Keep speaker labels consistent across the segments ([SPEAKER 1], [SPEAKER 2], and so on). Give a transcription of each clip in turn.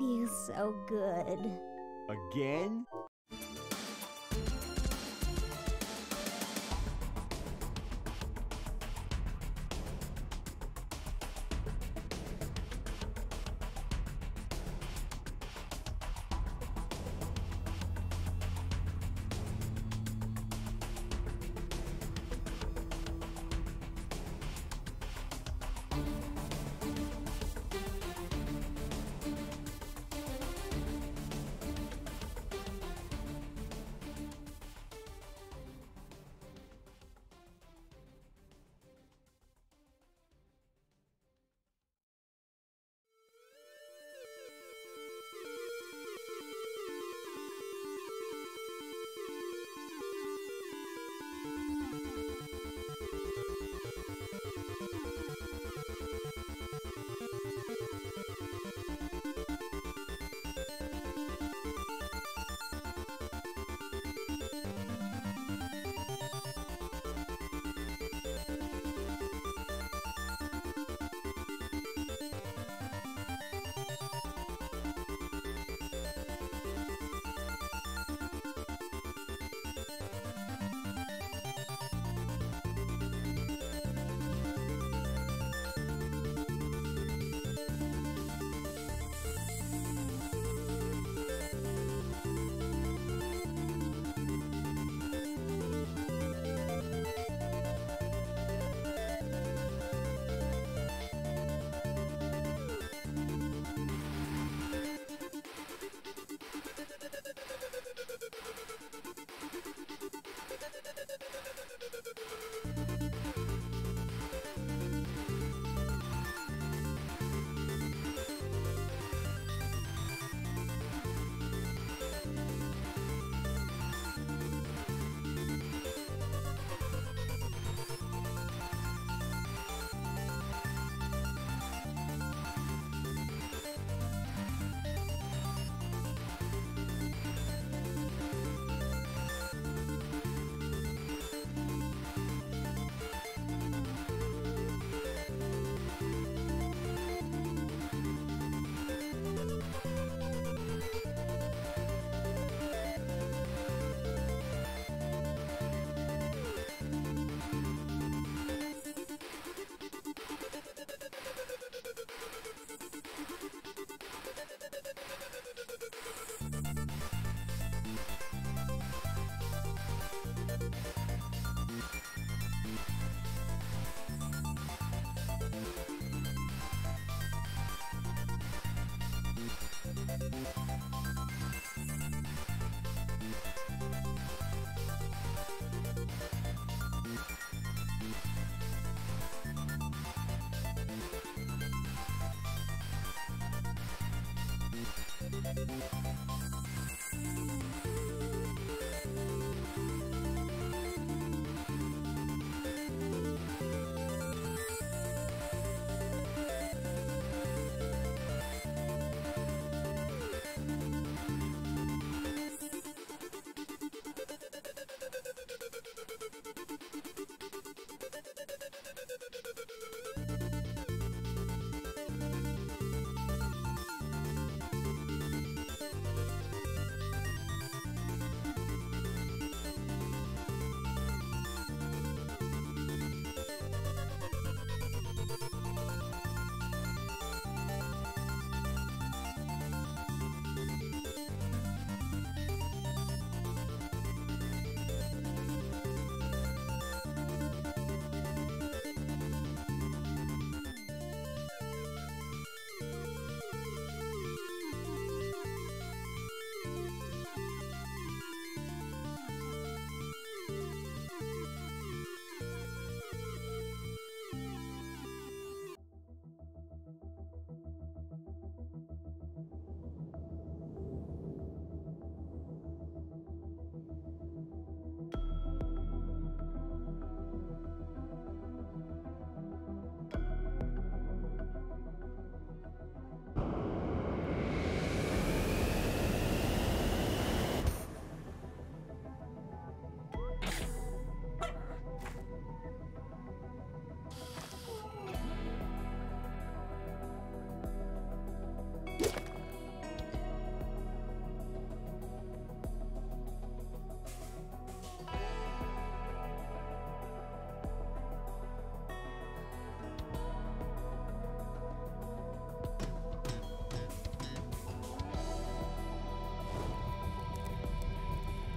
[SPEAKER 1] Feels so good.
[SPEAKER 2] Again?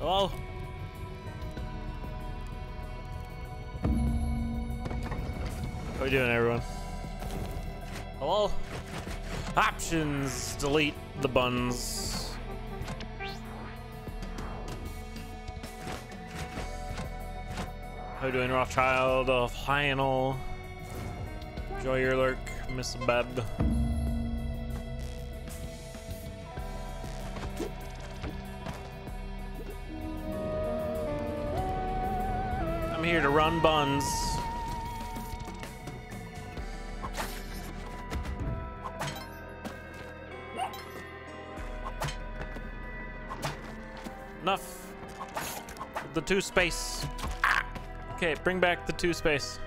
[SPEAKER 1] Hello? How we doing, everyone? Hello? Options. Delete the buns. How we doing, Rothschild of Lionel? Enjoy your lurk, Miss Beb. I'm here to run buns. Enough. The 2 space. Okay, bring back the 2 space.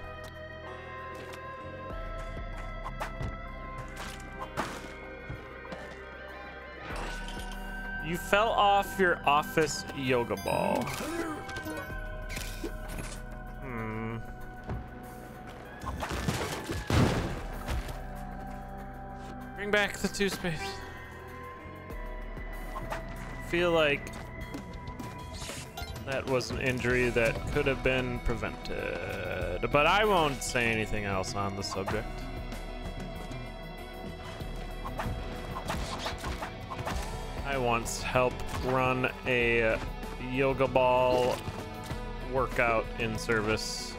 [SPEAKER 1] You fell off your office yoga ball. Bring back the 2 space. Feel like that was an injury that could have been prevented, but I won't say anything else on the subject. I once helped run a yoga ball workout in service,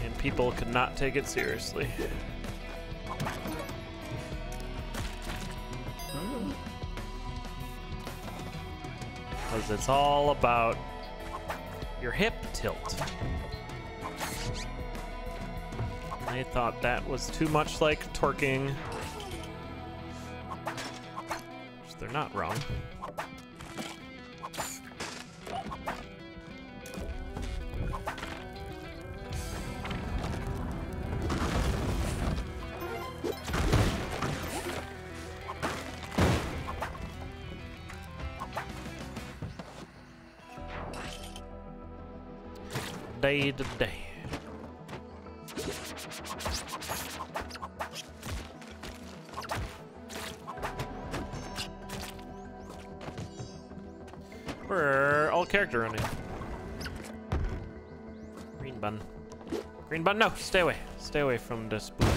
[SPEAKER 1] and people could not take it seriously. Because it's all about your hip tilt. I thought that was too much like twerking. Which they're not wrong. Day to day. We're all character running. Green bun. Green bun, no! Stay away. Stay away from this boomer.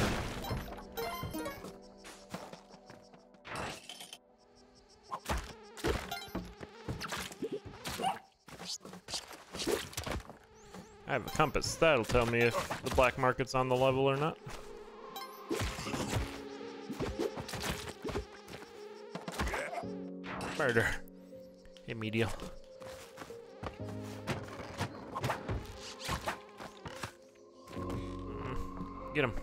[SPEAKER 1] I have a compass. That'll tell me if the black market's on the level or not. Murder. Hey, medial. Get him.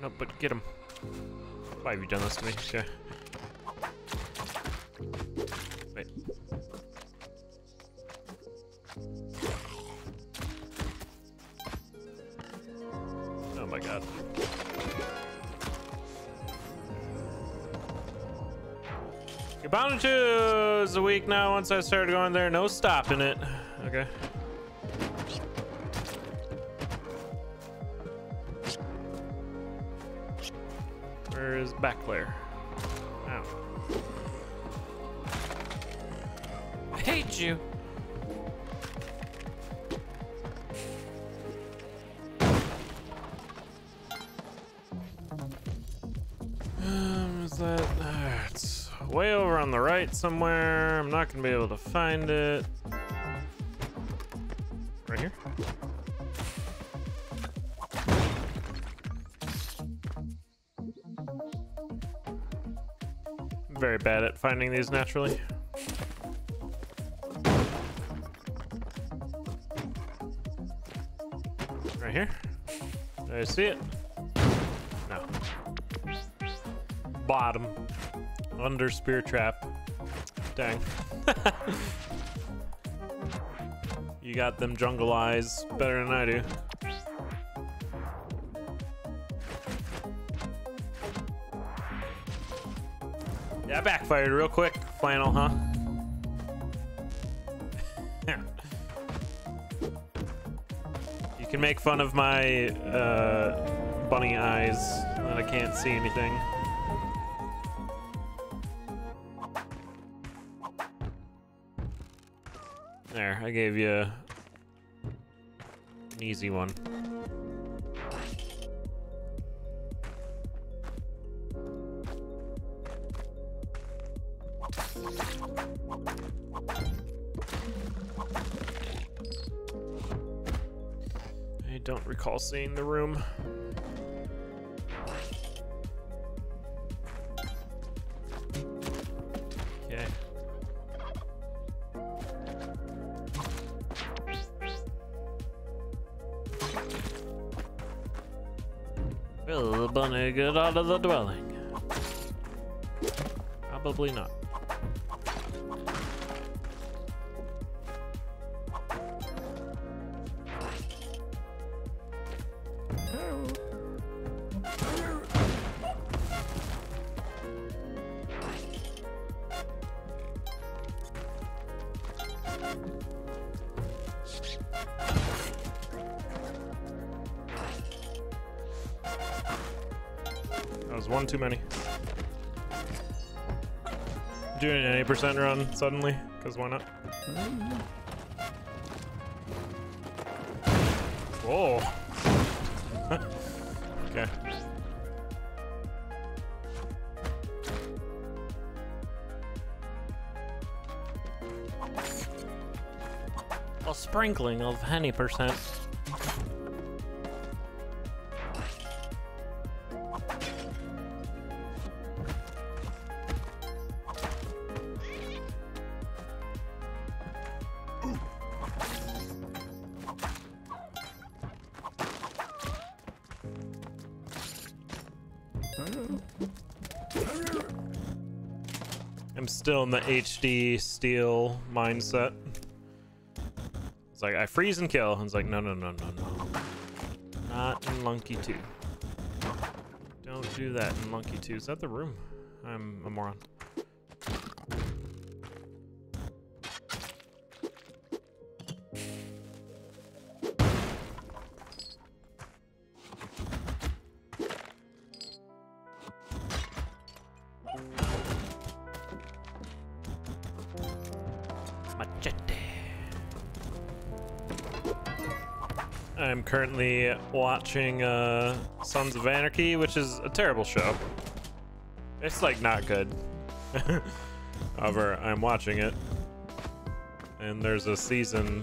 [SPEAKER 1] No, but get him. Why have you done this to me? Okay. Wait. Oh my god. You're bound to is a week now. Once I started going there, no stopping it. Okay. Where is back player? Ow. I hate you. Is that? It's way over on the right somewhere. I'm not gonna be able to find it. Right here. I'm very bad at finding these naturally. Right here. Do I see it? No. Bottom. Under spear trap. Dang. You got them jungle eyes better than I do. Yeah, I backfired real quick. Flannel, huh? You can make fun of my bunny eyes that I can't see anything. There, I gave you an easy one. I don't recall seeing the room. Okay. Will the bunny get out of the dwelling? Probably not. That was one too many. Doing an 80% run suddenly, because why not? Whoa. Okay. A sprinkling of any percent. I'm still in the HD steel mindset. It's like I freeze and kill. It's like no. Not in Monkey 2. Don't do that in Monkey 2. Is that the room? I'm a moron. I'm currently watching Sons of Anarchy, which is a terrible show. It's like not good. However, I'm watching it, and there's a season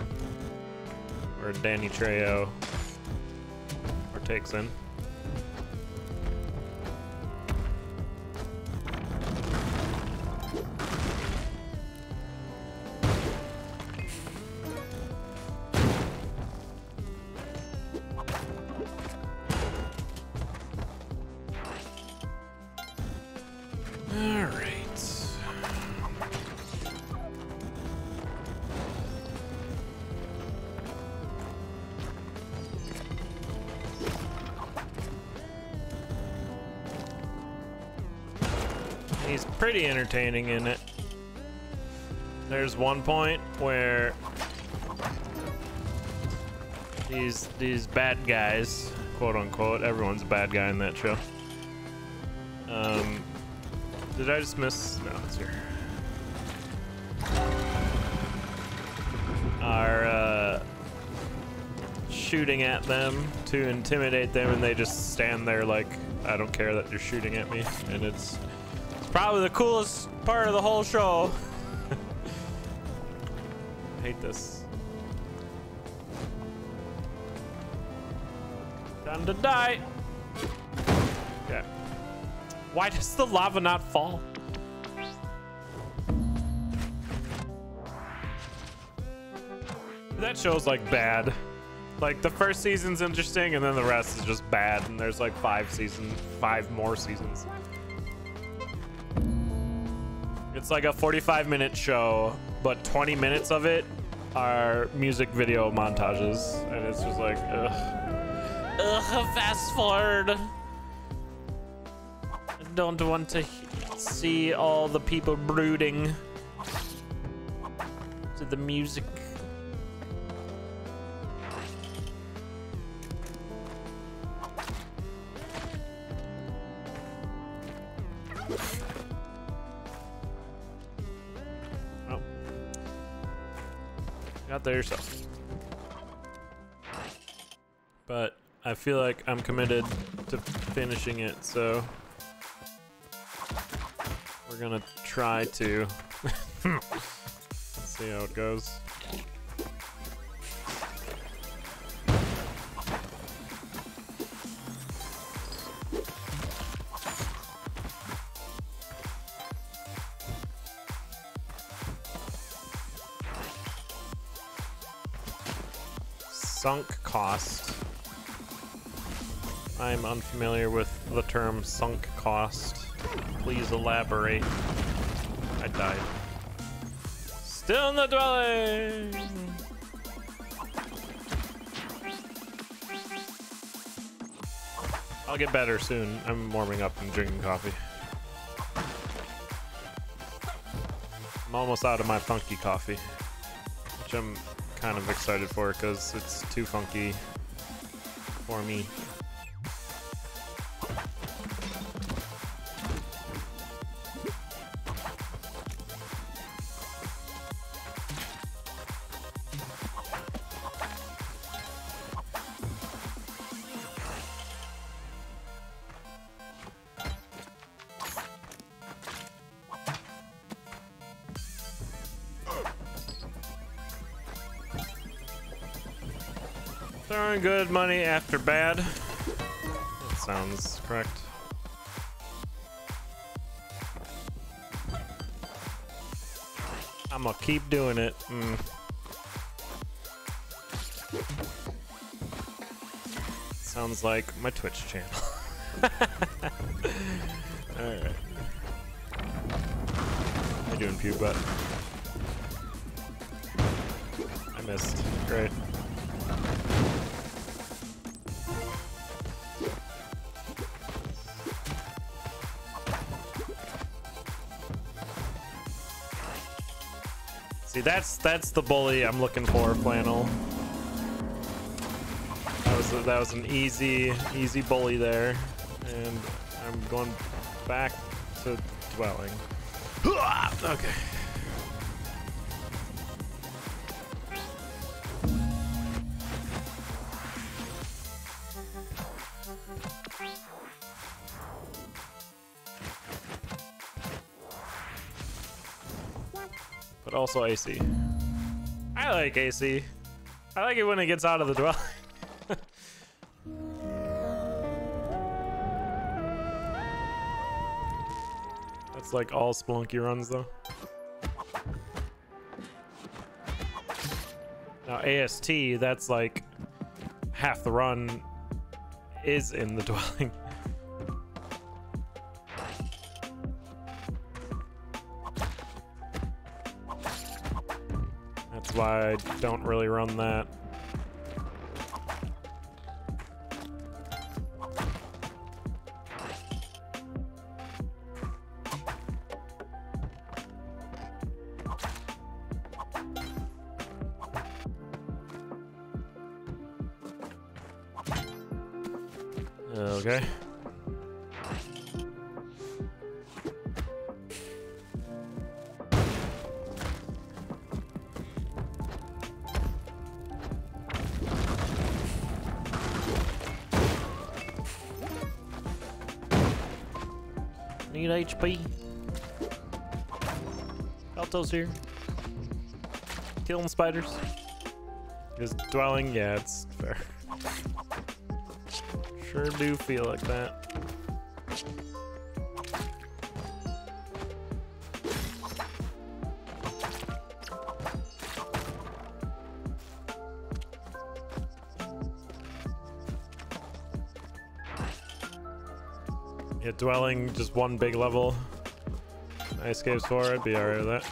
[SPEAKER 1] where Danny Trejo partakes in. He's pretty entertaining in it. There's one point where these bad guys, quote unquote, everyone's a bad guy in that show. Did I just miss? No, it's here. Are shooting at them to intimidate them, and they just stand there like, I don't care that you're shooting at me, and it's probably the coolest part of the whole show. I hate this. Time to die. Yeah. Why does the lava not fall? That show's like bad. Like the first season's interesting and then the rest is just bad, and there's like 5 more seasons. It's like a 45-minute show, but 20 minutes of it are music video montages, and it's just like, ugh, fast forward. I don't want to see all the people brooding to the music. Got there yourself. But I feel like I'm committed to finishing it, so we're gonna try to. Let's see how it goes. Sunk cost. I'm unfamiliar with the term sunk cost. Please elaborate. I died. Still in the dwelling! I'll get better soon. I'm warming up and drinking coffee. I'm almost out of my funky coffee, which I'm kind of excited for because it's too funky for me. Throwing good money after bad. That sounds correct. I'm gonna keep doing it. Sounds like my Twitch channel. Alright. How you doing, Pew Butt? I missed. Great. See, that's the bully I'm looking for, Flannel. That was an easy bully there, and I'm going back to dwelling. Okay. But also AC. I like AC. I like it when it gets out of the dwelling. That's like all Spelunky runs though. Now AST, that's like half the run is in the dwelling. That's why I don't really run that. Okay. Need HP. Alto's here. Killing spiders. Is dwelling? Yeah, it's fair. Sure do feel like that. Yeah, dwelling, just one big level. Ice caves 4, I'd be alright with that.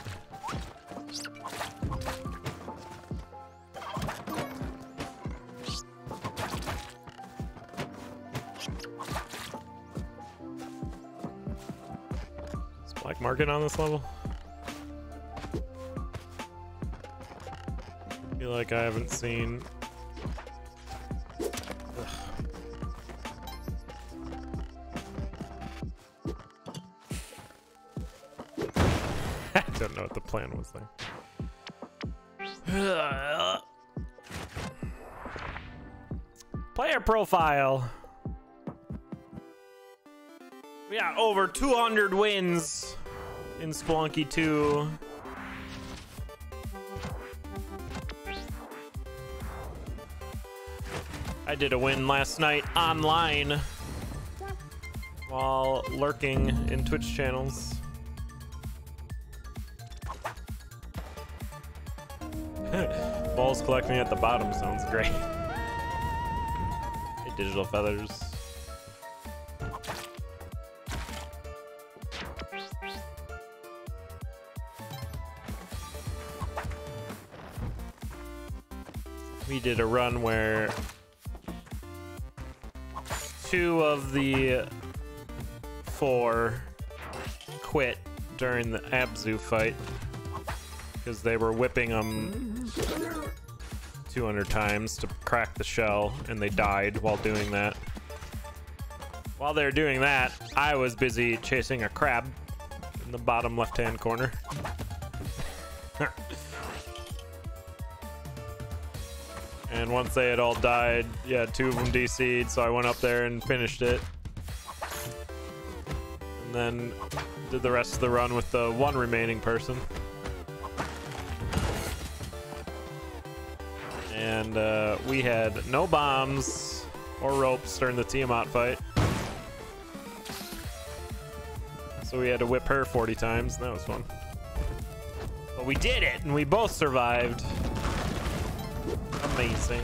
[SPEAKER 1] Is Black Market on this level? I feel like I haven't seen. I don't know what the plan was there. Player profile. We got over 200 wins in Spelunky 2. I did a win last night online while lurking in Twitch channels. Balls collecting at the bottom sounds great. Hey, Digital Feathers. We did a run where 2 of the 4 quit during the Abzu fight because they were whipping them 200 times to crack the shell, and they died while doing that. While they were doing that, I was busy chasing a crab in the bottom left-hand corner. And once they had all died, yeah, 2 of them DC'd, so I went up there and finished it. And then did the rest of the run with the 1 remaining person. And we had no bombs or ropes during the Tiamat fight. So we had to whip her 40 times, and that was fun. But we did it, and we both survived. Amazing.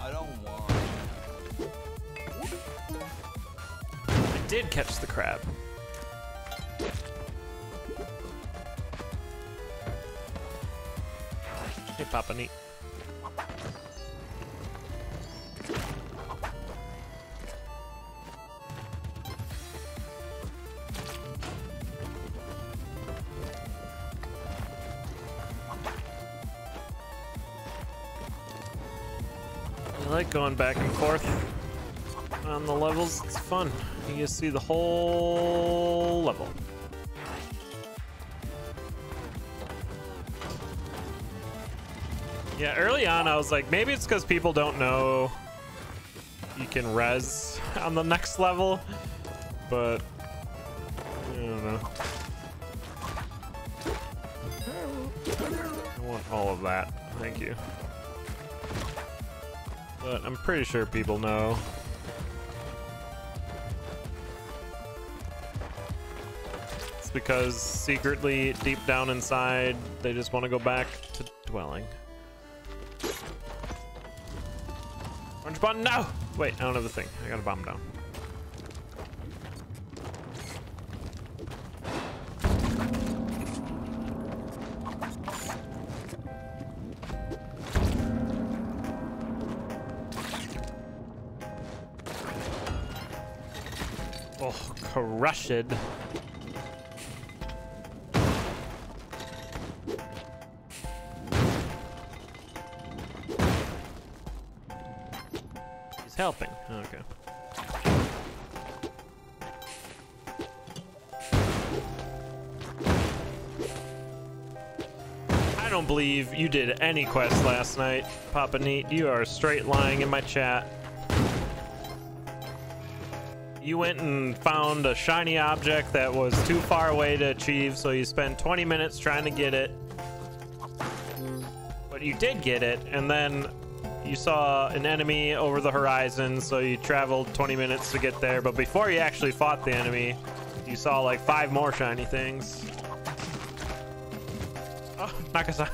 [SPEAKER 2] I don't want.
[SPEAKER 1] I did catch the crab. Hey, Papa Neat. I like going back and forth on the levels. It's fun. You get to see the whole level. Yeah, early on I was like, maybe it's because people don't know you can res on the next level, but I don't know. I want all of that. Thank you. But I'm pretty sure people know. It's because secretly, deep down inside, they just want to go back to dwelling. Orange button, no! Wait, I don't have the thing. I got a bomb down. Oh, crushed. He's helping. Okay. I don't believe you did any quest last night, Papa Neat. You are straight lying in my chat. You went and found a shiny object that was too far away to achieve, so you spent 20 minutes trying to get it. But you did get it, and then you saw an enemy over the horizon, so you traveled 20 minutes to get there. But before you actually fought the enemy, you saw like 5 more shiny things. Oh, Nakasa.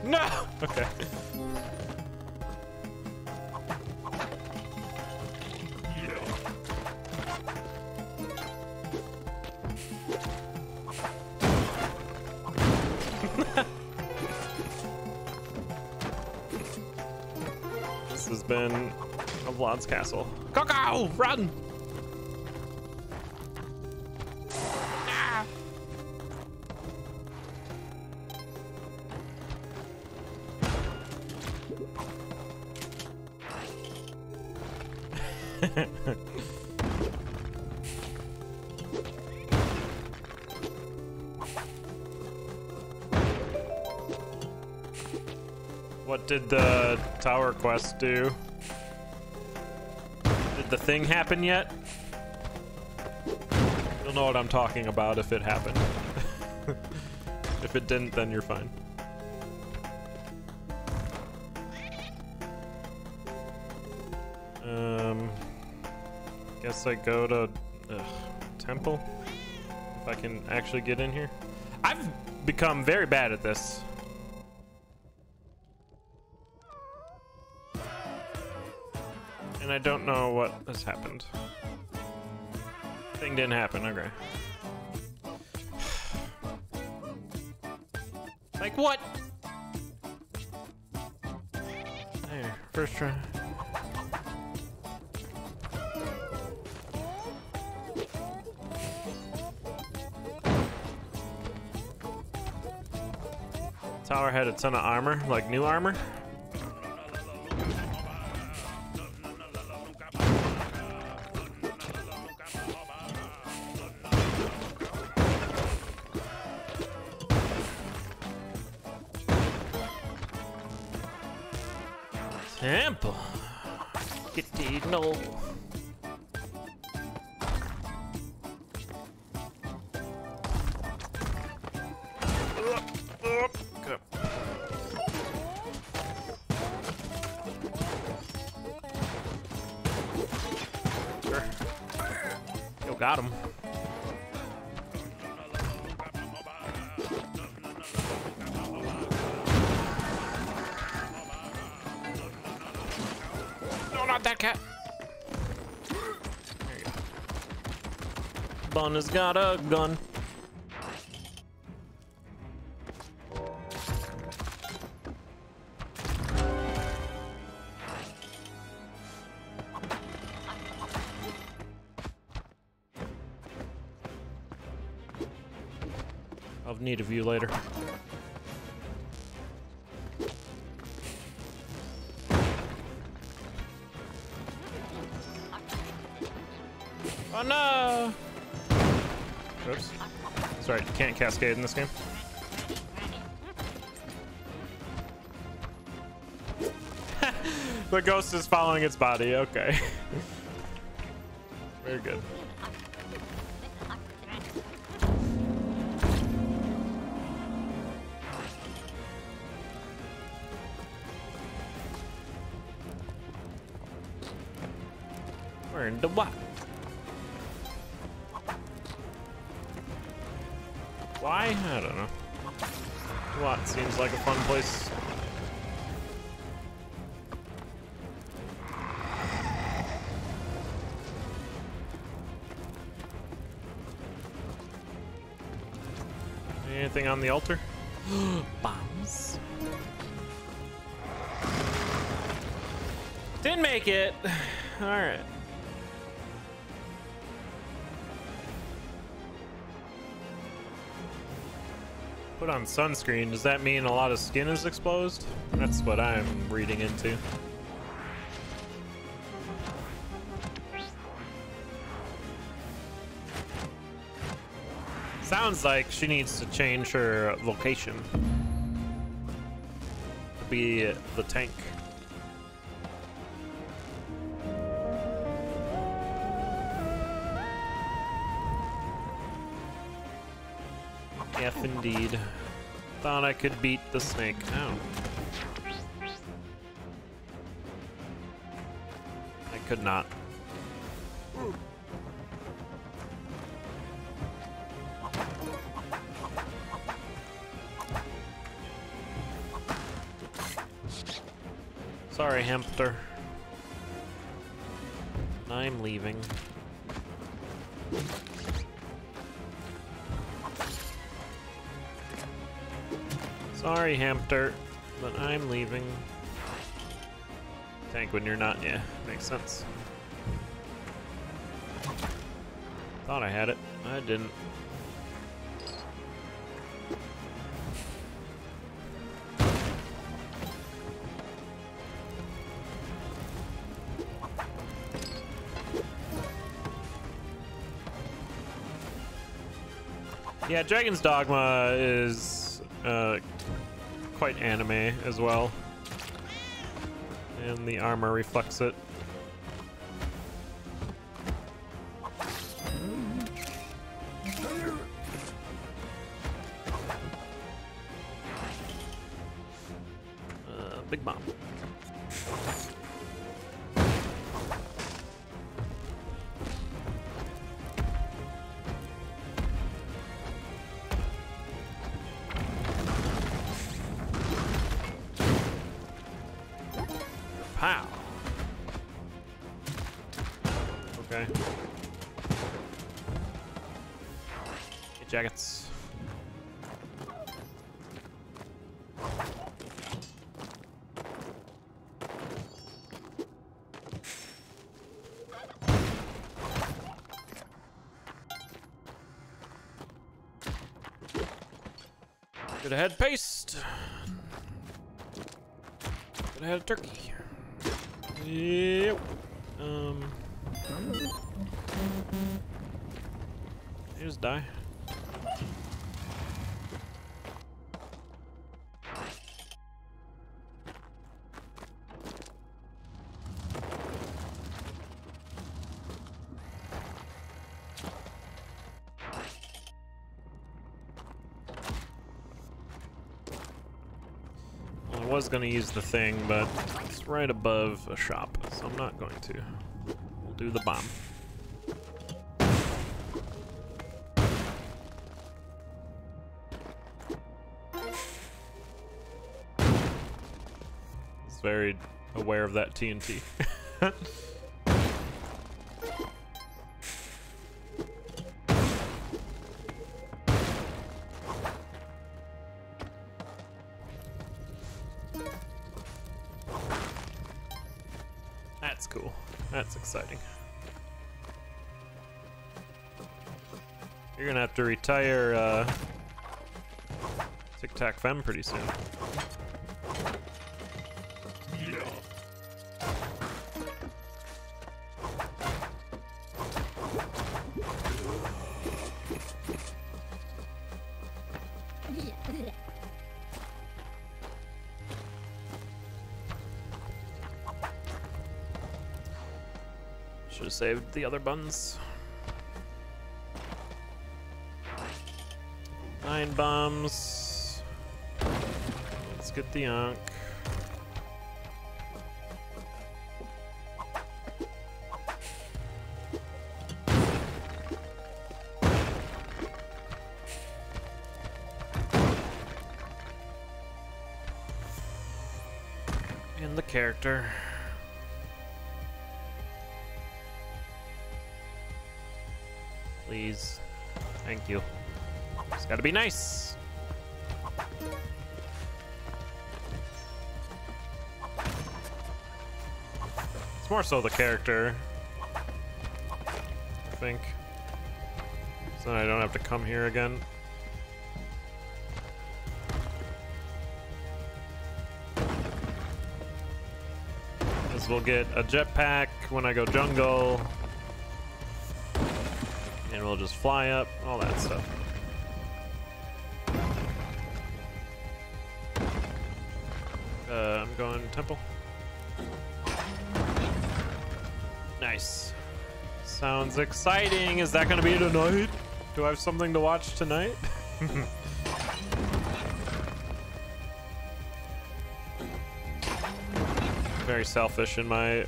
[SPEAKER 1] No! Okay. This has been a Vlad's castle. Coco, run! Ah. What did the tower quest do? Did the thing happen yet? You'll know what I'm talking about if it happened. If it didn't, then you're fine. Guess I go to temple if I can actually get in here. I've become very bad at this. And I don't know what has happened. Thing didn't happen, okay. Like what? There, first try. Tower had a ton of armor, like new armor. Temple. Get to know. Sure. Yo, got him. Not that cat. There you go. Bun has got a gun. I'll have need of you later. Oh no! Oops. Sorry, can't cascade in this game. The ghost is following its body, okay. Very good. We're in the what? Why? I don't know. What seems like a fun place. Anything on the altar? Bombs. Didn't make it. All right. Put on sunscreen. Does that mean a lot of skin is exposed? That's what I'm reading into. Sounds like she needs to change her location to be the tank. Yes, indeed. Thought I could beat the snake. Oh. I could not. Sorry, hamster. I'm leaving. Sorry, hamster, but I'm leaving. Tank when you're not, yeah, makes sense. Thought I had it, I didn't. Yeah, Dragon's Dogma is quite anime as well. And the armor reflects it. Big bomb. Pow. Okay. Get jackets. Good ahead, paste. Good ahead, turkey. Yep. You just die. I was gonna use the thing, but it's right above a shop, so I'm not going to. We'll do the bomb. It's very aware of that TNT. That's cool. That's exciting. You're gonna have to retire TicTac Femme pretty soon. Should have saved the other buns. 9 bombs. Let's get the Ankh. And the character. Please. Thank you. It's gotta be nice. It's more so the character, I think. So I don't have to come here again. Because we'll get a jetpack when I go jungle. And we'll just fly up, all that stuff. I'm going temple. Nice. Sounds exciting. Is that gonna be tonight? Do I have something to watch tonight? Very selfish in my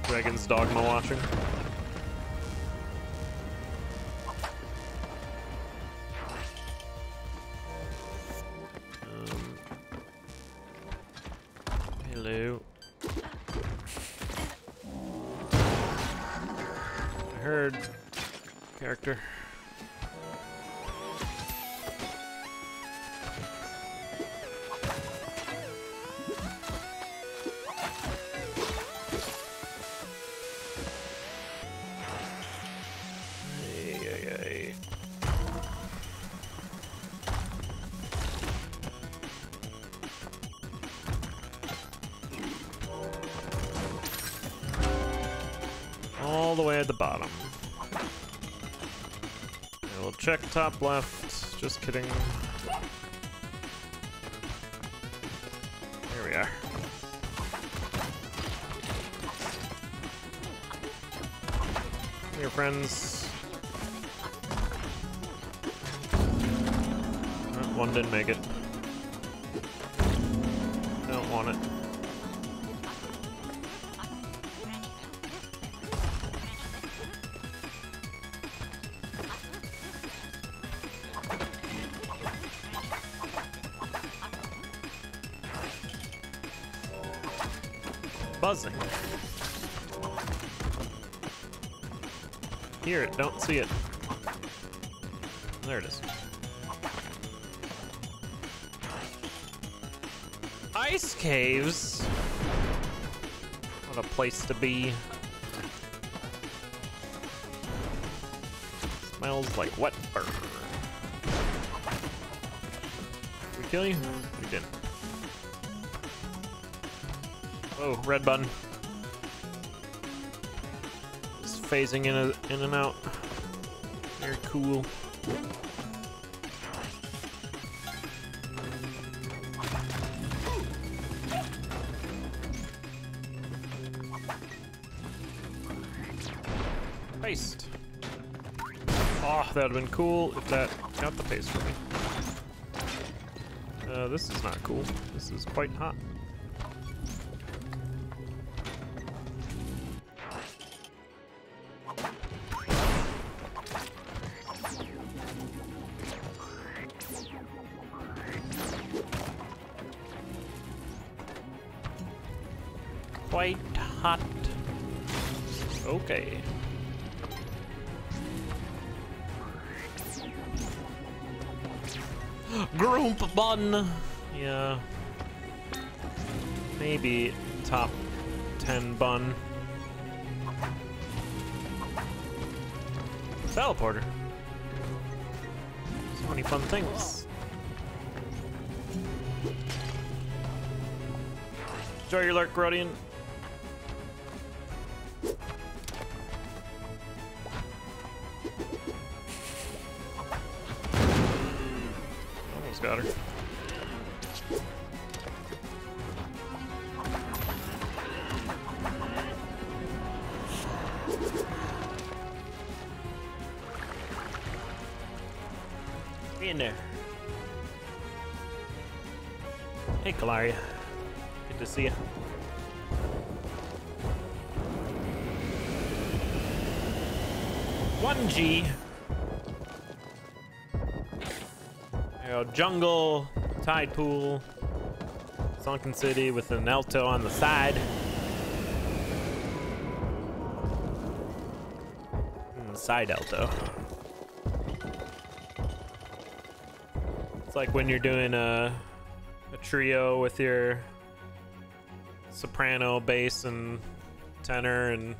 [SPEAKER 1] Dragon's Dogma watching. Hello. I heard character. All the way at the bottom. And we'll check top left. Just kidding. Here we are. Your friends. Oh, one didn't make it. Don't want it. Buzzing. Hear it, don't see it. There it is. Ice caves. What a place to be. Smells like wet fur. Did we kill you? We didn't. Oh, red button. Just phasing in and out. Very cool. Paste. Oh, that would have been cool if that got the paste for me. This is not cool. This is quite hot. Quite hot. Okay. Grump bun. Yeah. Maybe top 10 bun. Teleporter. So many fun things. Enjoy your lurk, Rodian. Almost got her. In there. Hey, Kalaria. Good to see you. One G. There we go. Jungle, tide pool, sunken city with an alto on the side. Side alto. It's like when you're doing a trio with your soprano, bass, and tenor, and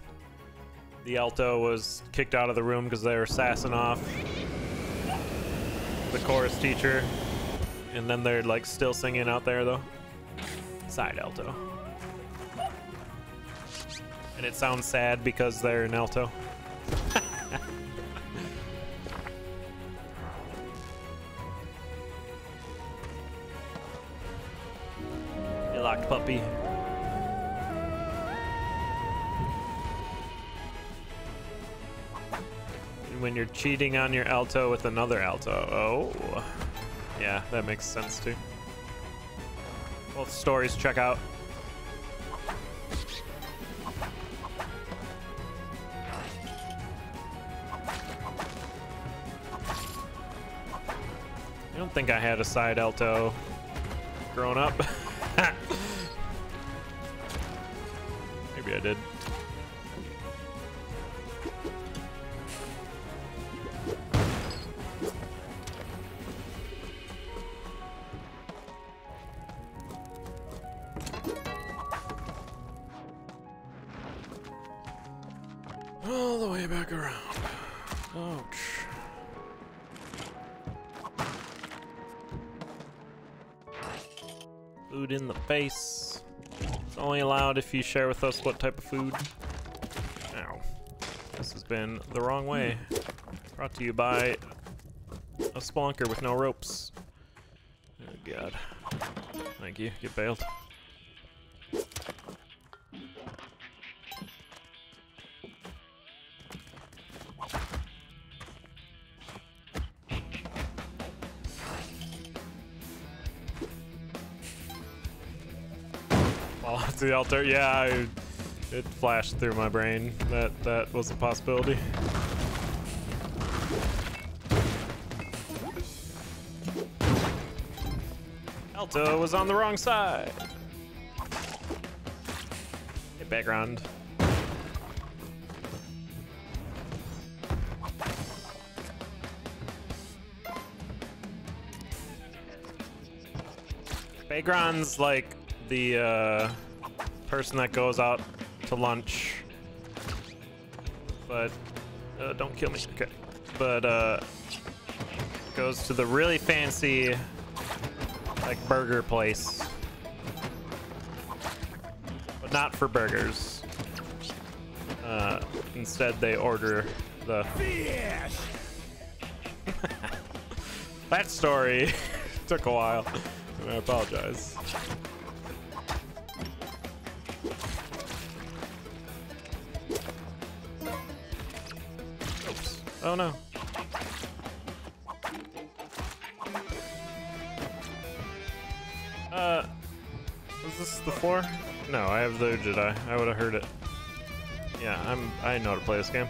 [SPEAKER 1] the alto was kicked out of the room because they were sassing off the chorus teacher, and then they're like still singing out there though. Side alto. And it sounds sad because they're an alto. You locked puppy. When you're cheating on your alto with another alto. Oh, yeah, that makes sense too. Both stories check out. I don't think I had a side alto growing up. Maybe I did. All the way back around. Ouch. Food in the face. It's only allowed if you share with us what type of food. Ow. This has been the wrong way. Brought to you by a spelunker with no ropes. Oh god. Thank you. Get bailed. Fall off the altar. Yeah, it flashed through my brain that was a possibility. Alto was on the wrong side. Hey, background. Background's like the person that goes out to lunch, but don't kill me. Okay, but goes to the really fancy like burger place, but not for burgers. Instead, they order the fish. That story took a while, and I apologize. Oops. Oh no. Is this the floor? No, I have the Jedi. I would have heard it. Yeah, I know how to play this game.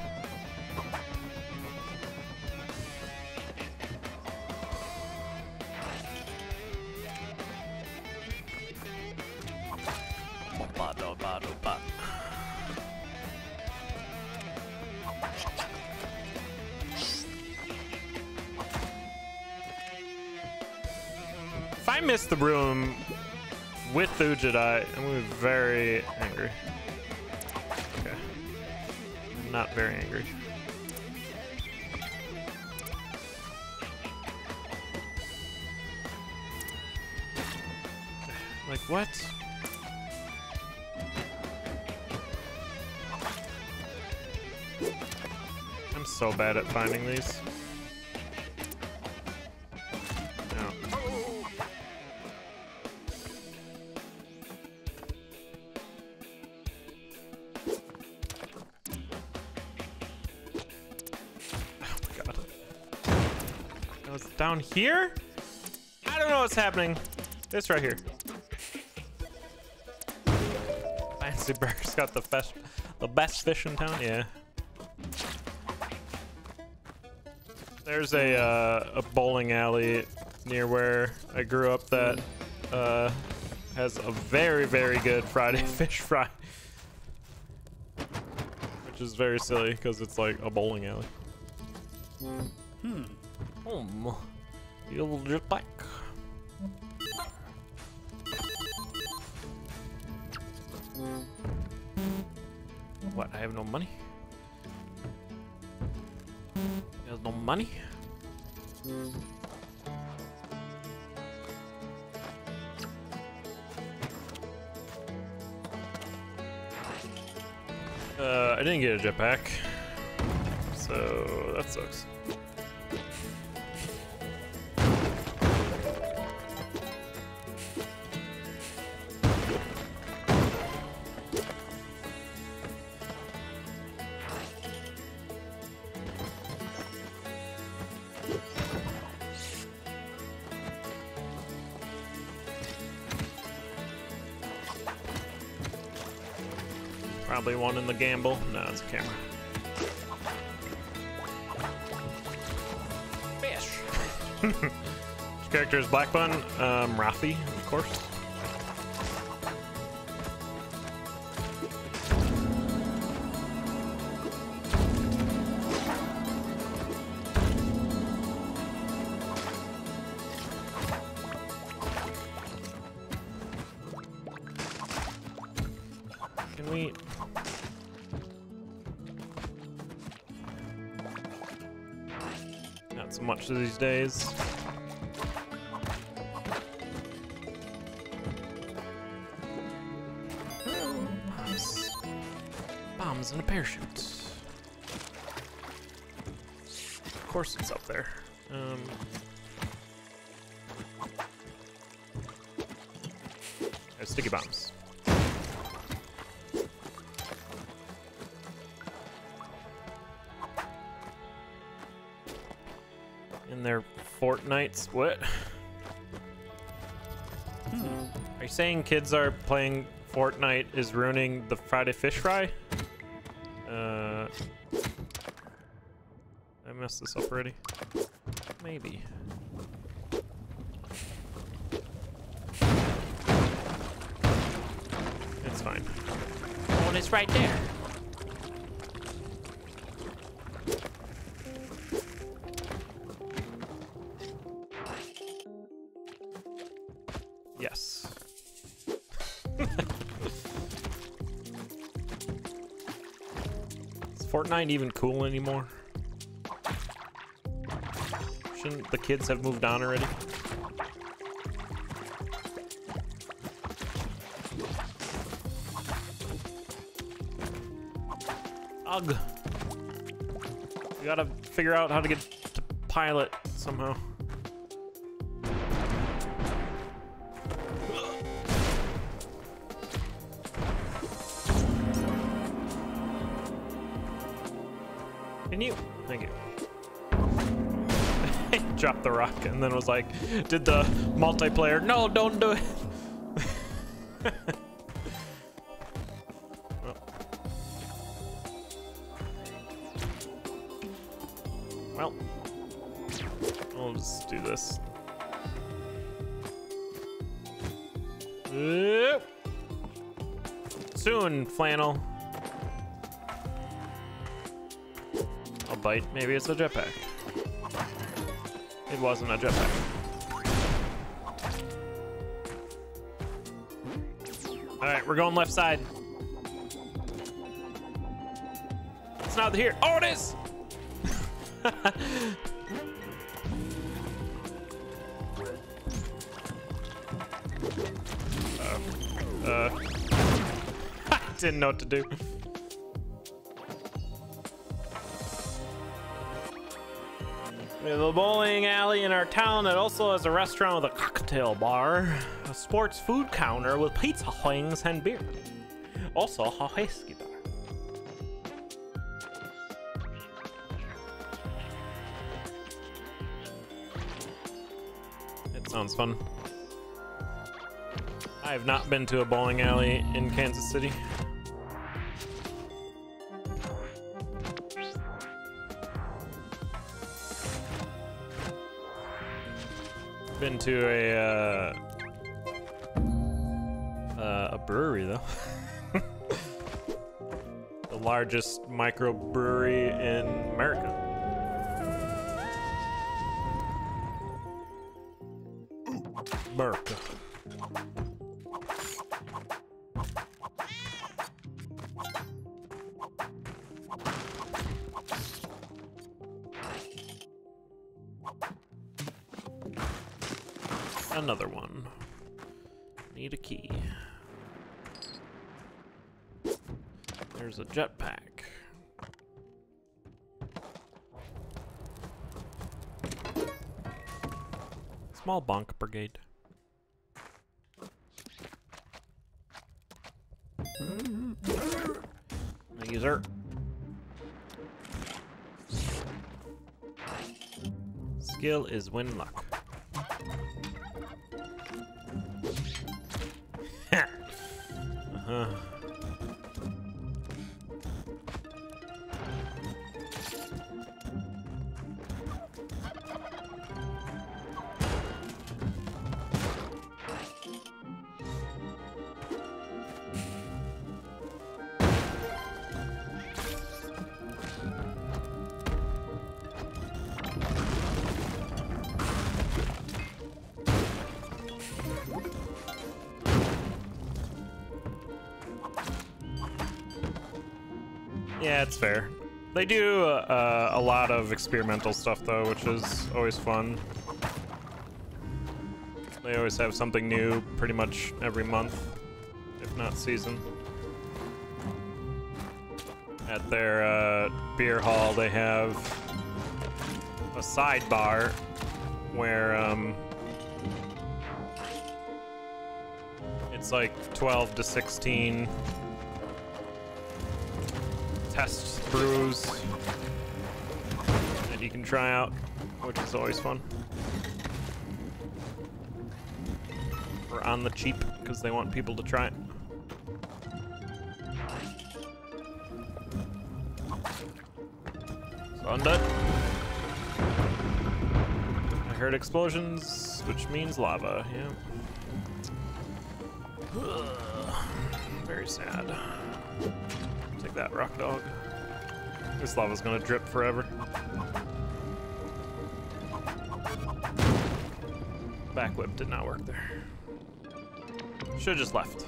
[SPEAKER 1] If I miss the room with the Jedi, I'm gonna be very angry. Okay. I'm not very angry. Like, what? I'm so bad at finding these. Down here? I don't know what's happening. This right here. Fancy Burger's got the best fish in town. Yeah. There's a bowling alley near where I grew up that has a very, very good Friday fish fry, which is very silly because it's like a bowling alley. You'll just back. What? I have no money? There's no money? I didn't get a jetpack, so that sucks. Probably one in the gamble. No, it's a camera. Fish. Which character is Black Bun? Rafi, of course. Can we? Not so much these days. Bombs. Bombs and a parachute. Of course it's up there. There's sticky bombs. In their Fortnites. What? Are you saying kids are playing Fortnite is ruining the Friday fish fry. I messed this up already. Maybe. It's fine. Oh, and it's right there. Yes. Is Fortnite even cool anymore? Shouldn't the kids have moved on already? Ugh. We gotta figure out how to get to pilot somehow. Can you? Thank you. Dropped the rock and then was like, did the multiplayer, no, don't do it. Well, we'll just do this. Soon, flannel. I'll bite. Maybe it's a jetpack. It wasn't a jetpack. All right, we're going left side. It's not here. Oh, it is. I didn't know what to do. We have a bowling alley in our town that also has a restaurant with a cocktail bar, a sports food counter with pizza, wings, and beer. Also, a whiskey bar. It sounds fun. I have not been to a bowling alley in Kansas City. Been to a brewery though. The largest microbrewery in America. America. Another one. Need a key. There's a jetpack. Small bonk brigade. User. Skill is win luck. Uh-huh. Yeah, it's fair. They do a lot of experimental stuff though, which is always fun. They always have something new pretty much every month, if not season. At their beer hall, they have a sidebar where it's like 12 to 16 test brews that you can try out, which is always fun. Or on the cheap, because they want people to try it. Found it. I heard explosions, which means lava. Yeah. Very sad. Take that, rock dog. This lava's gonna drip forever. Back whip did not work there. Should've just left.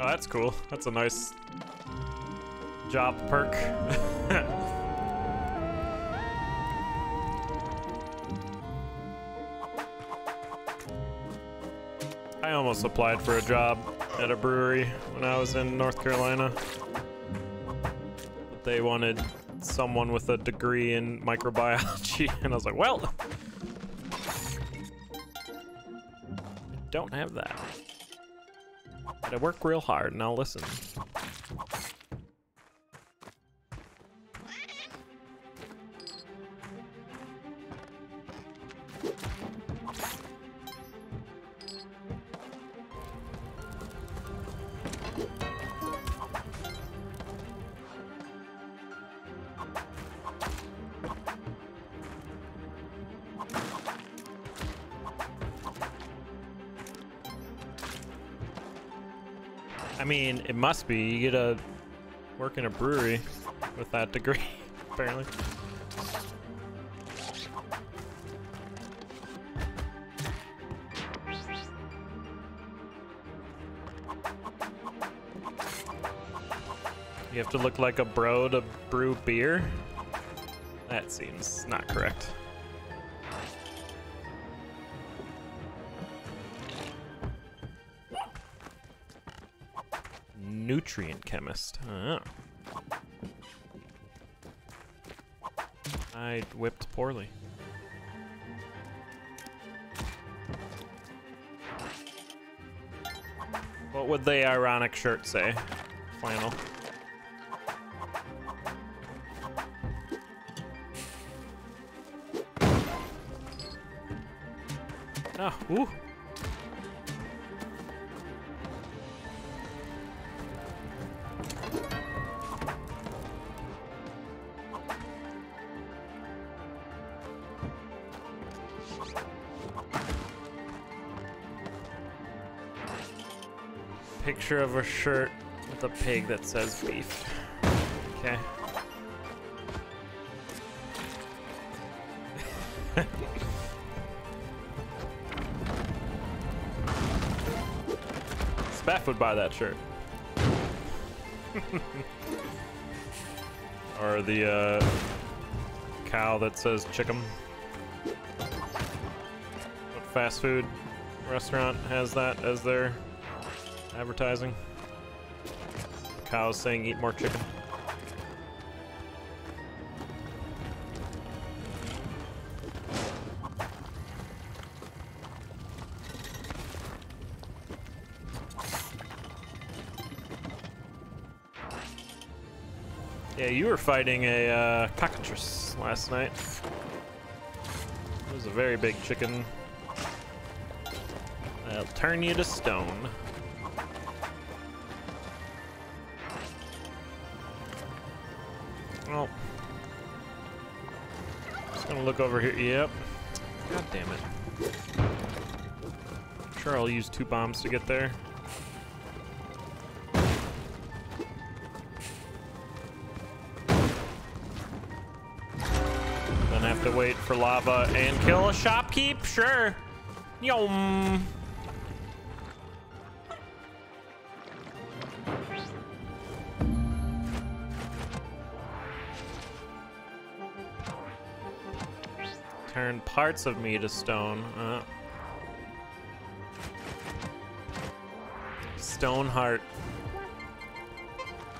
[SPEAKER 1] Oh, that's cool. That's a nice job perk. I almost applied for a job at a brewery when I was in North Carolina. But they wanted someone with a degree in microbiology, and I was like, well, I don't have that. But I work real hard, and I'll listen. I mean, it must be. You get to work in a brewery with that degree, apparently. You have to look like a bro to brew beer? That seems not correct. Nutrient chemist. Oh. I whipped poorly. What would the ironic shirt say? Flannel. Oh, ooh. Picture of a shirt with a pig that says beef. Okay. Spaff would buy that shirt. Or the cow that says chicken. What fast food restaurant has that as their advertising? Cows saying eat more chicken. Yeah, you were fighting a cockatrice last night. It was a very big chicken. That'll turn you to stone. Well, just gonna look over here. Yep. God damn it. I'm sure I'll use 2 bombs to get there. Then have to wait for lava and kill a shopkeep? Sure. Yum. Turn parts of me to stone. Stone Heart.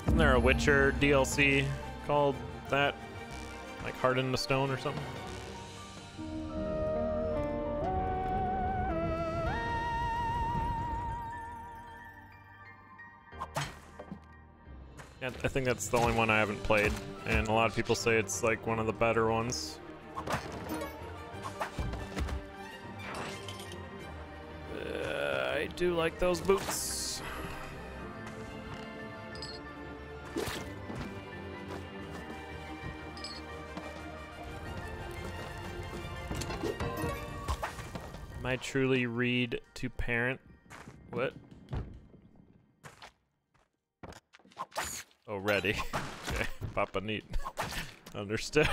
[SPEAKER 1] Isn't there a Witcher DLC called that? Like Hardened to Stone or something? Yeah, I think that's the only one I haven't played, and a lot of people say it's like one of the better ones. I do like those boots. Am I truly read to parent? What? Oh, ready. Okay, Papa neat. Understood.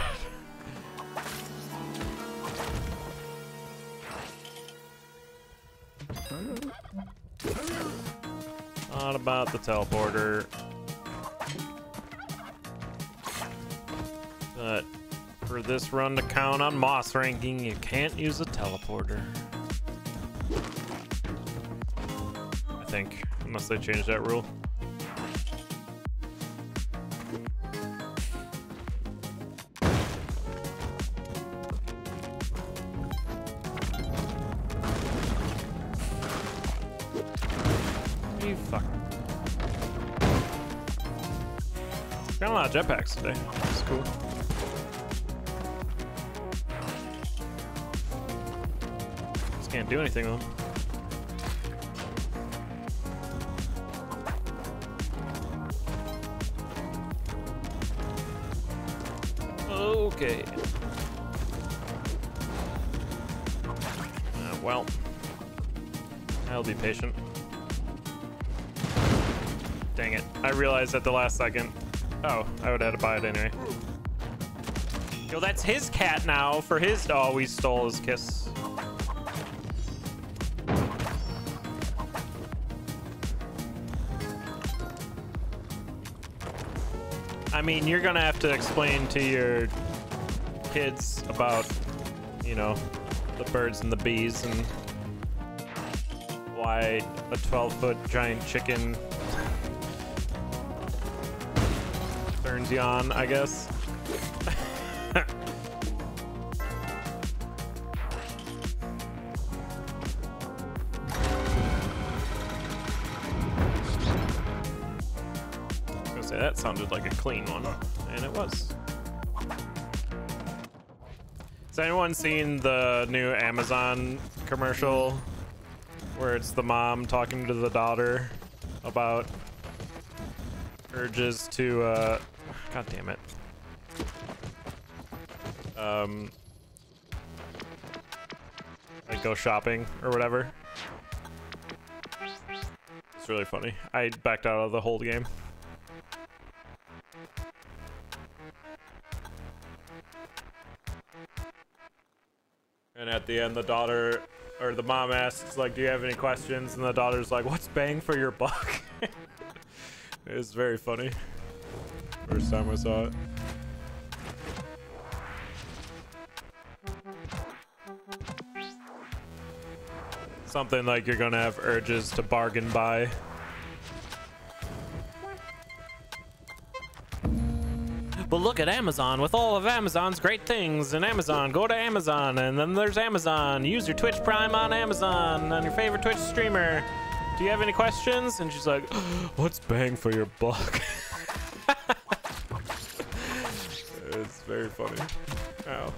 [SPEAKER 1] Not about the teleporter. But for this run to count on Moss ranking, you can't use a teleporter. I think, unless they change that rule. You fuck. Got a lot of jetpacks today. That's cool. Just can't do anything with them. Okay. Well, I'll be patient. Dang it. I realized at the last second. Oh, I would have had to buy it anyway. Yo, that's his cat now for his. Oh, we stole his kiss. I mean, you're gonna have to explain to your kids about, you know, the birds and the bees and why a 12-foot giant chicken turns you on, I guess. That sounded like a clean one, and it was. Has anyone seen the new Amazon commercial where it's the mom talking to the daughter about urges to, god damn it. Like go shopping or whatever? It's really funny. I backed out of the whole game. And at the end, the daughter, or the mom asks, like, do you have any questions? And the daughter's like, what's bang for your buck? It was very funny. First time I saw it. Something like you're gonna have urges to bargain buy. But look at Amazon with all of Amazon's great things. And Amazon, go to Amazon, and then there's Amazon. Use your Twitch Prime on Amazon on your favorite Twitch streamer. Do you have any questions? And she's like, what's bang for your buck? It's very funny. Ow.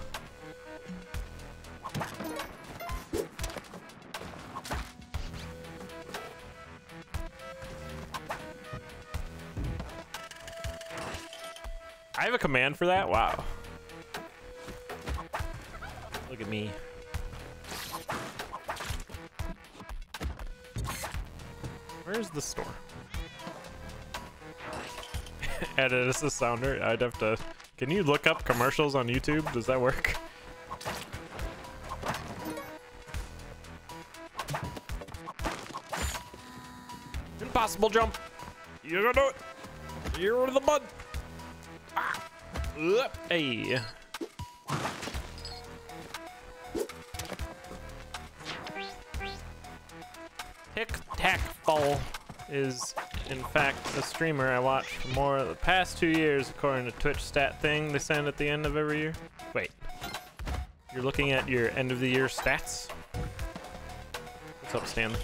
[SPEAKER 1] I have a command for that? Wow. Look at me. Where's the store? Edit as a sounder? I'd have to... Can you look up commercials on YouTube? Does that work? Impossible jump! You're gonna do it! You're to the mud! Hey. TicTac Fall is, in fact, a streamer I watch for more of the past 2 years, according to Twitch stat thing they send at the end of every year. Wait, you're looking at your end of the year stats? What's up, Stanley?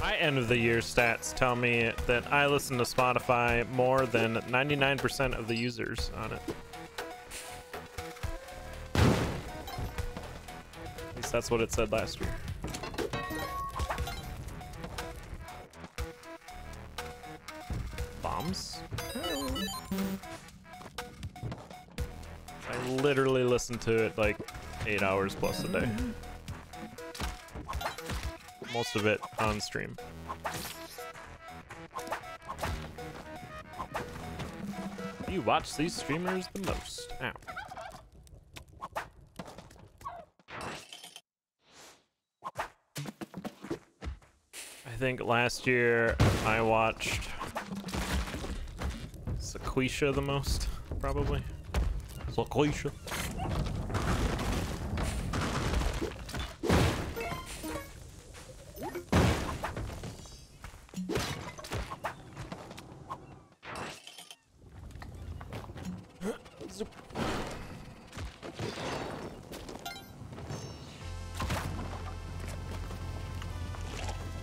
[SPEAKER 1] My end of the year stats tell me that I listen to Spotify more than 99% of the users on it. At least that's what it said last year. Bombs? I literally listen to it like 8 hours plus a day. Most of it on stream. You watch these streamers the most. Ow. I think last year I watched Sequisha the most, probably. Sequisha.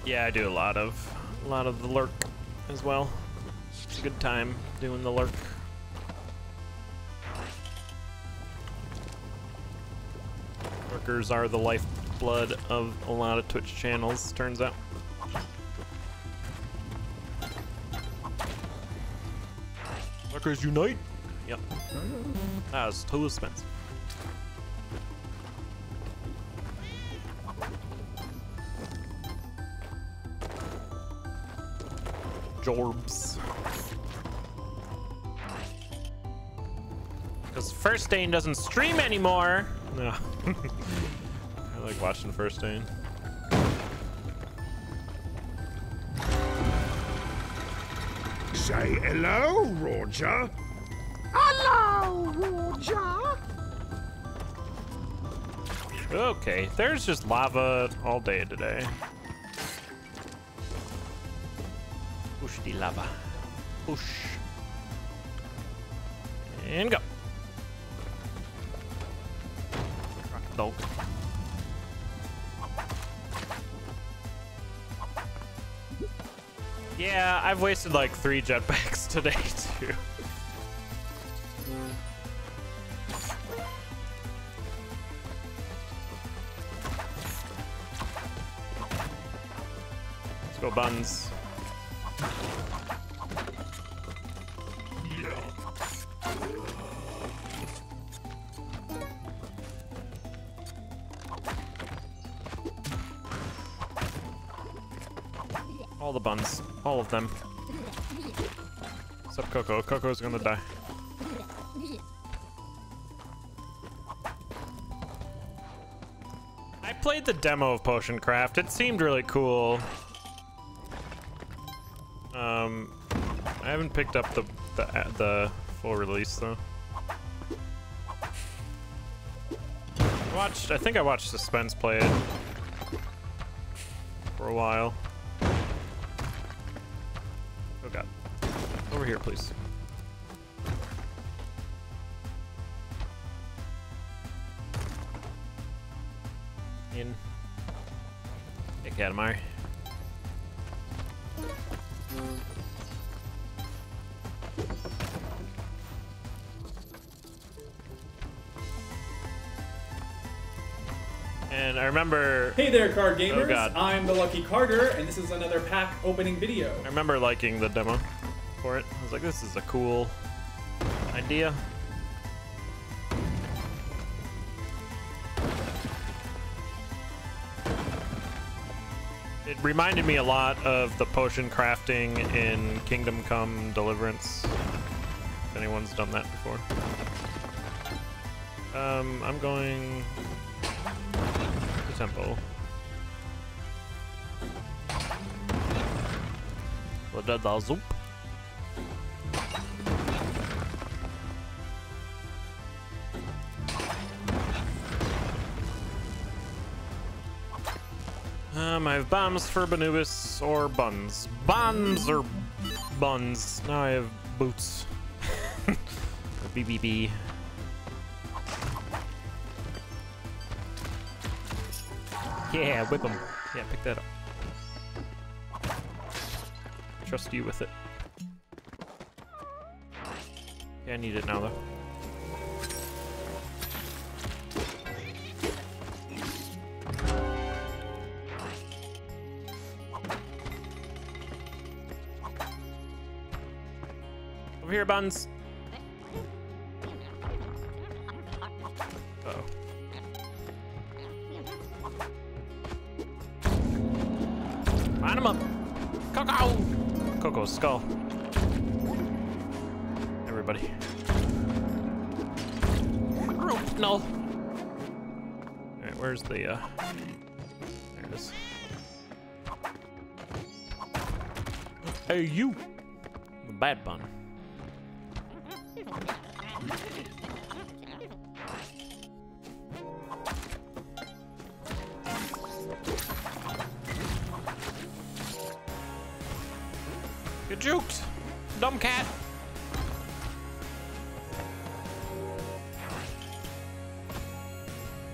[SPEAKER 1] Yeah, I do a lot of the lurk as well. It's a good time doing the lurk. Lurkers are the lifeblood of a lot of Twitch channels, turns out. Lurkers unite! Yep. That was too expensive. Jorbs. Because First Dane doesn't stream anymore. No. I like watching First Dane.
[SPEAKER 3] Say hello, Roger. Hello, Roger.
[SPEAKER 1] Okay, there's just lava all day today. Push the lava. Push. And go. Rock dog. Yeah, I've wasted like 3 jetpacks today too. Let's go, buns. All the buns. All of them. Except Coco. Coco's gonna die. I played the demo of Potion Craft. It seemed really cool. I haven't picked up the full release though. I think I watched Suspense play it for a while. Oh god. Over here, please. In. Hey, Katamari. And I remember...
[SPEAKER 4] Hey there, card gamers.
[SPEAKER 1] Oh god.
[SPEAKER 4] I'm the Lucky Carter, and this is another pack opening video.
[SPEAKER 1] I remember liking the demo for it. I was like, this is a cool idea. It reminded me a lot of the potion crafting in Kingdom Come Deliverance. If anyone's done that before. I'm going to tempo. Zoop. I have bombs for Banubis or buns. Bombs or buns. Now I have boots. BBB. Yeah, whip them. Yeah, pick that up. Trust you with it. Yeah, I need it now though. Over here, Buns. Uh-oh. Line him up. Coco! Coco's skull. Everybody. Rope, no. Alright, where's the, there it is. Hey, you! The bad bun. Get juked, dumb cat.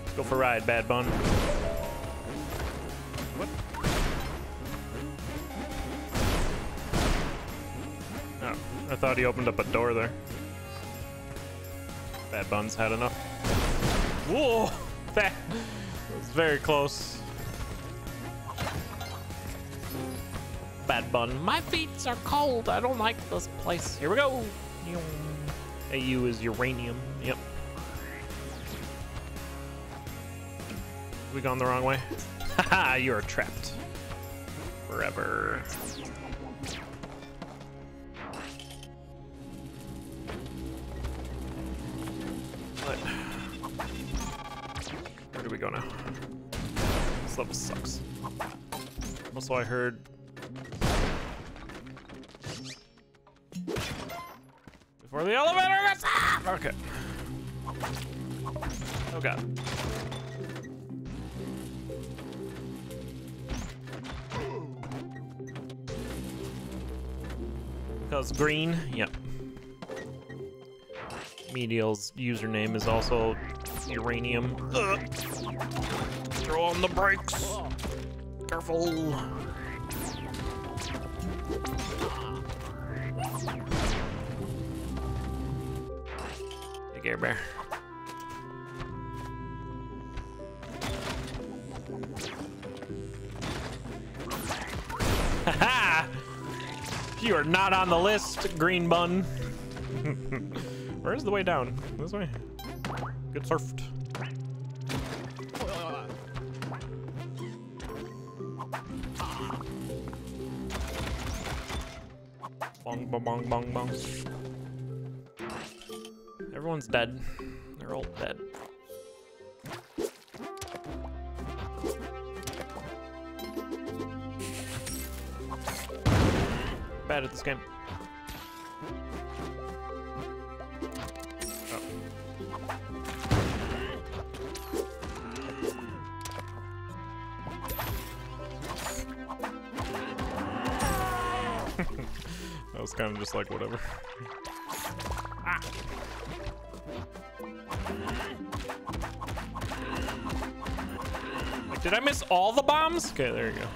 [SPEAKER 1] Let's go for a ride, bad bun. What? Oh, I thought he opened up a door there. Bad bun's had enough. Whoa, that was very close. Bad bun. My feet are cold. I don't like this place. Here we go. AU is uranium. Yep. We gone the wrong way? Haha, you are trapped. Forever. What? Where do we go now? This level sucks. Also, I heard before the elevator gets up! Okay. Oh god. Because green, yep. Medial's username is also uranium. Throw on the brakes. Careful. Big Air Bear. Haha! You are not on the list, green bun. Where's the way down? This way. Good surfed. Bong, bong, bong, bong, bong. Everyone's dead. They're all dead. Bad at this game. Oh. That was kind of just like whatever. Ah. Like, did I miss all the bombs? Okay, there you go.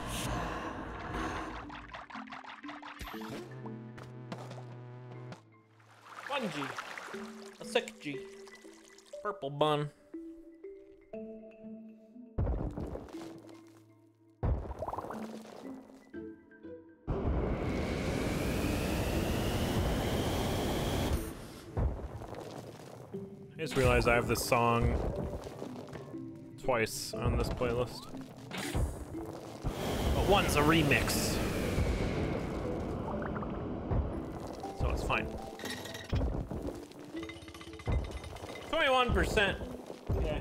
[SPEAKER 1] One G, a 6G, purple bun. I just realized I have this song twice on this playlist. But one's a remix. So it's fine. 21%. Yeah.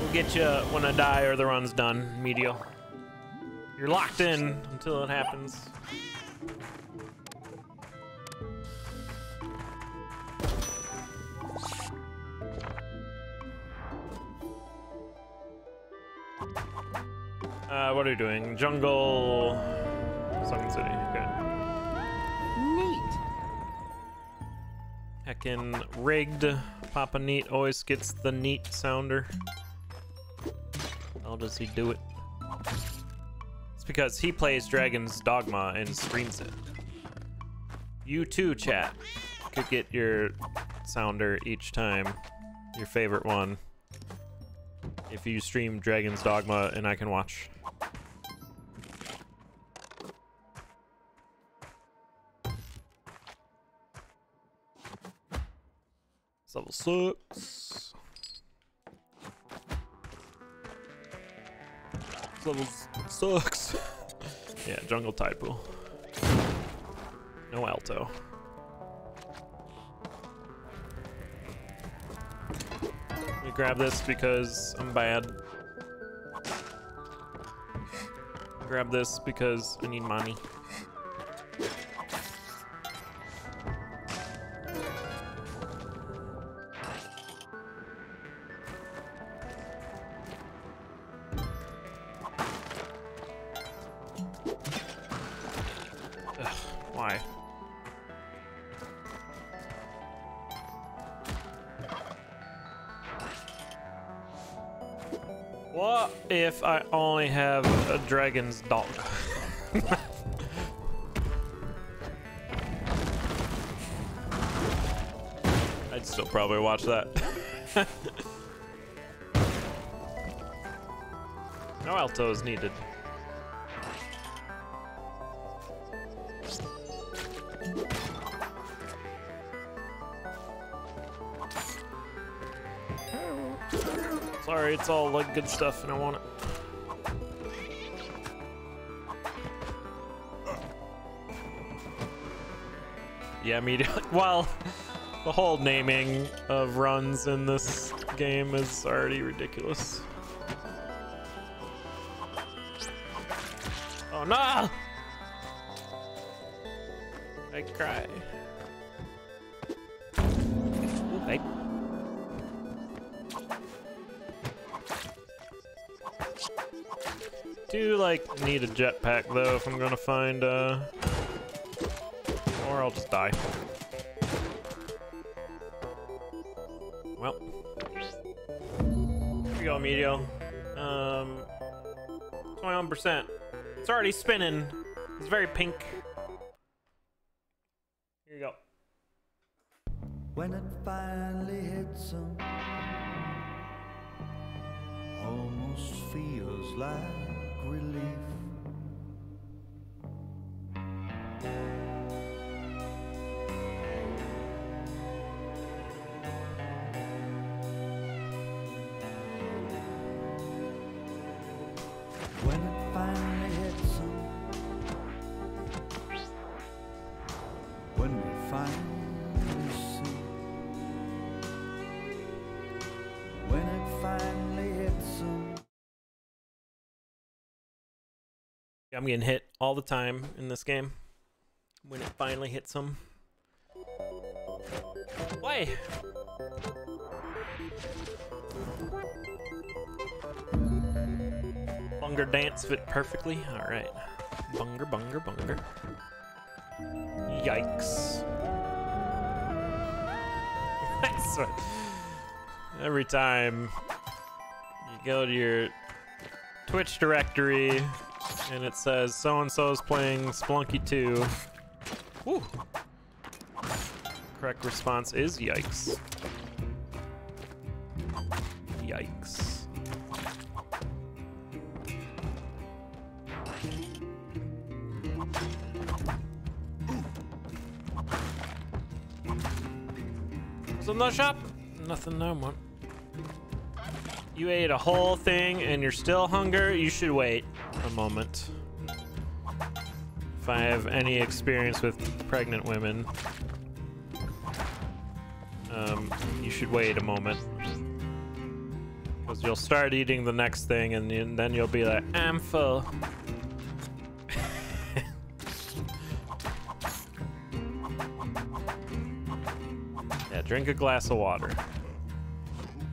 [SPEAKER 1] We'll get you when I die or the run's done, Medial. You're locked in until it happens. What are you doing? Jungle... Sunken City, okay.
[SPEAKER 3] Neat.
[SPEAKER 1] Heckin' rigged. Papa Neat always gets the neat sounder. How does he do it? It's because he plays Dragon's Dogma and streams it. You too, chat, could get your sounder each time, your favorite one, if you stream Dragon's Dogma and I can watch. This level sucks. This level sucks. Yeah, jungle tide pool. No alto. Let me grab this because I'm bad. Grab this because I need money. Why? What if I only have a dragon's dog? I'd still probably watch that. No alto is needed. Sorry, it's all like good stuff and I want it. Yeah, well, the whole naming of runs in this game is already ridiculous. Oh no! I cry. Okay. Do like need a jetpack though if I'm gonna find or I'll just die. Well, here we go, Medio. 21%. It's already spinning. It's very pink. Here you go.
[SPEAKER 5] When it finally hits 'em, almost feels like relief. When it finally hits 'em, when we finally see, when it finally hits 'em.
[SPEAKER 1] I'm getting hit all the time in this game. When it finally hits them. Why? Bunger dance fit perfectly. Alright. Bunger, bunger, bunger. Yikes. That's what, every time you go to your Twitch directory and it says so-and-so is playing Spelunky 2. Woo. Correct response is yikes. Yikes. What's in the shop? Nothing no more. You ate a whole thing and you're still hungry? You should wait a moment. If I have any experience with pregnant women, you should wait a moment. Because you'll start eating the next thing and then you'll be like, I'm full. Yeah, drink a glass of water.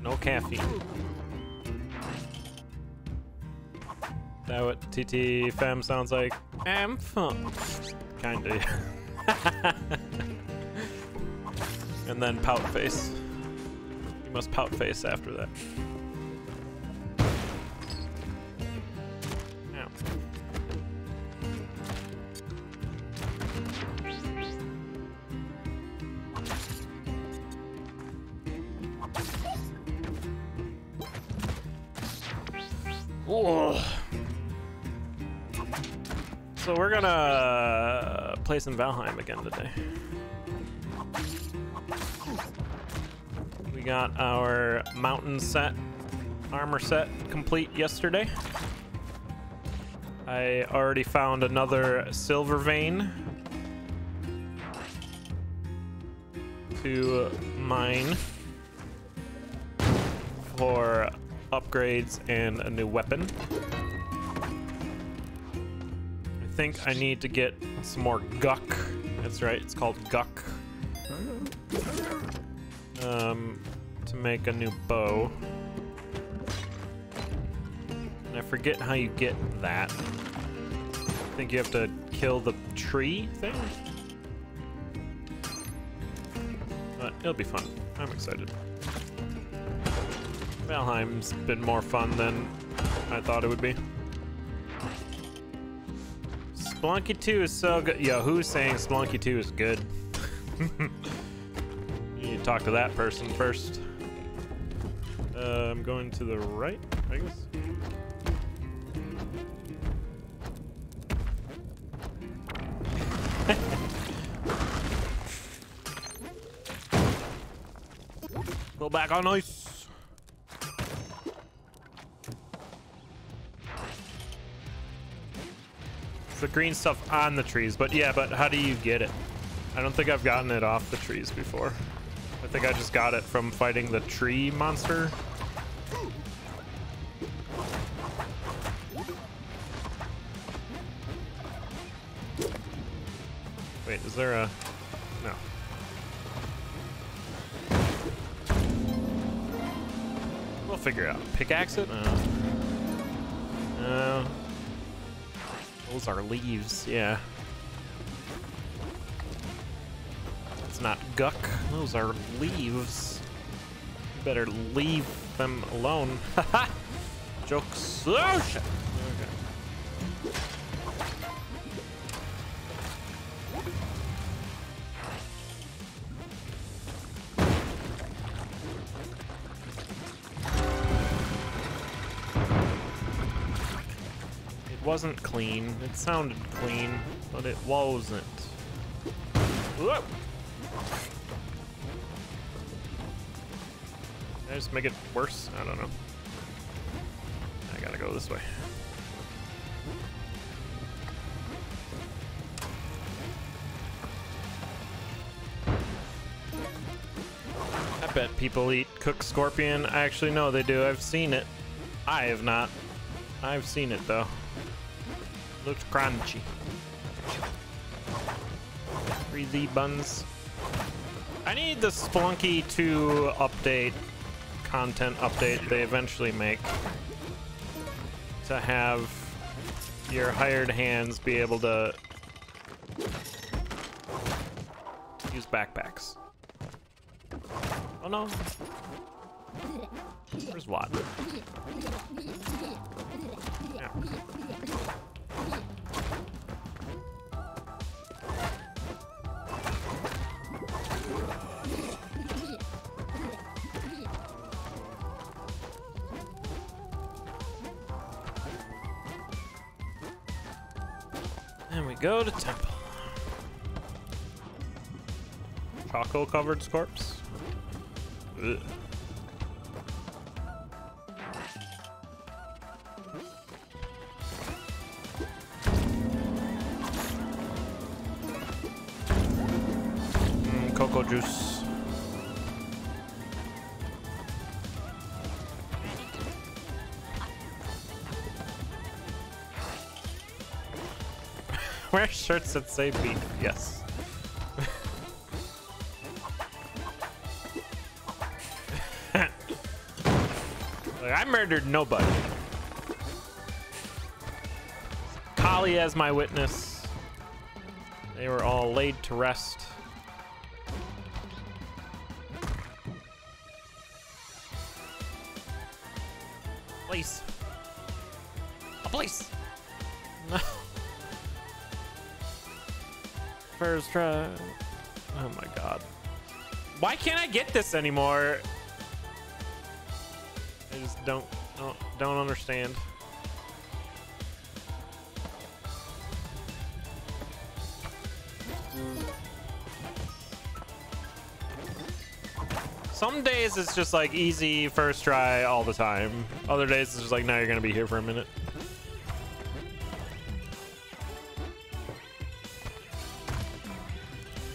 [SPEAKER 1] No caffeine. That what TT Fem sounds like? I'm fun. Kinda. And And then pout face. You must pout face after that. Ow. Whoa. So we're gonna play some Valheim again today. We got our mountain set, armor set complete yesterday. I already found another silver vein to mine for upgrades and a new weapon. I think I need to get some more guck. That's right, it's called guck. To make a new bow. And I forget how you get that. I think you have to kill the tree thing? But it'll be fun. I'm excited. Valheim's been more fun than I thought it would be. Spelunky 2 is so good. Yo, who's saying Spelunky 2 is good? You need to talk to that person first. I'm going to the right, I guess. Go back on ice. It's the green stuff on the trees, but yeah, but how do you get it? I don't think I've gotten it off the trees before. I think I just got it from fighting the tree monster. Wait, is there a... No. We'll figure it out. Pickaxe it? Those are leaves, yeah. That's not guck. Those are leaves. You better leave them alone. Haha! Jokes. Oh, shit. Okay. It wasn't clean. It sounded clean, but it wasn't. Whoa! Did I just make it worse? I don't know. I gotta go this way. I bet people eat cooked scorpion. Actually, no, they do. I've seen it. I have not. I've seen it, though. Looks crunchy. 3Z buns. I need the Spelunky 2 update, content update they eventually make, to have your hired hands be able to use backpacks. Oh no. Where's Watt? Yeah. And we go to temple. Choco covered corpse. Ugh. Cocoa juice. Wear shirts that say beef. Yes. Like, I murdered nobody. Kali as my witness. They were all laid to rest. Please. Oh, please. No. First try. Oh my god. Why can't I get this anymore? I just don't understand. Some days it's just like easy first try all the time. Other days it's just like, now you're gonna be here for a minute.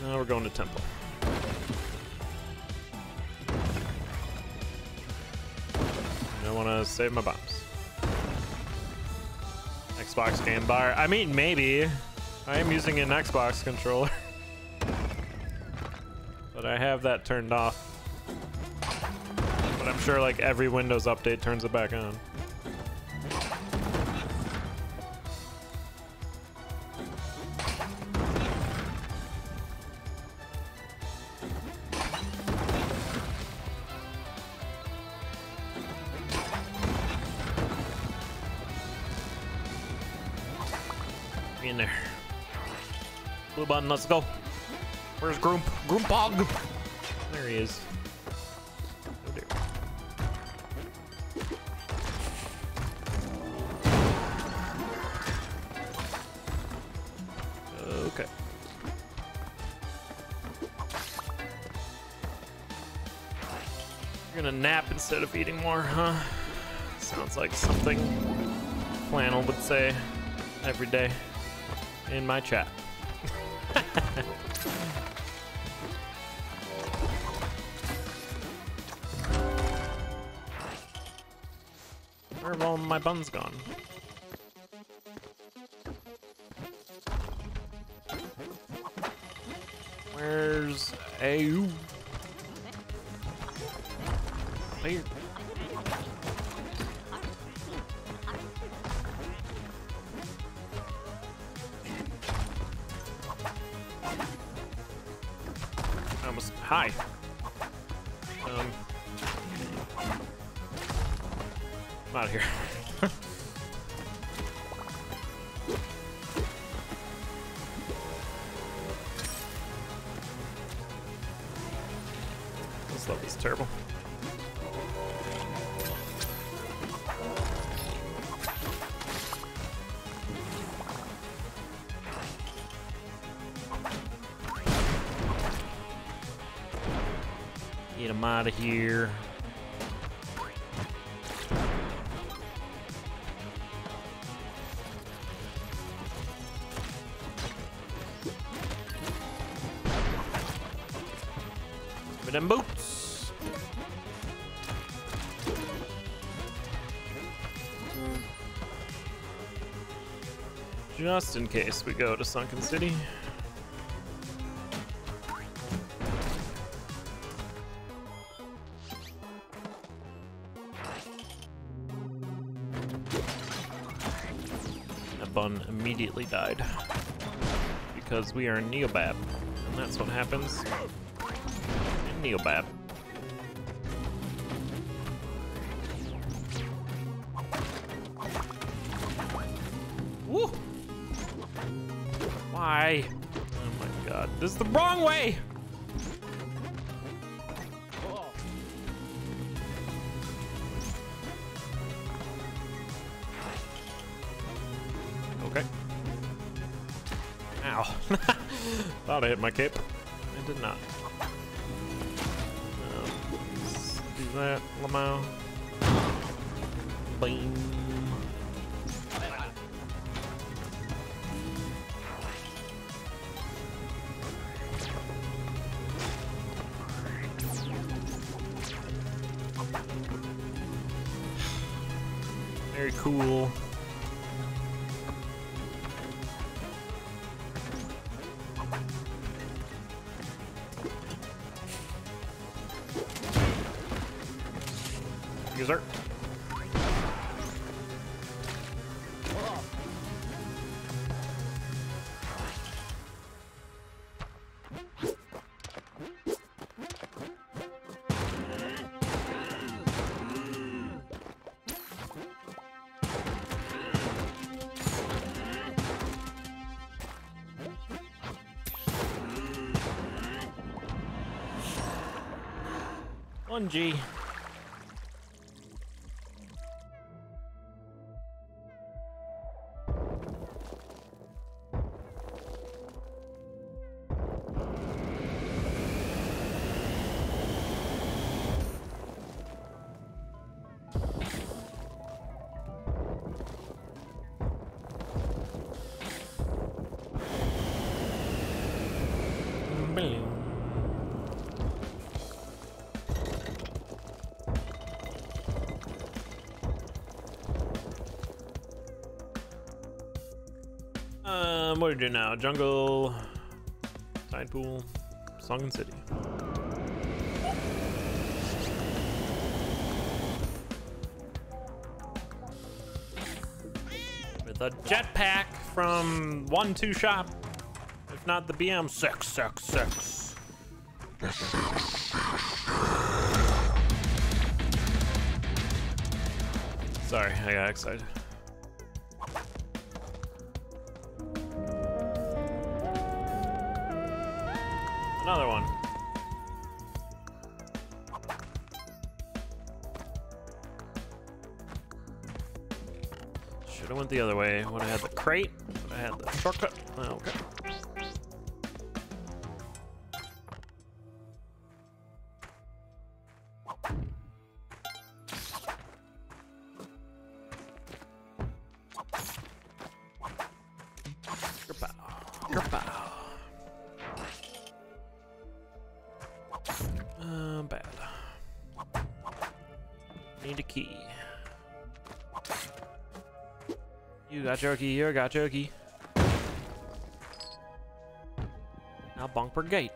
[SPEAKER 1] Now we're going to temple. I want to save my bombs. Xbox game bar. I mean, maybe. I am using an Xbox controller. But I have that turned off. But I'm sure like every Windows update turns it back on. Be in there. Blue button, let's go. Where's Groomp? Groompog! There he is. Oh dear. Okay. You're gonna nap instead of eating more, huh? Sounds like something Flannel would say every day in my chat. Where have all my buns gone? Where's Ayu? Here. Almost. Hi. I'm out of here. This level's terrible. Get him out of here. Give me them boots. Just in case we go to Sunken City. Bun immediately died because we are in Neobab, and that's what happens in Neobab. Woo! Why? Oh my god, this is the wrong way! Okay. Ow. Thought I hit my cape. I did not. Let's do that, Lamau. Boom. Very cool. User. 1G. What do we do now? Jungle, tide pool, Sunken City. With a jetpack from 1-2 shop. If not the BM, sex. Sorry, I got excited. Another one. Should have went the other way. Would have had the crate. Would have had the shortcut. Oh, okay. Bad. Need a key. You got your key, you got your key. Now bunk per gate.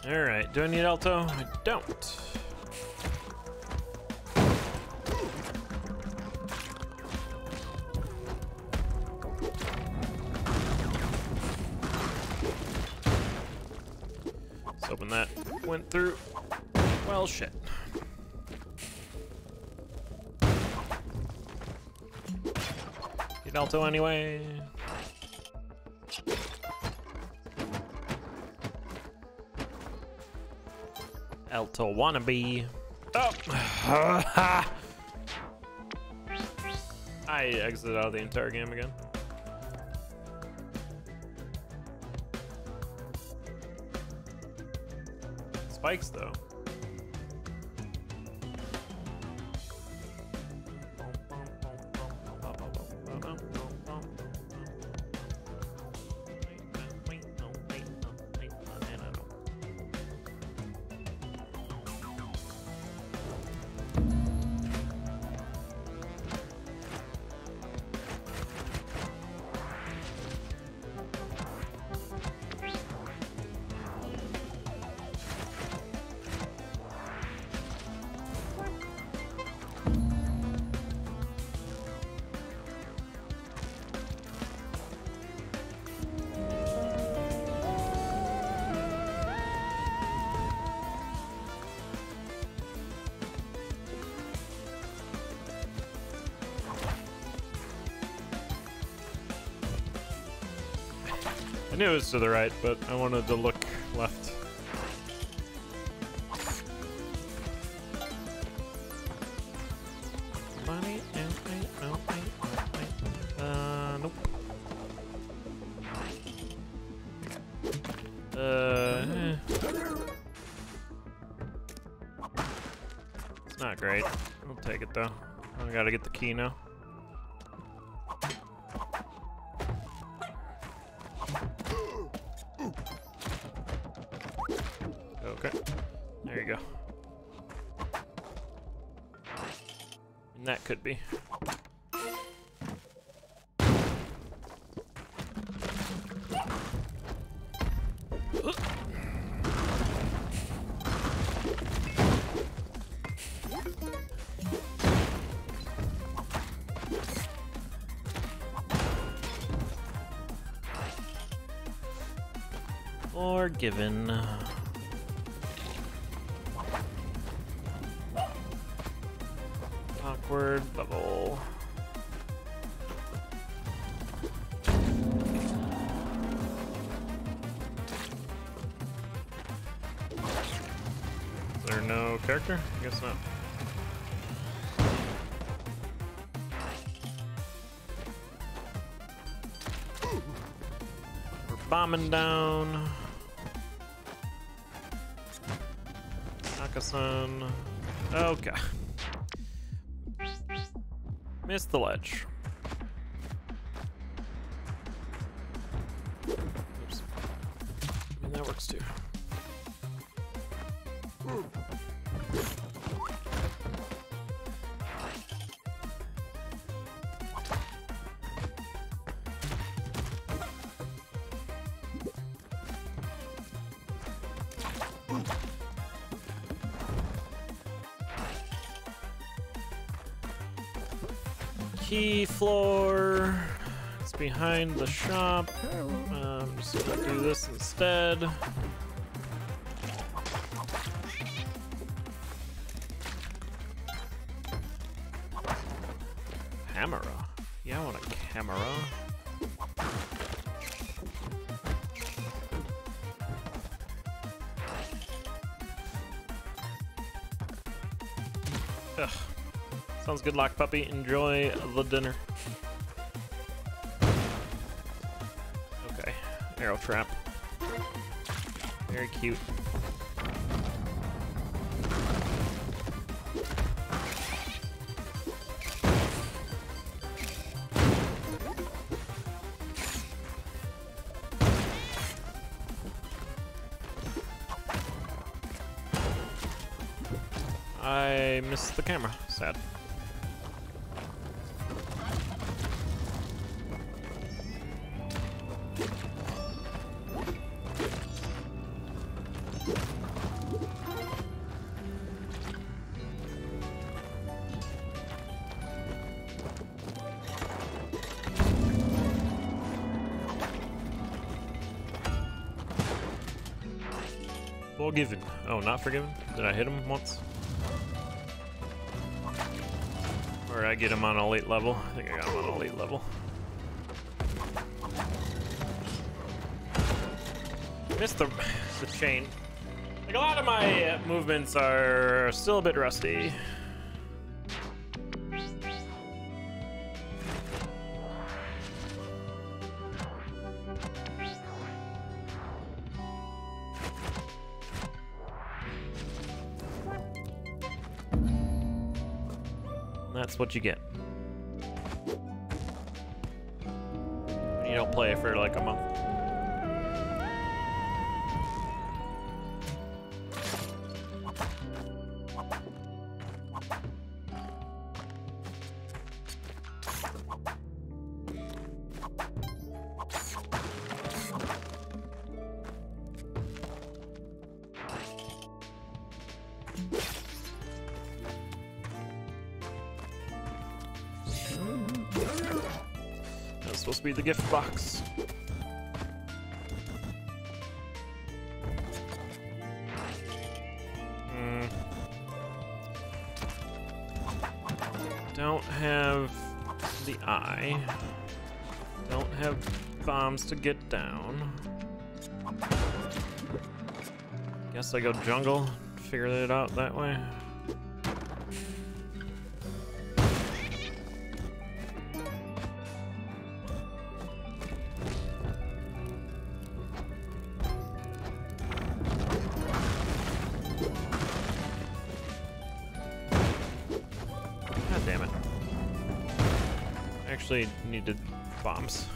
[SPEAKER 1] Alright, do I need Alto? I don't. Let's hoping that went through. Well, shit. Get Alto anyway. Alto wannabe. Oh! I exited out of the entire game again. Spikes though. I knew it was to the right, but I wanted to look left. Nope. It's not great. I'll take it though. I gotta get the key now. Okay, there you go. And that could be. Forgiven. Awkward bubble. Is there no character? I guess not. We're bombing down. Nakasan. Okay. Missed the ledge. Oops. I mean, that works too. Key floor. It's behind the shop. I'm just gonna do this instead. Camera. Yeah, I want a camera. Ugh. Sounds good, Lock Puppy. Enjoy the dinner. Okay. Arrow trap. Very cute. I missed the camera. Sad. Forgiven. Oh, not forgiven? Did I hit him once? Or I get him on a late level? I think I got him on a late level. Missed the chain. Like, a lot of my movements are still a bit rusty. That's what you get when you don't play for like a month. Supposed to be the gift box. Don't have the eye. Don't have bombs to get down. Guess I go jungle, figure it out that way. Damn it. I actually needed bombs.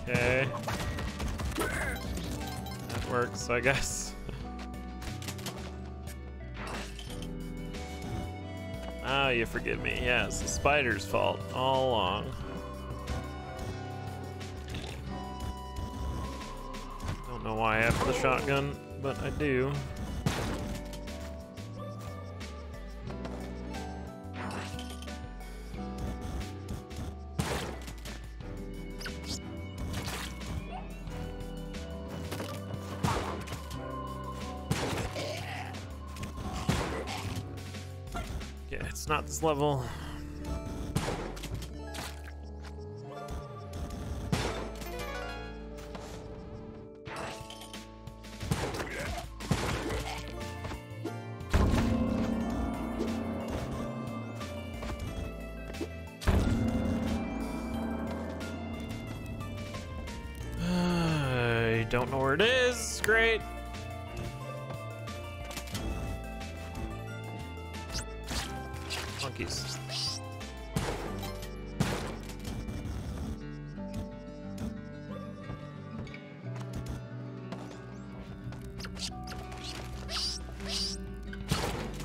[SPEAKER 1] Okay. That works, I guess. Ah, you forgive me. Yeah, it's the spider's fault all along. Don't know why I have the shotgun, but I do. Yeah, it's not this level. I don't know where it is. Great. Monkeys.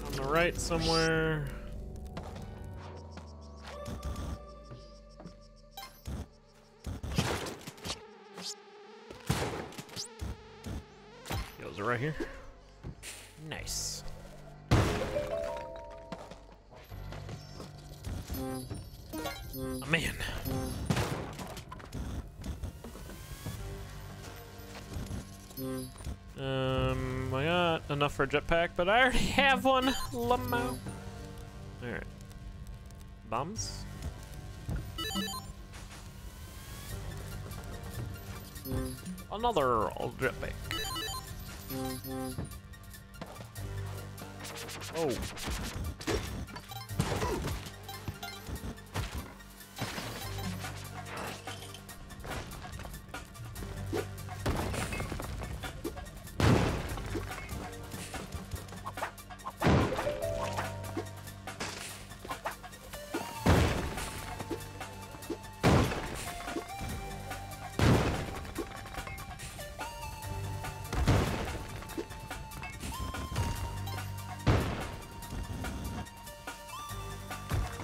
[SPEAKER 1] On the right somewhere. Those are right here. Nice. Oh, man. I got enough for a jetpack, but I already have one. Lamo. All right. Bombs. Another old jetpack. Oh.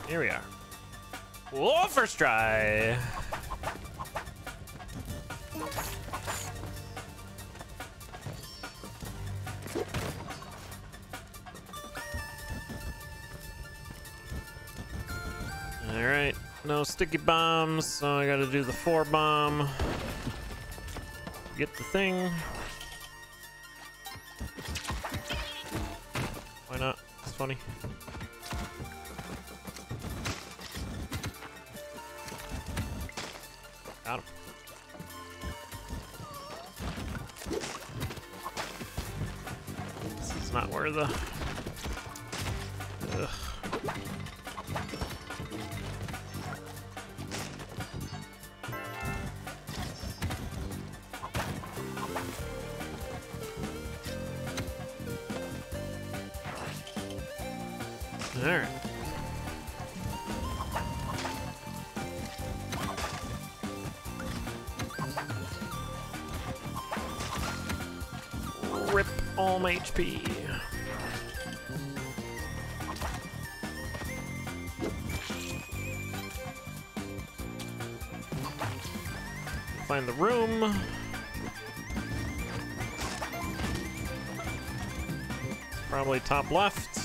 [SPEAKER 1] Here we are. Whoa, first try. All right, no sticky bombs, so I gotta do the 4 bomb. Get the thing. Why not? It's funny. Got him. This is not where the... Ugh. All right. Rip all my HP. Find the room. Probably top left.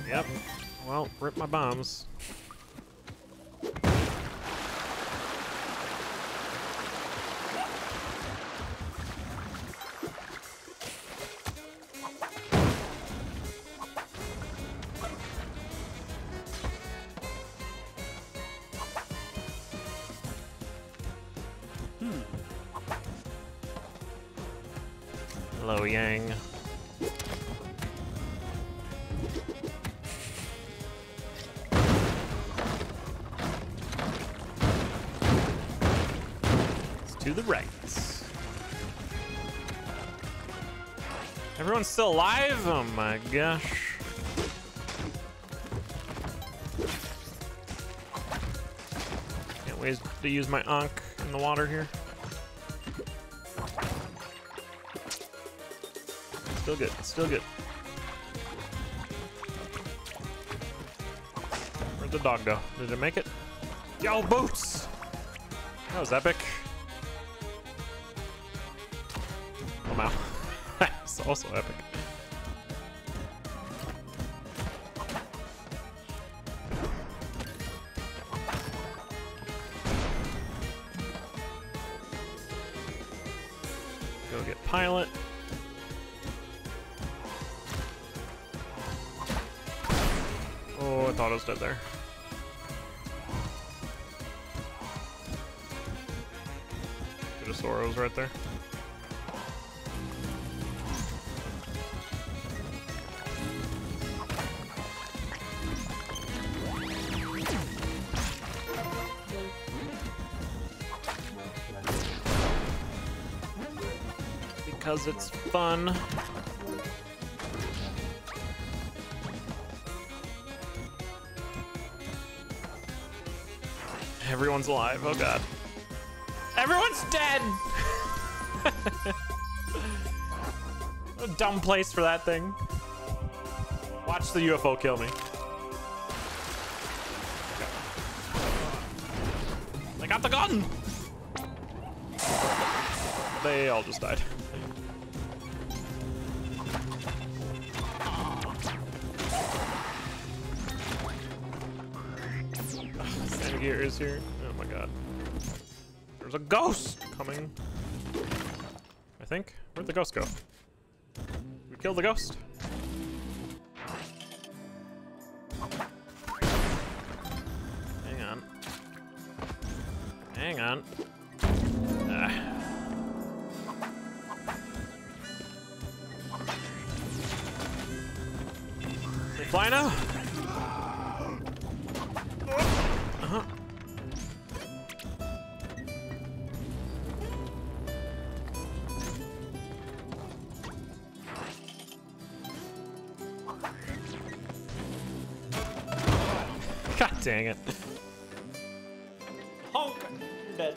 [SPEAKER 1] Yep. Well, rip my bombs. Hello, Yang. To the right. Everyone's still alive? Oh my gosh. Can't wait to use my Ankh in the water here. Still good, still good. Where'd the dog go? Did it make it? Yo, boots! That was epic. Oh wow. That's also epic. Go get pilot. Oh, I thought I was dead there. Get a Soros right there. Because it's fun. Everyone's alive, oh god. Everyone's dead! What a dumb place for that thing. Watch the UFO kill me. I got the gun! They all just died. Gear is here. Oh my god. There's a ghost coming. I think. Where'd the ghost go? We killed the ghost. Hang on. Hang on. Ah. They fly now? Uh-huh. God dang it. Honk! You're dead.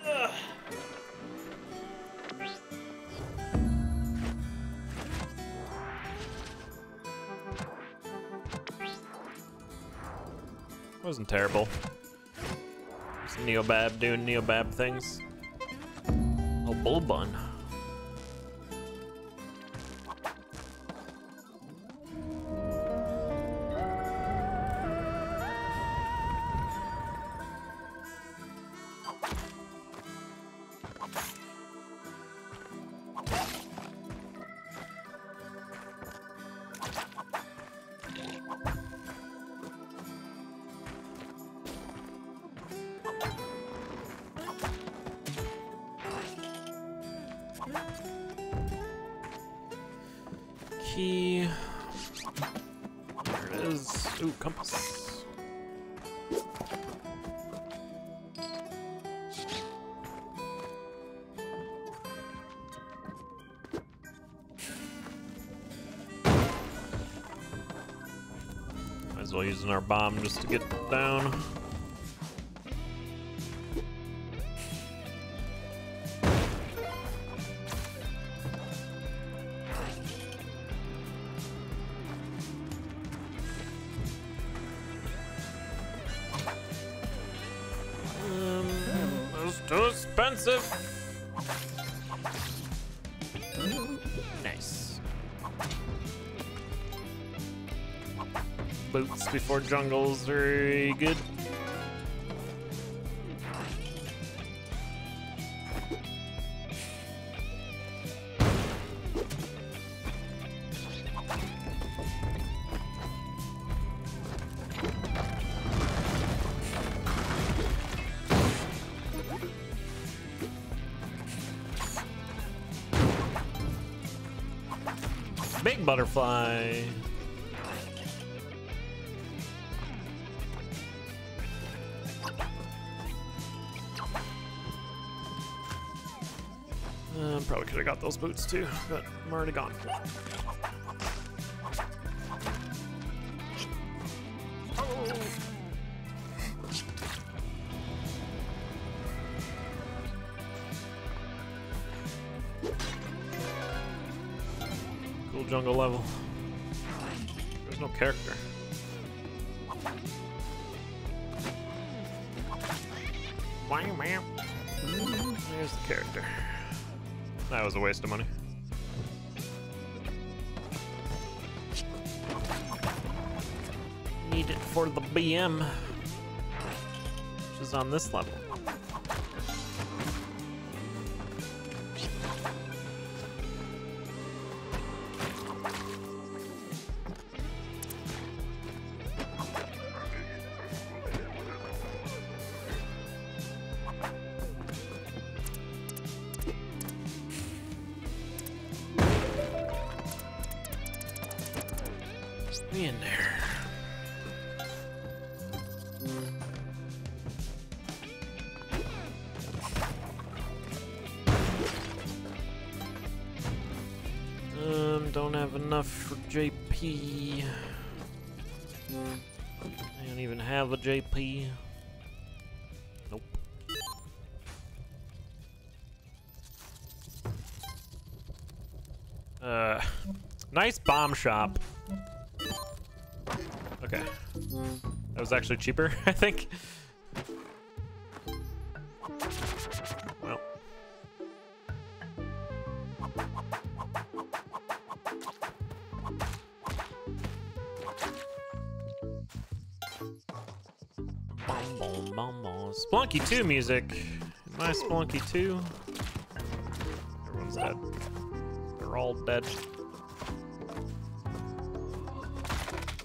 [SPEAKER 1] Ugh. Wasn't terrible. Just Neobab doing Neobab things. Oh, bull bun. Key. There it is. Ooh, compass. Might as well using our bomb just to get down. Too expensive. Nice. Boots before jungles, very good. Big butterfly. Probably could have got those boots too, but I'm already gone. Cool jungle level. There's no character. There's the character. That was a waste of money. Need it for the BM, which is on this level. In there. Don't have enough for JP. I don't even have a JP. Nope. Nice bomb shop. Okay. That was actually cheaper, I think. Well. Bom, bom, bom, bom. Spelunky 2 music. My Spelunky 2. Everyone's dead. They're all dead.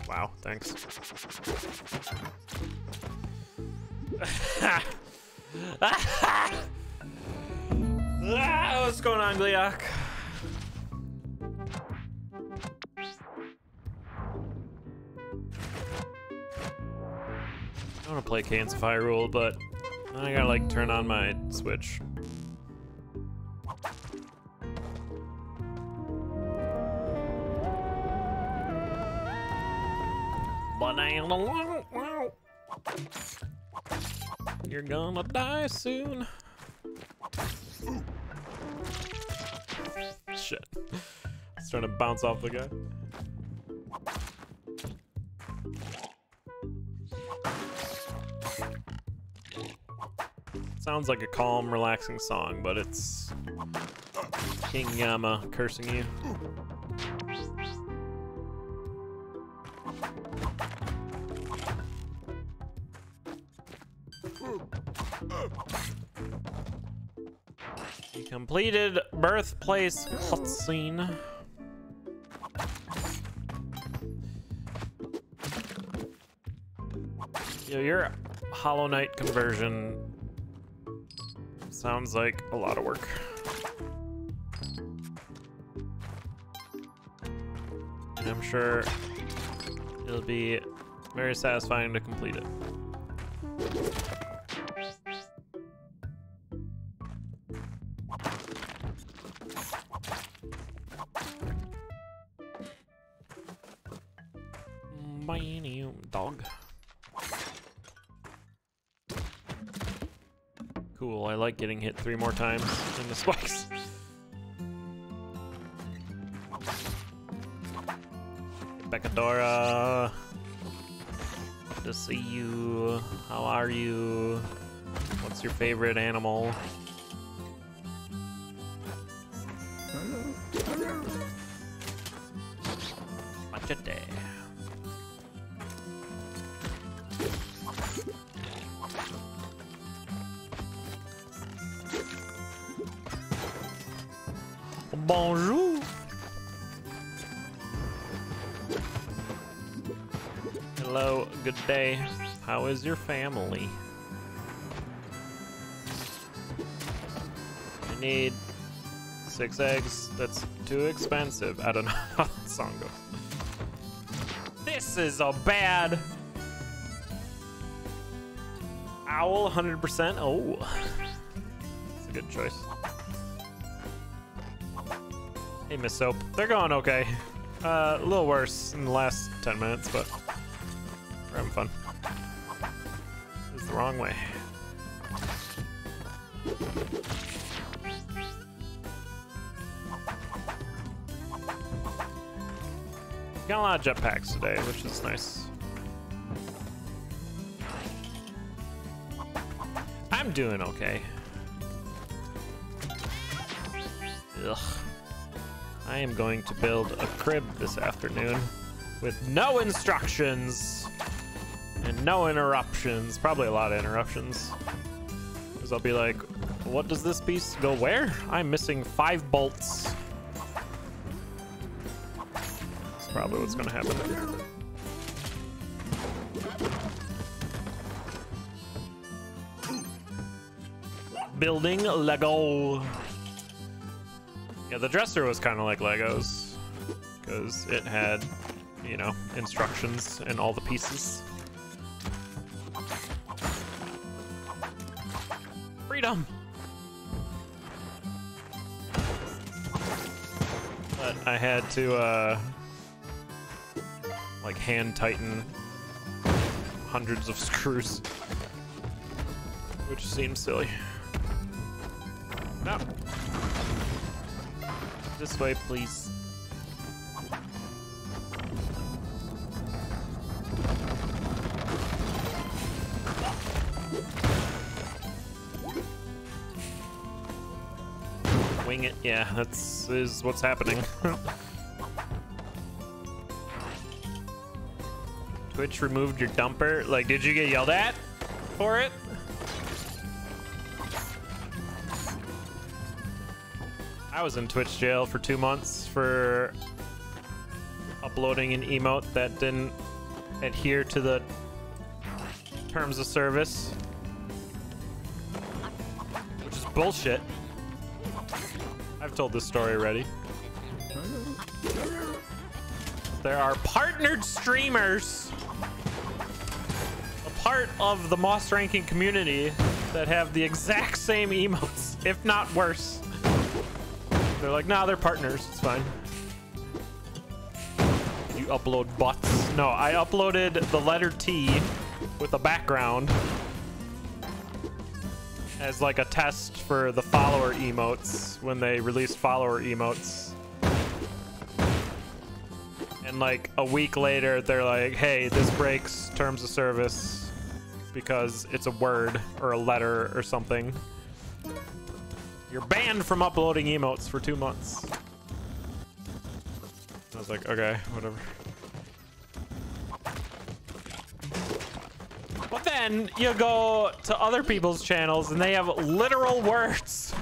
[SPEAKER 1] Wow, thanks. What's going on, Gliok? I want to play Cadence of Hyrule, but I gotta like turn on my Switch. You're gonna die soon. Shit. It's trying to bounce off the guy. Sounds like a calm, relaxing song, but it's King Yama cursing you. You completed birthplace cutscene. Yo, your Hollow Knight conversion sounds like a lot of work. And I'm sure it'll be very satisfying to complete it. Dog. Cool, I like getting hit 3 more times in the spikes. Becadora. Good to see you. How are you? What's your favorite animal? Machete. Bonjour. Hello, good day. How is your family? I need 6 eggs. That's too expensive. I don't know how that song goes. This is a bad owl, 100%. Oh, that's a good choice. Hey, Miss Soap. They're going okay. A little worse in the last 10 minutes, but we're having fun. This is the wrong way. Got a lot of jetpacks today, which is nice. I I'm doing okay. Ugh. I am going to build a crib this afternoon with no instructions and no interruptions. Probably a lot of interruptions. Because I'll be like, what does this piece go where? I'm missing 5 bolts. That's probably what's gonna happen. Building Lego. Yeah, the dresser was kind of like Legos because it had, you know, instructions and all the pieces. Freedom! But I had to, like, hand tighten hundreds of screws, which seems silly. No. This way, please. Wing it. Yeah, is what's happening. Twitch removed your dumper. Like, did you get yelled at for it? I was in Twitch jail for 2 months for uploading an emote that didn't adhere to the terms of service, which is bullshit. I've told this story already. There are partnered streamers, a part of the Moss ranking community, that have the exact same emotes, if not worse. They're like, nah, they're partners. It's fine. You upload butts. No, I uploaded the letter T with a background as like a test for the follower emotes when they released follower emotes. And like a week later, they're like, hey, this breaks terms of service because it's a word or a letter or something. You're banned from uploading emotes for 2 months. I was like, okay, whatever. But then you go to other people's channels and they have literal words.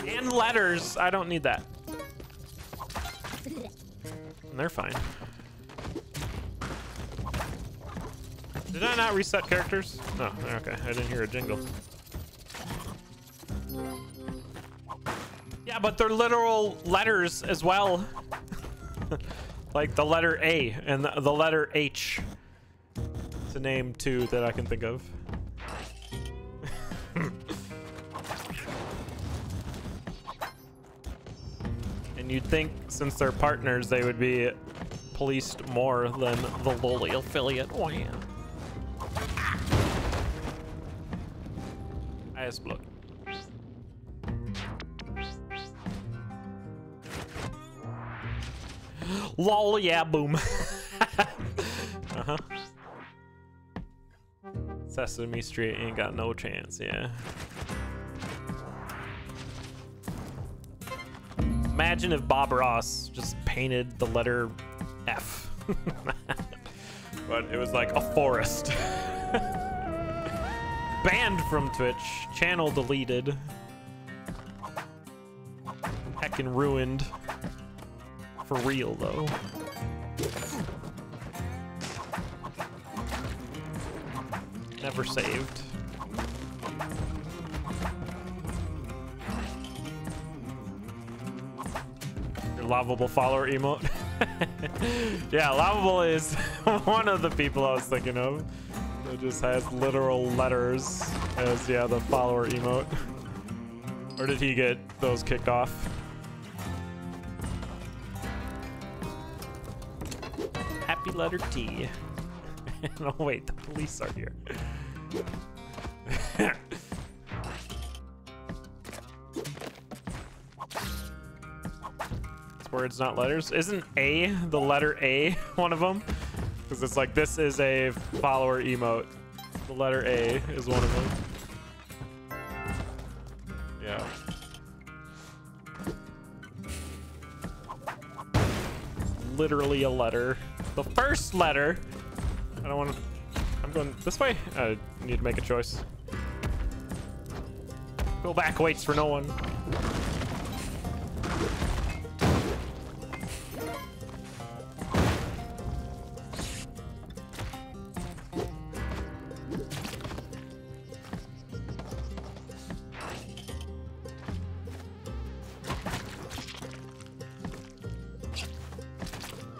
[SPEAKER 1] And letters. I don't need that. And they're fine. Did I not reset characters? No, okay. I didn't hear a jingle. Yeah, but they're literal letters as well. Like the letter A and the letter H. To name 2 that I can think of. And you'd think since they're partners, they would be policed more than the lowly affiliate. Oh yeah. I explode. Lol, yeah, boom. Uh-huh. Sesame Street ain't got no chance, yeah. Imagine if Bob Ross just painted the letter F. But it was like a forest. Banned from Twitch. Channel deleted. Heckin' ruined. For real, though. Never saved. Your lovable follower emote. Yeah, lovable is one of the people I was thinking of. It just has literal letters as, yeah, the follower emote. Or did he get those kicked off? Happy letter T. No, wait, the police are here. It's words, not letters. Isn't A, the letter A, one of them? Because it's like, this is a follower emote. The letter A is one of them. Yeah. Literally a letter. The first letter. I don't want to. I'm going this way. I need to make a choice. Go back waits for no one.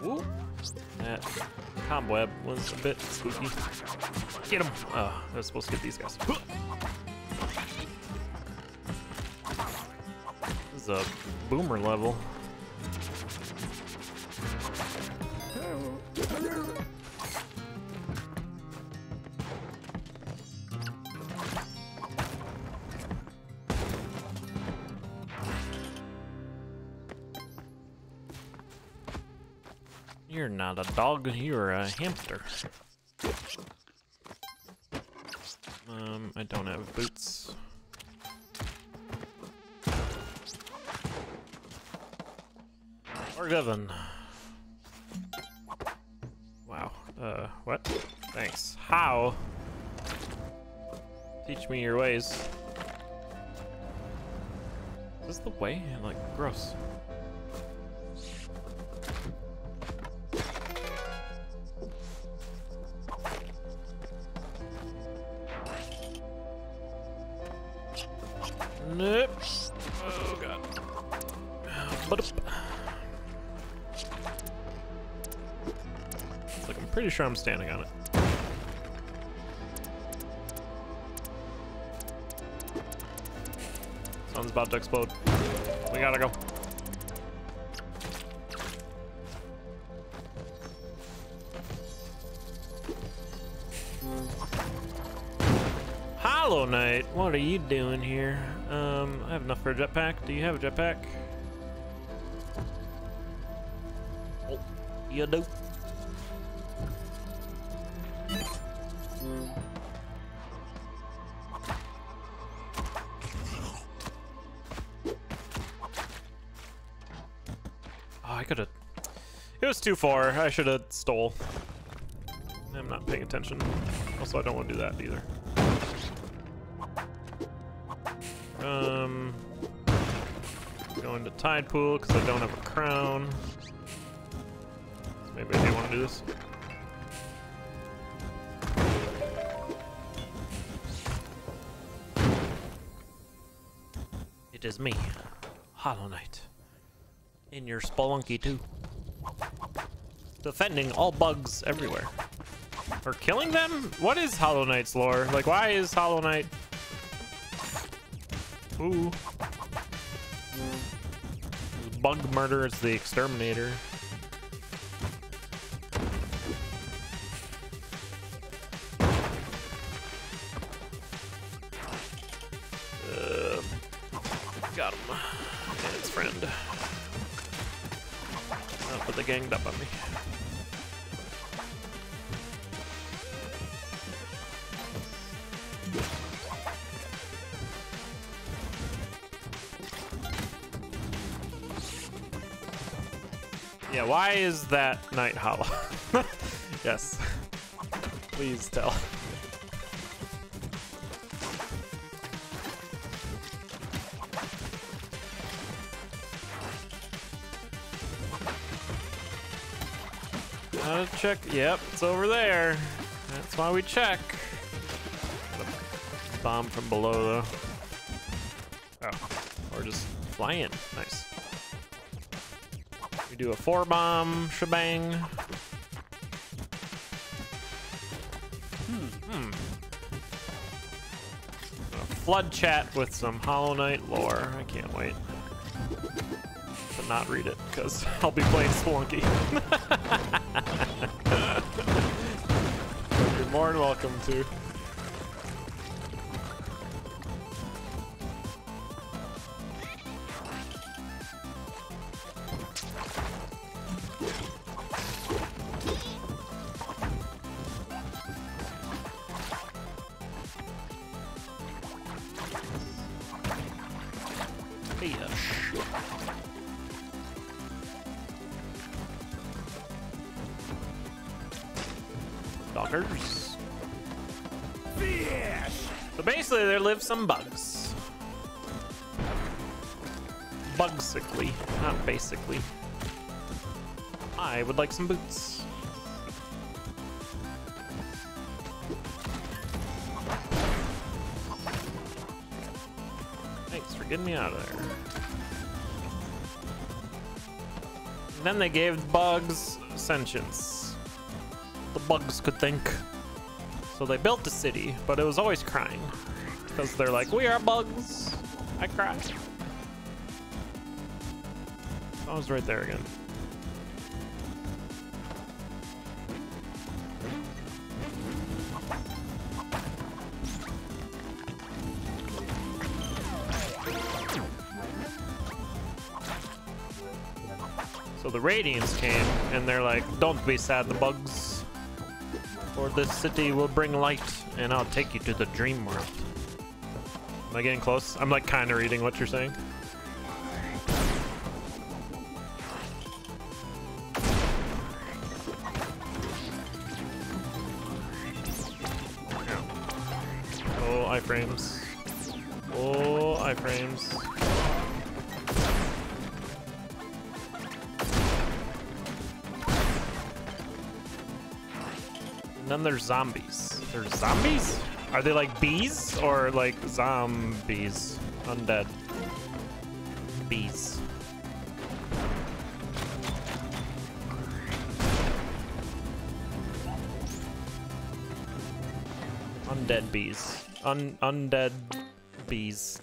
[SPEAKER 1] Ooh, that cobweb was a bit spooky. Get him! Oh, I was supposed to get these guys. This is a boomer level. You're not a dog, you're a hamster. I don't have boots. Forgiven. Wow. What? Thanks. How? Teach me your ways. Is this the way? Like, gross. Nope. Oh god. It's like I'm pretty sure I'm standing on it. Sun's about to explode. We gotta go. Hollow Knight, what are you doing here? I have enough for a jetpack. Do you have a jetpack? Oh, you do. Oh, I could've. It was too far. I should have stole. I'm not paying attention. Also, I don't want to do that either. Going to tide pool because I don't have a crown. So maybe I do want to do this. It is me, Hollow Knight, in your Spelunky too, defending all bugs everywhere, or killing them. What is Hollow Knight's lore? Like, why is Hollow Knight? Ooh. Bug murder is the exterminator. Got him. And his friend. Oh, but they ganged up on me. Yeah, why is that knight hollow? Yes. Please tell. Gotta check. Yep, it's over there. That's why we check. Bomb from below, though. Oh, or just fly in. Nice. We do a 4-bomb shebang. A flood chat with some Hollow Knight lore. I can't wait to not read it because I'll be playing Spelunky. You're more than welcome to. Doggers.
[SPEAKER 3] Fish!
[SPEAKER 1] So basically, there live some bugs. Bugsically, not basically. I would like some boots. Thanks for getting me out of there. And then they gave bugs sentience. The bugs could think. So they built a city, but it was always crying. Because they're like, we are bugs. I cry. I was right there again. So the Radiants came, and they're like, don't be sad, the bugs. For this city will bring light, and I'll take you to the dream world. Am I getting close? I'm like kind of reading what you're saying. Oh, iframes. Oh, iframes. And then there's zombies. There's zombies? Are they like bees or like zombies? Undead. Bees. Undead bees. Undead bees.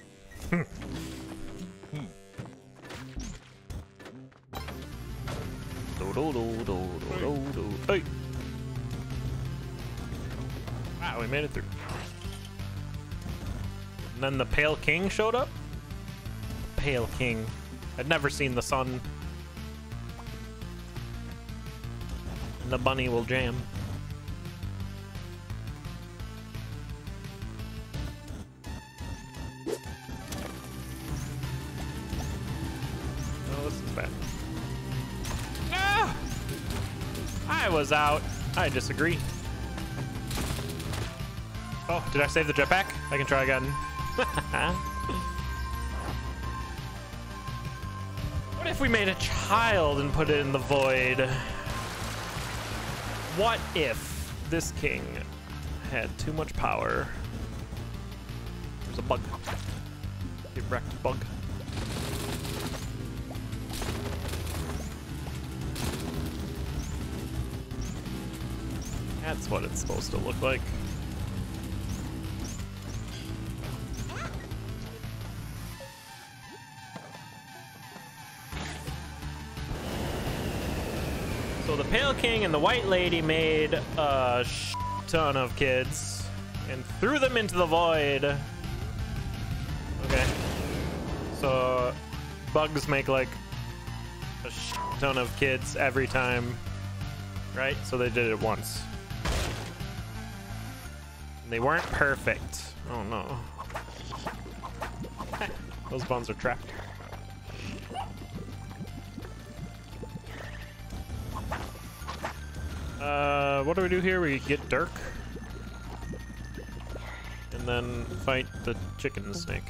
[SPEAKER 1] Hey! Wow, we made it through. And then the Pale King showed up? Pale King. I'd never seen the sun. And the bunny will jam. Oh, this is bad. Ah! I was out. I disagree. Oh, did I save the jetpack? I can try again. What if we made a child and put it in the void? What if this king had too much power? There's a bug. Get wrecked, bug. That's what it's supposed to look like. So the Pale King and the White Lady made a ton of kids and threw them into the void. Okay. So bugs make like a ton of kids every time, right? So they did it once. And they weren't perfect. Oh no. Those bones are trapped. What do we do here? We get Dirk. And then fight the chicken snake.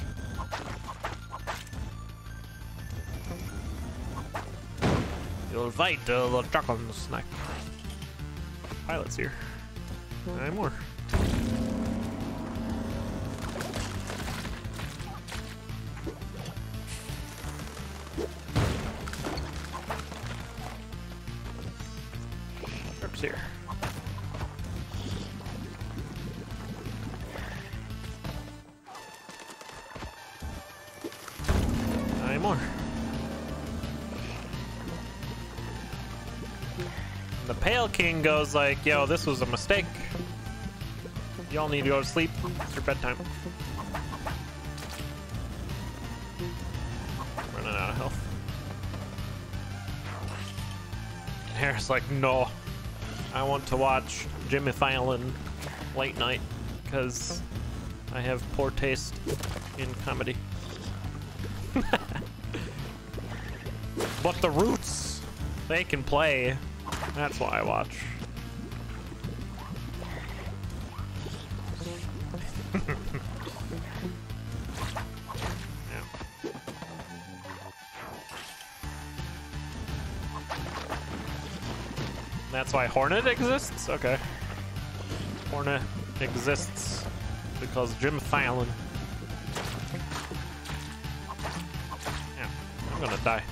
[SPEAKER 1] You'll fight the chicken snake. Pilot's here. 9 more. Dirk's here. More. The Pale King goes like, yo, this was a mistake. Y'all need to go to sleep. It's your bedtime. Running out of health. And Harris like, no. I want to watch Jimmy Fallon late night because I have poor taste in comedy. But the Roots, they can play. That's why I watch. That's why Hornet exists? Okay. Hornet exists because Jim Fallon. Yeah, I'm gonna die.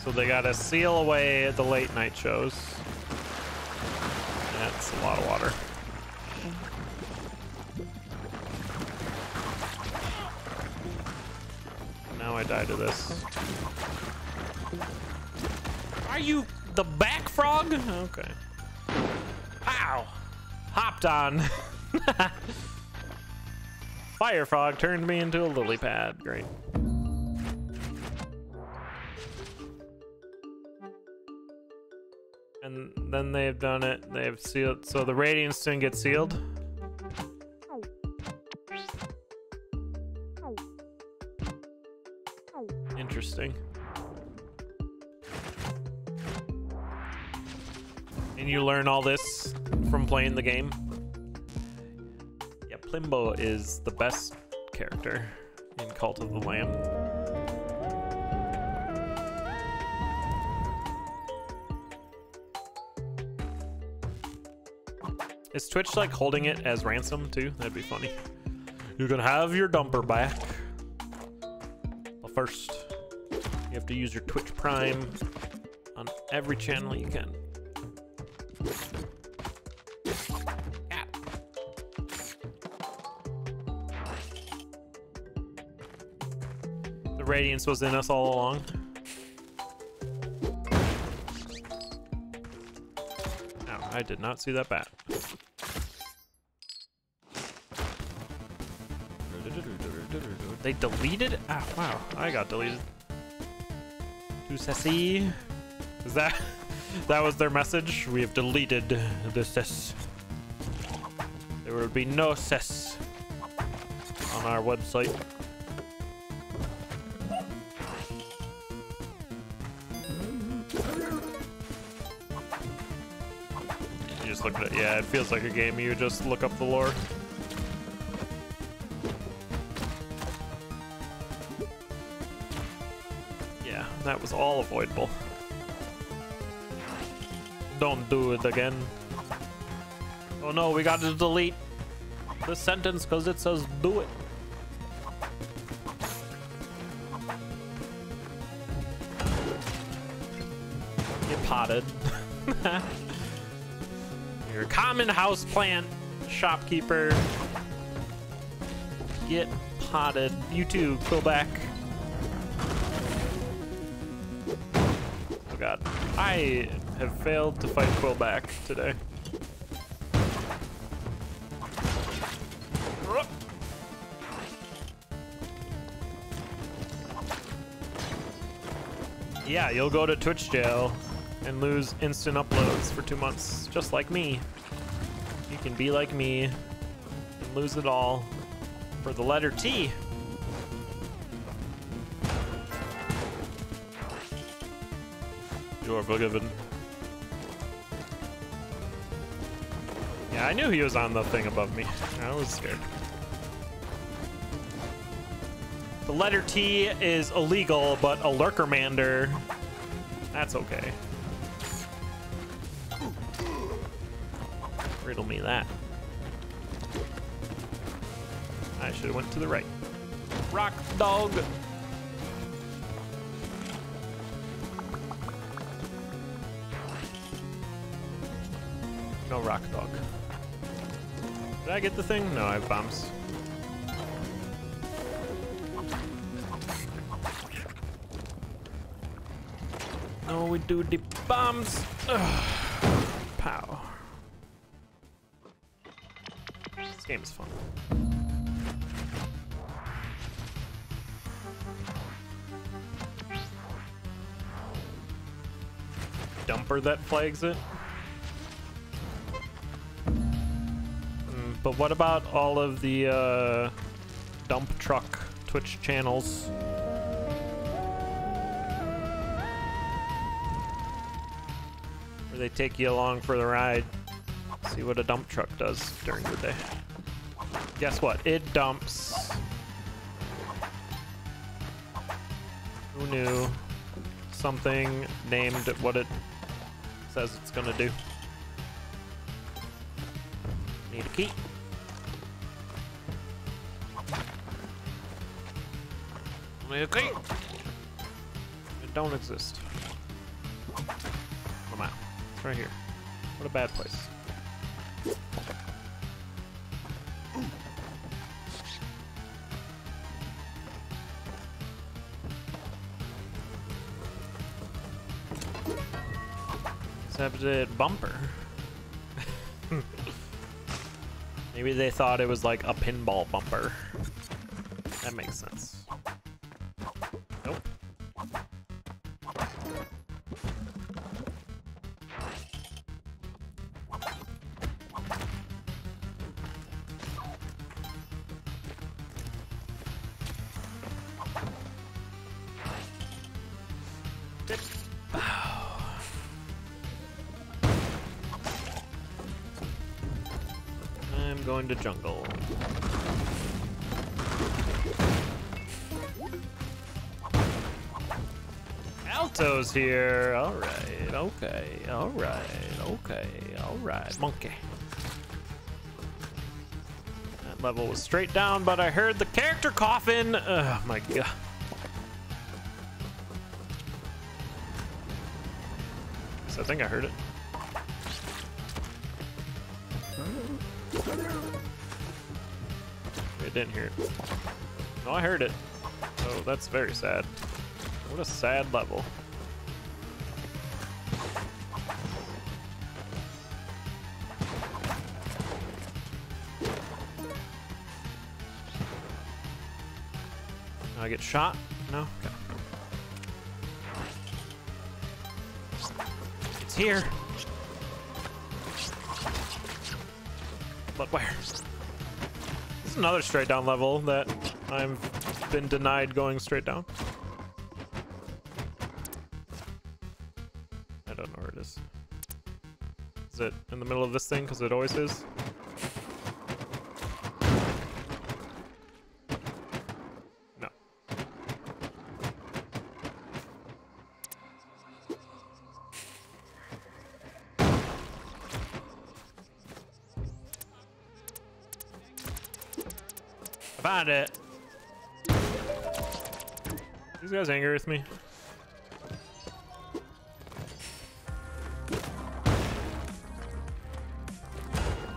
[SPEAKER 1] So they gotta seal away the late night shows. That's a lot of water. Now I die to this. Are you the back frog? Okay. Pow! Hopped on. Fire frog turned me into a lily pad. Great. And then they've done it. They've sealed. So the radiance didn't get sealed. Interesting. And you learn all this from playing the game. Yeah, Plimbo is the best character in Cult of the Lamb. Is Twitch like holding it as ransom too? That'd be funny. You can have your dumper back. But first, you have to use your Twitch Prime on every channel you can. Cat. The radiance was in us all along. Ow, I did not see that bat. They deleted? Ah, wow, I got deleted. Too sassy. Is that was their message? We have deleted the cess. There will be no cess on our website. You just look at it. Yeah, it feels like a game. You just look up the lore. That was all avoidable. Don't do it again. Oh no, we got to delete the sentence because it says do it. Get potted. You're a common houseplant shopkeeper. Get potted. You too, go back. Oh god, I have failed to fight Quillback today. Yeah, you'll go to Twitch jail and lose instant uploads for 2 months, just like me. You can be like me and lose it all for the letter T. You are forgiven. Yeah, I knew he was on the thing above me. I was scared. The letter T is illegal, but a lurkermander, that's okay. Riddle me that. I should have went to the right. Rock dog. No rock dog. Did I get the thing? No, I have bombs. No, we do the bombs. Ugh. Pow. This game is fun. Dumper that flags it. But what about all of the dump truck Twitch channels? Where they take you along for the ride. See what a dump truck does during the day. Guess what? It dumps Who knew? Something named what it says it's gonna do. Need a key. Need a key. It don't exist. Come on. It's right here. What a bad place. Accepted bumper. Maybe they thought it was like a pinball bumper. That makes sense. Nope. I'm going to jungle. Alto's here. All right. Okay. All right. Okay. All right. Monkey. That level was straight down, but I heard the character coffin. Oh my god. I think I heard it. I didn't hear it. No, I heard it. Oh, that's very sad. What a sad level. I get shot? No? Okay. It's here. But where? This is another straight down level that I've been denied going straight down. I don't know where it is. Is it in the middle of this thing? Because it always is. No. Found it. These guys angry with me.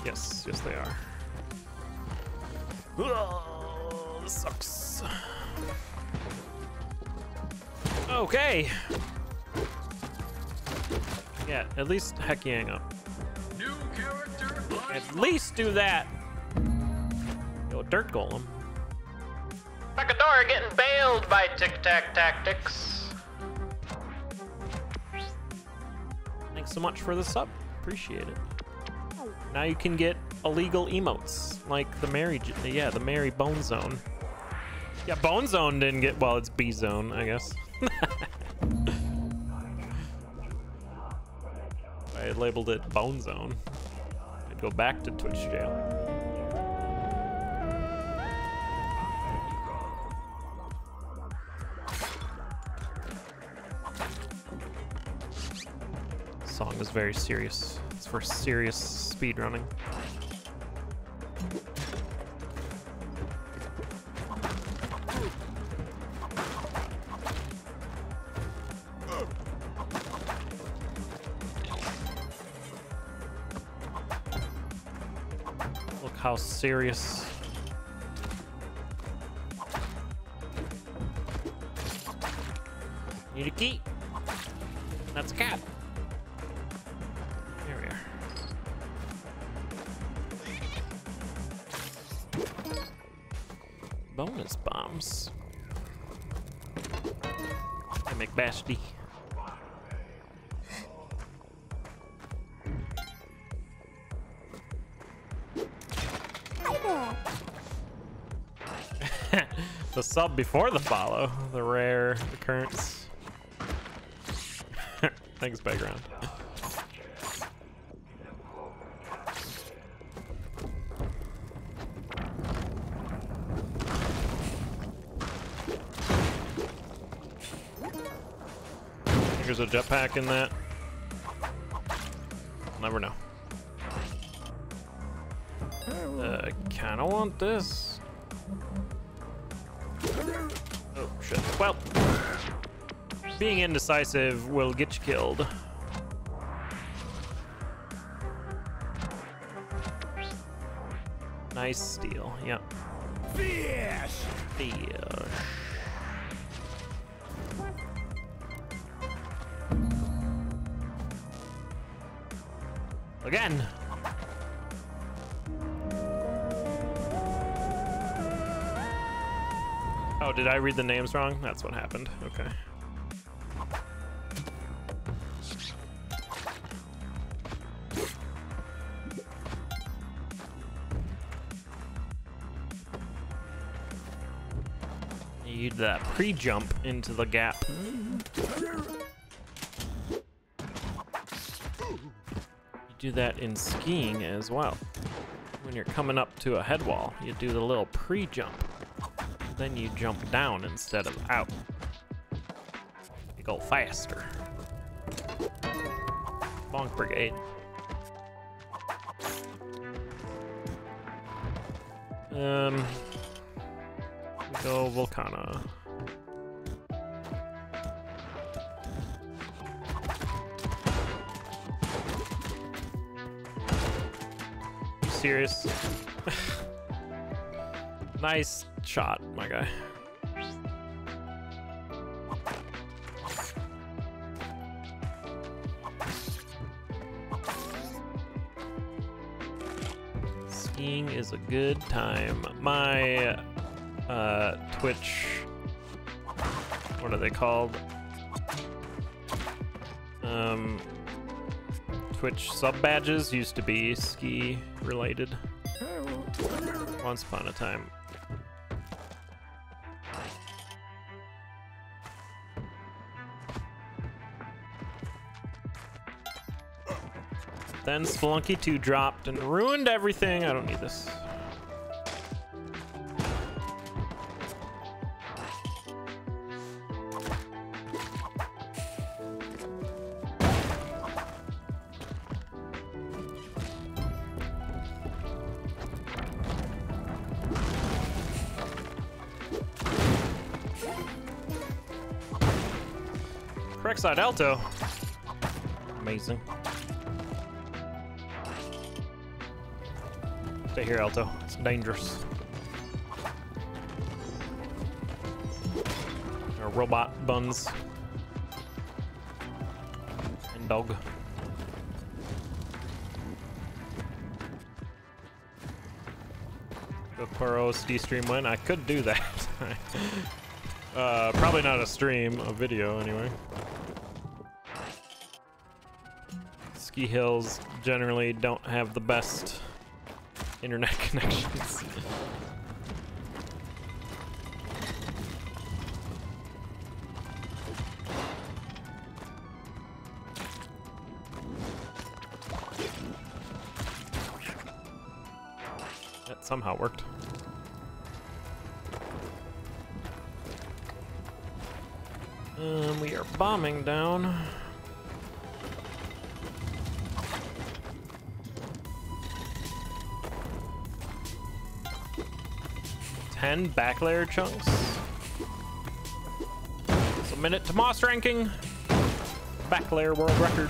[SPEAKER 1] Yes, yes they are. Oh, this sucks. Okay. Yeah, at least heck yang up.
[SPEAKER 3] New character.
[SPEAKER 1] At least do that. Yo, dirt golem. Pacadora getting bailed by TicTac tactics. Thanks so much for the sub. Appreciate it. Now you can get illegal emotes like the Mary, the Mary Bone Zone. Yeah, Bone Zone didn't get, well, it's B Zone, I guess. I labeled it Bone Zone. I'd go back to Twitch jail. Song is very serious. It's for serious speedrunning. Look how serious. Need a key. That's a cat. Here we are. Bonus bombs. I make Bashty. The sub before the follow, the rare occurrence. Thanks, background. there's a jetpack in that. Never know. I kinda want this. Oh shit. Well, being indecisive will get you killed. Nice steal, yep. Fish! Fish. Again! Oh, did I read the names wrong? That's what happened. Okay. You do that pre-jump into the gap. You do that in skiing as well. When you're coming up to a head wall, you do the little pre-jump. Then you jump down instead of out. You go faster. Bonk Brigade. We go Volcana. You serious? Nice shot, my guy. Skiing is a good time. My Twitch, what are they called? Twitch sub badges used to be ski related once upon a time. Then Spelunky 2 dropped and ruined everything. I don't need this. Correct side Alto. Amazing. Stay here, Alto. It's dangerous. Or robot buns. And dog. Go Poro SD stream win. I could do that. Probably not a stream, a video anyway. Ski hills generally don't have the best internet connections. That somehow worked. We are bombing down. Back layer chunks. It's a minute to Moss ranking. Back layer world record.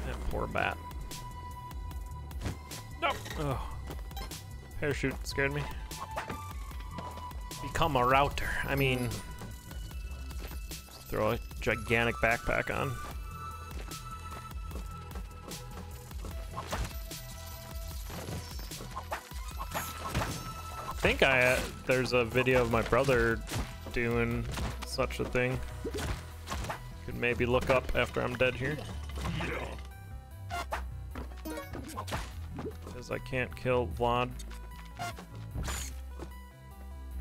[SPEAKER 1] That poor bat. Nope. Oh. Parachute scared me. Become a router. I mean, throw a gigantic backpack on. I think there's a video of my brother doing such a thing. Could maybe look up after I'm dead here. Because I can't kill Vlad.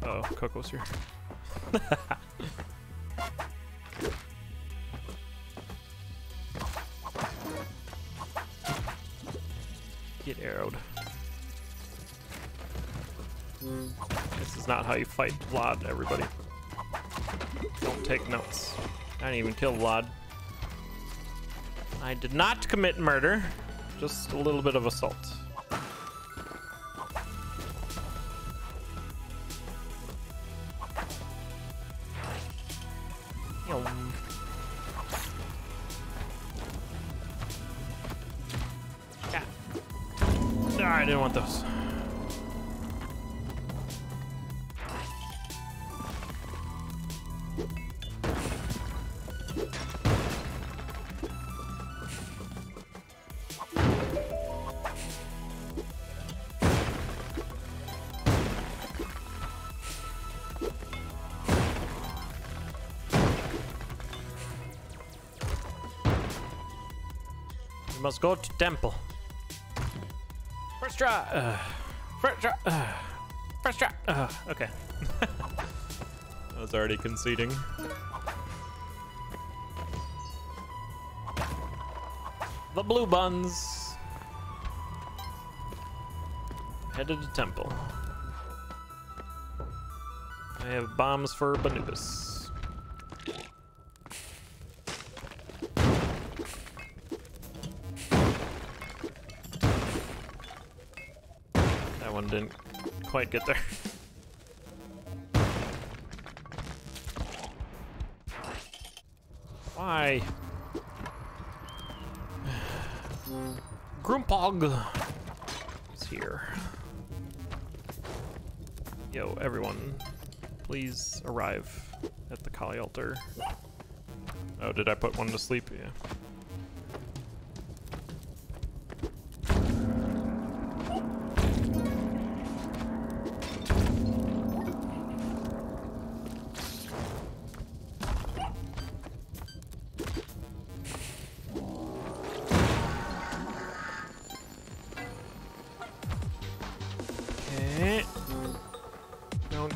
[SPEAKER 1] Oh, Coco's here. Get arrowed. This is not how you fight Vlad, everybody. Don't take notes. I didn't even kill Vlad. I did not commit murder, just a little bit of assault. Cat. No, I didn't want those. Must go to temple. First try. First try. First try. Okay. I was already conceding. The blue buns. Headed to temple. I have bombs for Banubis. One didn't quite get there. Why? Grumpog is here. Yo, everyone, please arrive at the Kali altar. Oh, did I put one to sleep? Yeah.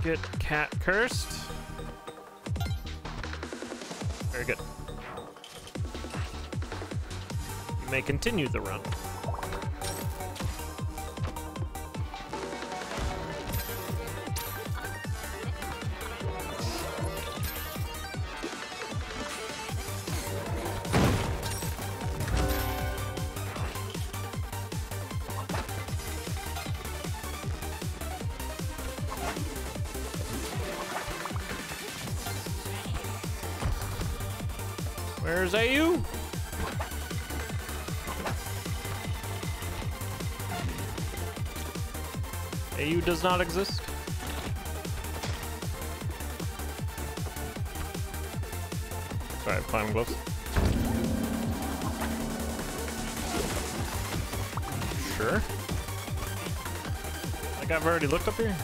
[SPEAKER 1] Get cat cursed. Very good. You may continue the run. Where's AU? AU does not exist. Sorry, I have climbing gloves. Sure. Like I've already looked up here.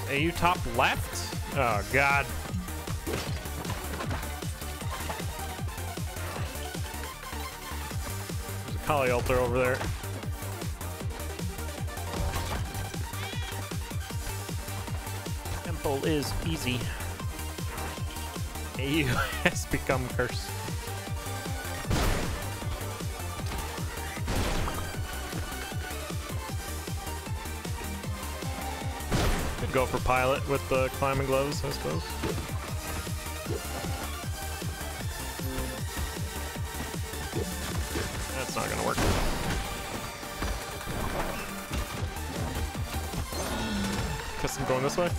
[SPEAKER 1] AU top left? Oh, God. There's a Kali altar over there. Temple is easy. AU has become cursed. Go for pilot with the climbing gloves, I suppose. That's not gonna work. Guess I'm going this way.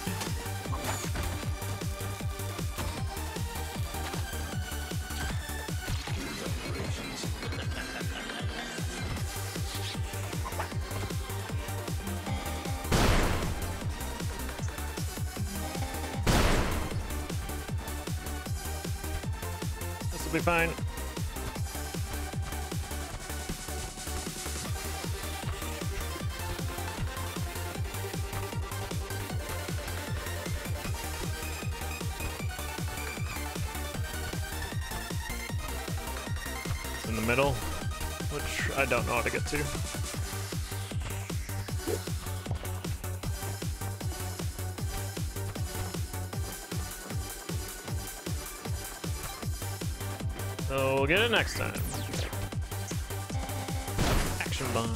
[SPEAKER 1] Will be fine. It's in the middle, which I don't know how to get to. So we'll get it next time. Action bomb.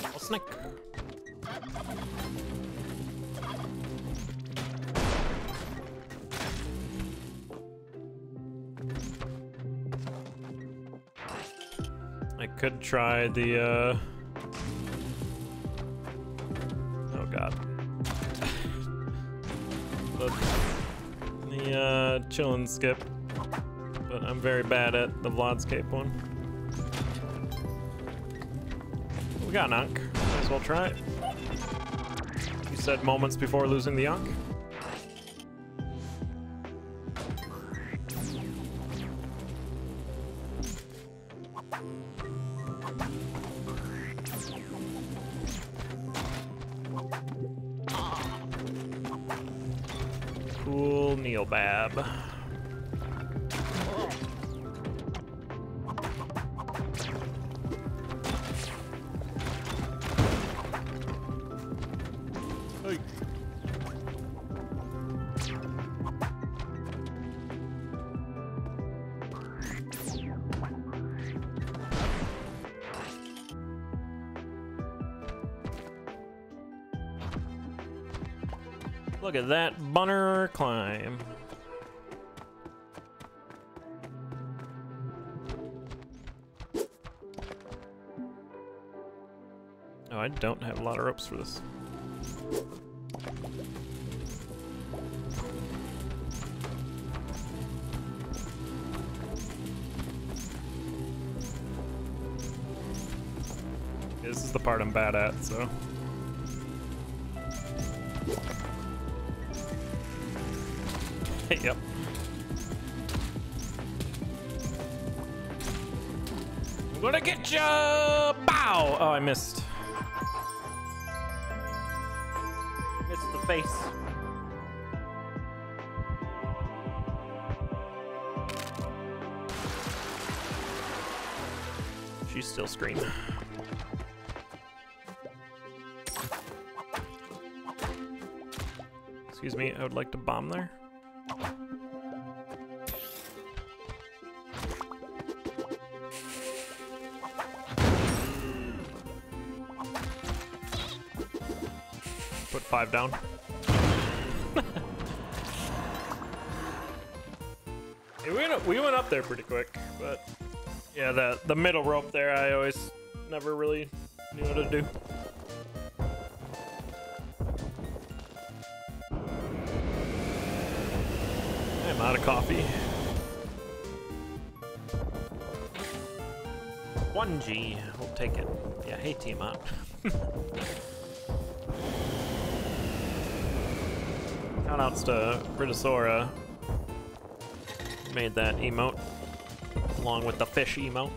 [SPEAKER 1] Oh, snake. I could try the, oh god. the chill and skip. But I'm very bad at the Vlodscape one. We got an Ankh. Might as well try it. You said moments before losing the Ankh. Cool Neobab. Hey. Look at that bunner climb. Oh, I don't have a lot of ropes for this. This is the part I'm bad at, so. Yep. I'm gonna get ya! Bow! Oh, I missed. Missed the face. She's still screaming. Excuse me, I would like to bomb there. Put 5 down. Yeah, we went up there pretty quick, but yeah, the middle rope there, I always never really knew what to do. I'm out of coffee. 1G, we'll take it. Yeah, hey team up. Shoutouts to Britasora. Made that emote along with the fish emote.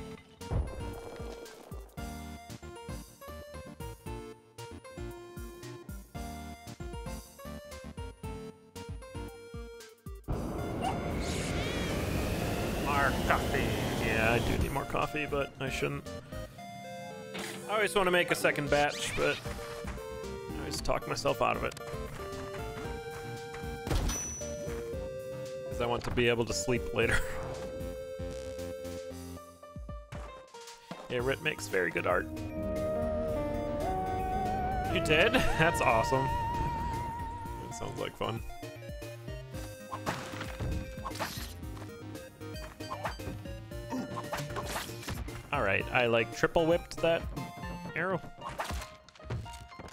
[SPEAKER 1] More coffee. Yeah, I do need more coffee, but I shouldn't. I always want to make a second batch, but I always talk myself out of it. I want to be able to sleep later. Yeah, Rit makes very good art. You did? That's awesome. That sounds like fun. Alright, I like triple whipped that arrow.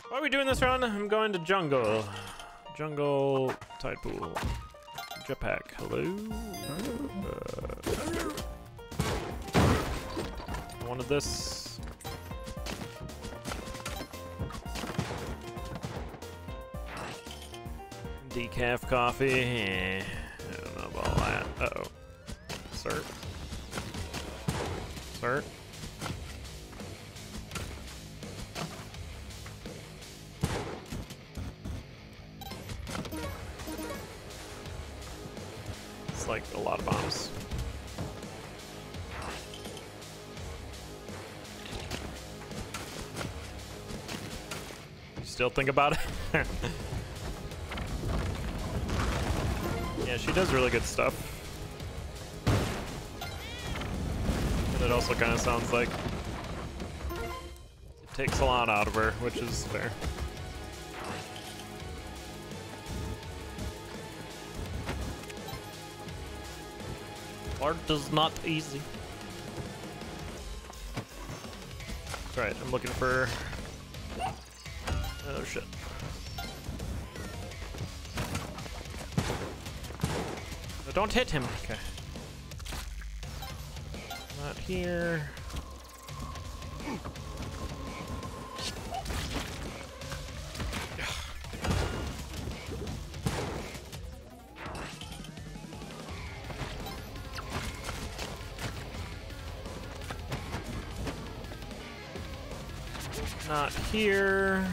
[SPEAKER 1] Why are we doing this run? I'm going to jungle. Jungle tide pool. Jetpack, hello? I wanted this. Decaf coffee, I don't know about that. Uh-oh. Sir? Sir? Like a lot of bombs. You still think about it? Yeah, she does really good stuff. And it also kind of sounds like it takes a lot out of her, which is fair. Art is not easy. That's right, I'm looking for... Oh shit. No, don't hit him. Okay. Not here. Not here.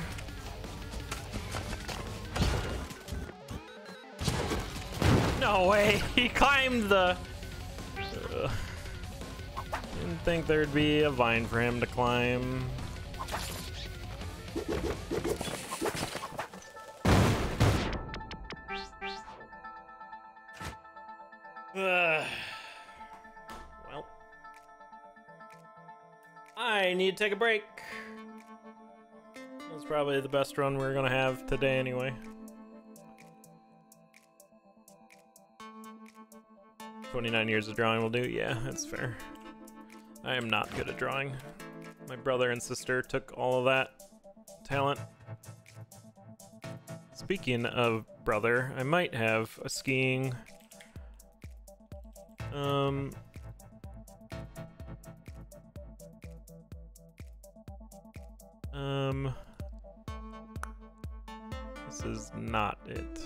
[SPEAKER 1] No way! He climbed the... Didn't think there'd be a vine for him to climb. Well. I need to take a break. That's probably the best run we're gonna have today anyway. 29 years of drawing will do. Yeah, that's fair. I am not good at drawing. My brother and sister took all of that talent. Speaking of brother, I might have a skiing... This is not it.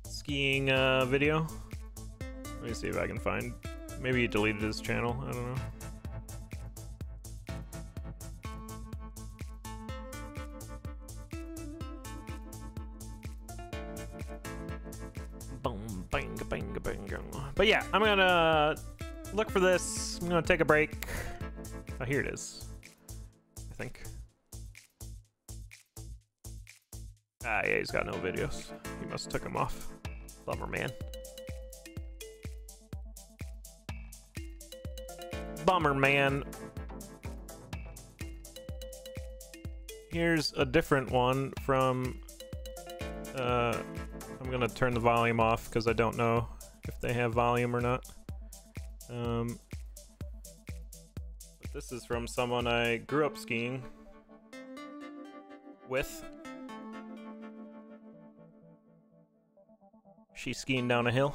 [SPEAKER 1] Skiing video. Let me see if I can find. Maybe he deleted his channel. I don't know. Boom, bang, bang, bang. But yeah, I'm gonna look for this. I'm gonna take a break. Oh, here it is. I think. Ah, yeah, he's got no videos. He must have took them off. Bummer, man. Bummer, man. Here's a different one from... I'm gonna turn the volume off because I don't know if they have volume or not. But this is from someone I grew up skiing with. She's skiing down a hill.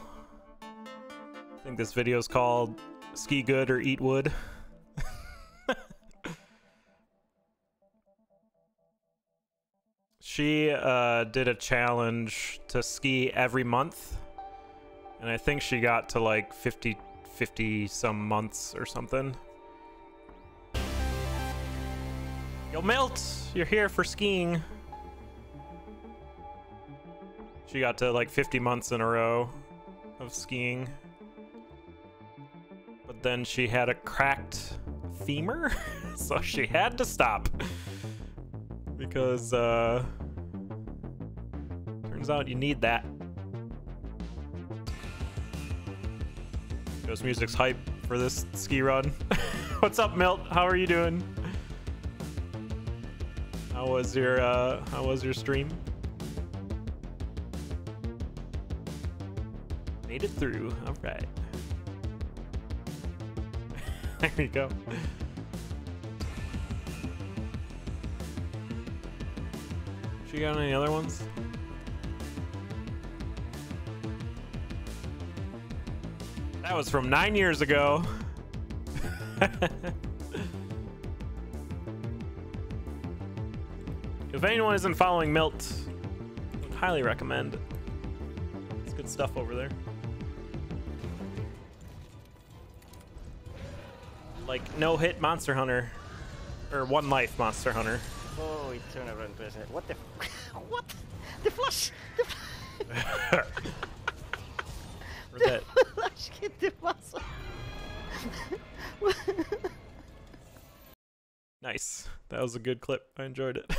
[SPEAKER 1] I think this video is called Ski Good or Eat Wood. She did a challenge to ski every month. And I think she got to like 50 some months or something. Yo, Milt, you're here for skiing. She got to like 50 months in a row of skiing. But then she had a cracked femur, so she had to stop. Because, turns out you need that. Ghost Music's hype for this ski run. What's up, Milt? How are you doing? How was your stream? Made it through. All right. There you go. She got any other ones? That was from 9 years ago. If anyone isn't following Milt, I would highly recommend. It's good stuff over there. Like No Hit Monster Hunter, or One Life Monster Hunter.
[SPEAKER 6] Oh, it turned around present. What the? What? The flash! The
[SPEAKER 1] Where's that?
[SPEAKER 6] flash hit the muscle.
[SPEAKER 1] Nice. That was a good clip. I enjoyed it.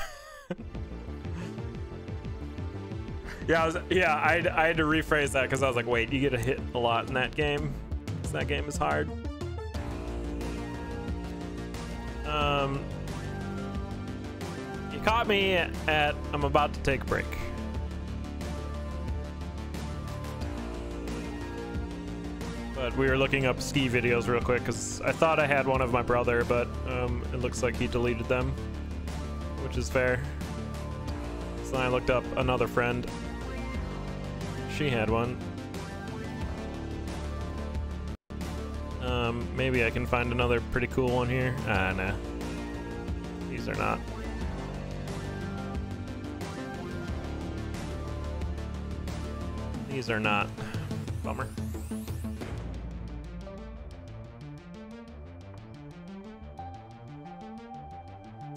[SPEAKER 1] Yeah, I had to rephrase that because I was like, wait, you get a hit a lot in that game. So that game is hard. You caught me at I'm about to take a break. But we were looking up ski videos real quick because I thought I had one of my brother, but it looks like he deleted them, which is fair. So I looked up another friend. She had one. Maybe I can find another pretty cool one here. Ah, nah. These are not. These are not. Bummer.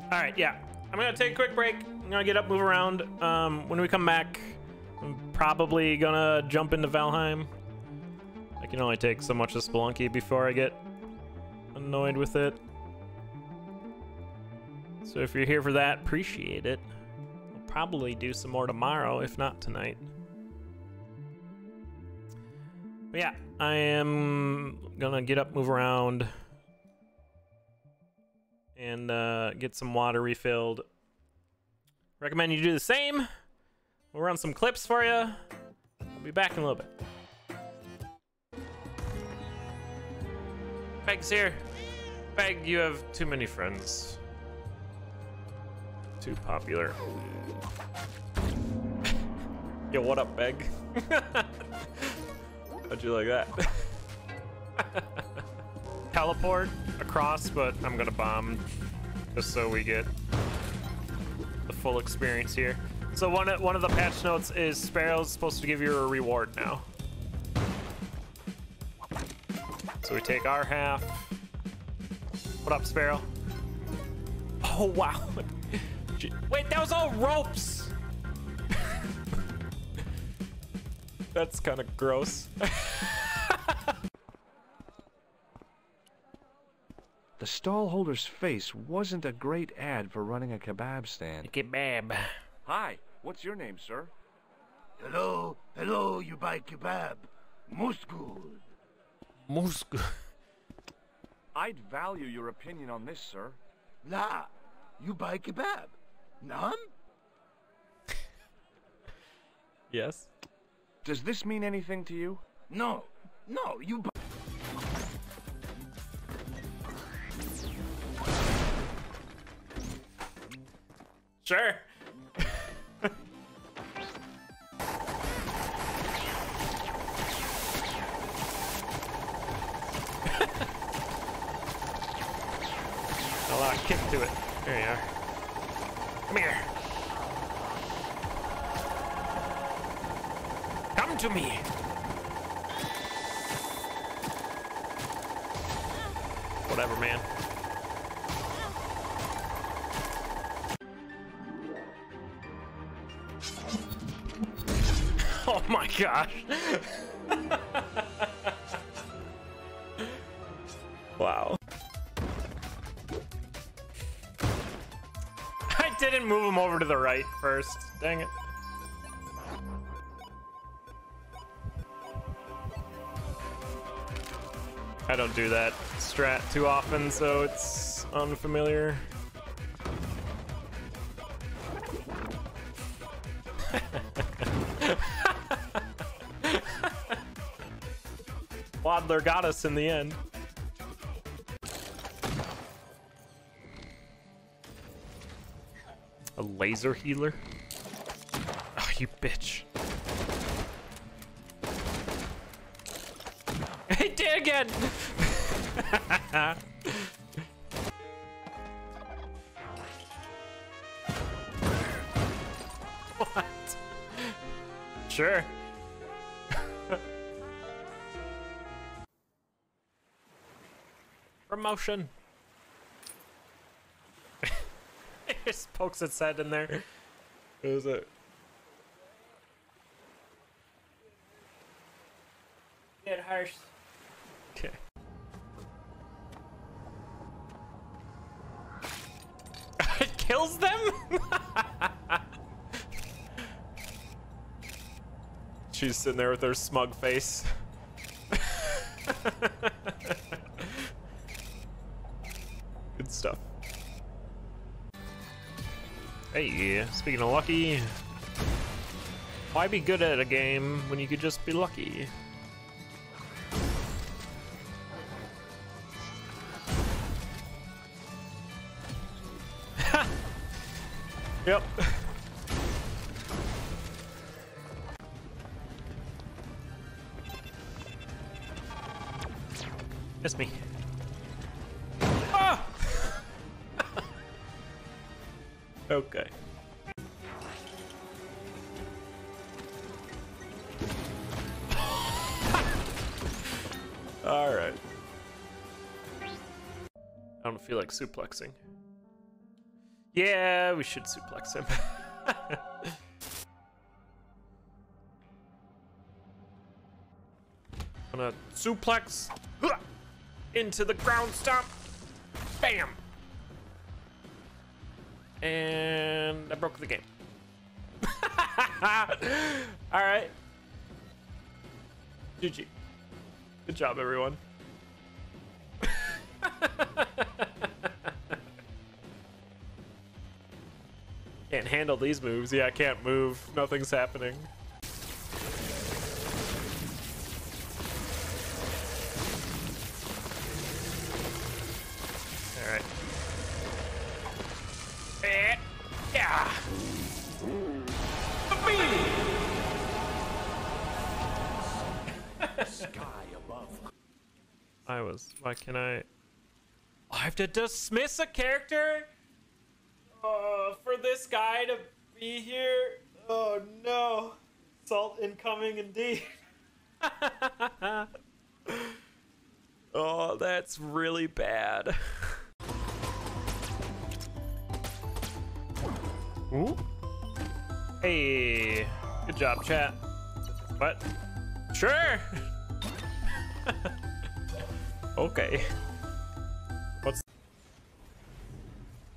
[SPEAKER 1] All right, yeah. I'm gonna take a quick break. I'm gonna get up, move around. When we come back, I'm probably gonna jump into Valheim. I can only take so much of Spelunky before I get annoyed with it. So if you're here for that, appreciate it. I'll probably do some more tomorrow, if not tonight. But yeah, I am gonna get up, move around, and get some water refilled. Recommend you do the same. We'll run some clips for you. I'll be back in a little bit. Beg's here. Beg, you have too many friends. Too popular. Yo, what up, Beg? How'd you like that? Teleport across, but I'm gonna bomb just so we get the full experience here. So one of the patch notes is Sparrow's supposed to give you a reward now. So we take our half. What up, Sparrow? Oh, wow. Wait, that was all ropes! That's kind of gross.
[SPEAKER 7] The stallholder's face wasn't a great ad for running a kebab stand.
[SPEAKER 1] Kebab.
[SPEAKER 7] Hi, what's your name, sir?
[SPEAKER 8] Hello, you buy kebab. Most good.
[SPEAKER 1] Most good.
[SPEAKER 7] I'd value your opinion on this, sir.
[SPEAKER 8] La, you buy kebab. None?
[SPEAKER 1] Yes.
[SPEAKER 7] Does this mean anything to you?
[SPEAKER 8] No, you buy.
[SPEAKER 1] Sure. A lot of kick to it. There you are. Come here. Come to me. Whatever, man. Oh my gosh. Wow. I didn't move him over to the right first. Dang it. I don't do that strat too often, so it's unfamiliar. Waddler got us in the end. A laser healer? Oh, you bitch. He did again! What? Sure. Promotion. It just pokes its head in there. What is it? Get harsh. Okay. It kills them? She's sitting there with her smug face. Good stuff. Hey, speaking of lucky, why be good at a game when you could just be lucky? Yep. Miss me. Ah! Okay. All right. I don't feel like suplexing. Yeah, we should suplex him. I'm gonna suplex into the ground stomp. Bam! And I broke the game. All right. GG. Good job, everyone. Can't handle these moves. Yeah, I can't move. Nothing's happening. All right. Yeah.
[SPEAKER 5] Sky above.
[SPEAKER 1] Why can I have to dismiss a character? For this guy to be here? Oh no. Salt incoming indeed. Oh, that's really bad. Ooh. Hey, good job, chat. What? Sure. Okay. What's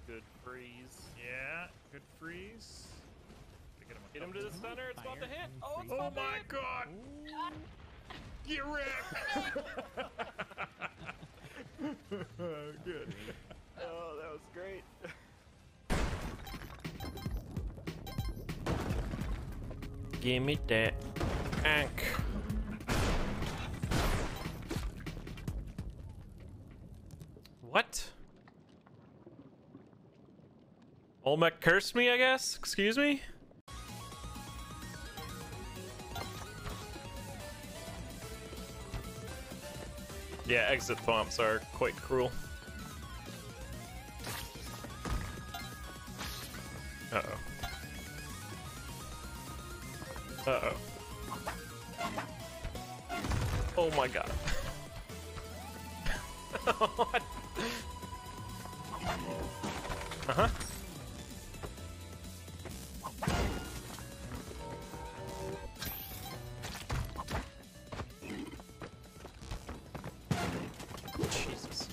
[SPEAKER 1] good freeze? Yeah, good freeze. Get him to the center. It's about to hit. Oh, it's about to hit. Oh my god! Get wrecked! Good. Oh, that was great. Give me that ank. What? Olmec cursed me, I guess? Excuse me? Yeah, exit thwomps are quite cruel. Uh-oh. Uh-oh. Oh my god. What? Uh-huh. Jesus.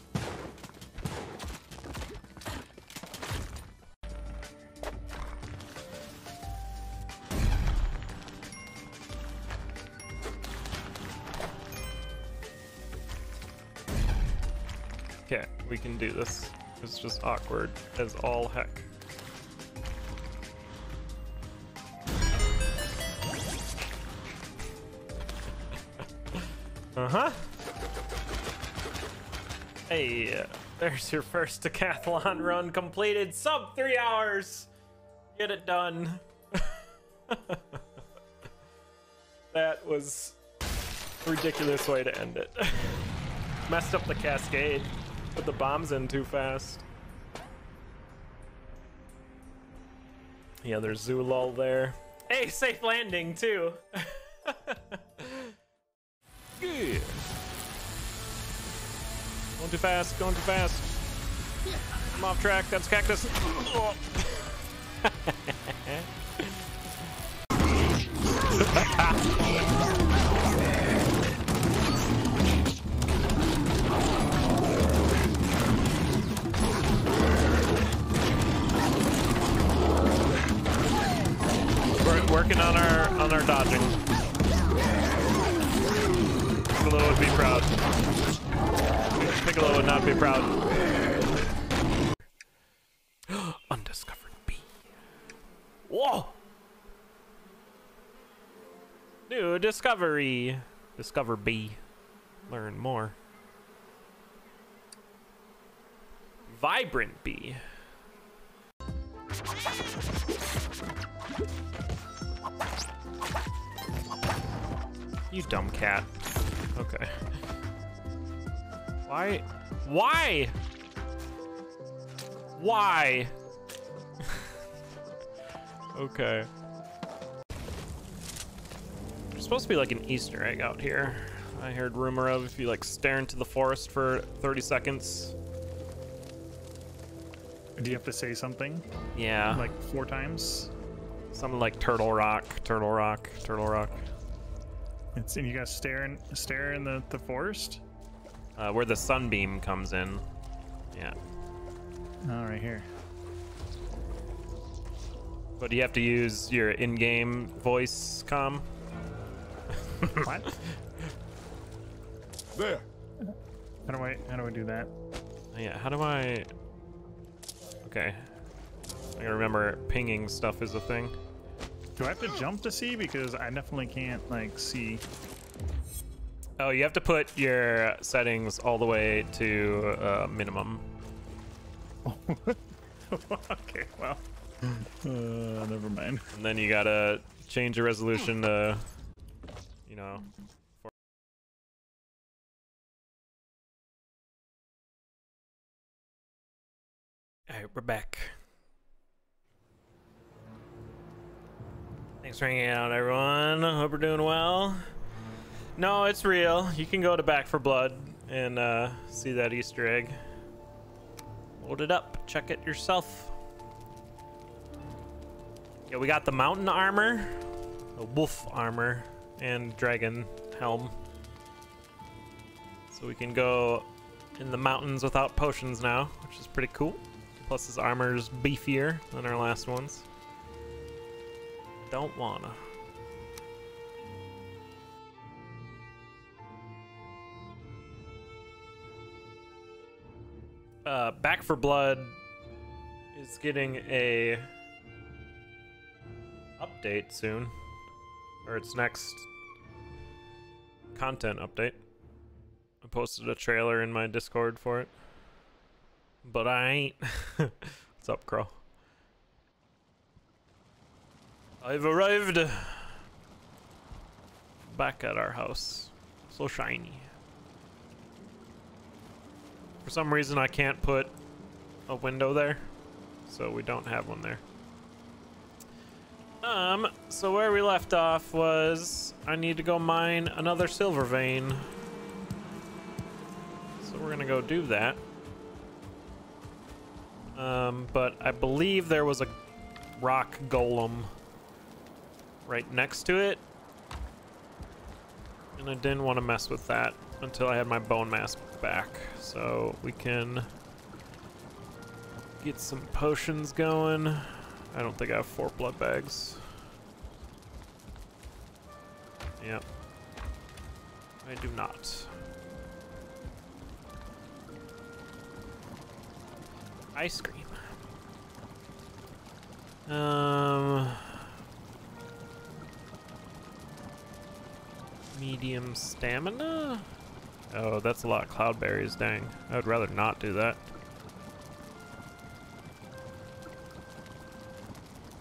[SPEAKER 1] Okay, we can do this. It's just awkward as all heck. Uh-huh. Hey, there's your first decathlon run completed. Sub 3 hours. Get it done. That was a ridiculous way to end it. Messed up the cascade. Put the bombs in too fast. Yeah, there's Zulul there. Hey, safe landing too. Good. Going too fast, going too fast. I'm off track, that's cactus. Oh. We're working on our dodging. Piccolo would be proud. Piccolo would not be proud. Undiscovered bee. Whoa! New discovery. Discover bee. Learn more. Vibrant bee. You dumb cat. Okay. Why? Why? Why? Okay. There's supposed to be like an Easter egg out here. I heard rumor of if you like stare into the forest for 30 seconds.
[SPEAKER 9] Do you have to say something?
[SPEAKER 1] Yeah.
[SPEAKER 9] Like 4 times?
[SPEAKER 1] Something like turtle rock, turtle rock, turtle rock.
[SPEAKER 9] And you guys stare in the forest?
[SPEAKER 1] Where the sunbeam comes in. Yeah.
[SPEAKER 9] Oh, right here.
[SPEAKER 1] But you have to use your in-game voice comm.
[SPEAKER 9] What?
[SPEAKER 8] There.
[SPEAKER 9] How do I do that?
[SPEAKER 1] Yeah, how do I... Okay. I gotta remember pinging stuff is a thing.
[SPEAKER 9] Do I have to jump to see? Because I definitely can't, like, see.
[SPEAKER 1] Oh, you have to put your settings all the way to minimum.
[SPEAKER 9] Okay, well. Never mind.
[SPEAKER 1] And then you gotta change your resolution to, you know... Alright, we're back. Thanks for hanging out, everyone. Hope we're doing well. No, it's real. You can go to Back for Blood and see that Easter egg. Load it up. Check it yourself. Yeah, we got the mountain armor, the wolf armor, and dragon helm. So we can go in the mountains without potions now, which is pretty cool. Plus his armor's beefier than our last ones. Don't wanna. Back for Blood is getting a update soon, or its next content update. I posted a trailer in my Discord for it, but I ain't. What's up, Crow? I've arrived back at our house. So shiny. For some reason I can't put a window there, so we don't have one there. So where we left off was I need to go mine another silver vein. So we're gonna go do that. But I believe there was a rock golem right next to it, and I didn't want to mess with that until I had my bone mass back, so we can get some potions going. I don't think I have 4 blood bags. Yep, I do not. Ice cream. Medium stamina? Oh, that's a lot of cloudberries, dang. I would rather not do that.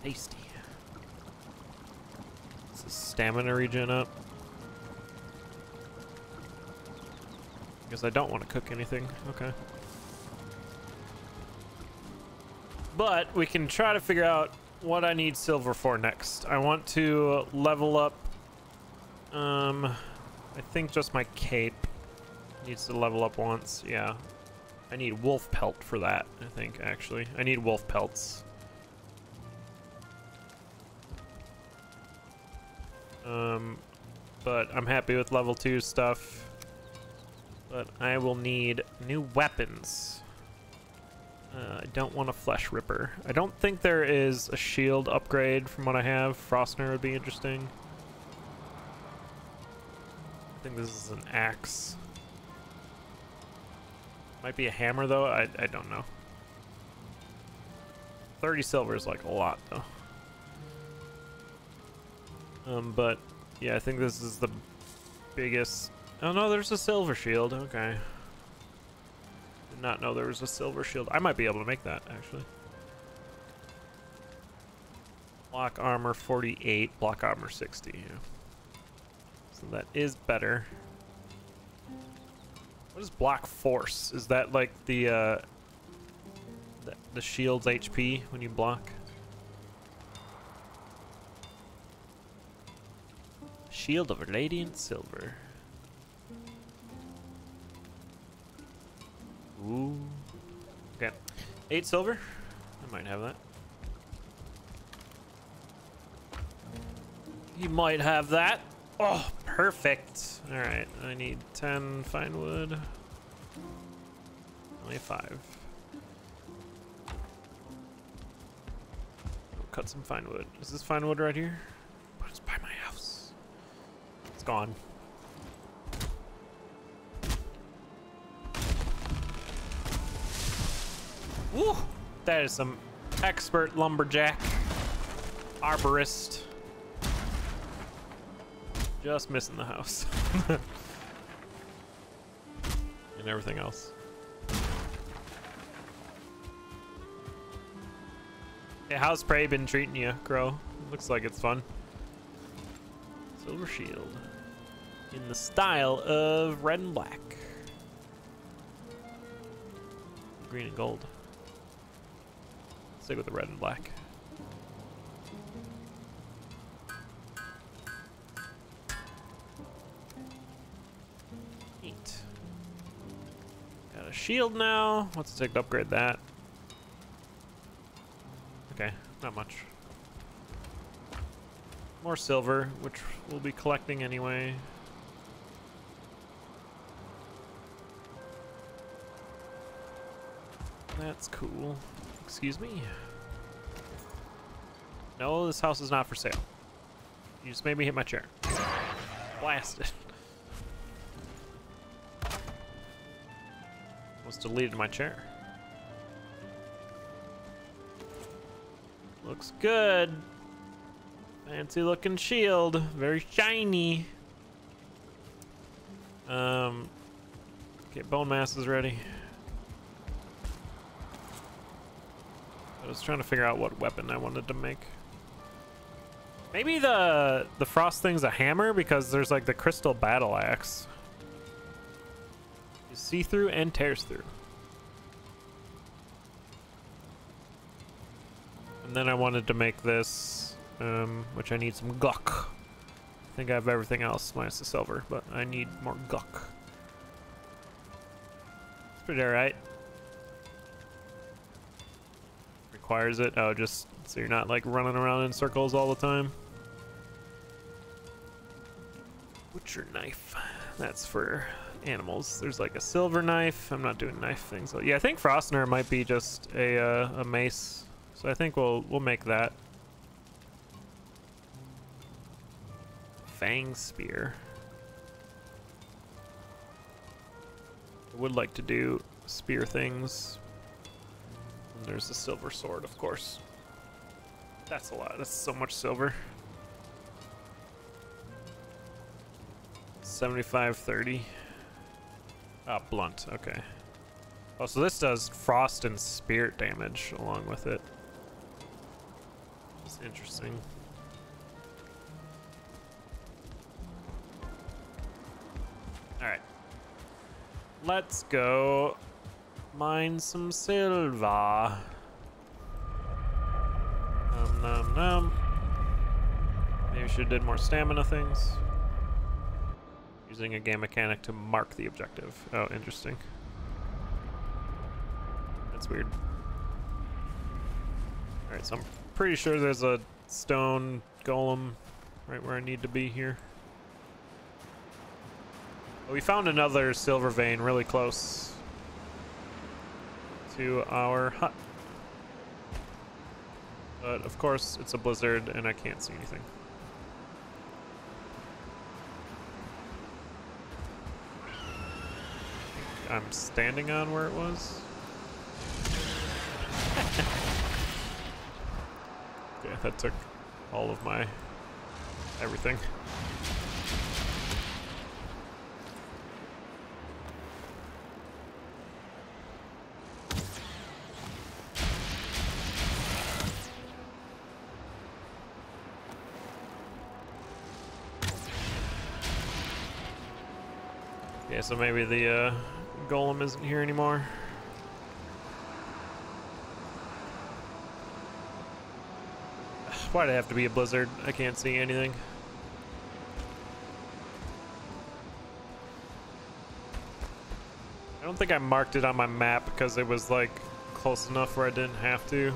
[SPEAKER 1] Tasty. Is this stamina regen up? Because I don't want to cook anything. Okay. But we can try to figure out what I need silver for next. I want to level up, I think just my cape needs to level up once. Yeah, I need wolf pelt for that, I think, actually. I need wolf pelts. But I'm happy with level 2 stuff. But I will need new weapons. I don't want a flesh ripper. I don't think there is a shield upgrade from what I have. Frostner would be interesting. I think this is an axe. Might be a hammer though, I don't know. 30 silver is like a lot though. But yeah, I think this is the biggest. Oh no, there's a silver shield. Okay. Did not know there was a silver shield. I might be able to make that actually. Block armor 48, block armor 60. Yeah. So that is better. What is block force? Is that like the shield's HP when you block? Shield of radiant silver. Ooh. Okay. 8 silver. I might have that. You might have that. Oh, perfect. All right, I need 10 fine wood. Only 5. We'll cut some fine wood. Is this fine wood right here? Oh, it's by my house. It's gone. Woo! That is some expert lumberjack, arborist. Just missing the house. And everything else. Hey, how's prey been treating you, Crow? Looks like it's fun. Silver shield. In the style of red and black. Green and gold. Stick with the red and black. Got a shield now. What's it take to upgrade that? Okay, not much. More silver, which we'll be collecting anyway. That's cool. Excuse me. No, this house is not for sale. You just made me hit my chair. Blasted. Almost deleted my chair. Looks good. Fancy looking shield. Very shiny. Get bone masses ready. I was trying to figure out what weapon I wanted to make. Maybe the frost thing's a hammer because there's like the crystal battle axe. You see through and tears through. And then I wanted to make this, which I need some guck. I think I have everything else minus the silver, but I need more guck. It's pretty alright. Requires it. Oh, just so you're not like running around in circles all the time. Butcher knife. That's for animals. There's like a silver knife. I'm not doing knife things. So yeah, I think Frostner might be just a mace. So I think we'll make that. Fang spear. I would like to do spear things. And there's the silver sword, of course. That's a lot. That's so much silver. 75-30. Ah, blunt. Okay. Oh, so this does frost and spirit damage along with it. It's interesting. All right. Let's go mine some silver. Nom nom. Maybe we should have did more stamina things. Using a game mechanic to mark the objective. Oh, interesting. That's weird. Alright, so I'm pretty sure there's a stone golem right where I need to be here. We found another silver vein really close to our hut. But of course it's a blizzard and I can't see anything. I'm standing on where it was. Yeah, that took all of my everything. Okay, so maybe the golem isn't here anymore. Why'd it have to be a blizzard? I can't see anything. I don't think I marked it on my map because it was like close enough where I didn't have to,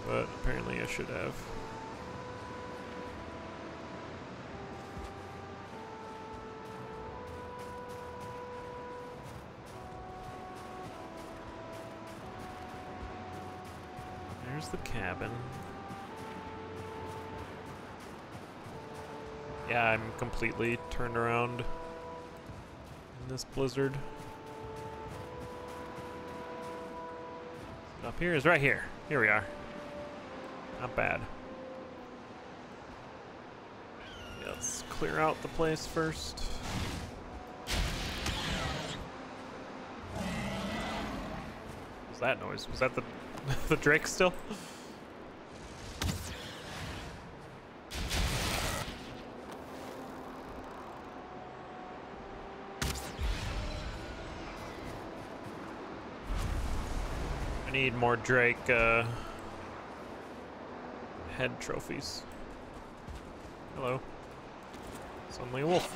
[SPEAKER 1] but apparently I should have. There's the cabin. Yeah, I'm completely turned around in this blizzard. Up here is right here. Here we are. Not bad. Yeah, let's clear out the place first. What was that noise? Was that the the Drake still? I need more Drake head trophies. Hello. Suddenly a wolf.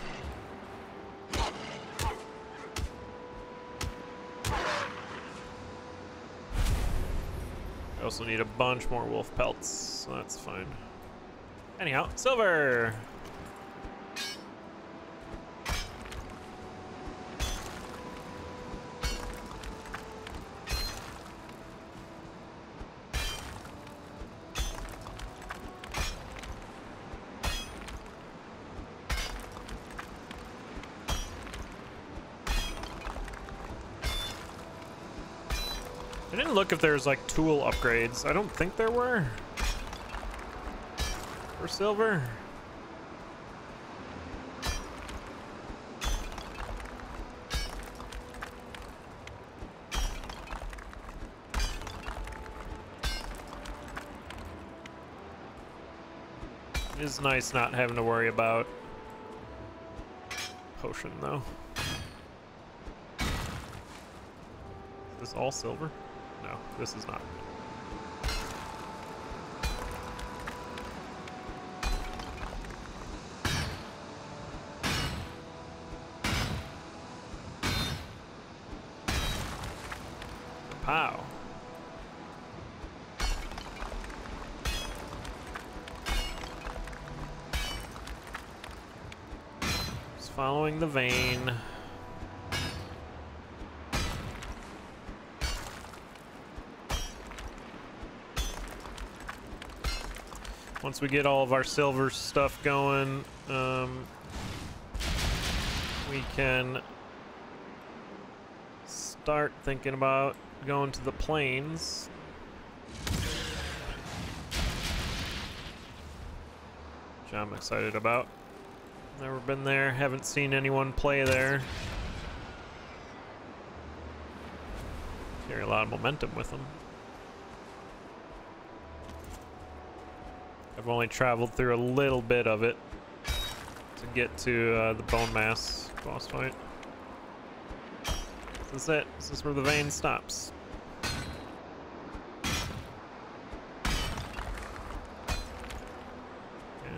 [SPEAKER 1] I also need a bunch more wolf pelts, so that's fine. Anyhow, silver! I didn't look if there's like tool upgrades. I don't think there were. For silver. It is nice not having to worry about potion though. Is this all silver? No, this is not. Pow. Just following the vein. Once we get all of our silver stuff going, we can start thinking about going to the plains. Which I'm excited about. Never been there, haven't seen anyone play there. Carry a lot of momentum with them. I've only traveled through a little bit of it to get to the bone mass boss fight. This is it. This is where the vein stops. Okay.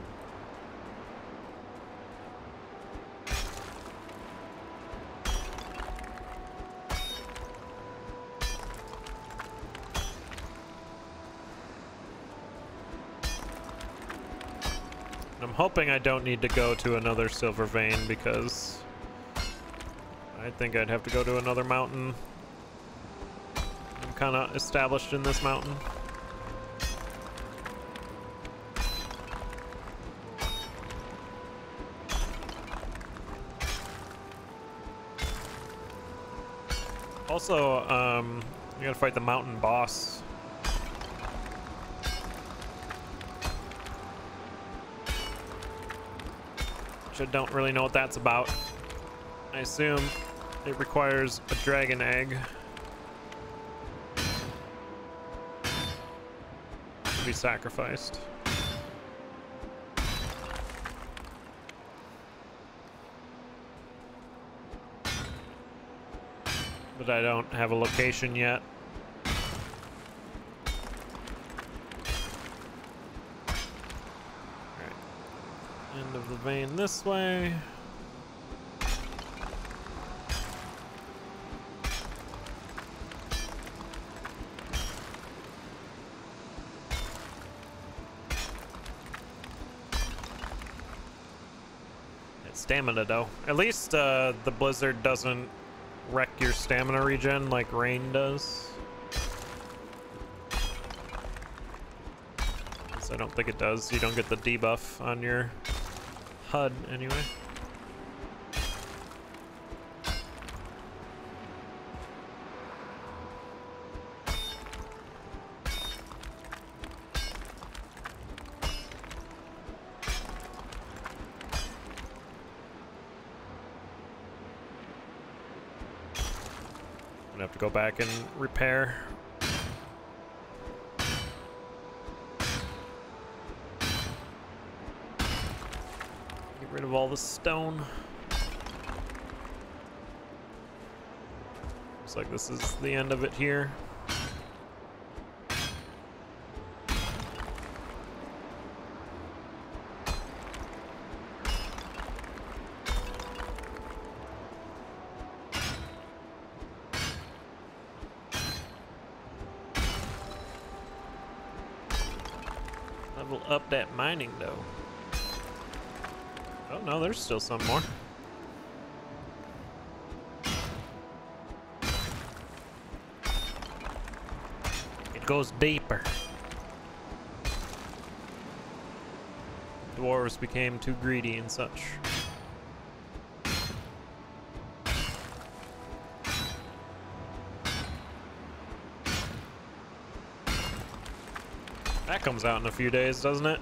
[SPEAKER 1] I'm hoping I don't need to go to another silver vein because I think I'd have to go to another mountain. I'm kind of established in this mountain. Also, we gotta fight the mountain boss. Which I don't really know what that's about. I assume it requires a dragon egg to be sacrificed. But I don't have a location yet. Alright. End of the vein this way. It's stamina though. At least the blizzard doesn't wreck your stamina regen like rain does. I don't think it does. You don't get the debuff on your HUD anyway. I'm gonna have to go back and repair. Get rid of all the stone. Looks like this is the end of it here. Level up that mining though. Oh no, there's still some more. It goes deeper. Dwarves became too greedy and such. That comes out in a few days, doesn't it?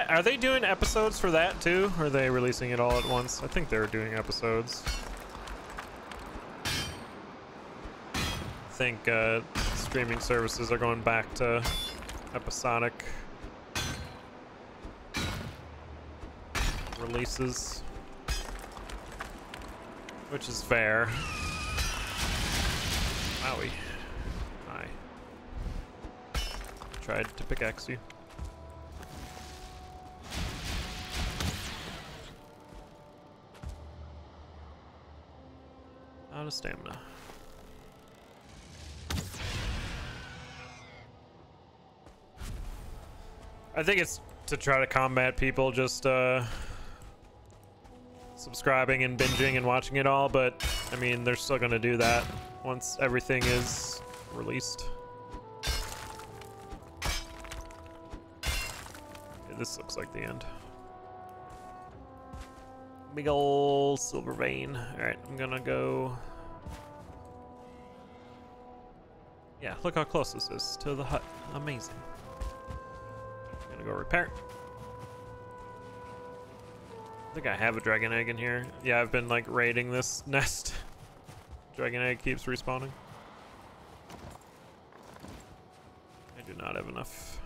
[SPEAKER 1] Are they doing episodes for that too? Or are they releasing it all at once? I think they're doing episodes. I think streaming services are going back to episodic releases, which is fair. Wowie. Hi. Tried to pickaxe you. Out of stamina. I think it's to try to combat people just subscribing and binging and watching it all, but I mean they're still gonna do that once everything is released. Okay, this looks like the end. Big ol' silver vein. Alright, I'm gonna go. Yeah, look how close this is to the hut. Amazing. I'm gonna go repair. I think I have a dragon egg in here. Yeah, I've been like raiding this nest. Dragon egg keeps respawning. I do not have enough.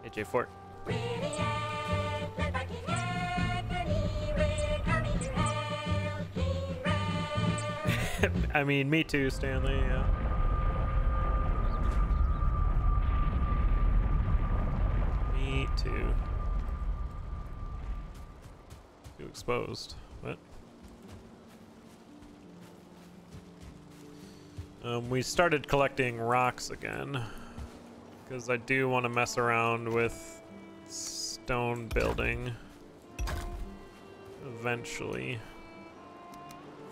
[SPEAKER 1] AJ Fort. I mean, me too, Stanley, yeah. Me too. Too exposed. What? We started collecting rocks again, because I do want to mess around with stone building eventually.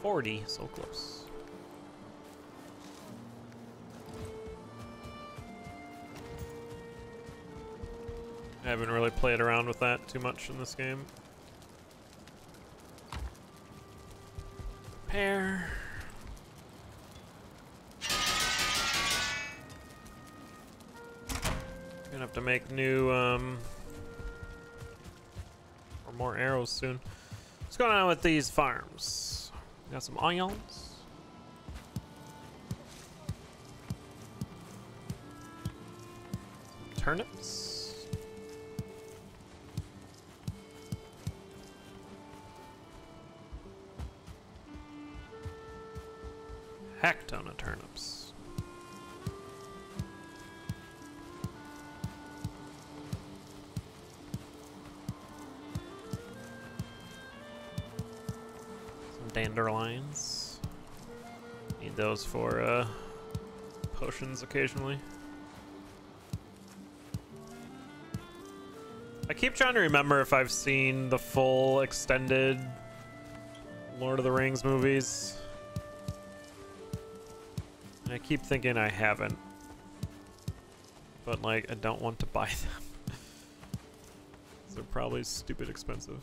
[SPEAKER 1] 40, so close. I haven't really played around with that too much in this game. Repair. Gonna have to make new, or more arrows soon. What's going on with these farms? Got some onions. Turnips. Heck ton of turnips. Some dandelions. Need those for potions occasionally. I keep trying to remember if I've seen the full extended Lord of the Rings movies. I keep thinking I haven't, but like I don't want to buy them. They're probably stupid expensive.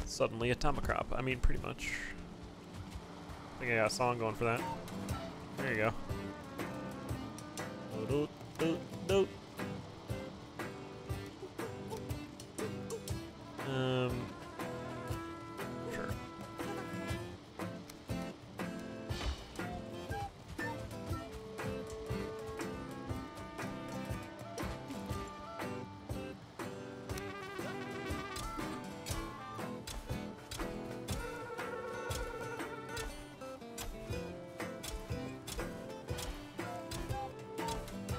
[SPEAKER 1] Suddenly a Tomacrop. I mean, pretty much. I think I got a song going for that. There you go. Sure.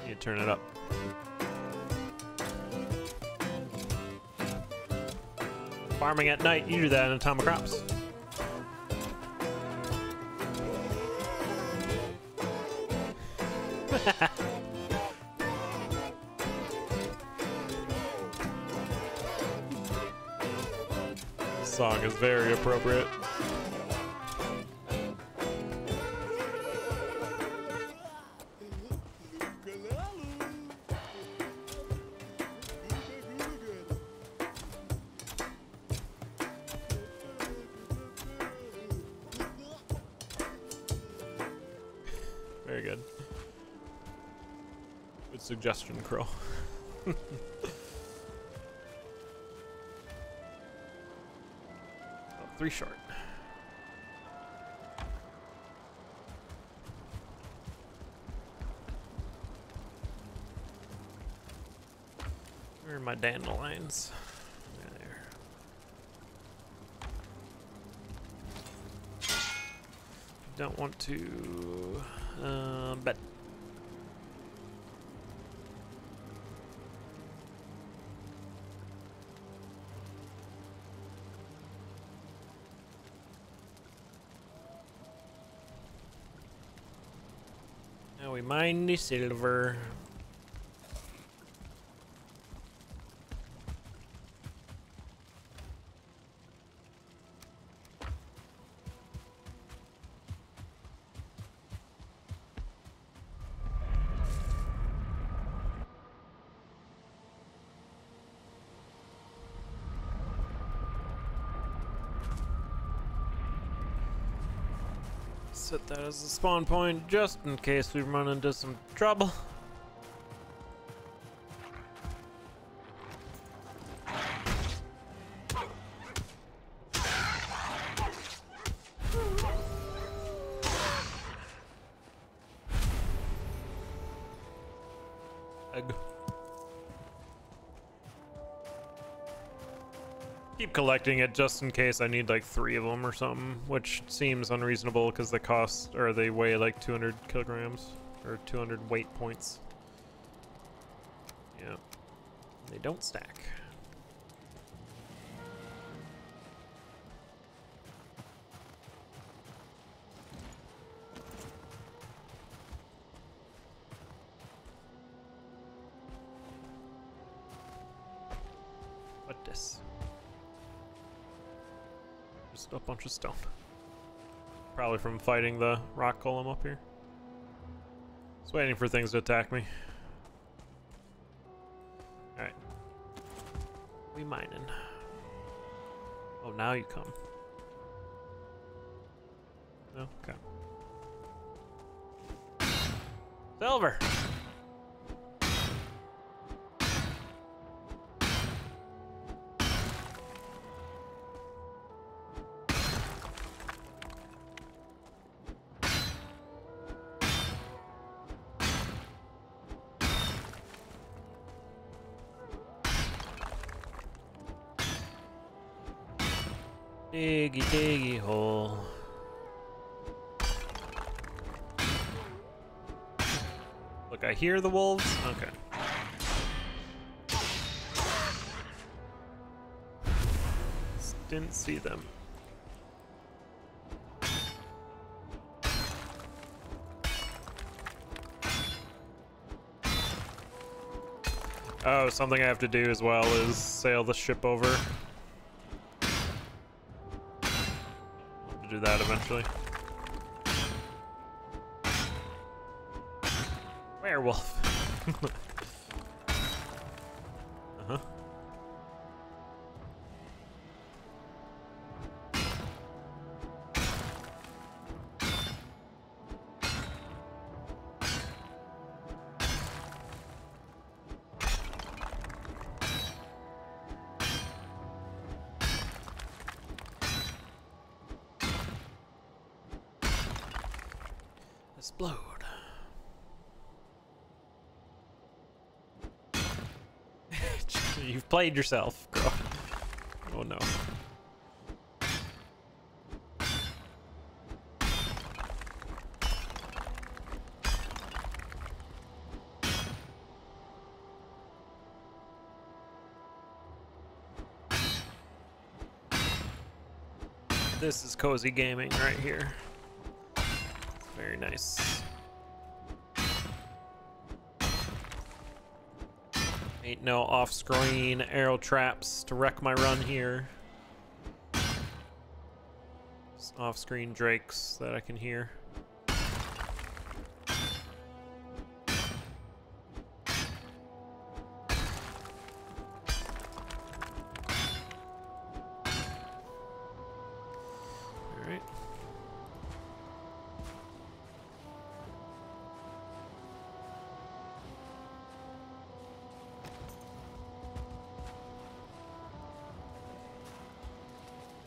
[SPEAKER 1] You turn it up. Farming at night, you do that in Atomic Crops. This song is very appropriate. Very good. Good suggestion, Crow. Oh, 3 short. Where are my dandelions? There. Don't want to bet. Now we mine the silver. Set that as a spawn point just in case we run into some trouble. Egg. Keep collecting it just in case I need like 3 of them or something, which seems unreasonable because they cost, or they weigh like 200 kilograms or 200 weight points. Yeah, they don't stack. What this? Just a bunch of stone. Probably from fighting the rock golem up here. Just waiting for things to attack me. Alright. We mining. Oh, now you come. No? Okay. Silver! Diggy, diggy hole. Look, I hear the wolves. Okay. Didn't see them. Oh, something I have to do as well is sail the ship over. Do that eventually. Werewolf. Uh-huh. Explode. You've played yourself, girl. Oh no. This is cozy gaming right here. Very nice. Ain't no off-screen arrow traps to wreck my run here. Just off-screen drakes that I can hear.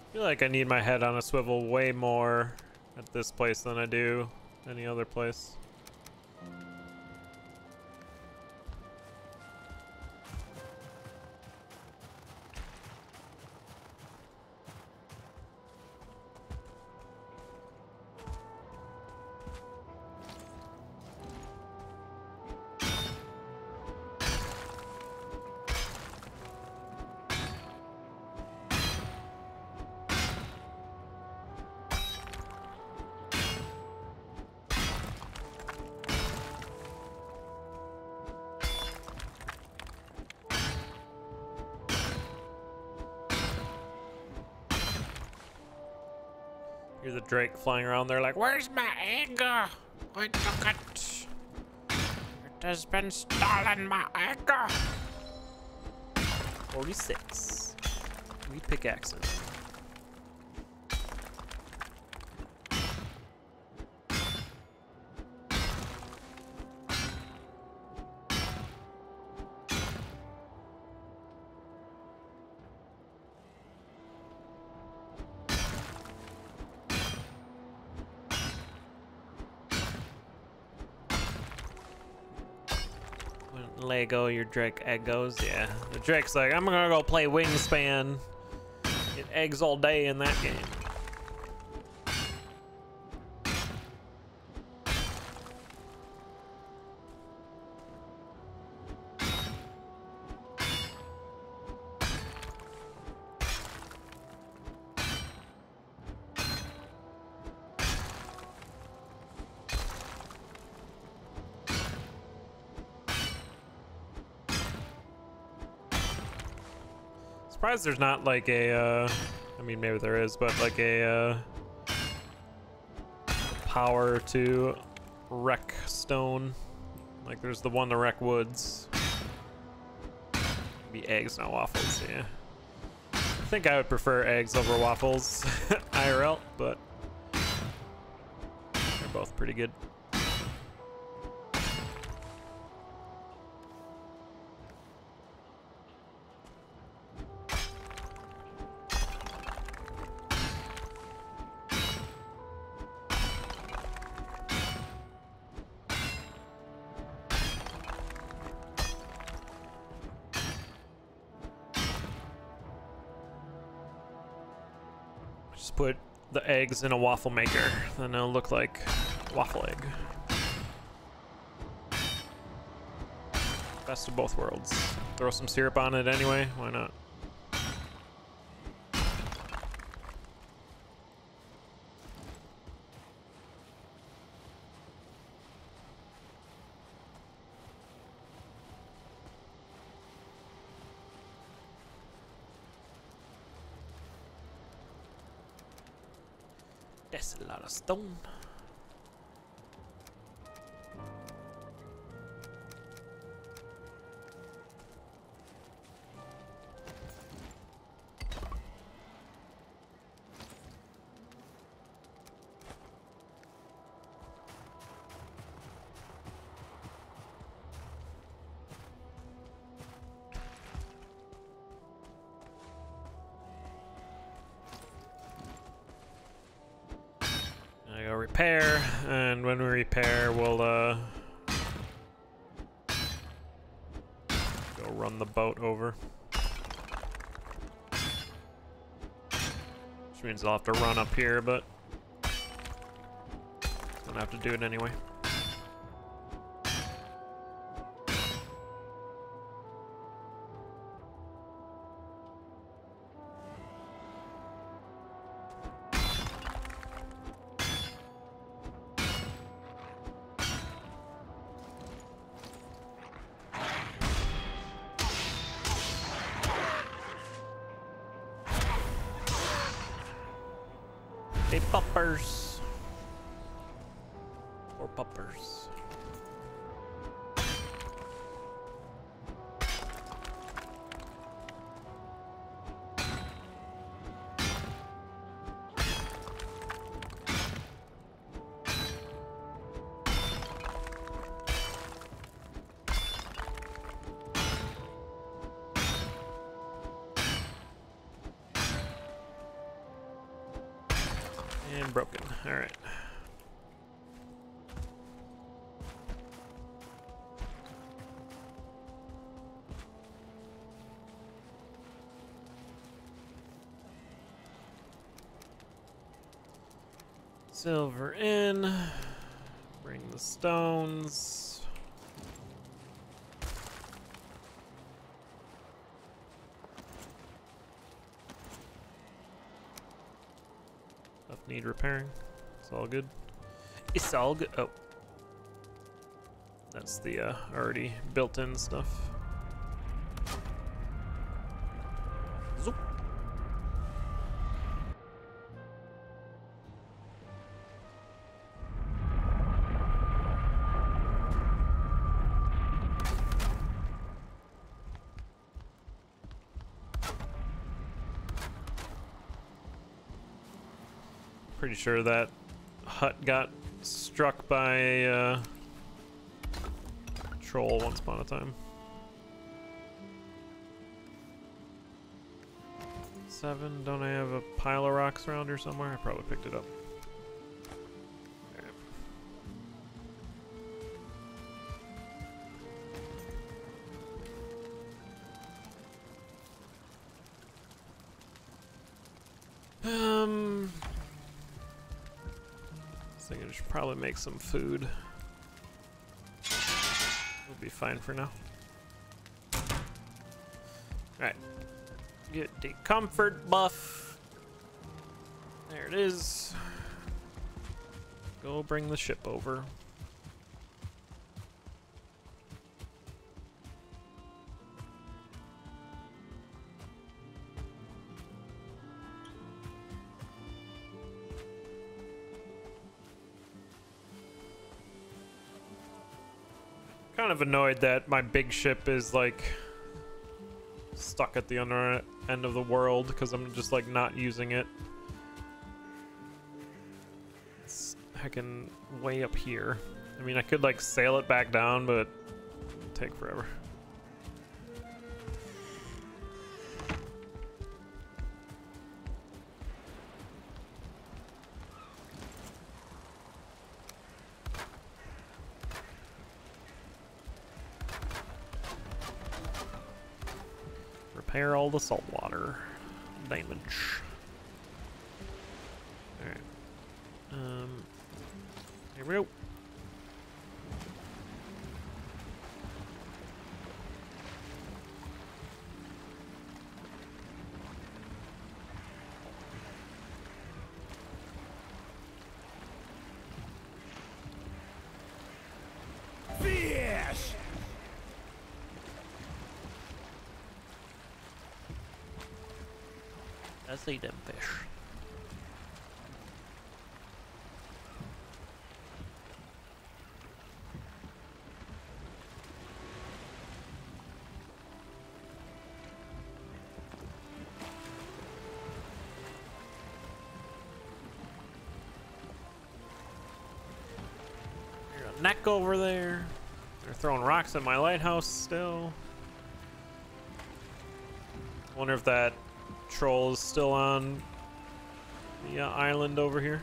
[SPEAKER 1] I feel like I need my head on a swivel way more at this place than I do any other place. Hear the drake flying around there like, where's my egg? I took it. It has been stolen, my egg. 46. We pickaxe it. Lego, your Drake egg goes. Yeah, the Drake's like, I'm gonna go play Wingspan. Get eggs all day in that game. Surprised there's not like a, I mean maybe there is, but like a power to wreck stone. Like there's the one to wreck woods. Maybe eggs, not waffles, yeah. I think I would prefer eggs over waffles IRL, but both pretty good. Just put the eggs in a waffle maker, then it'll look like waffle egg. Best of both worlds. Throw some syrup on it anyway, why not? That's a lot of stone. I go repair, and when we repair, we'll go run the boat over. Which means I'll have to run up here, but gonna have to do it anyway. Hey, puppers. Or puppers. And broken. All right. Silver in. Bring the stones. Stuff need repairing. It's all good. It's all good. Oh. That's the already built-in stuff. Zoop. Pretty sure that hut got struck by a troll once upon a time. 7, don't I have a pile of rocks around here somewhere? I probably picked it up. I think I should probably make some food. We'll be fine for now. Alright. Get the comfort buff. There it is. Go bring the ship over. Kind of annoyed that my big ship is like stuck at the other end of the world because I'm just like not using it. It's heckin' way up here. I mean, I could like sail it back down, but it'd take forever. Repair all the saltwater damage. Alright. Here we go.
[SPEAKER 8] Fish!
[SPEAKER 1] I see them fish. There's a neck over there. They're throwing rocks at my lighthouse still. Wonder if that troll is still on the island over here.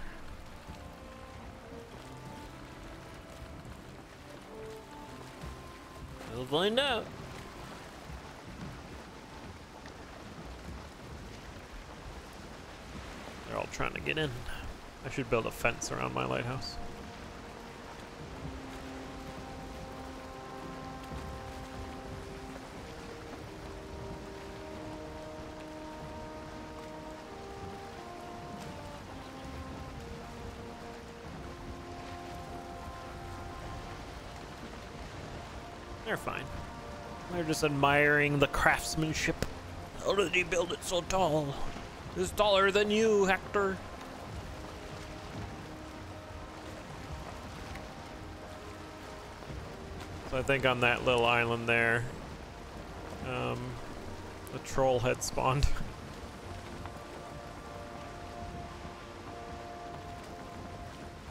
[SPEAKER 1] We'll find out. They're all trying to get in. I should build a fence around my lighthouse. They're fine. They're just admiring the craftsmanship. How did he build it so tall? It's taller than you, Hector. So I think on that little island there, the troll had spawned.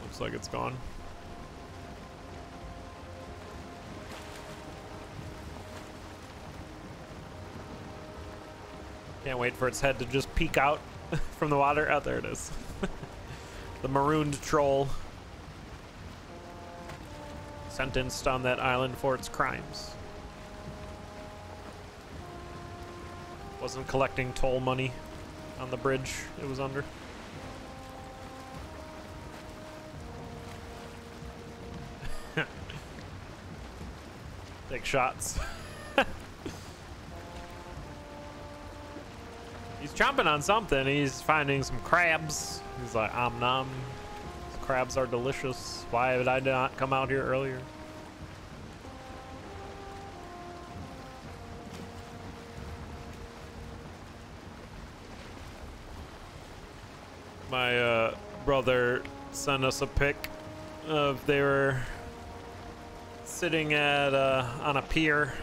[SPEAKER 1] Looks like it's gone. Can't wait for its head to just peek out from the water. Oh, there it is. The marooned troll. Sentenced on that island for its crimes. Wasn't collecting toll money on the bridge it was under. Take shots. He's chomping on something. He's finding some crabs. He's like, om nom. These crabs are delicious. Why did I not come out here earlier? My brother sent us a pic of they were sitting at on a pier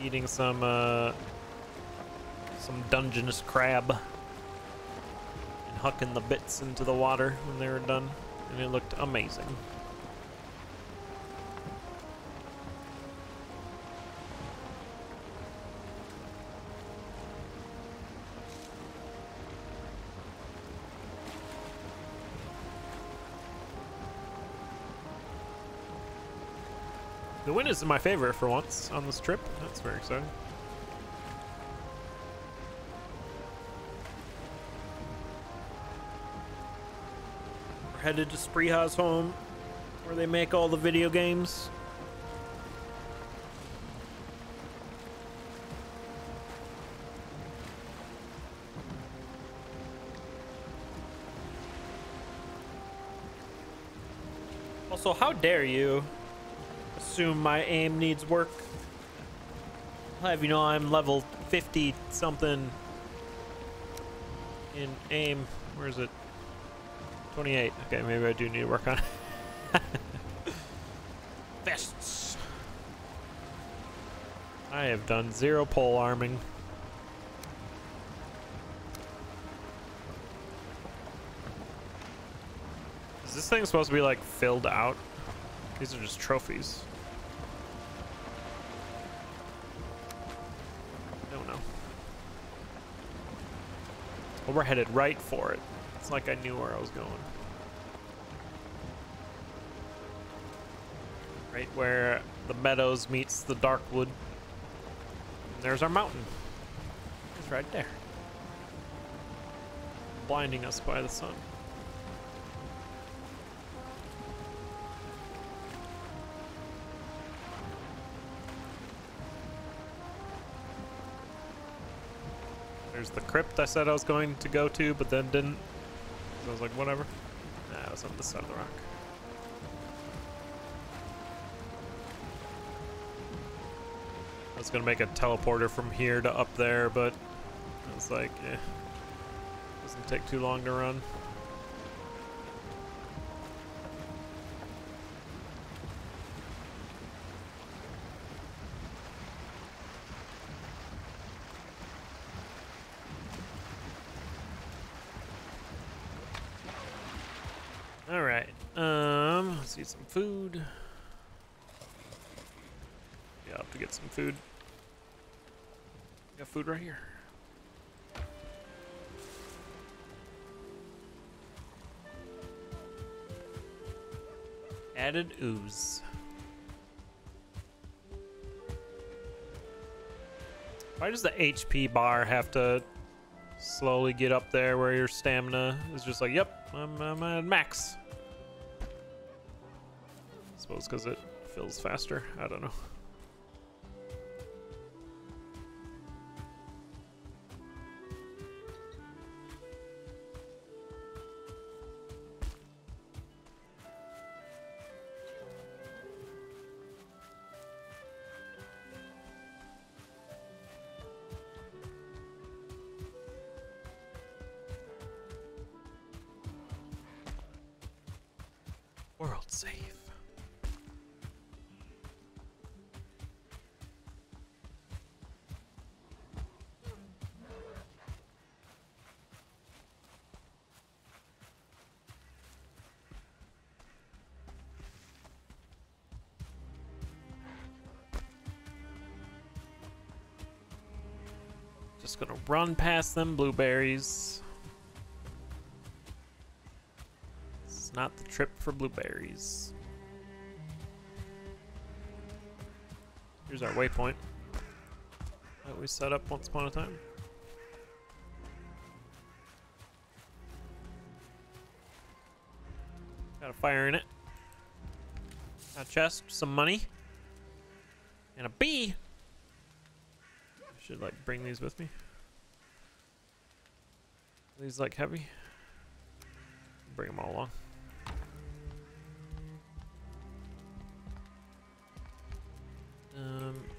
[SPEAKER 1] eating some Dungeness crab and hucking the bits into the water when they were done, and it looked amazing. The wind is my favorite for once on this trip. That's very exciting. Headed to Spreeha's home, where they make all the video games. Also, how dare you assume my aim needs work? I'll have you know I'm level 50 something in aim. Where is it? 28. Okay, maybe I do need to work on it. Vests. I have done 0 pole arming. this thing supposed to be like filled out? These are just trophies. I don't know. Well, we're headed right for it. It's like I knew where I was going. Right where the meadows meets the dark wood. And there's our mountain. It's right there. Blinding us by the sun. There's the crypt I said I was going to go to, but then didn't. So I was like, whatever. Nah, it was on this side of the rock. I was gonna make a teleporter from here to up there, but I was like, eh. Doesn't take too long to run. All right. Let's eat some food. Yeah, I'll have to get some food. Got food right here. Added ooze. Why does the HP bar have to slowly get up there where your stamina is just like, yep, I'm at max? I suppose because it fills faster. I don't know. World save. Just gonna run past them blueberries. Not the trip for blueberries. Here's our waypoint that we set up once upon a time. Got a fire in it. A chest, some money, and a bee. I should like bring these with me. Are these like heavy? Bring them all along.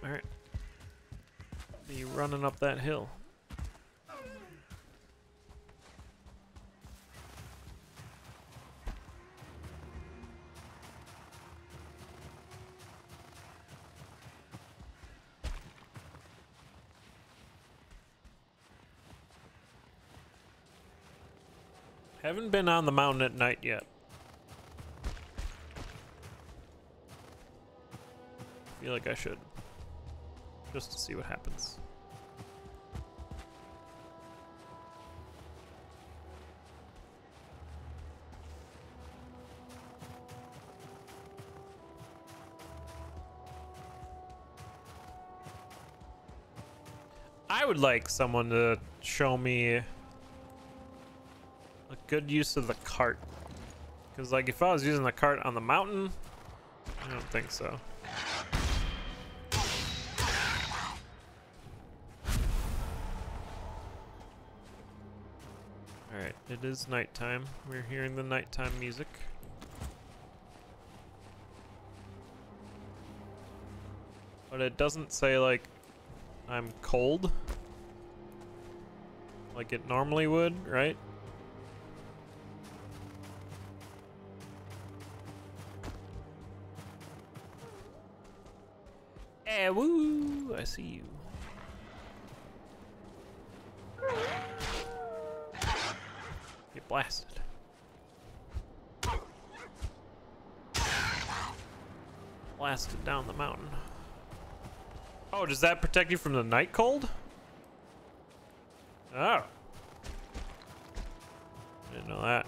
[SPEAKER 1] Alright. Be running up that hill. Haven't been on the mountain at night yet. Feel like I should. Just to see what happens. I would like someone to show me a good use of the cart. Because like if I was using the cart on the mountain, I don't think so. Alright, it is nighttime. We're hearing the nighttime music. But it doesn't say like I'm cold like it normally would, right? Eh, woo! I see you. Get blasted. blasted down the mountain. Oh, does that protect you from the night cold? Oh. Didn't know that.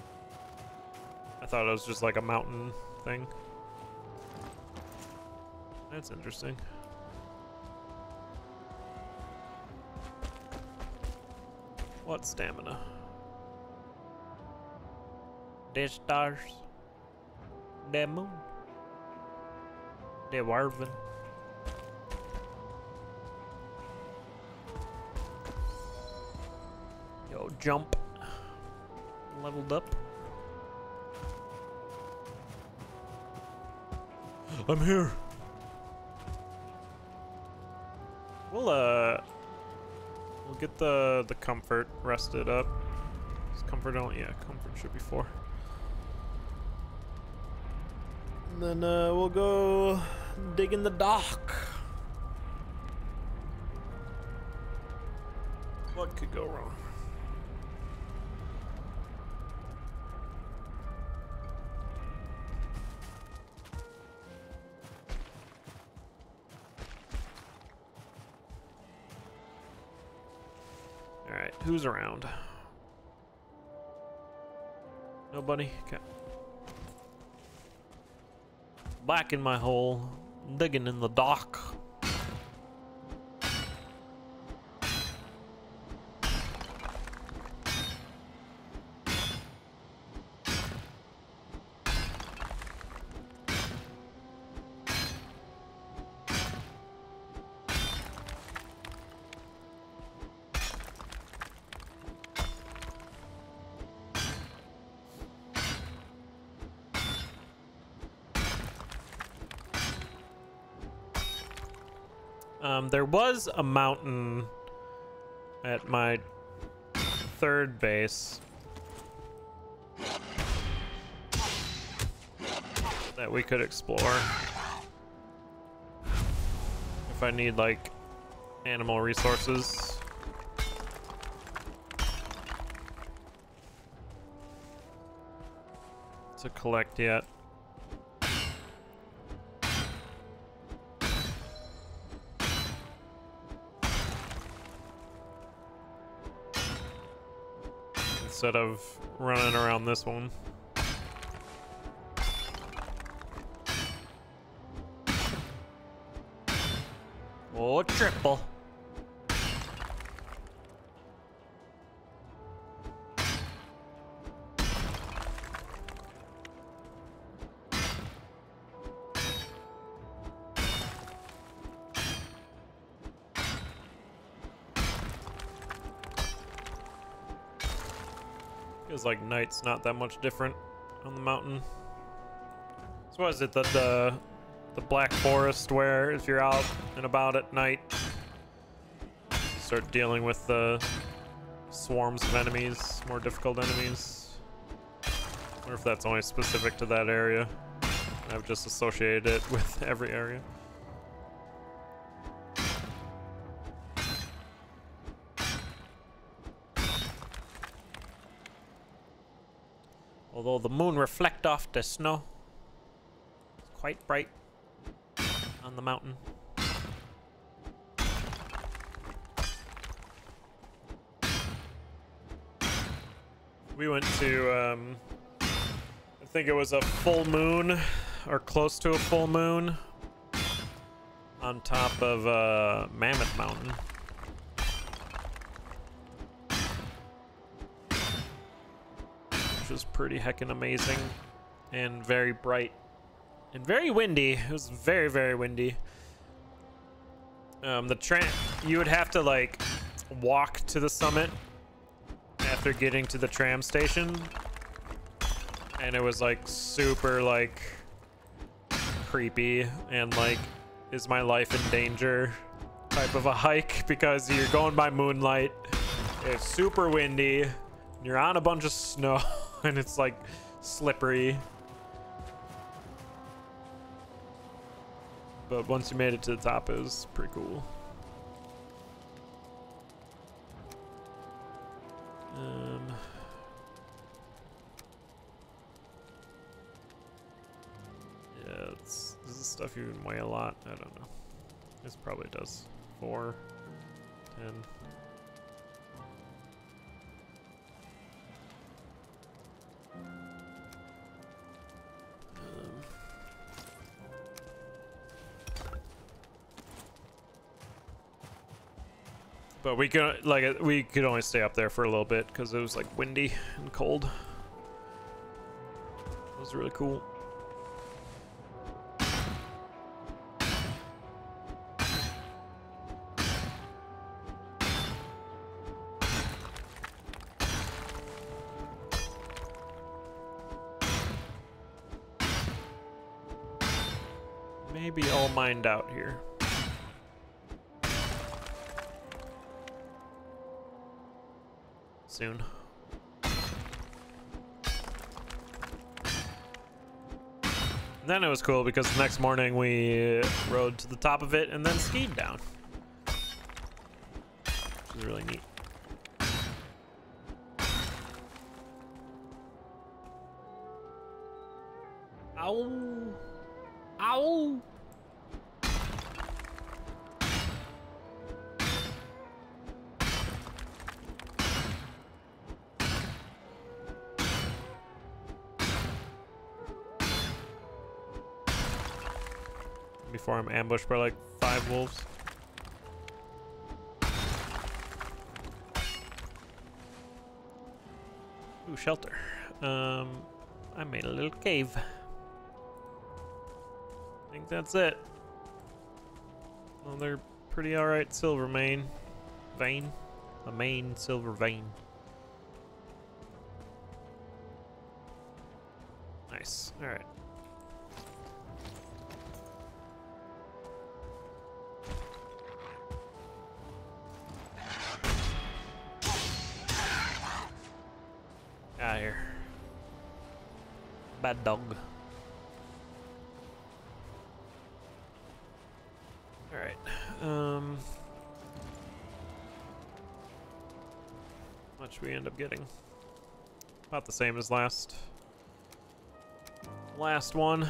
[SPEAKER 1] I thought it was just like a mountain thing. That's interesting. What stamina? The stars. The moon. The Warven. Yo, jump. Leveled up. I'm here. We'll get the comfort rested up. Is comfort on? Yeah, comfort should be 4. And then we'll go dig in the dock. What could go wrong? Alright, who's around? Nobody? Okay. Back in my hole, digging in the dock. There was a mountain at my 3rd base that we could explore if I need like animal resources. To collect yet. Instead of running around this one. Oh, triple. Feels like night's not that much different on the mountain. So what is it, the Black Forest, where if you're out and about at night, you start dealing with the swarms of enemies, more difficult enemies? I wonder if that's only specific to that area. I've just associated it with every area. Although the moon reflects off the snow, it's quite bright on the mountain. We went to, I think it was a full moon, or close to a full moon, on top of Mammoth Mountain. Which was pretty heckin' amazing and very bright and very windy. It was very, very windy. The tram, you would have to like walk to the summit after getting to the tram station, and it was like super like creepy and like, is my life in danger type of a hike, because you're going by moonlight, it's super windy, you're on a bunch of snow and it's like slippery. But once you made it to the top, it was pretty cool. Yeah, let's Does this stuff even weigh a lot? I don't know. This probably does. 4, 10. But we could we could only stay up there for a little bit because it was like windy and cold. It was really cool. Maybe all mined out here. Soon. And then it was cool because the next morning we rode to the top of it and then skied down. Which is really neat. Ow! Ow! Before I'm ambushed by like 5 wolves. Ooh, shelter. I made a little cave. I think that's it. Well, they're pretty alright silver vein. A main silver vein. Nice. Alright. Out here. Bad dog. Alright. Much we end up getting. About the same as last one.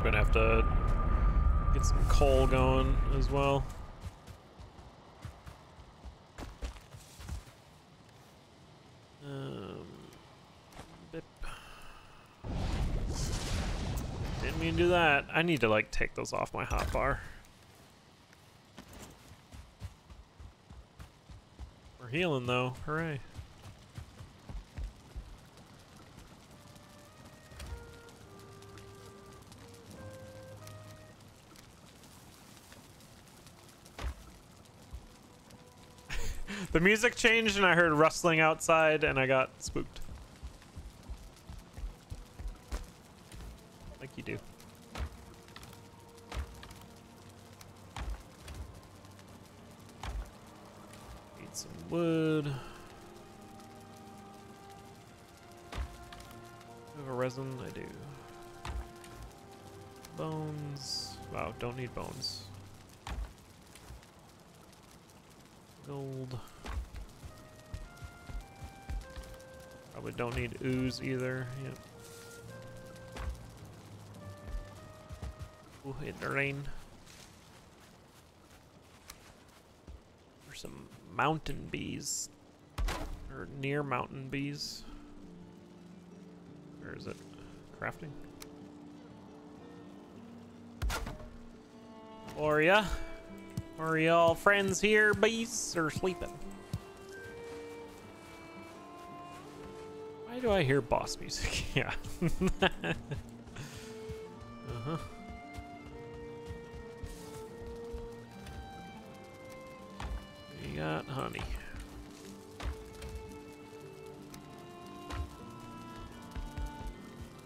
[SPEAKER 1] Gonna have to get some coal going as well. Bip. Didn't mean to do that. I need to like take those off my hotbar. We're healing though, hooray. The music changed and I heard rustling outside and I got spooked. Like you do. Need some wood. Do I have a resin? I do. Bones. Wow, don't need bones. Gold. Probably don't need ooze either. Yep. Ooh, it rain. There's some mountain bees. Or near mountain bees. Where is it? Crafting? Or are y'all friends here, bees, or sleeping? Why do I hear boss music? Yeah. Uh-huh. We got honey.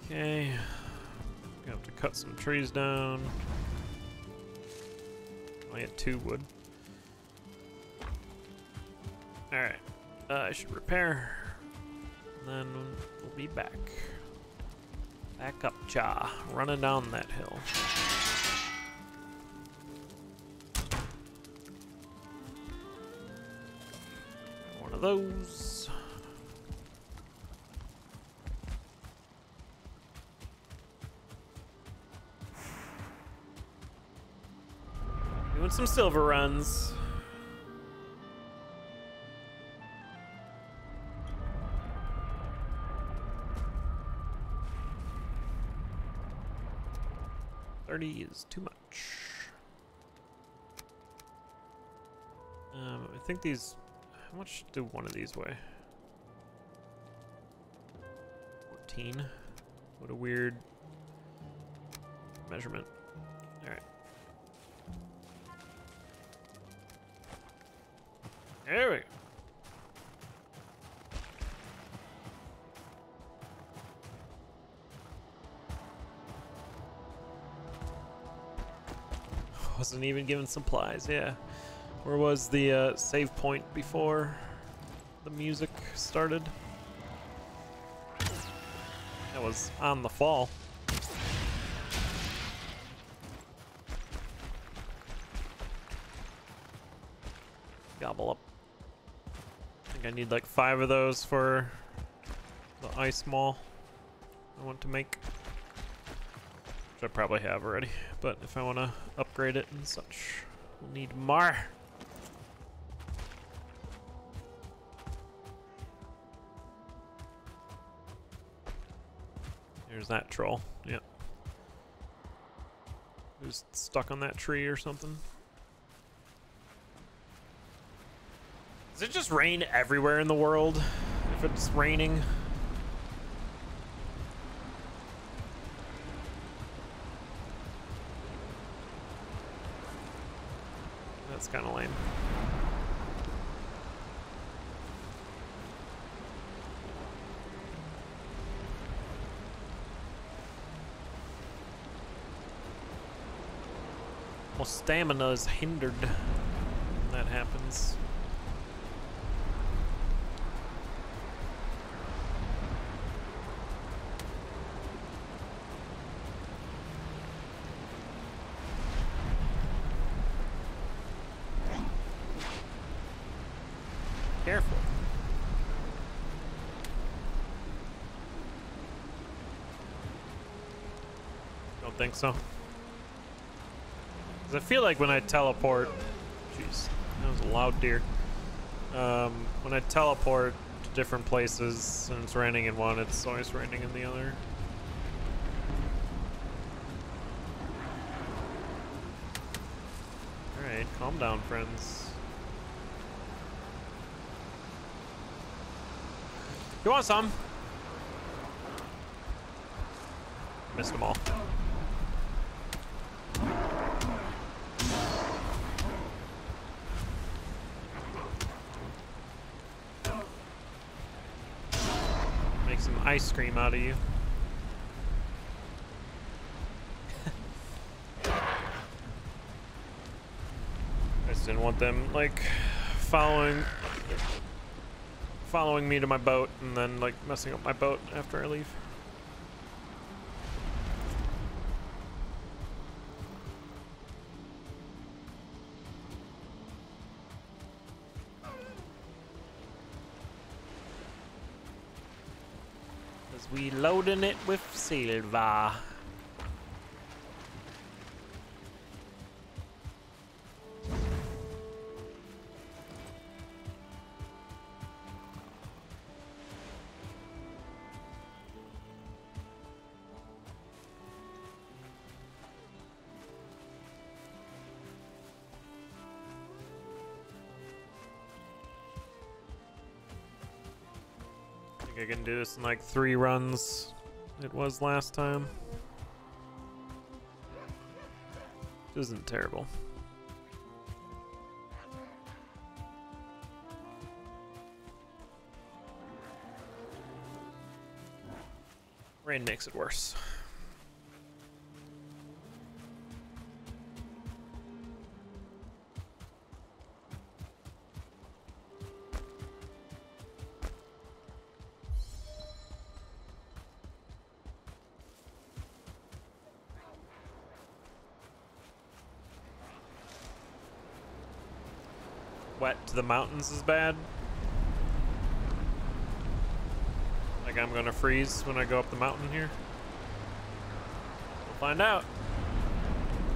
[SPEAKER 1] Okay. Gonna have to cut some trees down. I had 2 wood. Alright. I should repair And then we'll be back. Back up, cha. Running down that hill. One of those. Doing some silver runs. Is too much. I think these. How much do one of these weigh? 14. What a weird measurement. All right. There we go. Wasn't even given supplies, yeah. Where was the save point before the music started? That was on the fall. Gobble up. I think I need like 5 of those for the ice mall I want to make. Which I probably have already, but if I want to upgrade it and such, we'll need more. There's that troll, yep. Who's stuck on that tree or something? Does it just rain everywhere in the world if it's raining? That's kind of lame. Well, stamina is hindered when that happens. Careful. Don't think so. 'Cause I feel like when I teleport, jeez, that was a loud deer. When I teleport to different places and it's raining in one, it's always raining in the other. All right, calm down, friends. You want some? Missed them all. Make some ice cream out of you. I just didn't want them like following me to my boat and then like messing up my boat after I leave. Cause we loading it with silver. I can do this in like 3 runs. It was last time. It isn't terrible. Rain makes it worse. wet to the mountains is bad. Like I'm gonna freeze when I go up the mountain here. We'll find out.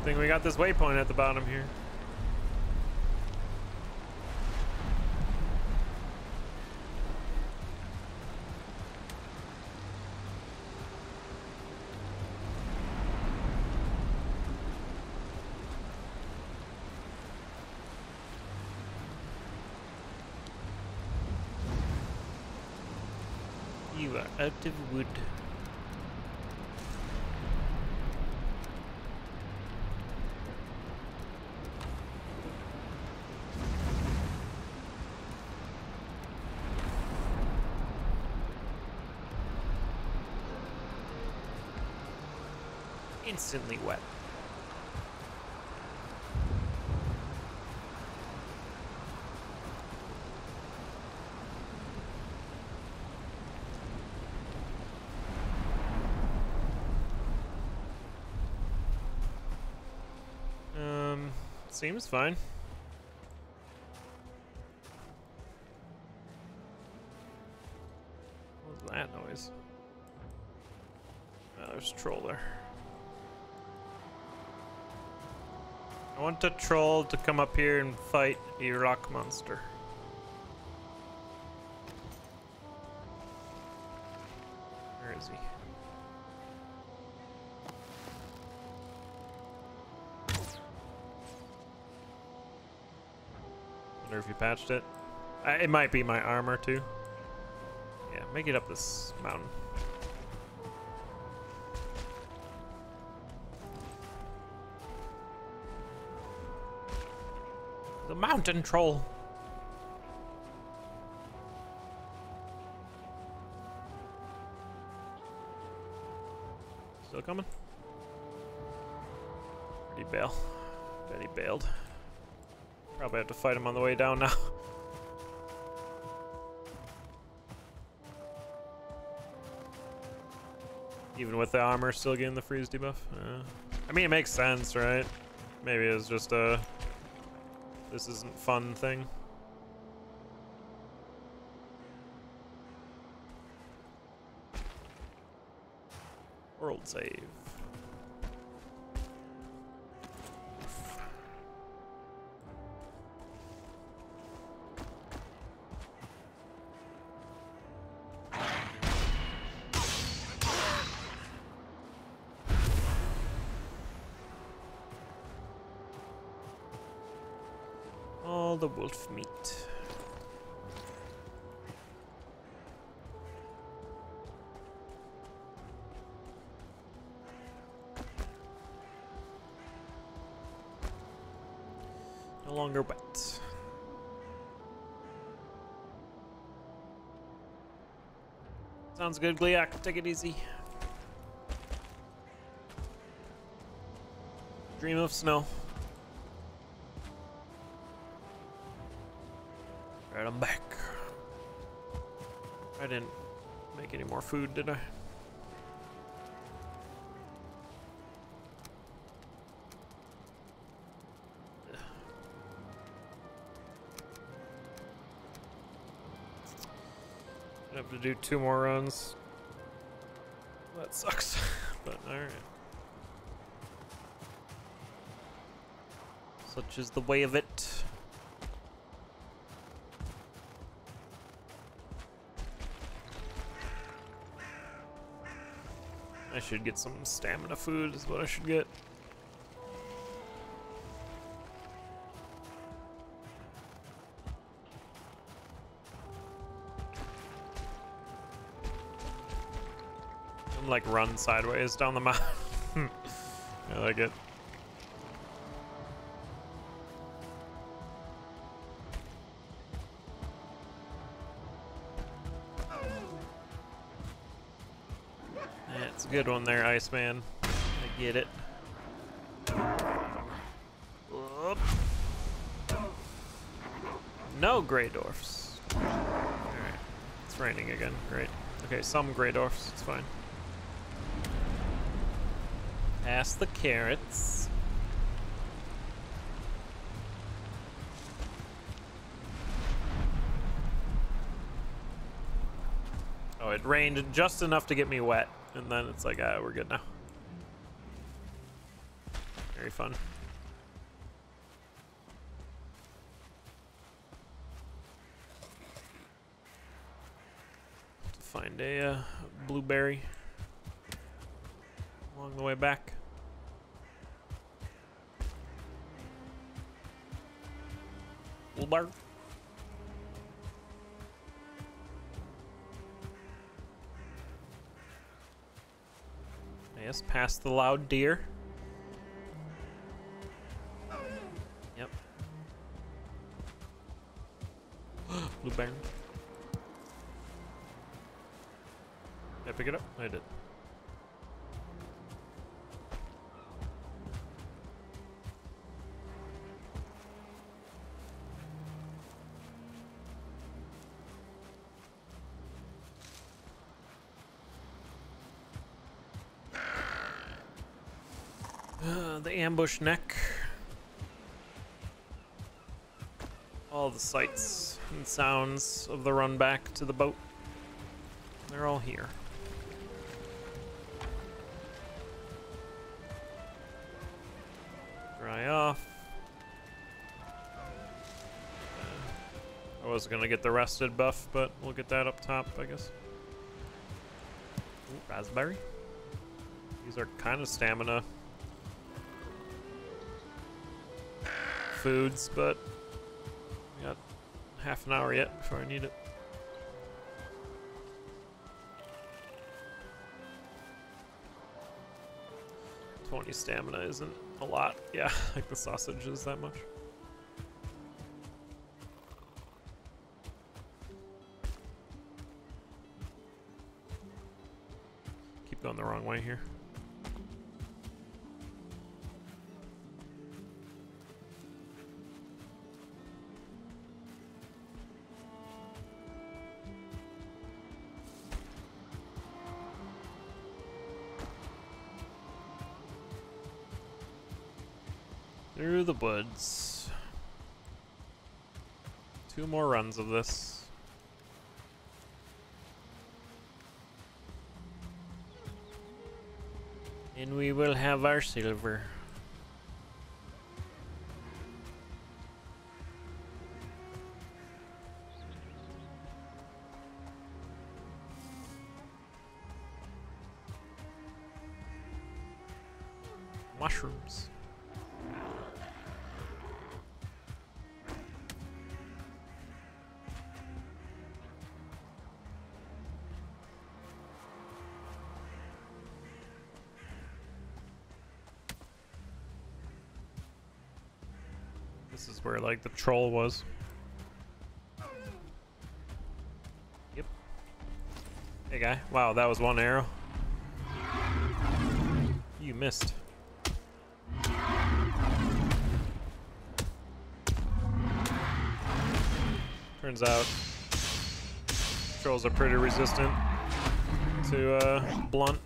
[SPEAKER 1] I think we got this waypoint at the bottom here. You are out of wood. Instantly wet. Seems fine. What was that noise? Oh, there's a troll there. I want the troll to come up here and fight a rock monster. Where is he? Wonder if you patched it. It might be my armor too. Yeah, make it up this mountain. The mountain troll. Still coming? Where'd he bail? Bet he bailed. Probably have to fight him on the way down now. Even with the armor still getting the freeze debuff? I mean, it makes sense, right? Maybe it's just a... this isn't fun thing. World save. All the wolf meat. No longer wet. Sounds good, Gliak. Take it easy. Dream of snow. Right, I'm back. I didn't make any more food, did I? I have to do 2 more runs. That sucks, but alright. Such is the way of it. I should get some stamina food is what I should get. I'm like run sideways down the mountain. I like it. It's a good one there, Iceman. I get it. Whoop. No Grey Dwarfs. Alright. It's raining again. Great. Okay, some Grey Dwarfs. It's fine. Pass the carrots. Oh, it rained just enough to get me wet, and then it's like, ah, we're good now. Very fun. To find a blueberry along the way back. Blueberry. Yes, past the loud deer. Yep. Blueberry. Did I pick it up? I did. The ambush neck. All the sights and sounds of the run back to the boat. They're all here. Dry off. I was gonna get the rested buff, but we'll get that up top, I guess. Ooh, raspberry. These are kind of stamina foods, but we got half an hour yet before I need it. $20 stamina isn't a lot. Yeah, like the sausage is that much. Keep going the wrong way here. Through the woods. 2 more runs of this. And we will have our silver. Mushrooms. This is where, like, the troll was. Yep. Hey, guy. Wow, that was 1 arrow. You missed. Turns out trolls are pretty resistant to blunt.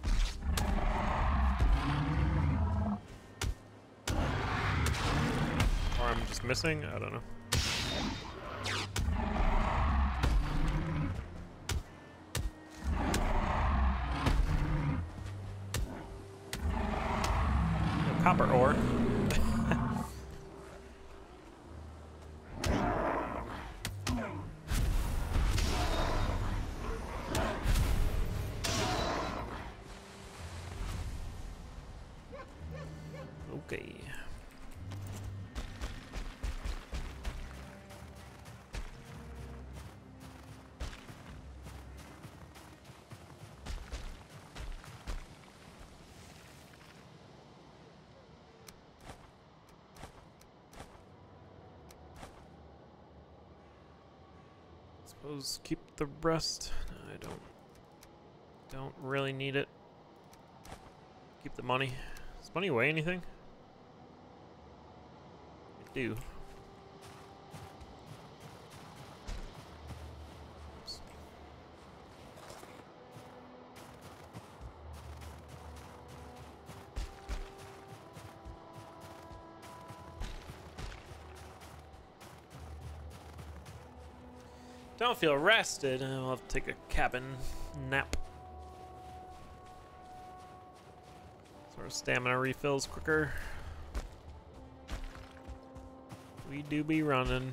[SPEAKER 1] Or I'm just missing? I don't know. No copper ore. Okay. Suppose keep the rest. I don't really need it. Keep the money. Does money weigh anything? I do. Oops. Don't feel rested. I'll have to take a cabin Snap. So our stamina refills quicker. We do be running.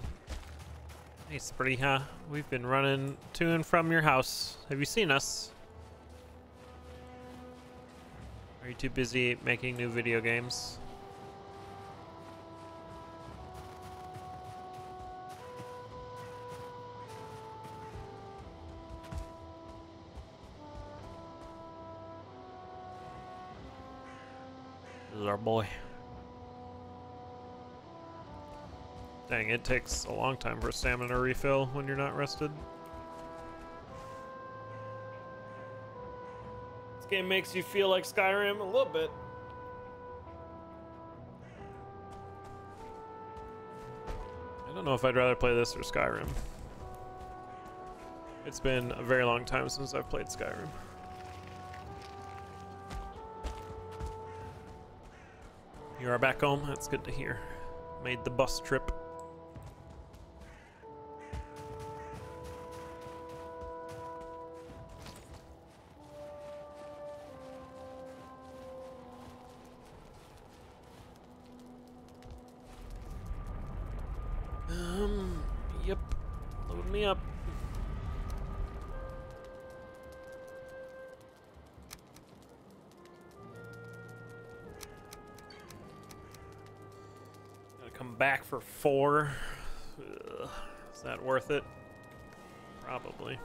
[SPEAKER 1] Hey, Spree, huh? We've been running to and from your house. Have you seen us? Are you too busy making new video games? This is our boy. Dang, it takes a long time for a stamina refill when you're not rested. This game makes you feel like Skyrim a little bit. I don't know if I'd rather play this or Skyrim. It's been a very long time since I've played Skyrim. You are back home? That's good to hear. Made the bus trip. Yep. Load me up. Gotta come back for 4. Ugh. Is that worth it? Probably.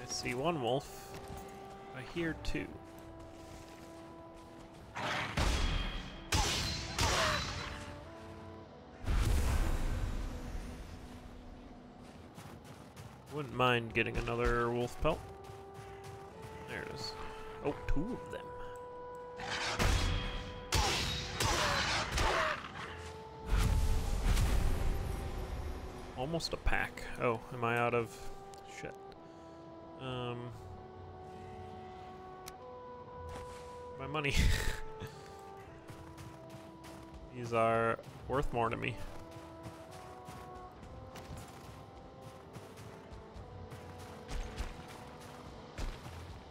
[SPEAKER 1] I see 1 wolf. I hear 2. Wouldn't mind getting another wolf pelt. There it is. Oh, 2 of them. Almost a pack. Oh, am I out of shit? My money. These are worth more to me.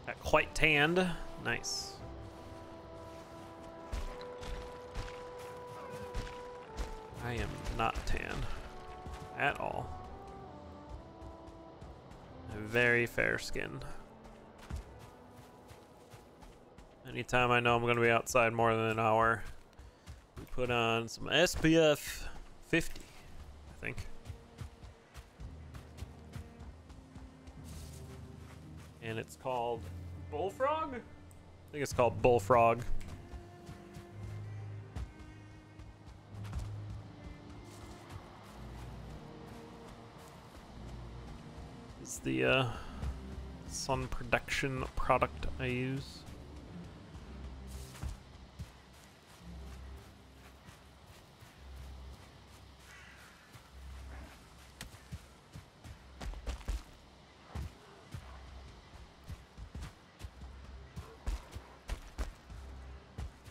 [SPEAKER 1] Got quite tanned. Nice. I am not tan at all. A very fair skin. Anytime I know I'm going to be outside more than an hour, we put on some SPF 50, I think. And it's called Bullfrog? I think it's called Bullfrog. It's the sun protection product I use.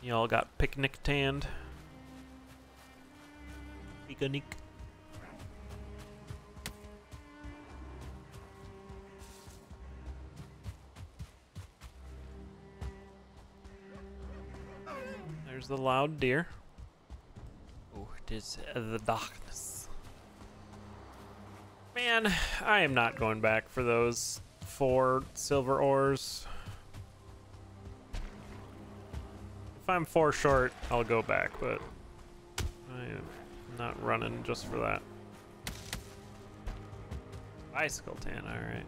[SPEAKER 1] Y'all got picnic tanned. Picnic. There's the loud deer. Oh, it is the darkness. Man, I am not going back for those 4 silver ores. If I'm 4 short, I'll go back, but I am not running just for that. Bicycle tan, alright.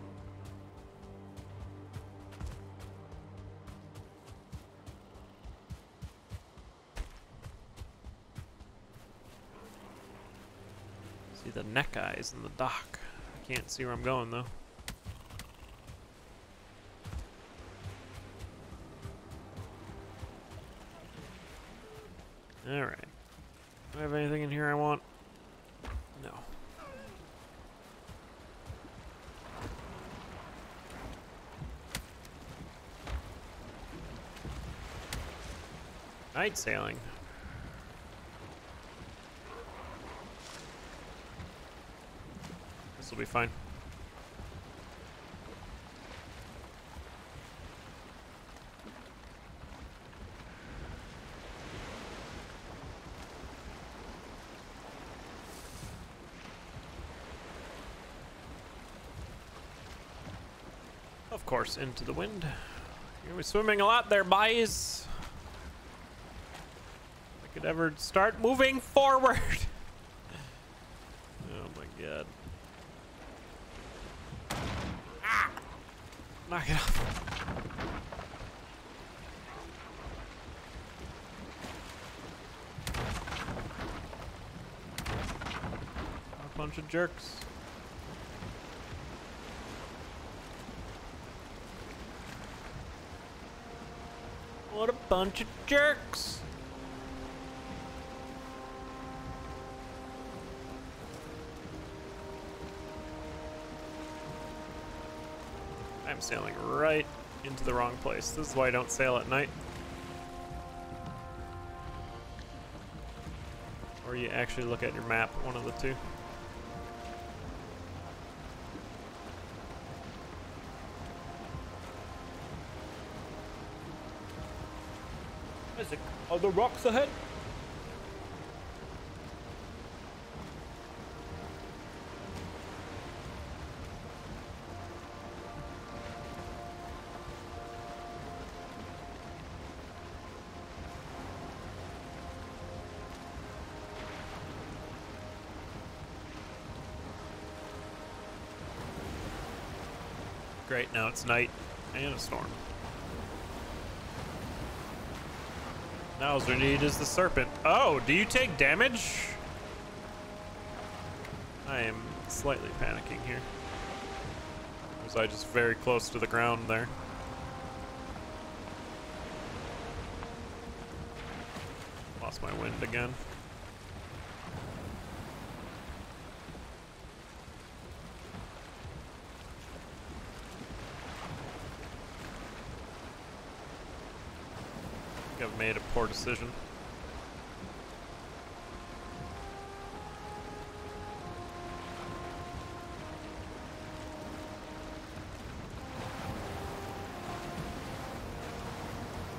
[SPEAKER 1] See the neck eyes in the dock. I can't see where I'm going though. Alright. Do I have anything in here I want? No. Night sailing. This will be fine. Of course, into the wind. You're gonna be swimming a lot there, boys. I could ever start moving forward. Oh my god. Ah! Knock it off. A bunch of jerks. What a bunch of jerks. I'm sailing right into the wrong place. This is why I don't sail at night. Or you actually look at your map, one of the two. Are the rocks ahead? Great, now it's night and a storm. Now all we need is the serpent. Oh, do you take damage? I am slightly panicking here. Was I just very close to the ground there? Lost my wind again. I've made a poor decision.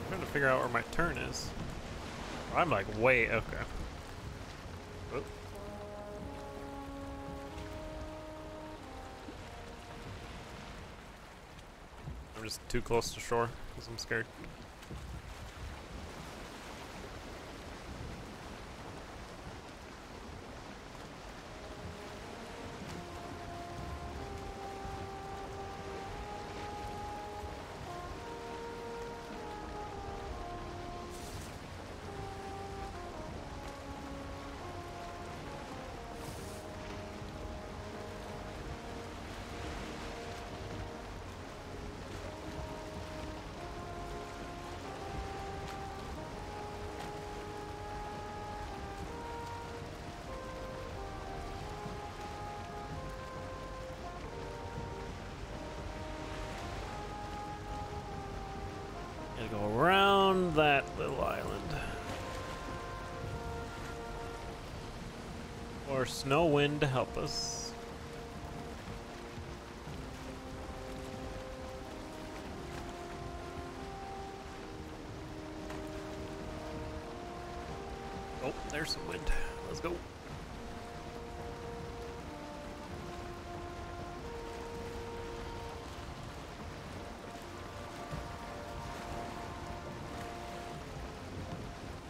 [SPEAKER 1] I'm trying to figure out where my turn is. I'm like way okay. Oop. I'm just too close to shore because I'm scared. Gotta go around that little island. Or snow wind to help us. Oh, there's some wind. Let's go.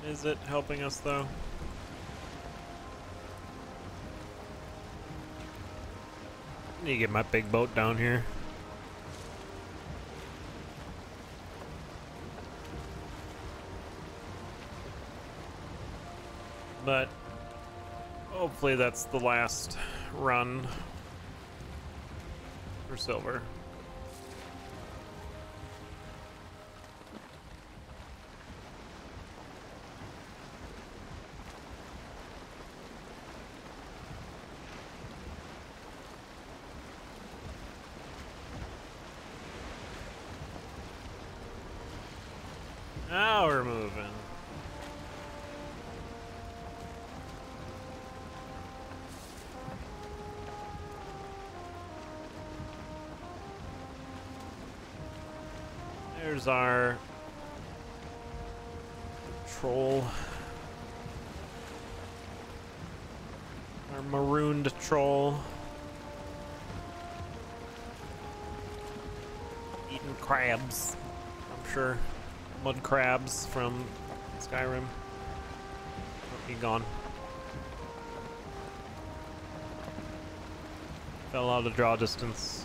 [SPEAKER 1] Is it helping us though? I need to get my big boat down here. But hopefully that's the last run for silver. Now we're moving. There's our troll. Our marooned troll. Eating crabs. I'm sure. Mud crabs from Skyrim. Oh, he gone. Fell out of draw distance.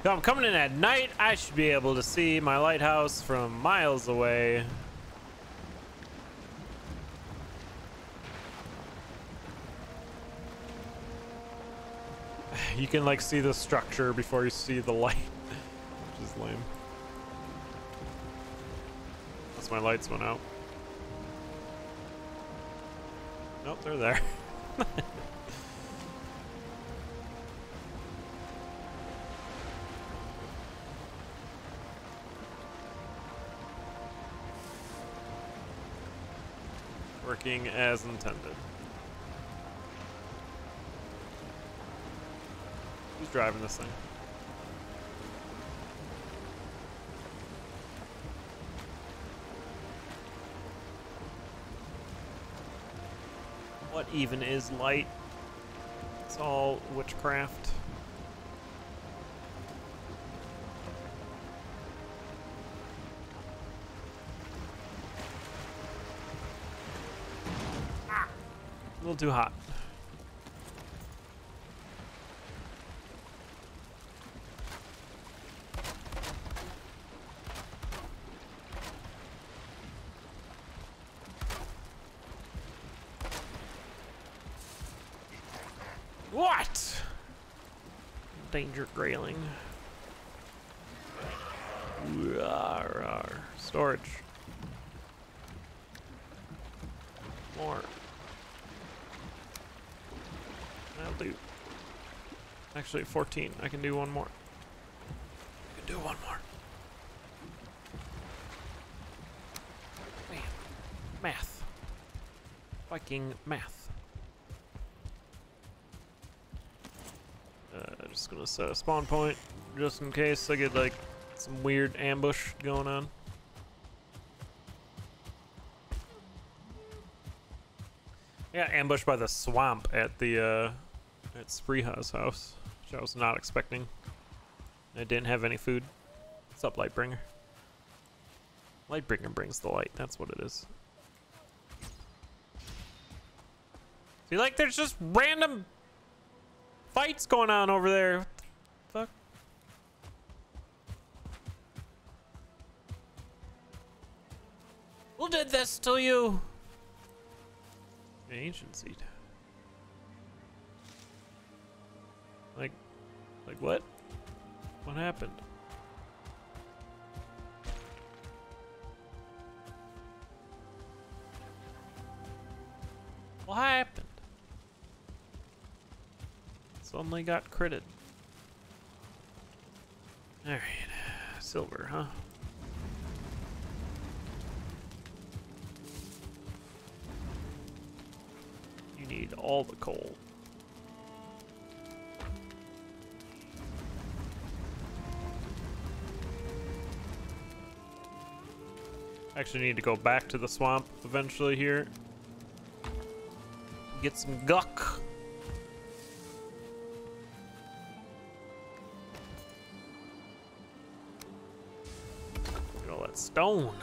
[SPEAKER 1] If I'm coming in at night, I should be able to see my lighthouse from miles away. You can like see the structure before you see the light, which is lame. Unless my lights went out. Nope, they're there. Working as intended. Who's driving this thing? What even is light? It's all witchcraft. A little too hot. What? Danger grailing. Storage. More. That'll do. Actually, 14. I can do one more. I can do one more. Man. Math. Viking math. Just gonna set a spawn point just in case I get like some weird ambush going on. Yeah, ambushed by the swamp at the at Spreeha's house, which I was not expecting. I didn't have any food. What's up, Lightbringer? Lightbringer brings the light. That's what it is. See, like, there's just random fights going on over there. What the fuck? Who did this to you? Ancient seed. Like what? What happened? What happened? Suddenly got critted. Alright. Silver, huh? You need all the coal. Actually need to go back to the swamp eventually here. Get some guck. Get all that stone.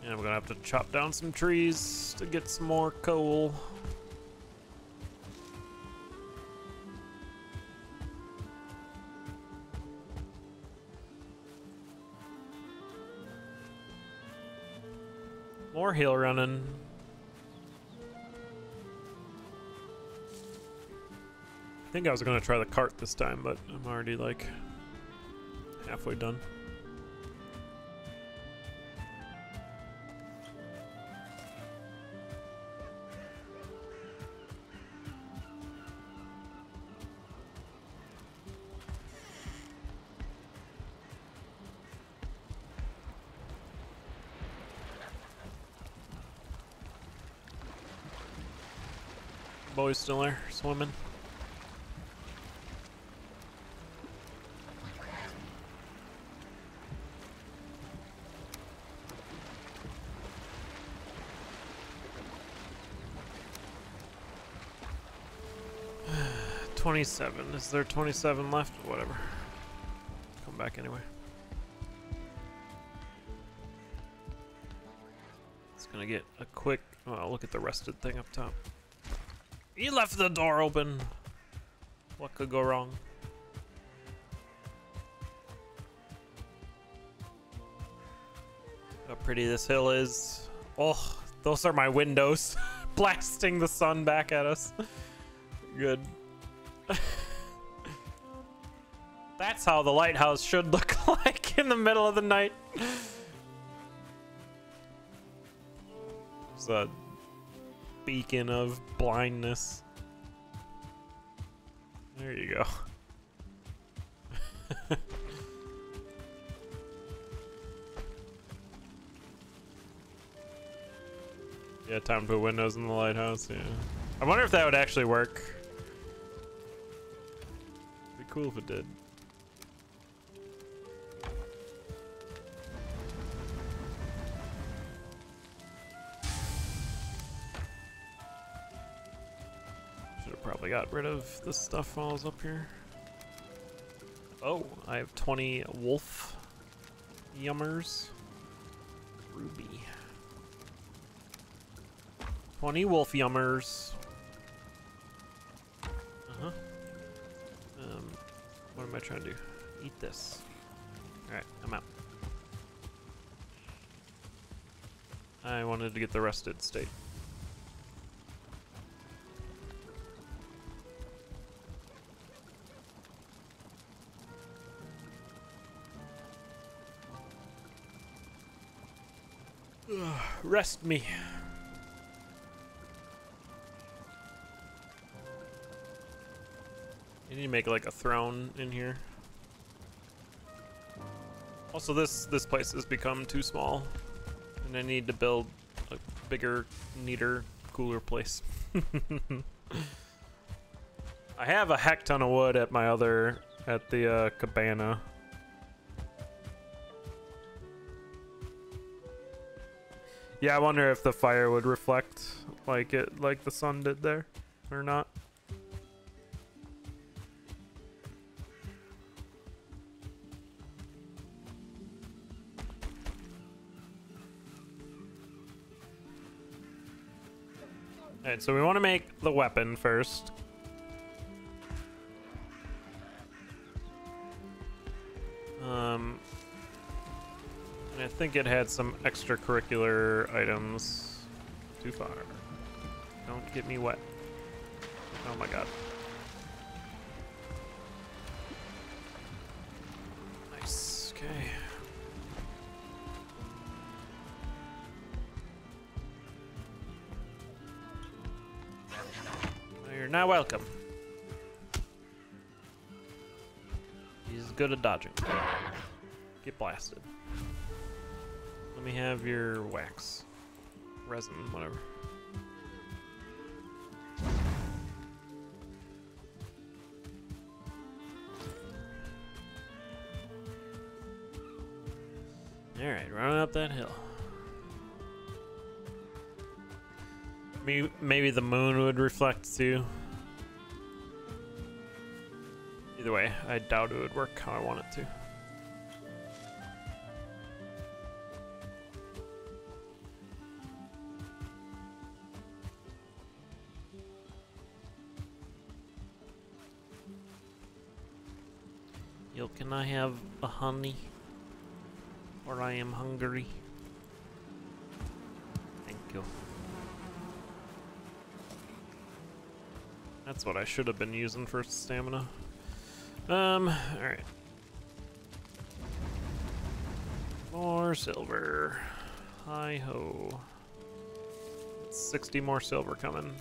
[SPEAKER 1] And I'm gonna have to chop down some trees to get some more coal. More hill running. I think I was gonna try the cart this time, but I'm already like halfway done. boy's still there, swimming. $27. Is there 27 left? Whatever. Come back anyway. It's gonna get a quick. Oh, look at the rusted thing up top. He left the door open. What could go wrong? How pretty this hill is. Oh, those are my windows. Blasting the sun back at us. Good. That's how the lighthouse should look like in the middle of the night. It's a beacon of blindness. There you go. Yeah, time to put windows in the lighthouse, yeah. I wonder if that would actually work. Be cool if it did. Should have probably got rid of this stuff while I was up here. Oh, I have 20 wolf yummers. Ruby. 20 wolf yummers. Uh-huh. What am I trying to do? Eat this. Alright, I'm out. I wanted to get the rusted state. Ugh, rest me. You need to make like a throne in here. Also, this place has become too small, and I need to build a bigger, neater, cooler place. I have a heck ton of wood at my other, at the cabana. Yeah, I wonder if the fire would reflect like the sun did there, or not. Alright, so we want to make the weapon first. And I think it had some extracurricular items. Too far. Don't get me wet. Oh my god. Nice, okay. You're not welcome. He's good at dodging. Get blasted. Let me have your wax. Resin, whatever. Alright, running up that hill. Maybe the moon would reflect too. Either way, I doubt it would work how I want it to. Yo, can I have a honey? Or I am hungry. Thank you. That's what I should have been using for stamina. Alright. More silver. Hi-ho. 60 more silver coming.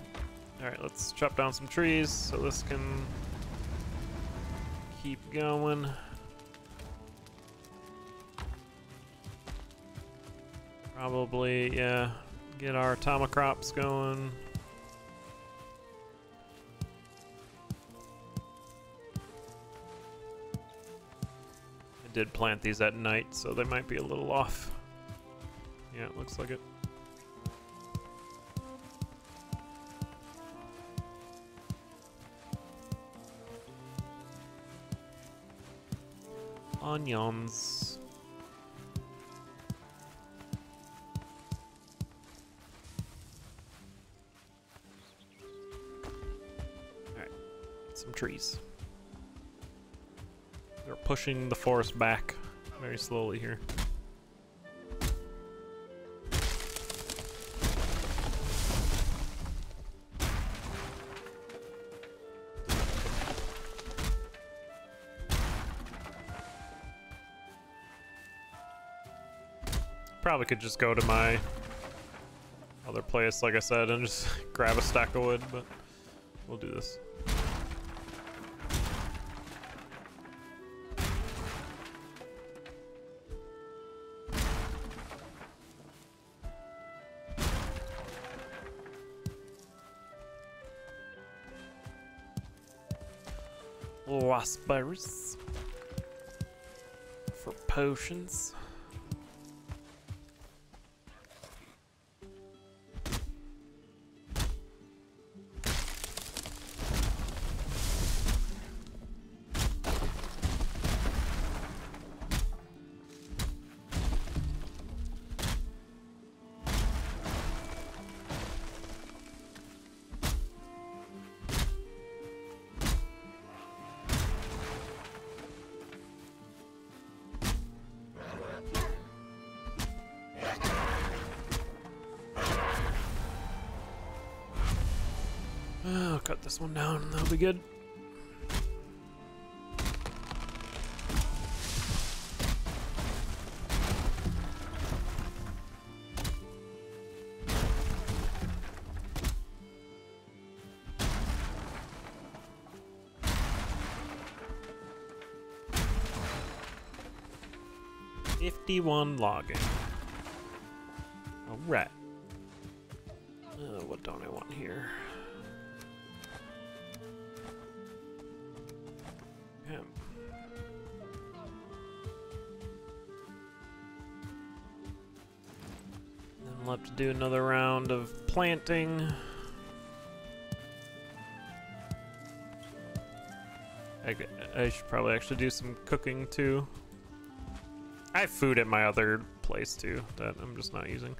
[SPEAKER 1] Alright, let's chop down some trees so this can keep going. Probably, yeah, get our tomacrops going. did plant these at night, so they might be a little off. Yeah, it looks like it. Onions. Alright, some trees. They're pushing the forest back very slowly here. Probably could just go to my other place, like I said, and just grab a stack of wood, but we'll do this. Raspberries for potions. I'll cut this one down, that'll be good. $51 logging. Alright. What don't I want here? Yeah. Then we'll have to do another round of planting. I should probably actually do some cooking too. I have food at my other place too that I'm just not using.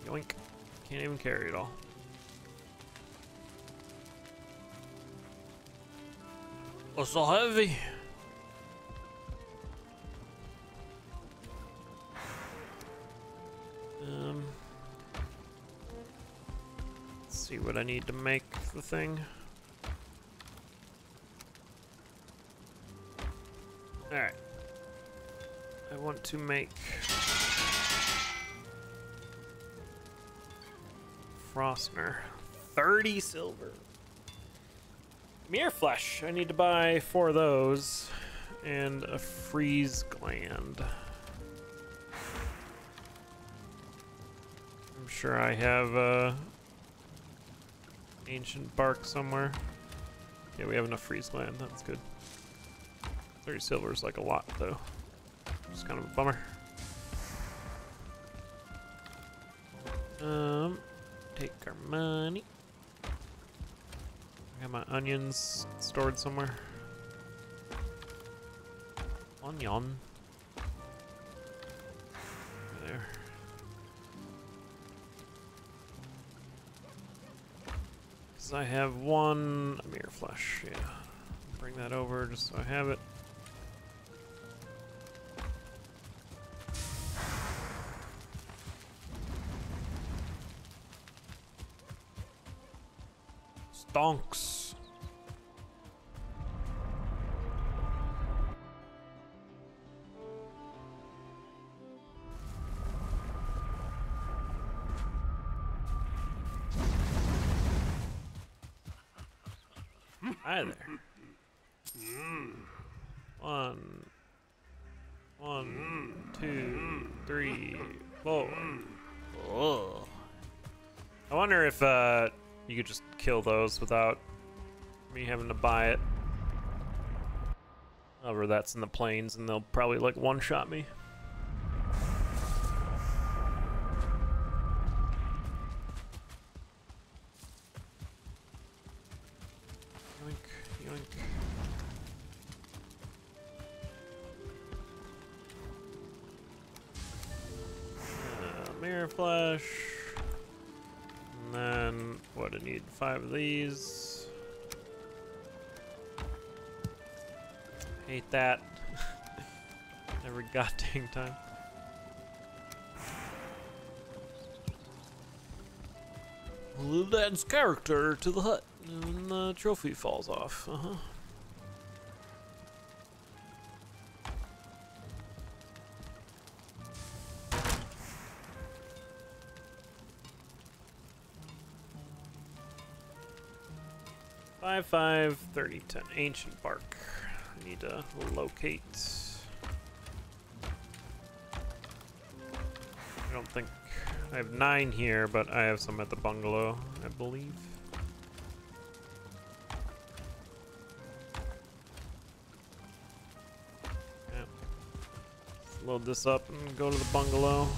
[SPEAKER 1] Yoink. Can't even carry it all. Oh, so heavy. Let's see what I need to make the thing. Alright. I want to make Frostner. 30 silver. Mere flesh. I need to buy 4 of those. And a freeze gland. I'm sure I have ancient bark somewhere. Yeah, we have enough freeze gland. That's good. 30 silver is like a lot, though. It's kind of a bummer. Take our money. I got my onions stored somewhere. Onion. There. Because I have one mirror flesh, yeah. Bring that over just so I have it. Stonks. Hi there. One, 2, 3, 4. Oh. I wonder if you could just kill those without me having to buy it. However, that's in the plains, and they'll probably like one-shot me. Yoink, yoink. Mirror flash. And then, what, I need 5 of these. Hate that. Every goddamn time. Little adds character to the hut, and the trophy falls off. Uh-huh. Five, 30, 10. Ancient bark. I need to locate. I don't think I have 9 here, but I have some at the bungalow, I believe. Yeah. Let's load this up and go to the bungalow.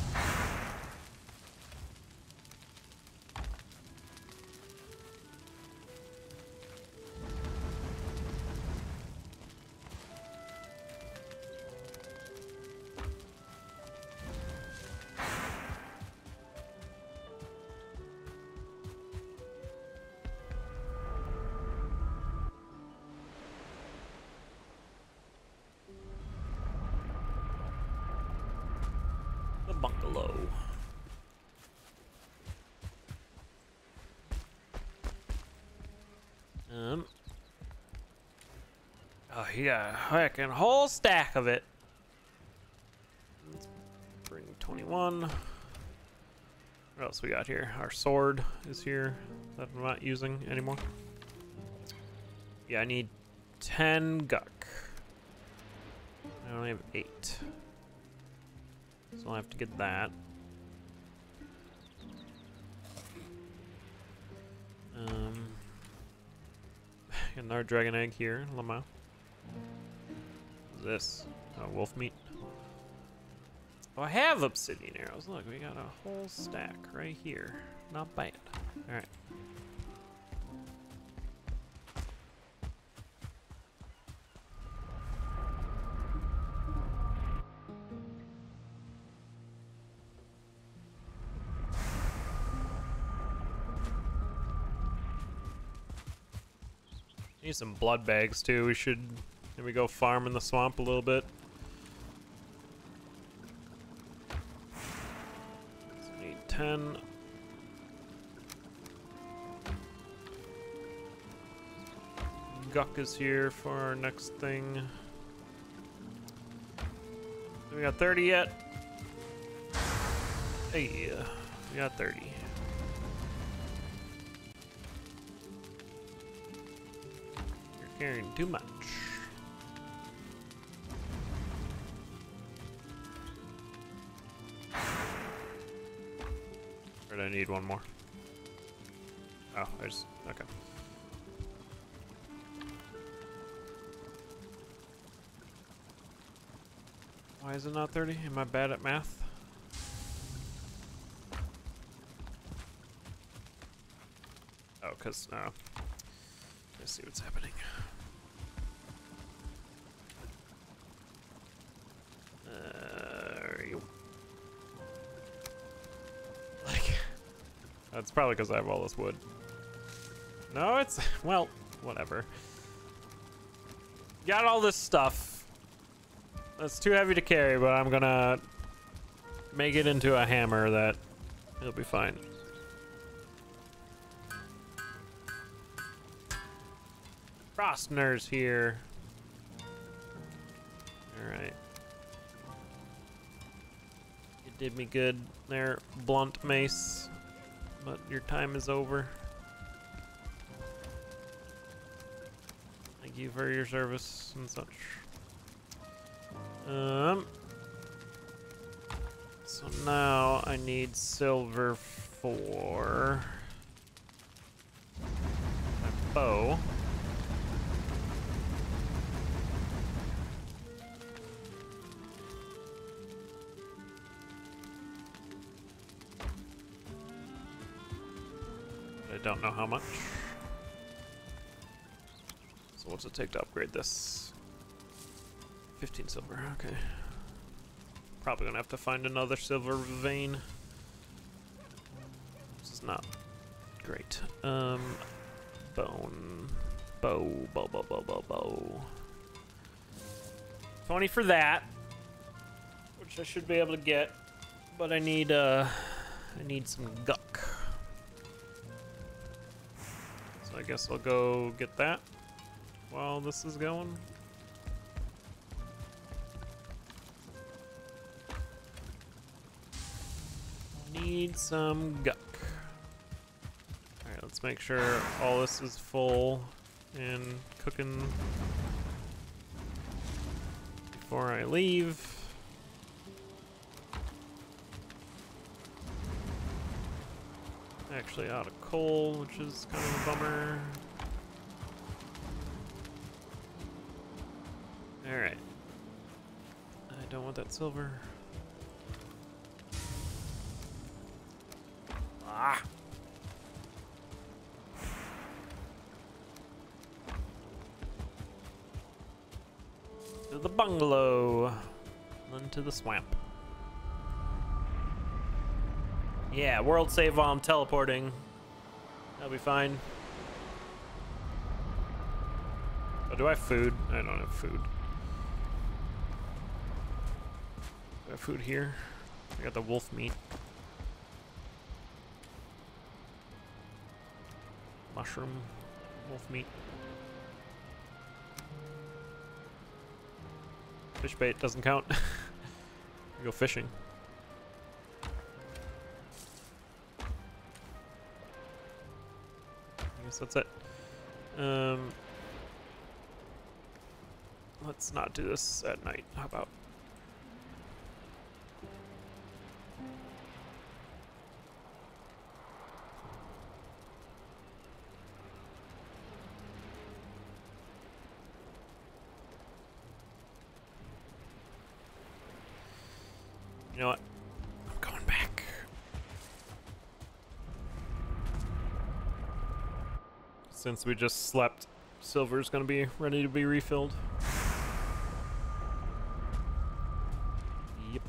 [SPEAKER 1] Bungalow. Oh, he got a heckin' whole stack of it. Let's bring 21. What else we got here? Our sword is here that I'm not using anymore. Yeah, I need 10 guck. I only have 8. So I'll have to get that. Another dragon egg here, Lamau. What's this? Oh, wolf meat. Oh, I have obsidian arrows. Look, we got a whole stack right here. Not bad. Alright. Need some blood bags too. We should maybe go farm in the swamp a little bit. So we need 10. Guck is here for our next thing. We got 30 yet? Hey, we got 30. Carrying too much. Or do I need one more? Oh, I just, okay. Why is it not 30? Am I bad at math? Oh, cause, let's see what's happening. Like, that's probably because I have all this wood. No, it's, well, whatever. Got all this stuff. That's too heavy to carry, but I'm gonna make it into a hammer that it'll be fine. Frostner's here. Alright. You did me good there, blunt mace. But your time is over. Thank you for your service and such. So now I need silver for my bow. I don't know how much. So what's it take to upgrade this? 15 silver, okay. Probably gonna have to find another silver vein. This is not great. Bow. 20 for that, which I should be able to get, but I need some guck. So I guess I'll go get that while this is going. Need some guck. Alright, let's make sure all this is full and cooking before I leave. Actually out of coal, which is kind of a bummer. Alright. I don't want that silver. Ah! To the bungalow. Then to the swamp. Yeah, world save while I'm teleporting. That'll be fine. Oh, do I have food? I don't have food. Do I have food here? I got the wolf meat. Mushroom. Wolf meat. Fish bait doesn't count. We go fishing. I guess that's it. Let's not do this at night. How about? You know what? I'm going back. Since we just slept, silver's gonna be ready to be refilled. Yep.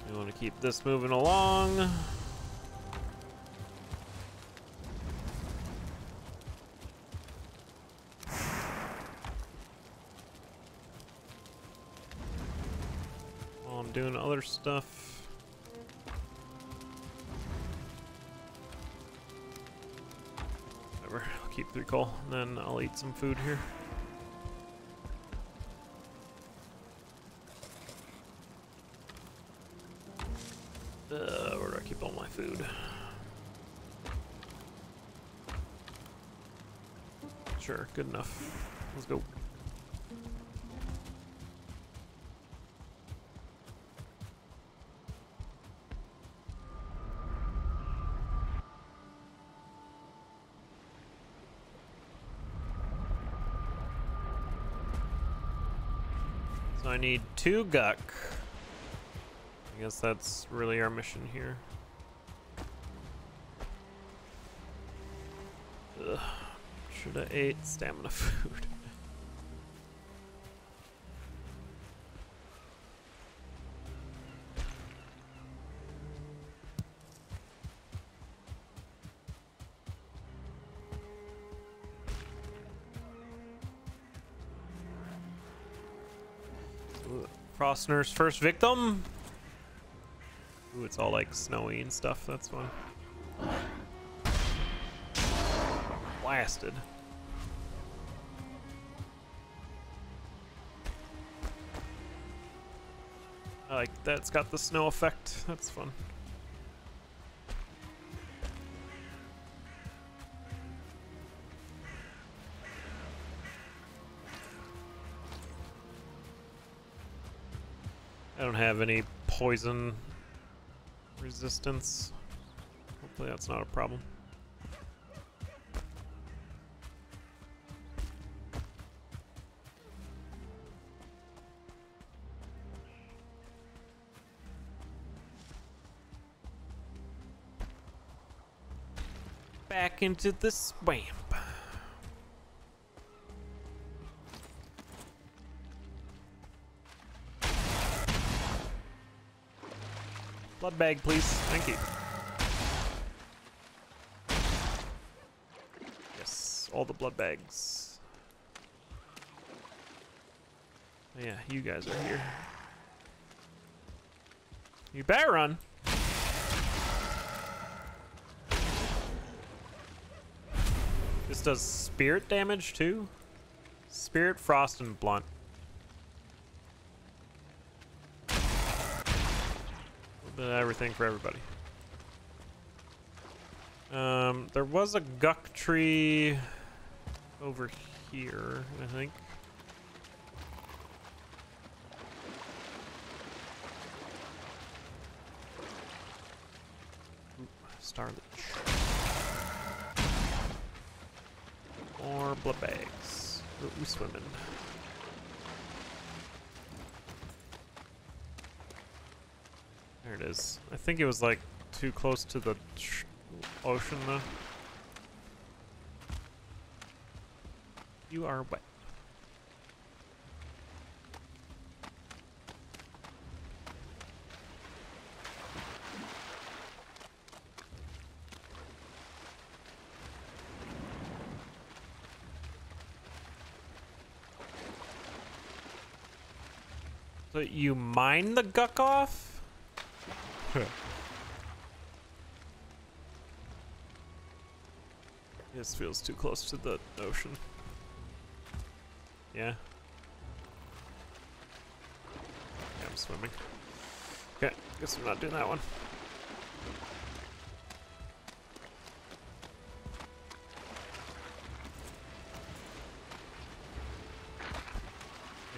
[SPEAKER 1] We want to keep this moving along. Doing other stuff. Whatever, I'll keep 3 coal, and then I'll eat some food here. Where do I keep all my food? Sure, good enough. Let's go. So I need 2 guck. I guess that's really our mission here. Ugh. Should have ate stamina food. Frostner's first victim. Ooh, it's all like snowy and stuff. That's fun. Blasted. I like that it's got the snow effect. That's fun. I don't have any poison resistance. Hopefully that's not a problem. Back into the swamp. Blood bag, please. Thank you. Yes, all the blood bags. Oh, yeah, you guys are here. You better run. This does spirit damage too? Spirit, frost, and blunt. Everything for everybody. There was a guck tree over here, I think. Ooh, Starlich. More blood bags. Ooh, we swimming. There it is. I think it was like too close to the ocean though. You are wet. So you mine the guck off? This feels too close to the ocean. Yeah. Yeah, I'm swimming. Okay, guess I'm not doing that one.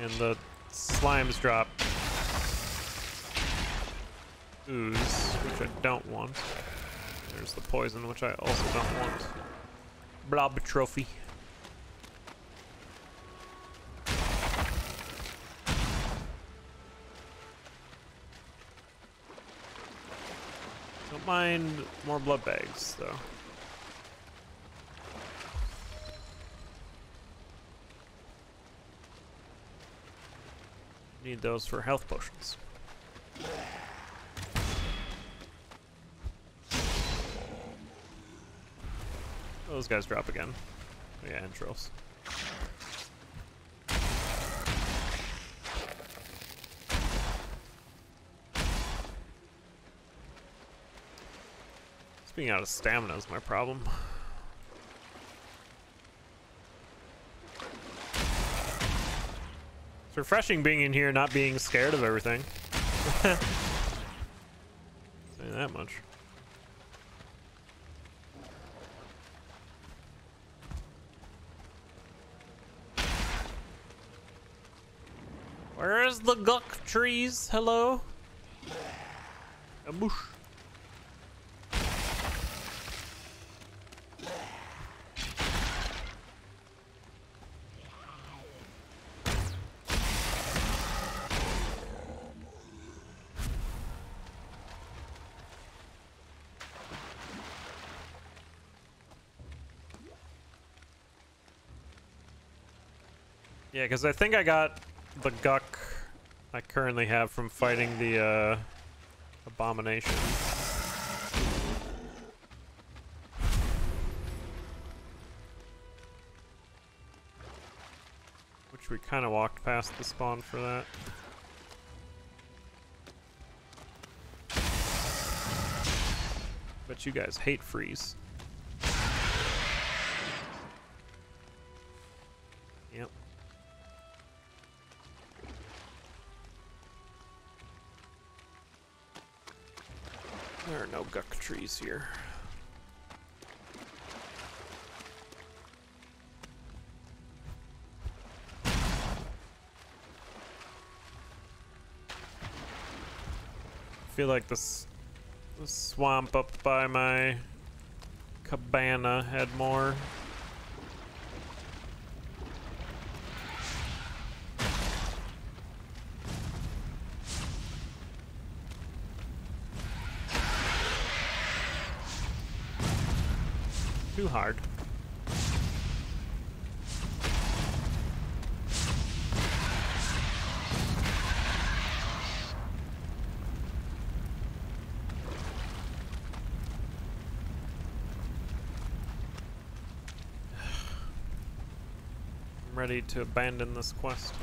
[SPEAKER 1] And the slimes drop ooze, which I don't want. There's the poison, which I also don't want. Blob trophy. Don't mind more blood bags, though. Need those for health potions. Those guys drop again. Oh, yeah, entrails. Just being out of stamina is my problem. It's refreshing being in here, not being scared of everything. Say that much. Where's the guck trees? Hello? A bush. Yeah, because I think I got the guck I currently have from fighting the abomination. Which we kind of walked past the spawn for that. But you guys hate freeze. Yep. There are no guck trees here. I feel like the swamp up by my cabana had more. Too hard. I'm ready to abandon this quest.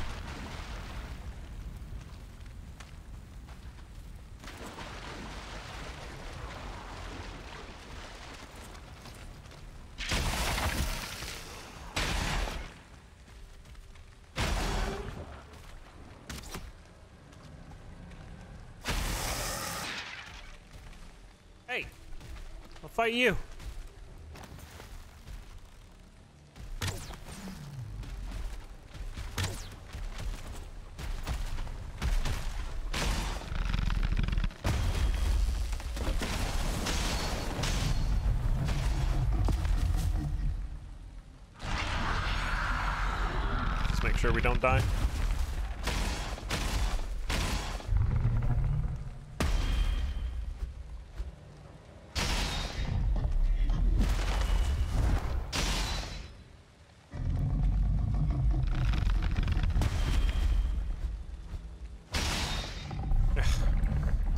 [SPEAKER 1] Hey, I'll fight you. Just make sure we don't die.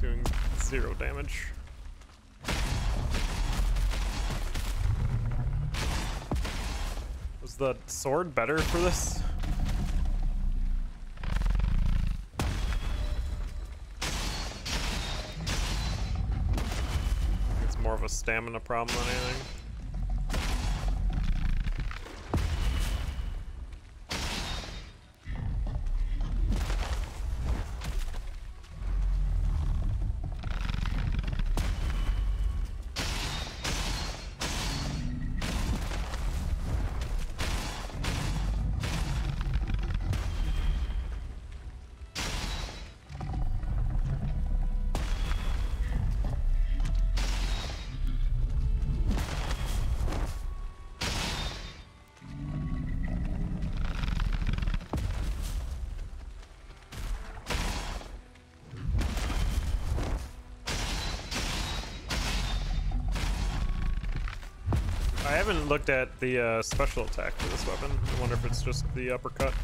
[SPEAKER 1] Doing 0 damage. Was the sword better for this? It's more of a stamina problem than anything. I haven't looked at the special attack for this weapon. I wonder if it's just the uppercut.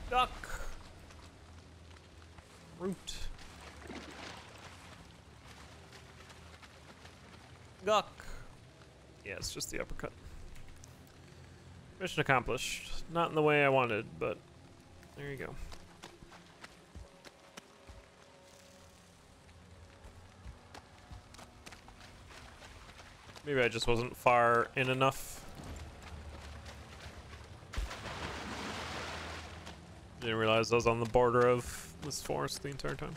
[SPEAKER 1] Duck! Root. Guck. Yeah, it's just the uppercut. Mission accomplished. Not in the way I wanted, but there you go. Maybe I just wasn't far in enough. Didn't realize I was on the border of this forest the entire time.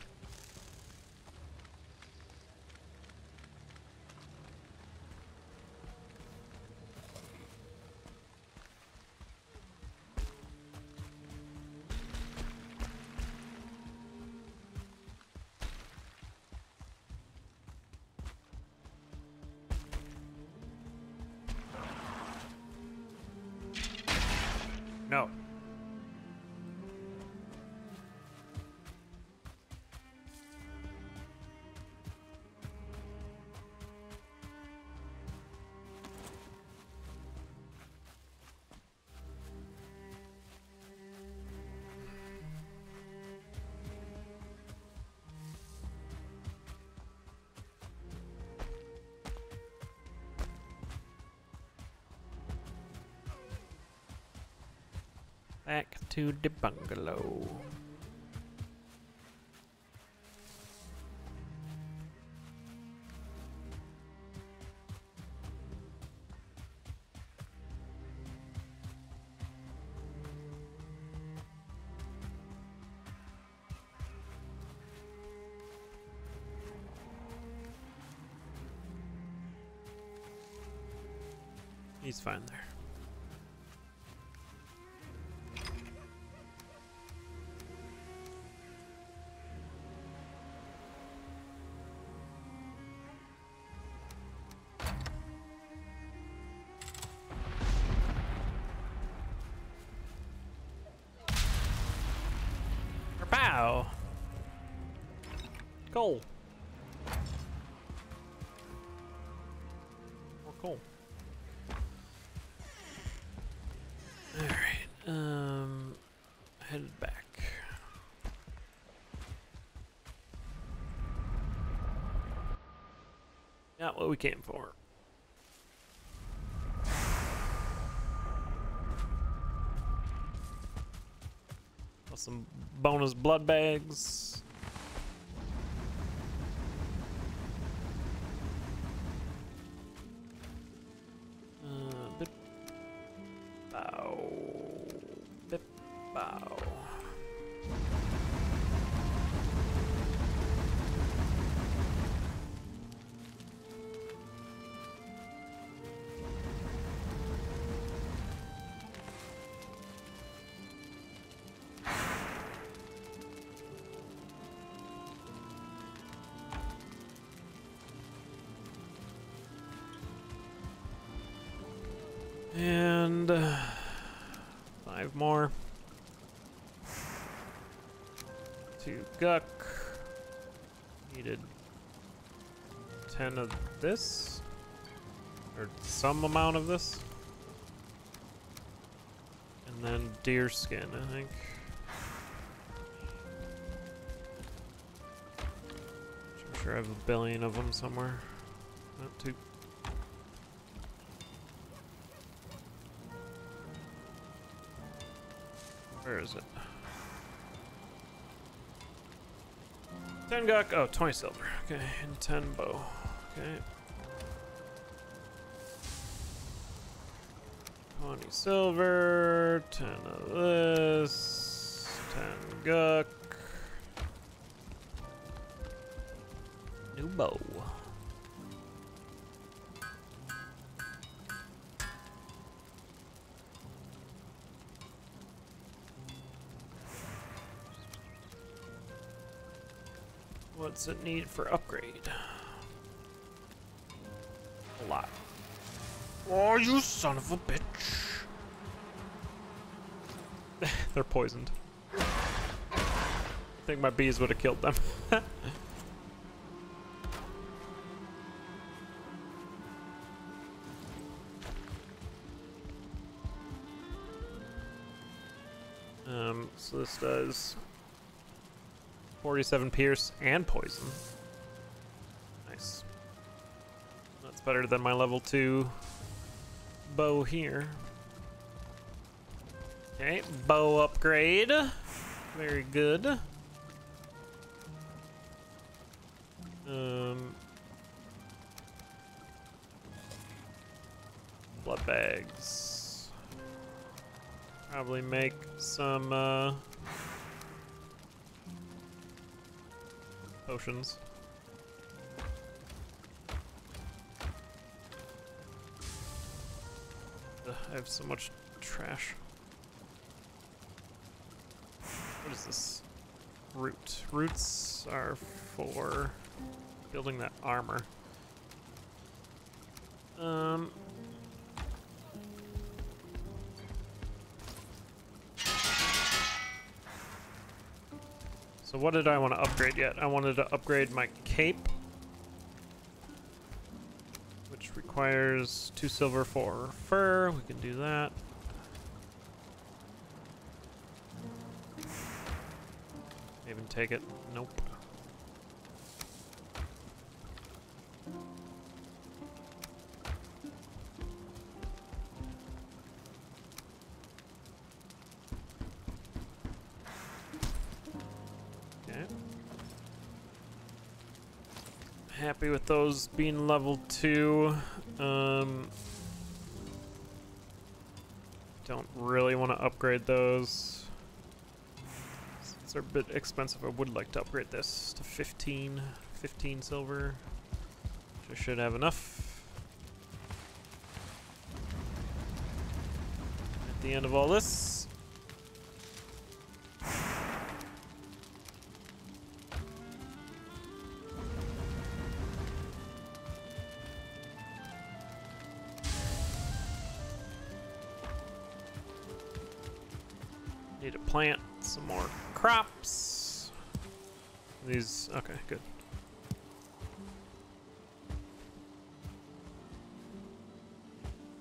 [SPEAKER 1] No. Back to the bungalow. He's fine there. Pow! Goal. More coal. Alright, headed back. Got what we came for. Some bonus blood bags. Bip, bow, bip, bow. And 5 more. 2 guck. Needed 10 of this, or some amount of this, and then deer skin, I think. I'm sure I have a billion of them somewhere. Not too. Where is it? 10 guck. Oh, 20 silver. Okay, and 10 bow. Okay. 20 silver, 10 of this, 10 guck. New bow. What's it need for upgrade? A lot. Oh, you son of a bitch. They're poisoned. I think my bees would have killed them. So this does 47 pierce and poison. Nice. That's better than my level 2 bow here. Okay, bow upgrade. Very good. Blood bags. Probably make some potions. Ugh, I have so much trash. What is this? Root. Roots are for building that armor. So what did I want to upgrade yet? I wanted to upgrade my cape, which requires 2 silver for fur. We can do that. Even take it. Nope. Happy with those being level 2. Don't really want to upgrade those. Since they're a bit expensive, I would like to upgrade this to 15 silver. Which I should have enough. the end of all this. Need to plant some more crops. These, okay, good.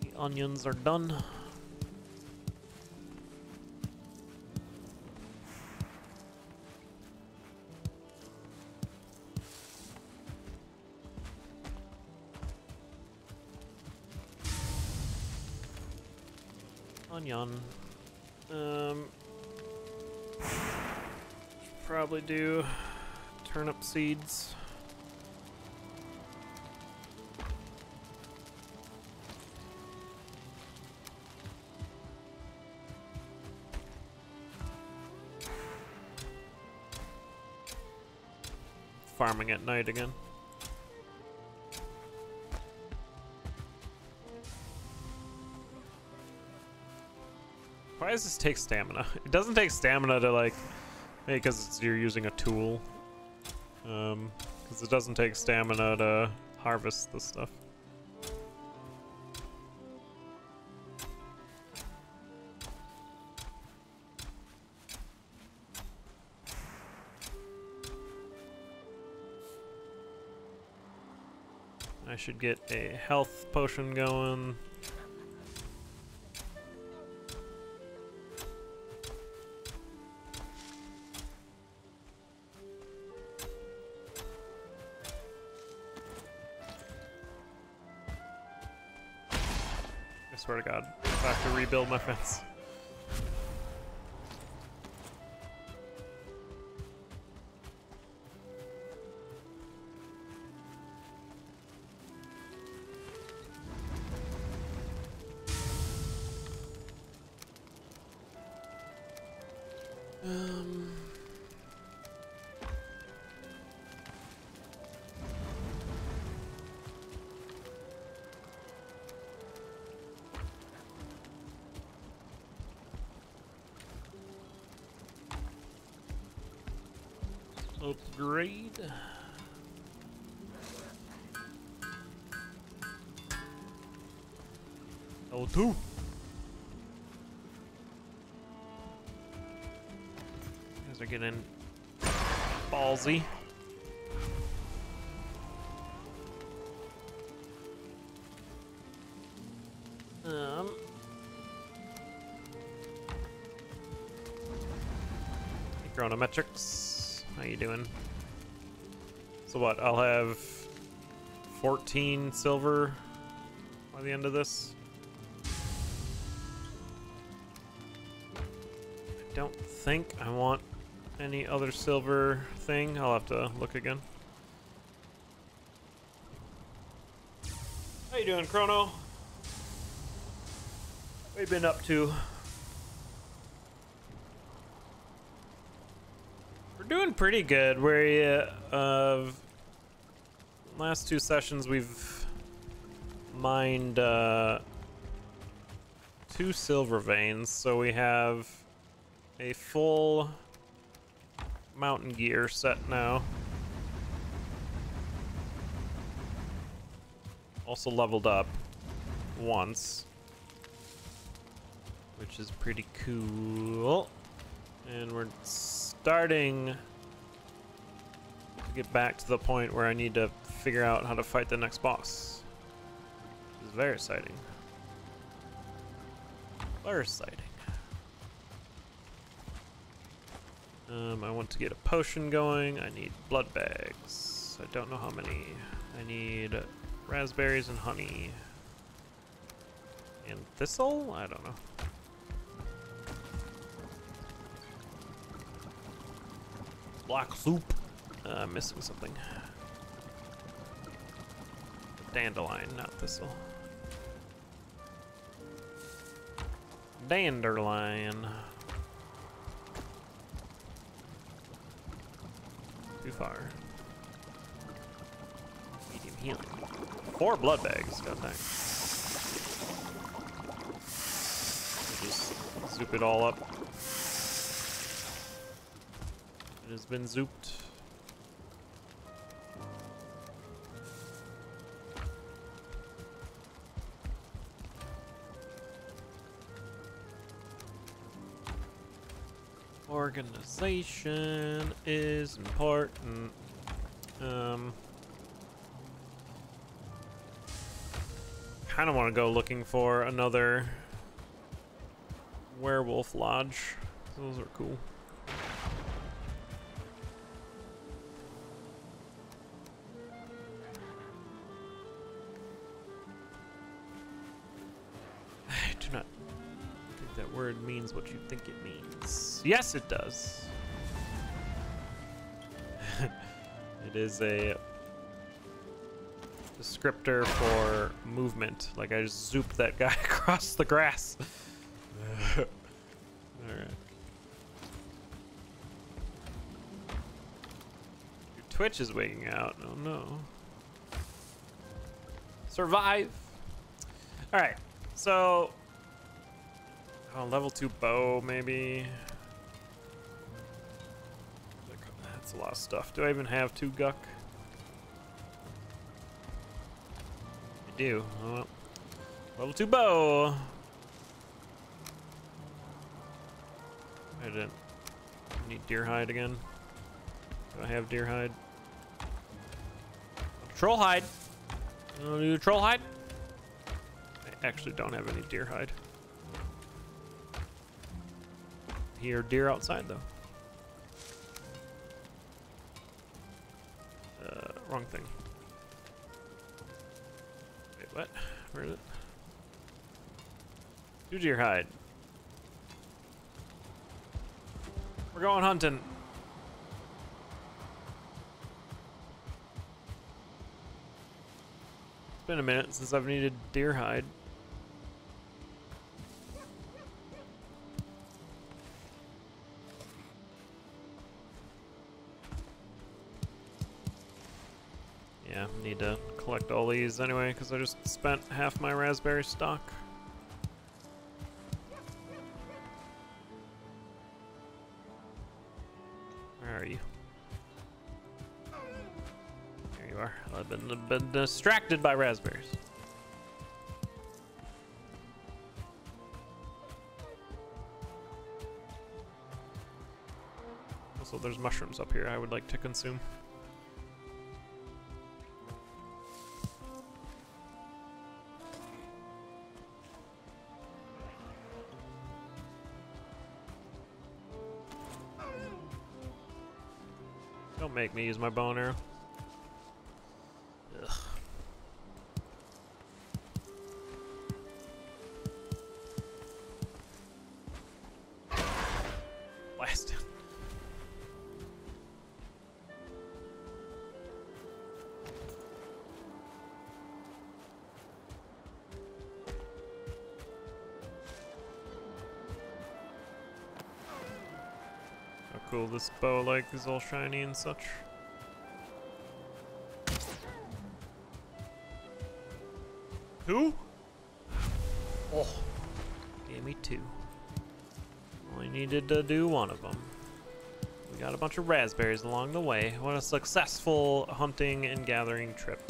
[SPEAKER 1] The onions are done. Onion. Probably do turnip seeds. Farming at night again. Why does this take stamina? It doesn't take stamina to like, maybe because you're using a tool. Because it doesn't take stamina to harvest this stuff. I should get a health potion going. I swear to God, I have to rebuild my fence. Upgrade. L2. You guys are getting ballsy. Chronometrics. How you doing? So what? I'll have 14 silver by the end of this. I don't think I want any other silver thing. I'll have to look again. How you doing, Chrono? What have you been up to? We're doing pretty good. We're last two sessions we've mined 2 silver veins, so we have a full mountain gear set now. Also leveled up once, which is pretty cool. And we're starting to get back to the point where I need to figure out how to fight the next boss. Which is very exciting. Very exciting. I want to get a potion going. I need blood bags. I don't know how many. I need raspberries and honey. And thistle? I don't know. Black soup. I'm missing something. Dandelion, not thistle. Dandelion. Too far. Medium healing. 4 blood bags. God dang. Just Zoop it all up. It has been zooped. Organization is important. Kind of want to go looking for another werewolf lodge. Those are cool. I do not think that word means what you think it means. Yes, it does. It is a descriptor for movement. Like I just zooped that guy across the grass. All right. Your Twitch is wigging out. Oh no. Survive. All right. So, level 2 bow maybe. That's a lot of stuff. Do I even have 2 guck? I do. Oh, well. Level 2 bow. I didn't need deer hide again. Do I have deer hide? Troll hide. You wanna do troll hide? I actually don't have any deer hide. Hear deer outside though. Wrong thing. Wait, what? Where is it? Do deer hide. We're going hunting. It's been a minute since I've needed deer hide. Yeah, need to collect all these anyway because I just spent half my raspberry stock. Where are you? There you are. I've been distracted by raspberries. Also, there's mushrooms up here I would like to consume. Don't make me use my bow and arrow. Ugh. Blast. Cool, this bow like is all shiny and such. Who? Oh, gave me 2. Only needed to do 1 of them. We got a bunch of raspberries along the way. What a successful hunting and gathering trip.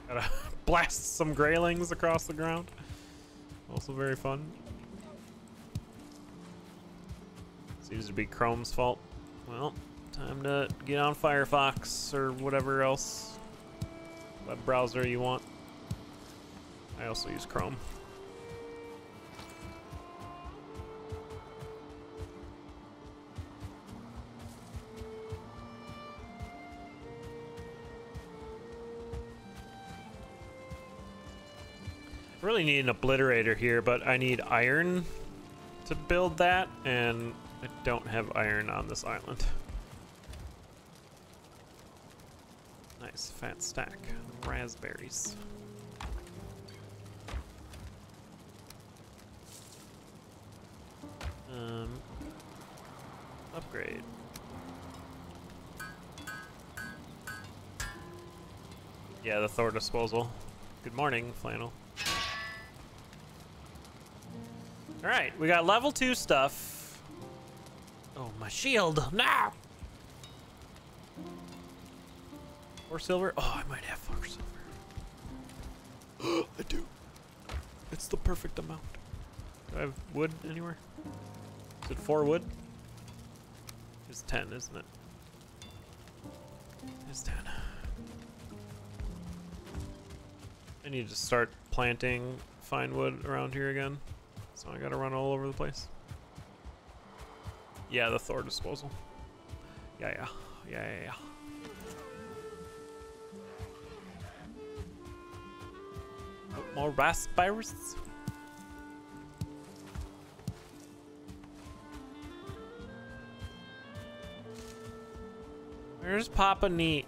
[SPEAKER 1] Gotta blast some graylings across the ground. Also very fun. Seems to be Chrome's fault. Well, time to get on Firefox or whatever else web browser you want. I also use Chrome. Really need an obliterator here, but I need iron to build that, and I don't have iron on this island. Nice fat stack of raspberries. Upgrade. Yeah, the Thor disposal. Good morning, Flannel. Alright, we got level 2 stuff. Oh, my shield! No! 4 silver? Oh, I might have 4 silver. I do. It's the perfect amount. Do I have wood anywhere? Is it 4 wood? It's 10, isn't it? It's 10. I need to start planting fine wood around here again. So I gotta run all over the place. Yeah, the Thor disposal. Yeah. Oh, more raspberries. Where's Papa Neat?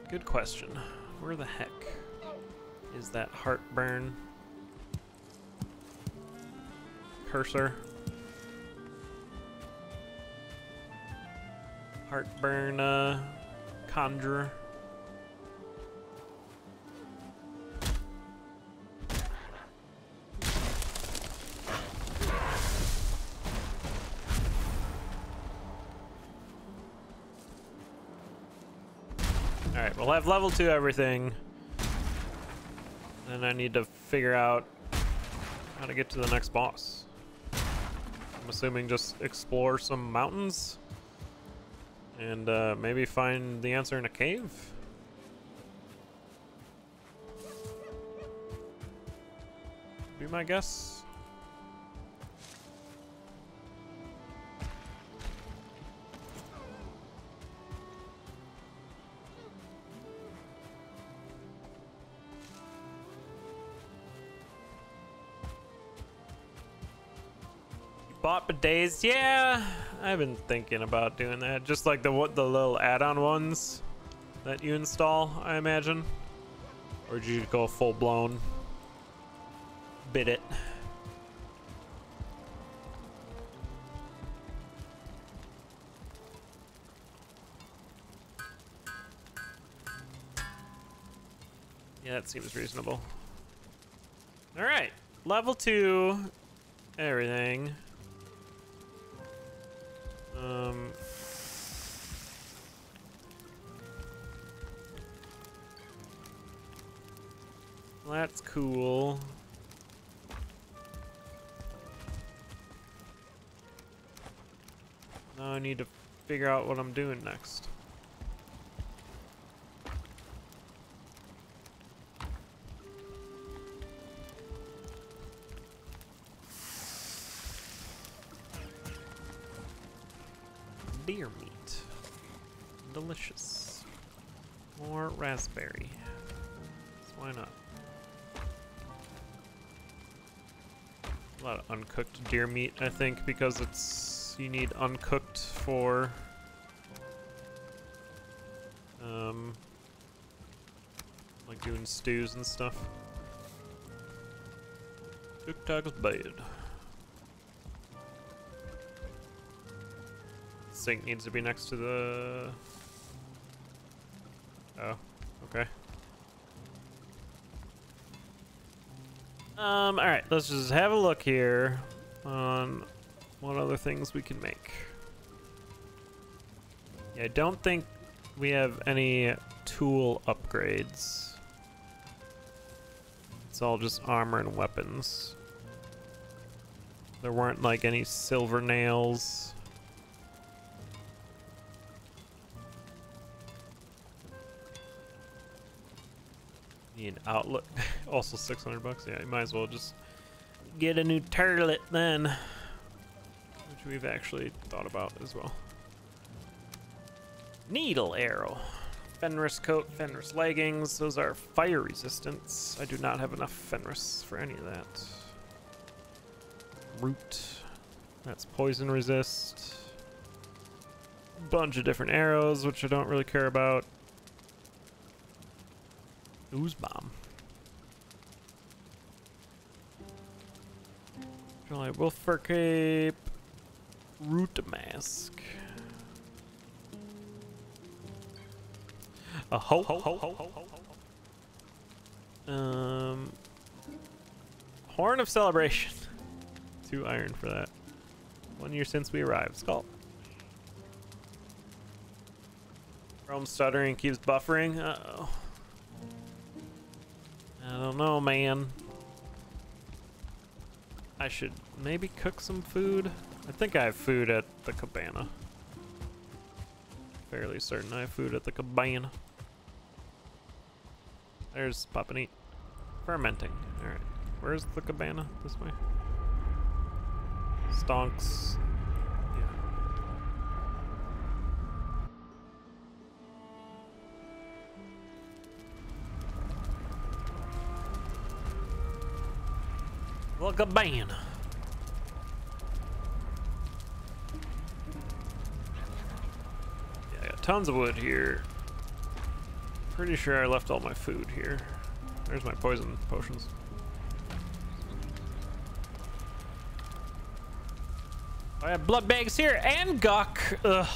[SPEAKER 1] Good question. Where the heck is that heartburn cursor? Heartburn conjurer. Alright, we'll have level 2 everything. And I need to figure out how to get to the next boss. I'm assuming just explore some mountains and maybe find the answer in a cave. Be my guess. Bought bidets, yeah. I've been thinking about doing that. Just like the little add-on ones that you install, I imagine. Or did you go full blown bidet? Yeah, that seems reasonable. All right, level 2, everything. That's cool. Now I need to figure out what I'm doing next. Deer meat. Delicious. More raspberry. So why not? A lot of uncooked deer meat, I think, because it's you need uncooked for like doing stews and stuff. TicTac is bad. Sink needs to be next to the... Oh, okay. Alright, let's just have a look here on what other things we can make. Yeah, I don't think we have any tool upgrades. It's all just armor and weapons. There weren't like any silver nails. Need an outlet. Also 600 bucks. Yeah, you might as well just get a new turlet then, which we've actually thought about as well. Needle arrow, Fenris coat, Fenris leggings. Those are fire resistance. I do not have enough Fenris for any of that. Root, that's poison resist. Bunch of different arrows, which I don't really care about. Ooze bomb. Like wolf fur cape. Root mask. A ho ho ho ho ho ho. Horn of Celebration. 2 iron for that. 1 year since we arrived. Skull. Chrome stuttering keeps buffering. Uh-oh. I don't know, man. I should maybe cook some food. I think I have food at the cabana. Fairly certain I have food at the cabana. There's Pop and Eat. Fermenting. Alright. Where's the cabana? This way. Stonks. Yeah. Well, cabana. Yeah, I got tons of wood here. Pretty sure I left all my food here. There's my poison potions. I have blood bags here and gawk. Ugh.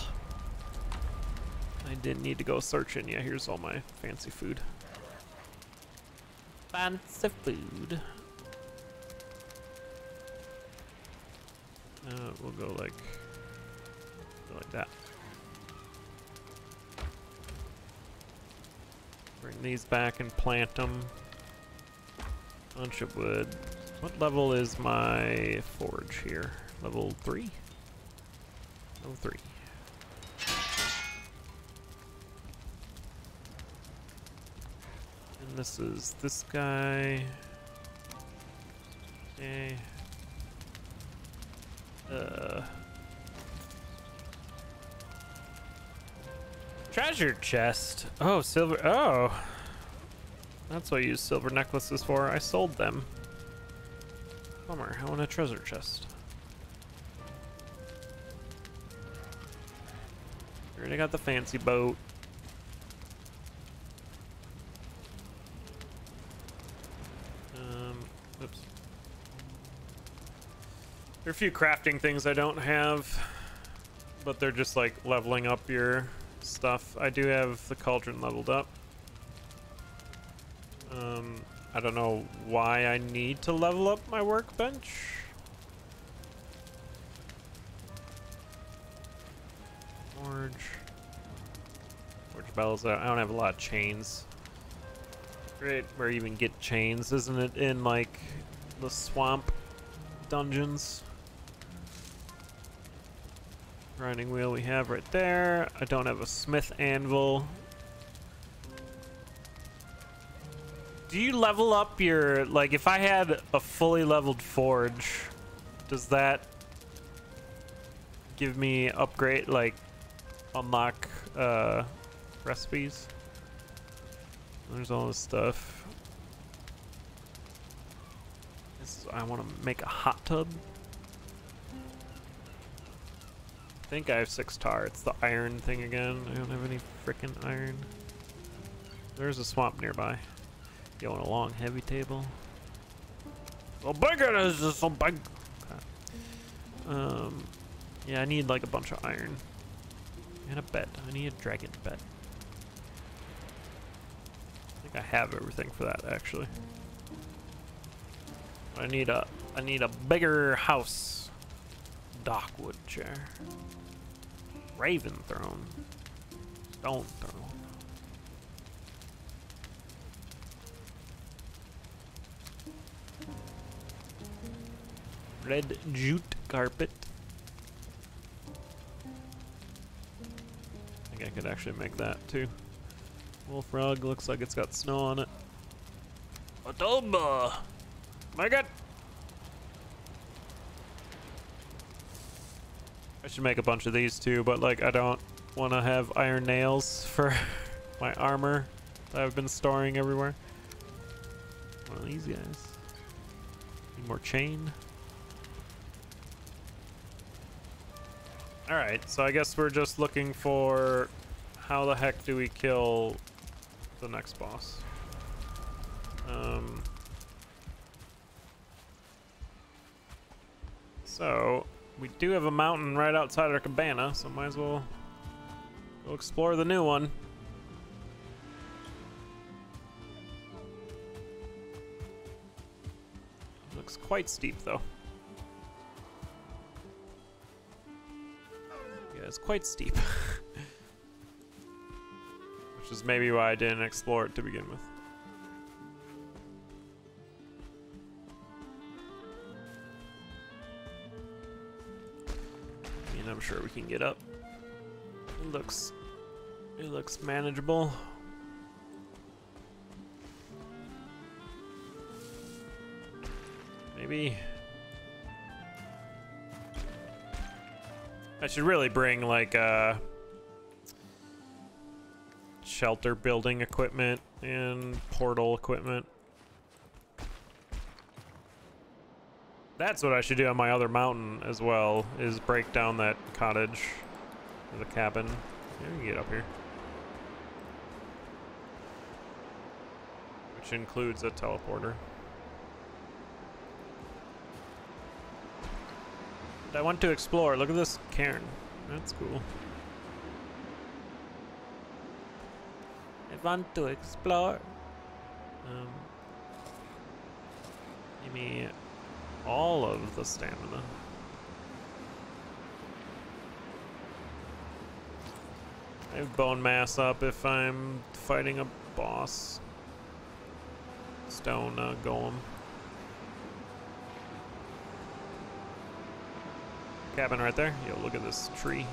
[SPEAKER 1] I didn't need to go searching. Yeah, here's all my fancy food. Fancy food. We'll go like that. Bring these back and plant them. Bunch of wood. What level is my forge here? Level 3? Level 3. And this is this guy. Okay. Treasure chest. Oh, silver. Oh. That's what I use silver necklaces for. I sold them. Bummer. I want a treasure chest. Already got the fancy boat. Oops. There are a few crafting things I don't have, but they're just like leveling up your stuff. I do have the cauldron leveled up. I don't know why I need to level up my workbench. Forge bells. I don't have a lot of chains. Great, where you even get chains, isn't it? In like the swamp dungeons. Grinding wheel we have right there. I don't have a smith anvil. Do you level up your, like if I had a fully leveled forge, does that give me upgrade, like unlock recipes? There's all this stuff. I want to make a hot tub. I think I have 6 tar. It's the iron thing again. I don't have any frickin' iron. There's a swamp nearby. Going along heavy table. So big it is, just so big. Okay. Yeah, I need like a bunch of iron and a bed. I need a dragon bed. I think I have everything for that actually. I need a bigger house. Dockwood chair. Raven throne. Stone throne. Red jute carpet. I think I could actually make that too. Wolf rug looks like it's got snow on it. Otoba! Make it! I should make a bunch of these too, but like I don't want to have iron nails for my armor that I've been storing everywhere. One of these guys. Need more chain. Alright, so I guess we're just looking for how the heck do we kill the next boss. So we do have a mountain right outside our cabana, so might as well go explore the new one. Looks quite steep, though. Yeah, it's quite steep. Which is maybe why I didn't explore it to begin with. And I'm sure we can get up. It looks manageable. Maybe I should really bring like shelter building equipment and portal equipment. That's what I should do on my other mountain as well, is break down that cottage or the cabin. Yeah, we can get up here. Which includes a teleporter. I want to explore. Look at this cairn. That's cool. I want to explore. Give me all of the stamina. I have bone mass up if I'm fighting a boss. Stone golem. Cabin right there. Yo, look at this tree.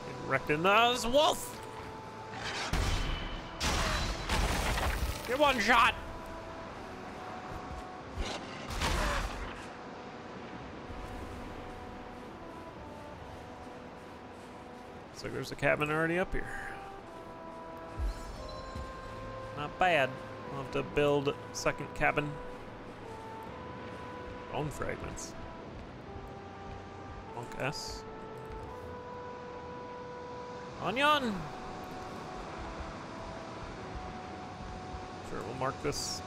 [SPEAKER 1] Getting wrecked in this wolf! Get one shot! Looks like there's a cabin already up here. Not bad. I'll have to build a second cabin. Bone fragments. Monk S. Onion! Sure, we'll mark this.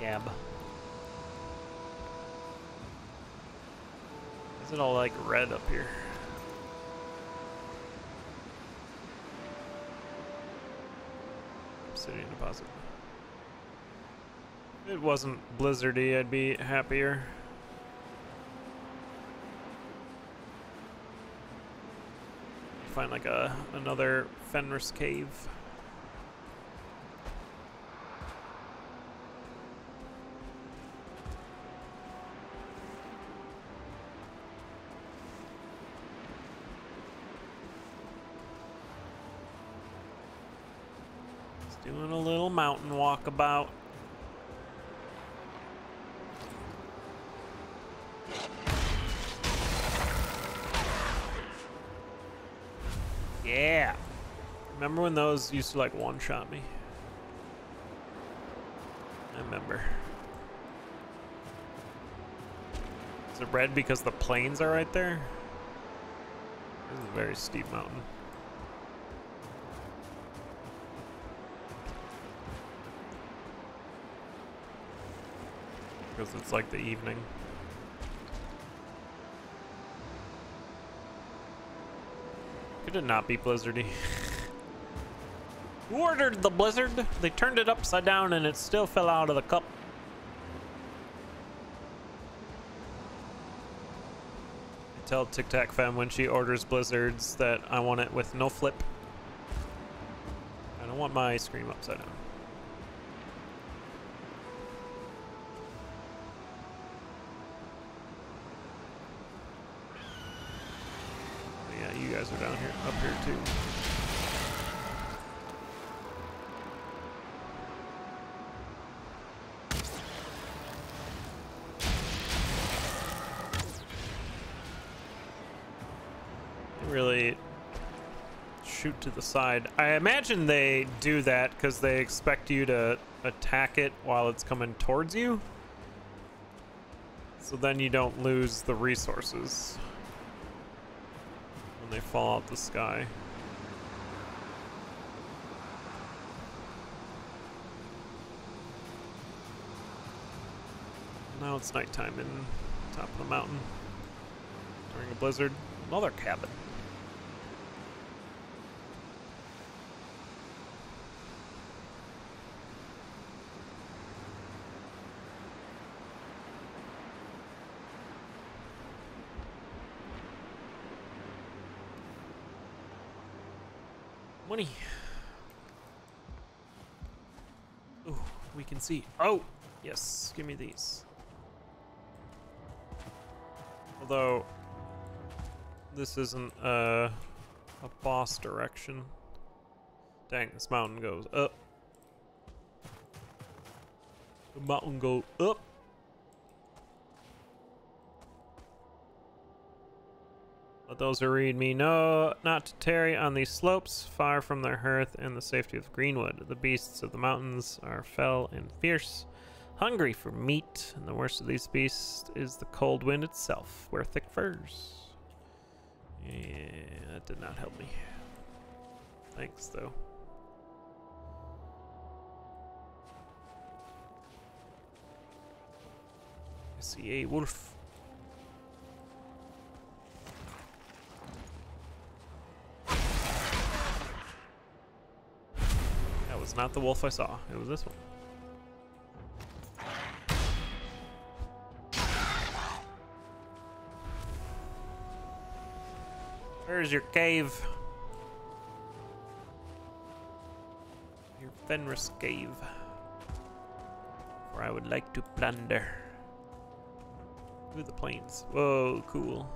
[SPEAKER 1] Gab. Is it all like red up here? Obsidian deposit. If it wasn't blizzardy, I'd be happier. Find like another Fenris cave. Just doing a little mountain walkabout. Yeah. Remember when those used to like one-shot me? I remember. Is it red because the plains are right there? This is a very steep mountain. Because it's like the evening. Could it not be blizzardy? Who ordered the blizzard? They turned it upside down and it still fell out of the cup. I tell TicTac Femme when she orders blizzards that I want it with no flip. I don't want my ice cream upside down. You guys are down here, up here too. Really shoot to the side. I imagine they do that because they expect you to attack it while it's coming towards you. So then you don't lose the resources. They fall out the sky. Now it's nighttime in top of the mountain during a blizzard. Another cabin. Money. Ooh, we can see. Oh, yes, give me these. Although, this isn't a boss direction. Dang, this mountain goes up. The mountain goes up. Let those who read me know not to tarry on these slopes, far from their hearth and the safety of greenwood. The beasts of the mountains are fell and fierce, hungry for meat, and the worst of these beasts is the cold wind itself. Wear thick furs. Yeah, that did not help me. Thanks, though. I see a wolf. It's not the wolf I saw. It was this one. Where's your cave? Your Fenris cave. Where I would like to plunder. Look at the plains. Whoa, cool.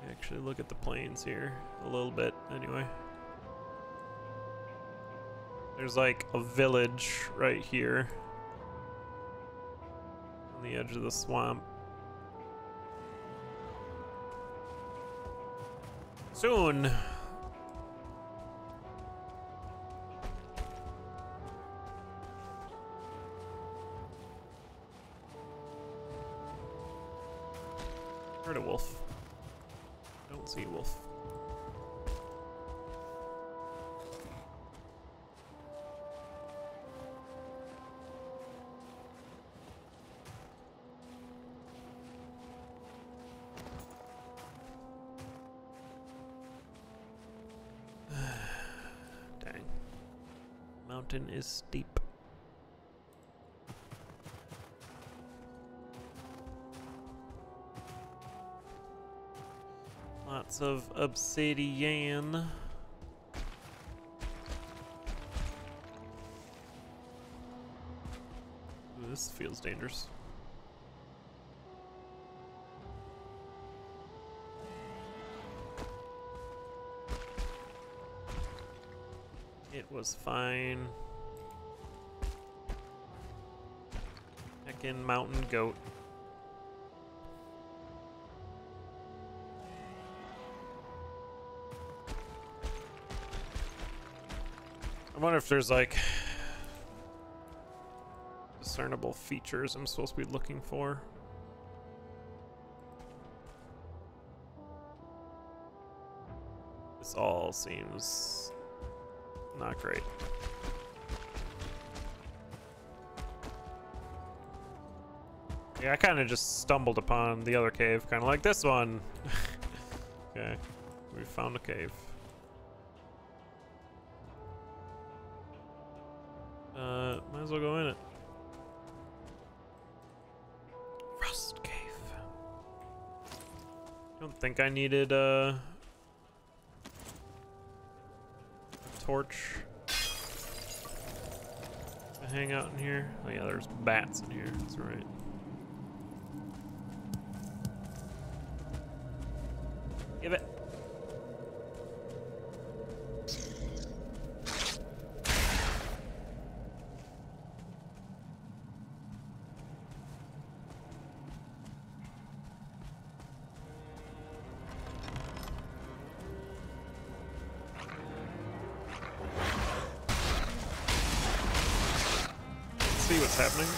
[SPEAKER 1] Actually, look at the plains here a little bit, anyway. There's like a village right here on the edge of the swamp. Soon. Heard a wolf. Don't see a wolf. Mountain is steep. Lots of obsidian. Ooh, this feels dangerous. It was fine. Heckin' mountain goat. I wonder if there's like discernible features I'm supposed to be looking for. This all seems not great. Yeah, I kind of just stumbled upon the other cave, kind of like this one. Okay, we found a cave. Might as well go in it. Rust cave. Don't think I needed a torch to hang out in here. Oh yeah, there's bats in here. That's right. Give it. See what's happening.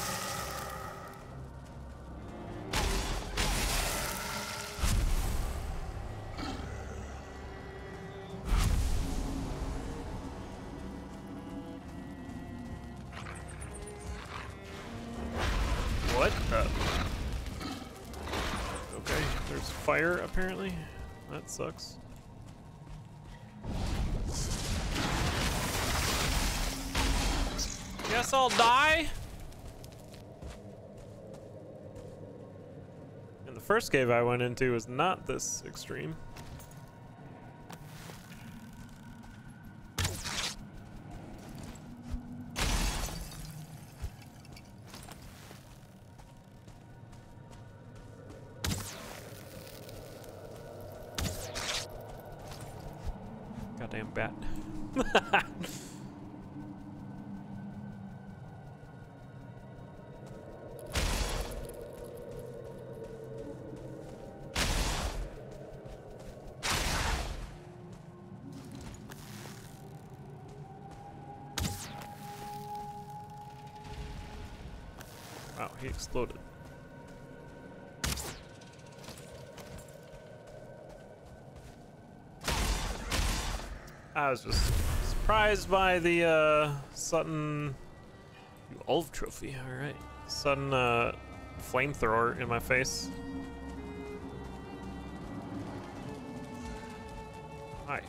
[SPEAKER 1] What? There's fire, apparently. That sucks. Guess I'll die. And the first cave I went into was not this extreme. Goddamn bat. Wow, he exploded. I was just surprised by the sudden Ulv trophy. All right, sudden flamethrower in my face. Hi.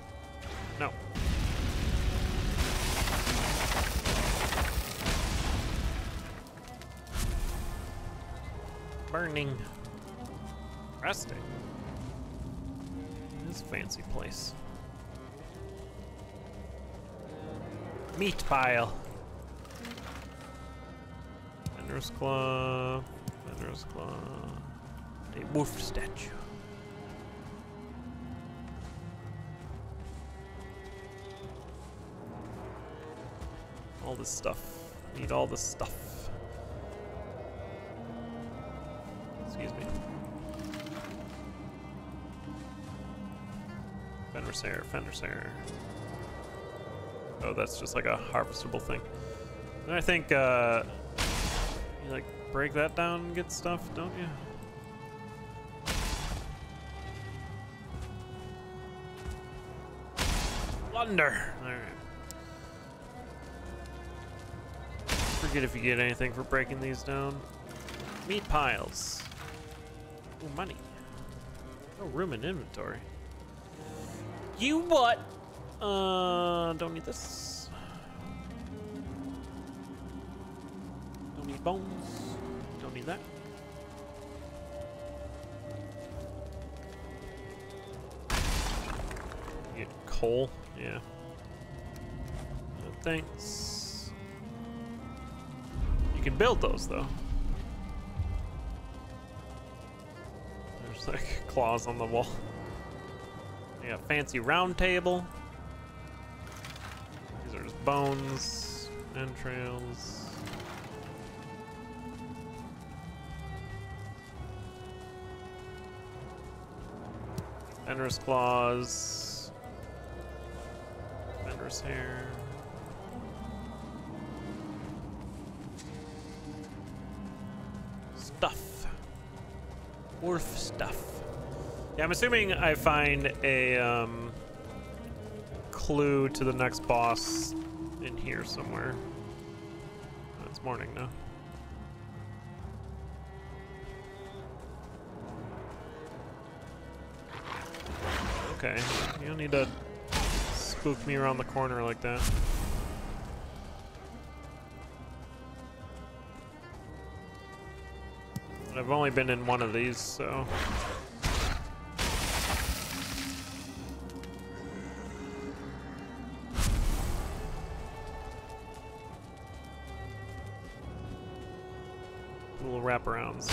[SPEAKER 1] No. Burning. Resting. This fancy place. Meat pile. Fender's claw. Fender's claw. A wolf statue. All this stuff. Need all this stuff. Excuse me. Fender's hair. Fender's hair. Oh, that's just like a harvestable thing. And I think you like break that down and get stuff, don't you? Plunder. All right. Forget if you get anything for breaking these down. Meat piles. Ooh, money. No room in inventory. You what? Don't need this. Don't need bones. Don't need that. Get coal. Yeah. No thanks. You can build those though. There's like claws on the wall. You got a fancy round table. These are just bones, entrails. Fender's claws. Fender's hair. Stuff. Wolf stuff. Yeah, I'm assuming I find a clue to the next boss in here somewhere. Oh, it's morning now. Okay, you don't need to spook me around the corner like that. I've only been in one of these, so... little wraparounds.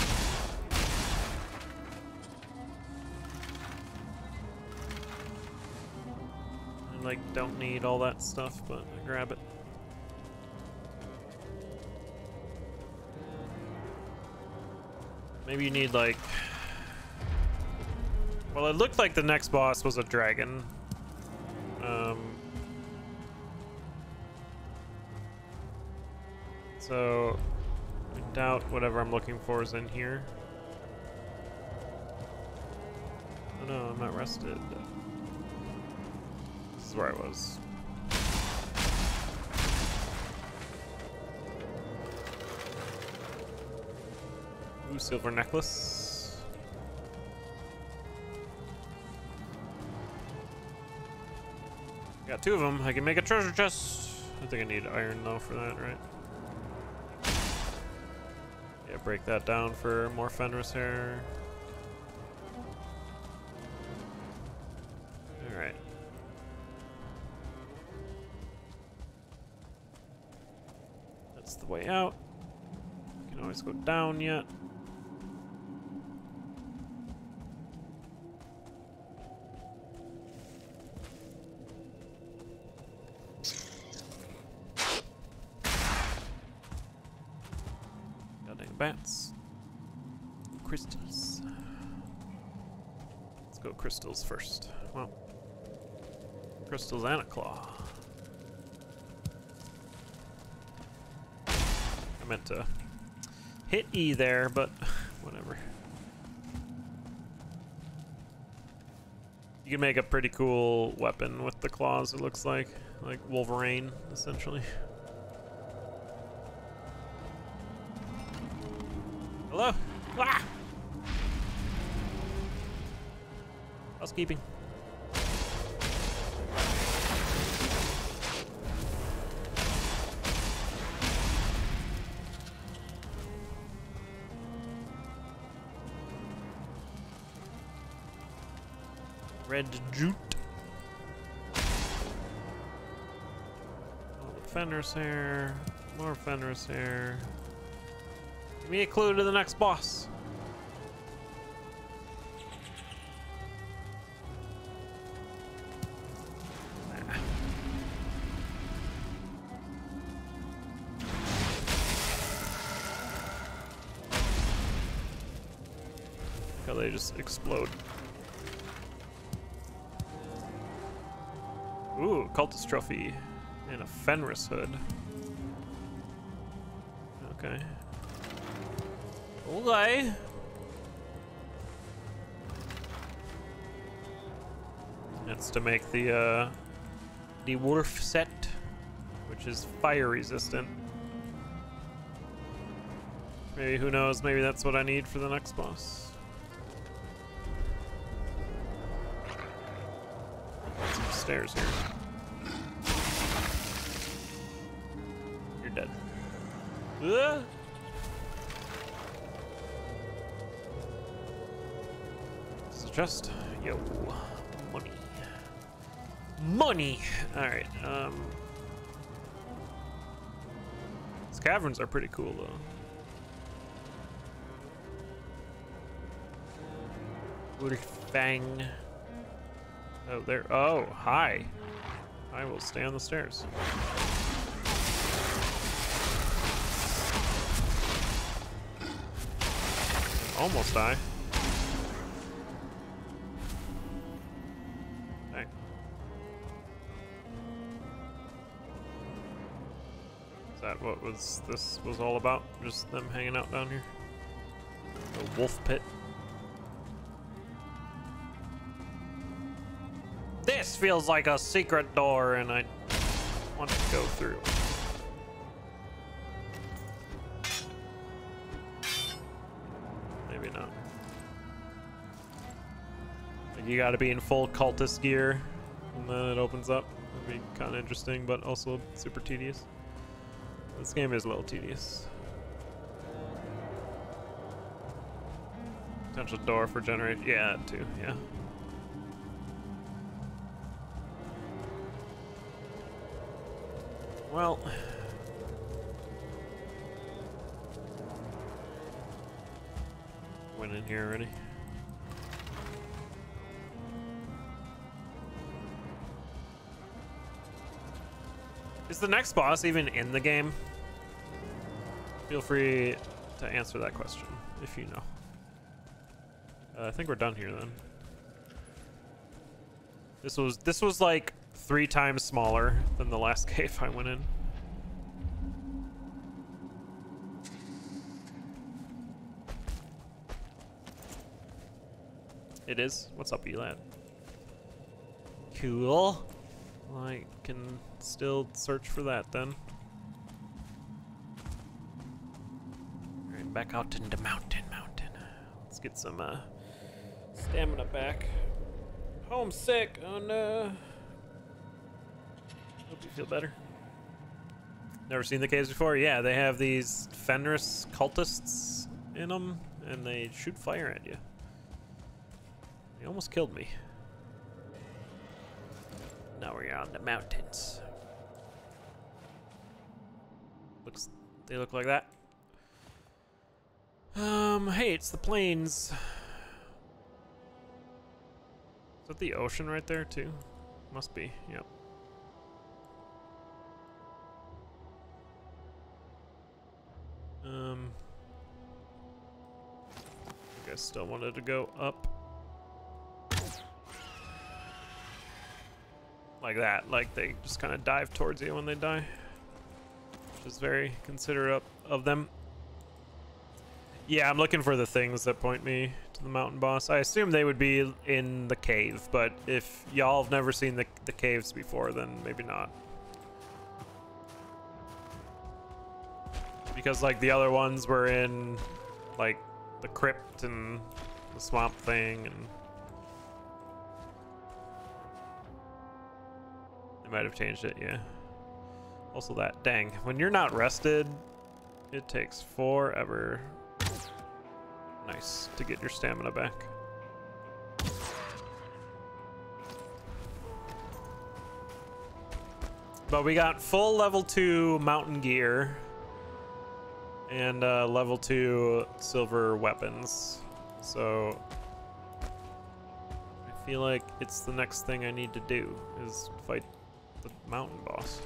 [SPEAKER 1] I like don't need all that stuff, but I grab it. Maybe you need like... Well, it looked like the next boss was a dragon. So I doubt whatever I'm looking for is in here. Oh no, I'm not rested. This is where I was. Ooh, silver necklace. Got 2 of them. I can make a treasure chest. I think I need iron though for that, right? Yeah, break that down for more Fenris hair. All right. That's the way out. Can always go down yet. Bats. Crystals. Let's go crystals first. Well, crystals and a claw. I meant to hit E there, but whatever. You can make a pretty cool weapon with the claws, it looks like Wolverine, essentially. Hello? Ah! Housekeeping. Red jute. Oh, Fenris hair. More Fenris hair. Give me a clue to the next boss. How they just explode. Ooh, cultist trophy and a Fenris hood. Okay. Okay. That's to make the Wolf set, which is fire resistant. Maybe, who knows, maybe that's what I need for the next boss. Some stairs here. You're dead. This is just, yo, money. Money! Alright, these caverns are pretty cool though. Wolfang. Oh, there. Oh, hi. I will stay on the stairs. Almost die. Dang. Is that what this was all about? Just them hanging out down here? A wolf pit. This feels like a secret door, and I want to go through. Maybe not. Like, you gotta be in full cultist gear, and then it opens up. That'd be kind of interesting, but also super tedious. This game is a little tedious. Potential door for generate. Yeah, that too. Yeah. Well, went in here already. Is the next boss even in the game? Feel free to answer that question if you know. I think we're done here then. This was like 3 times smaller than the last cave I went in. It is? What's up, Elad? Cool. Well, I can still search for that then. Alright, back out into mountain. Let's get some stamina back. Homesick, oh no. Hope you feel better. Never seen the caves before? Yeah, they have these Fenris cultists in them, and they shoot fire at you. They almost killed me. Now we're on the mountains. They look like that. Hey, it's the plains. Is that the ocean right there too? Must be, yep. I guess still wanted to go up. Like that, like they just kind of dive towards you when they die. Which is very considerate of them. Yeah, I'm looking for the things that point me to the mountain boss. I assume they would be in the cave, but if y'all have never seen the caves before, then maybe not. Because like the other ones were in like the crypt and the swamp thing, and they might have changed it, yeah. Also that, dang, when you're not rested, it takes forever. Nice, to get your stamina back. But we got full level 2 mountain gear and level 2 silver weapons. So I feel like it's the next thing I need to do is fight the mountain boss.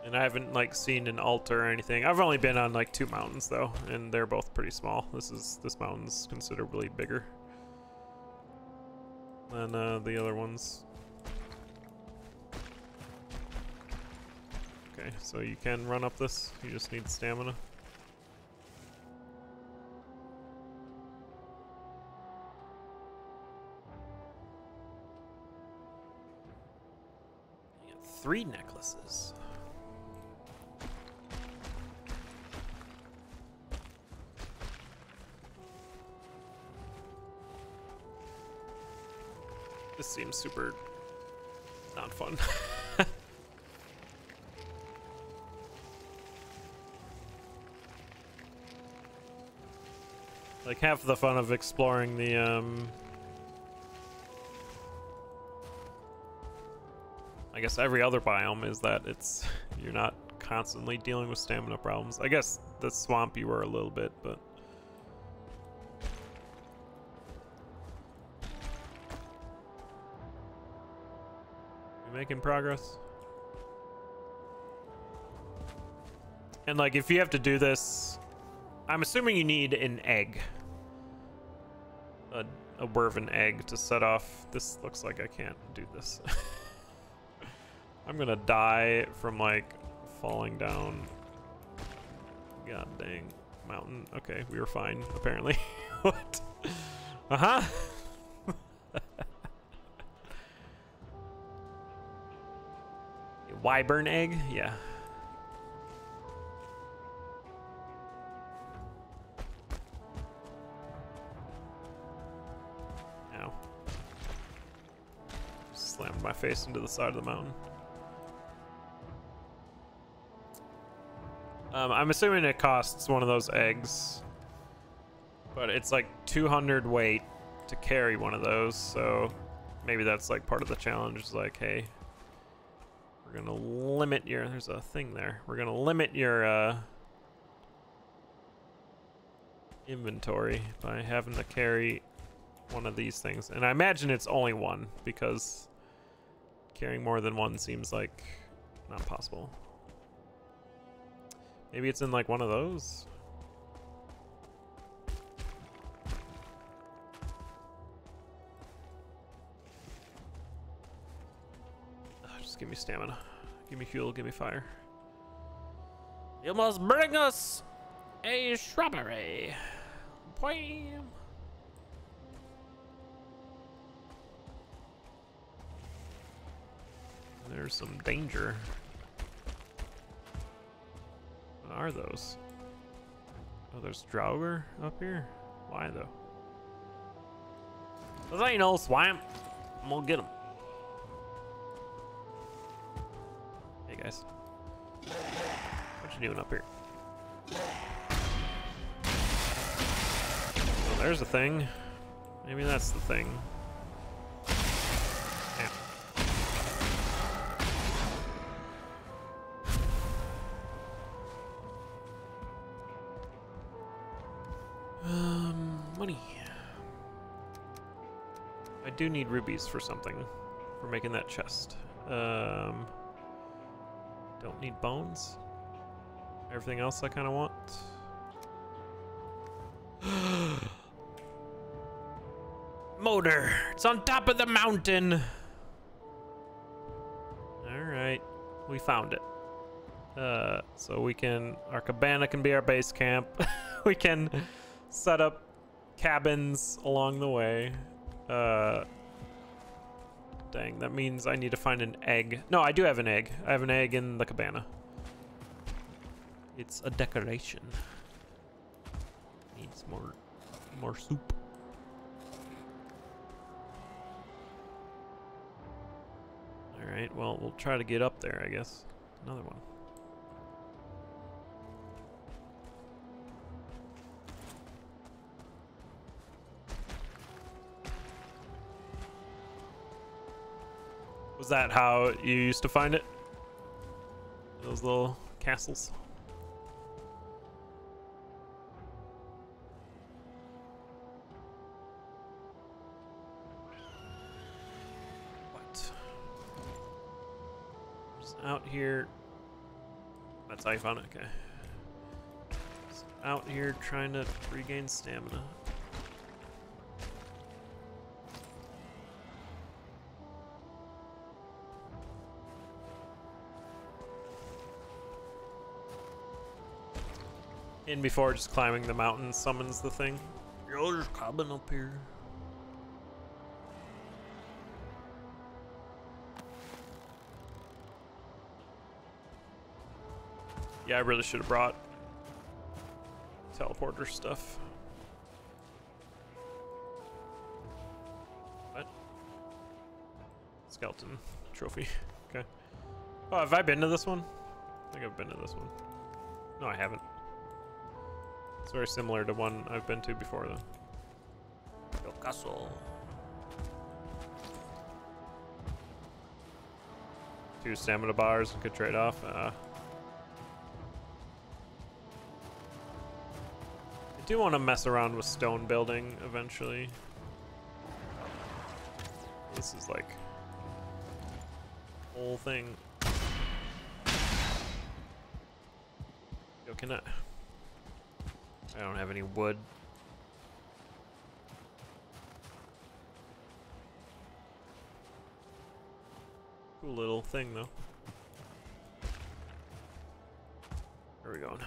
[SPEAKER 1] And I haven't like seen an altar or anything. I've only been on like 2 mountains though, and they're both pretty small. This mountain's considerably bigger than the other ones. Okay, so you can run up this. You just need stamina. You got 3 necklaces. This seems super not fun. Like half the fun of exploring the I guess every other biome is that you're not constantly dealing with stamina problems. I guess the swamp you were a little bit, but making progress. And like if you have to do this, I'm assuming you need an egg, a Werven egg to set off. This looks like I can't do this. I'm gonna die from like falling down. God dang mountain. Okay, we were fine apparently. What? Uh-huh. Wyvern egg? Yeah. Ow. Slammed my face into the side of the mountain. I'm assuming it costs one of those eggs, but it's like 200 weight to carry one of those, so maybe that's like part of the challenge. It's like, hey, we're gonna limit your, there's a thing there. We're gonna limit your inventory by having to carry one of these things. And I imagine it's only one because carrying more than one seems like not possible. Maybe it's in like one of those. Just give me stamina. Give me fuel, give me fire. You must bring us a shrubbery. Bam. There's some danger. What are those? Oh, there's Draugr up here? Why though? This ain't no swamp. I'm gonna get him. Hey guys. What you doing up here? Oh, there's a thing. Maybe that's the thing. Money. I do need rubies for something, for making that chest. Don't need bones. Everything else I kind of want. Motor! It's on top of the mountain! Alright, we found it. So we can, our cabana can be our base camp. We can set up cabins along the way. Dang, that means I need to find an egg. No, I do have an egg. I have an egg in the cabana. It's a decoration. Needs more soup. Alright, well, we'll try to get up there, I guess. Another one. Was that how you used to find it? Those little castles? What? Just out here. That's how you found it, okay. Just out here trying to regain stamina. In before just climbing the mountain summons the thing. Yo, there's a cabin up here. Yeah, I really should have brought teleporter stuff. What? Skeleton trophy. Okay. Oh, have I been to this one? I think I've been to this one. No, I haven't. It's very similar to one I've been to before, though. El Castle. 2 stamina bars, good trade-off. I do want to mess around with stone building eventually. This is like whole thing. Yo, can I don't have any wood. Cool little thing, though. Where are we going?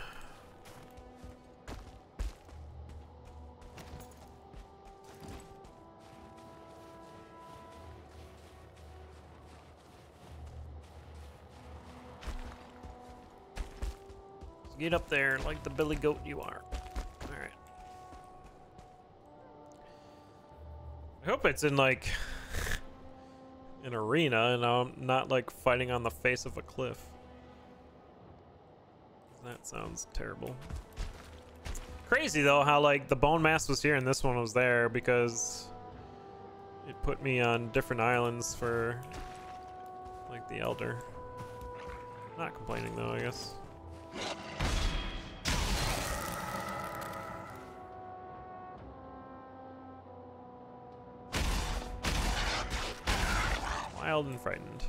[SPEAKER 1] Get up there like the billy goat you are. Alright. I hope it's in like an arena and I'm not like fighting on the face of a cliff. That sounds terrible. Crazy though how like the bone mass was here and this one was there because it put me on different islands for like the elder. Not complaining though, I guess. Wild and frightened.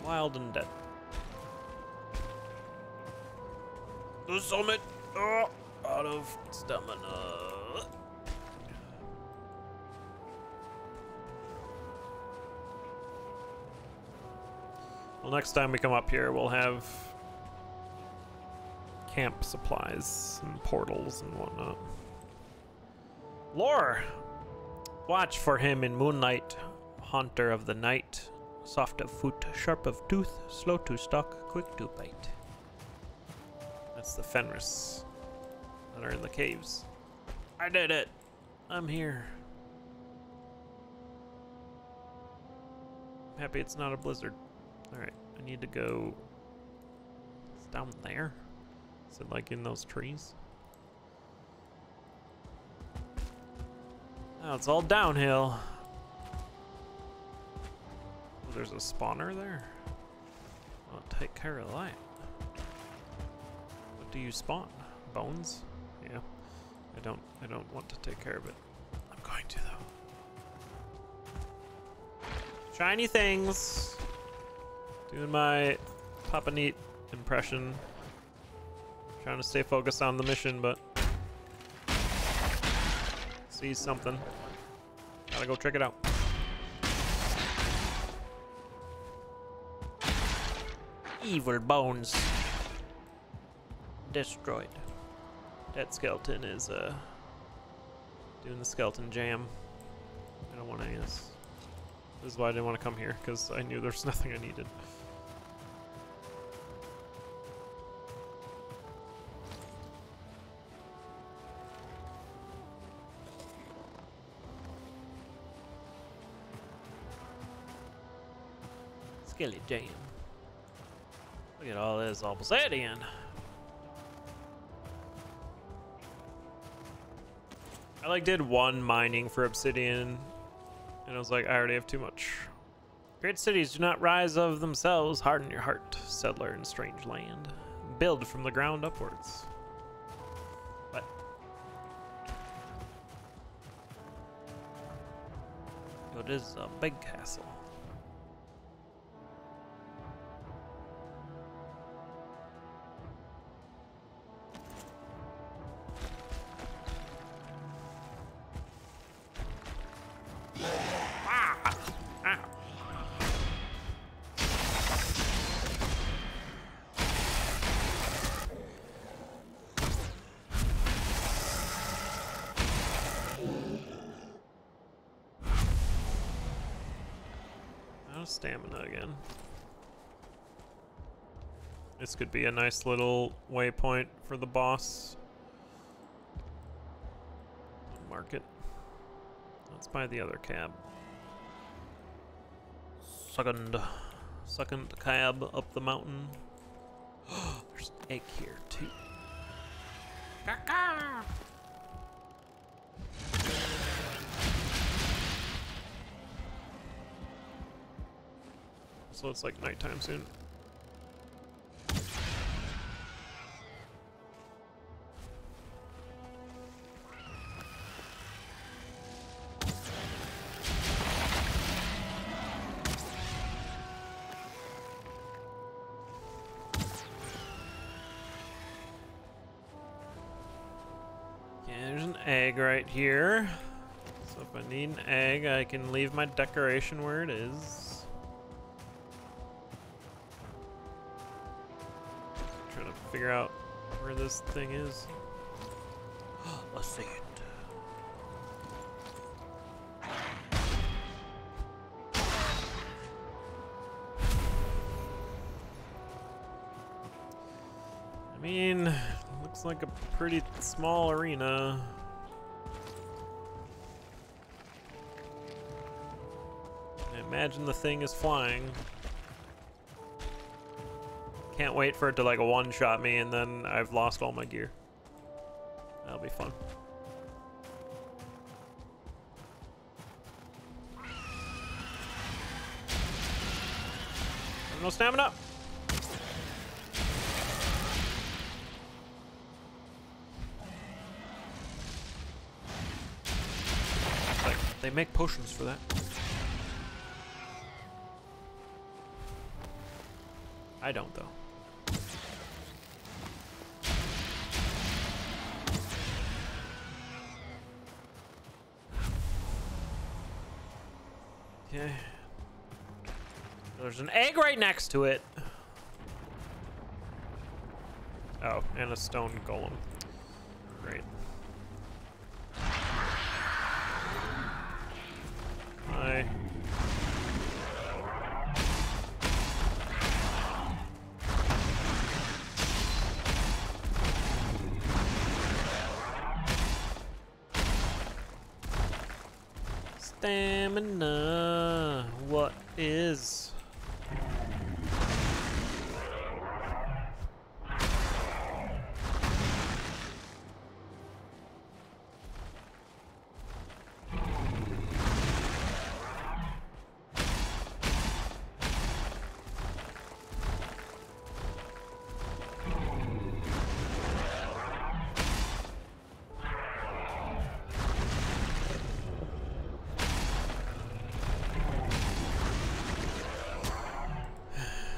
[SPEAKER 1] Wild and dead. The summit! Oh, out of stamina. Well, next time we come up here, we'll have camp supplies and portals and whatnot. Lore! Watch for him in moonlight, haunter of the night, soft of foot, sharp of tooth, slow to stalk, quick to bite. It's the Fenris that are in the caves. I did it. I'm here. I'm happy it's not a blizzard. Alright, I need to go... It's down there? Is it like in those trees? Oh, it's all downhill. Oh, there's a spawner there? I'll take care of that. What do you spawn? Bones? Yeah. I don't want to take care of it. I'm going to though. Shiny things. Doing my Papa Neat impression. Trying to stay focused on the mission, but see something. Gotta go check it out. Evil bones. Destroyed. That skeleton is doing the skeleton jam. I don't want to guess. This is why I didn't want to come here, because I knew there's nothing I needed. Skelly jam. Look at all this obsidian. I like did one mining for obsidian, and I was like, I already have too much. Great cities do not rise of themselves. Harden your heart, settler in strange land. Build from the ground upwards. What? It is a big castle. Stamina again. This could be a nice little waypoint for the boss. Market. Let's buy the other cab. Second cab up the mountain. There's an egg here too. Caca! So it's like nighttime soon. Yeah, there's an egg right here. So if I need an egg, I can leave my decoration where it is. Figure out where this thing is. Let's see it. I mean, looks like a pretty small arena. I imagine the thing is flying. Can't wait for it to like one-shot me and then I've lost all my gear. That'll be fun. No stamina. Like, they make potions for that. I don't though. Okay. There's an egg right next to it. Oh, and a stone golem. Great. Hi. Stamina. What is?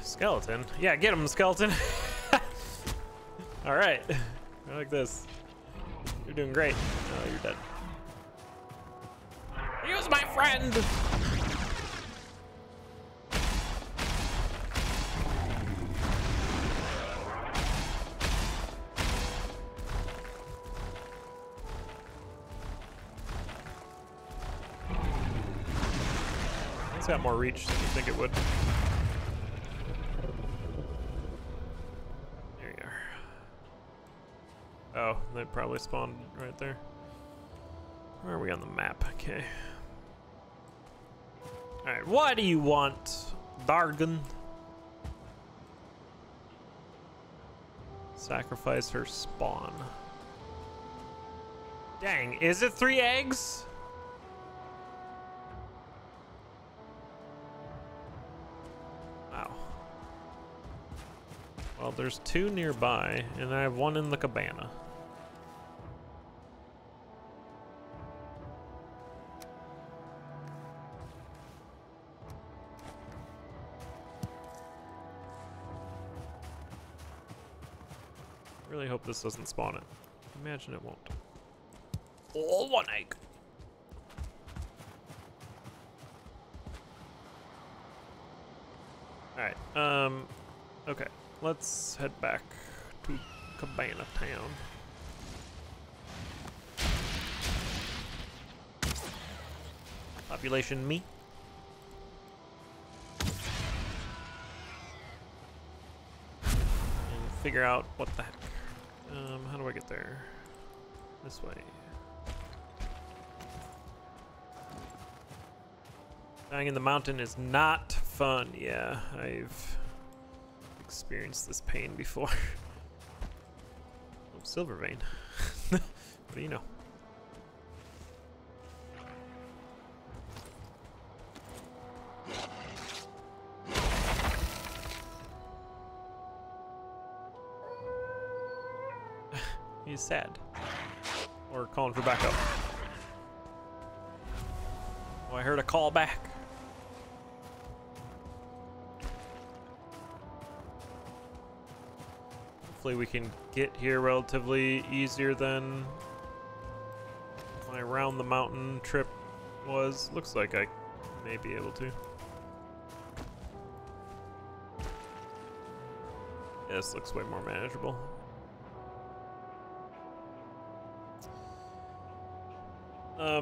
[SPEAKER 1] Skeleton? Yeah, get him, skeleton. All right, I like this. You're doing great. Oh, you're dead. Use my friend. It's got more reach than you think it would. Oh, they probably spawned right there. Where are we on the map? Okay. Alright, what do you want, Dargon? Sacrifice her spawn. Dang, is it 3 eggs? Wow. Well, there's 2 nearby, and I have 1 in the cabana. Really hope this doesn't spawn it. Imagine it won't. Oh, 1 egg. Alright, okay. Let's head back to Cabana Town. Population me. And figure out what the heck. How do I get there? This way. Dying in the mountain is not fun. Yeah, I've experienced this pain before. Oh, silver vein. What do you know? He's sad. Or calling for backup. Oh, I heard a call back. Hopefully we can get here relatively easier than my around the mountain trip was. Looks like I may be able to. Yeah, this looks way more manageable.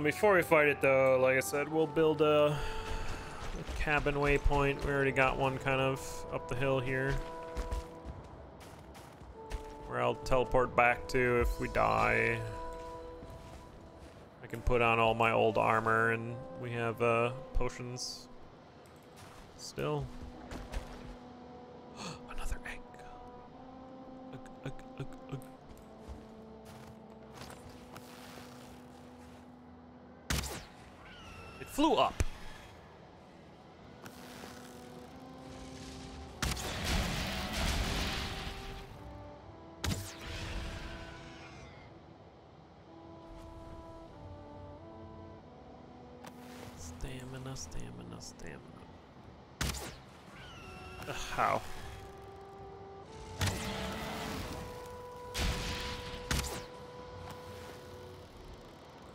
[SPEAKER 1] Before we fight it though, like I said, we'll build a cabin waypoint. We already got one kind of up the hill here, where I'll teleport back to if we die. I can put on all my old armor, and we have potions still. Another egg. Ugh, ugh, ugh, ugh. It flew up. Stamina, stamina, stamina. How?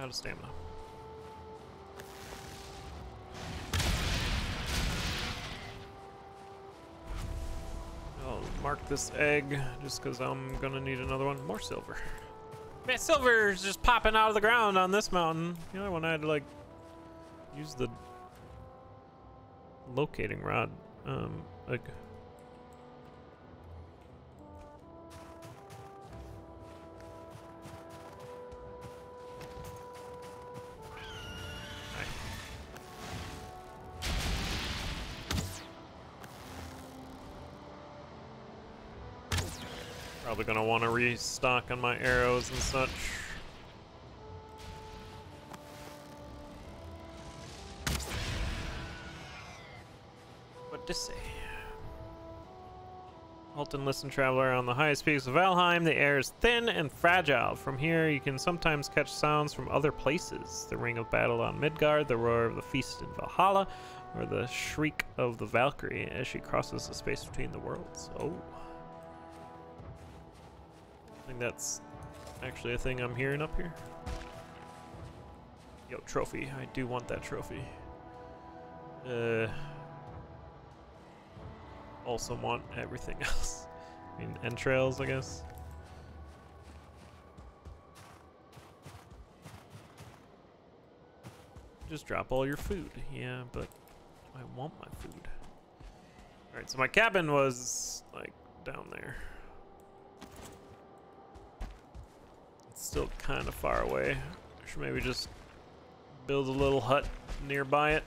[SPEAKER 1] Out of stamina. I'll mark this egg just because I'm gonna need another one. More silver. Man, silver is just popping out of the ground on this mountain. The other one I had to like use the locating rod. Like. Probably gonna want to restock on my arrows and such. What to say? Halt and listen, traveler. On the highest peaks of Valheim, the air is thin and fragile. From here, you can sometimes catch sounds from other places. The ring of battle on Midgard, the roar of the feast in Valhalla, or the shriek of the Valkyrie as she crosses the space between the worlds. Oh. I think that's actually a thing I'm hearing up here. Yo, trophy. I do want that trophy. Also want everything else. I mean, entrails, I guess. Just drop all your food. Yeah, but I want my food. Alright, so my cabin was, like, down there. It's still kind of far away. I should maybe just build a little hut nearby it.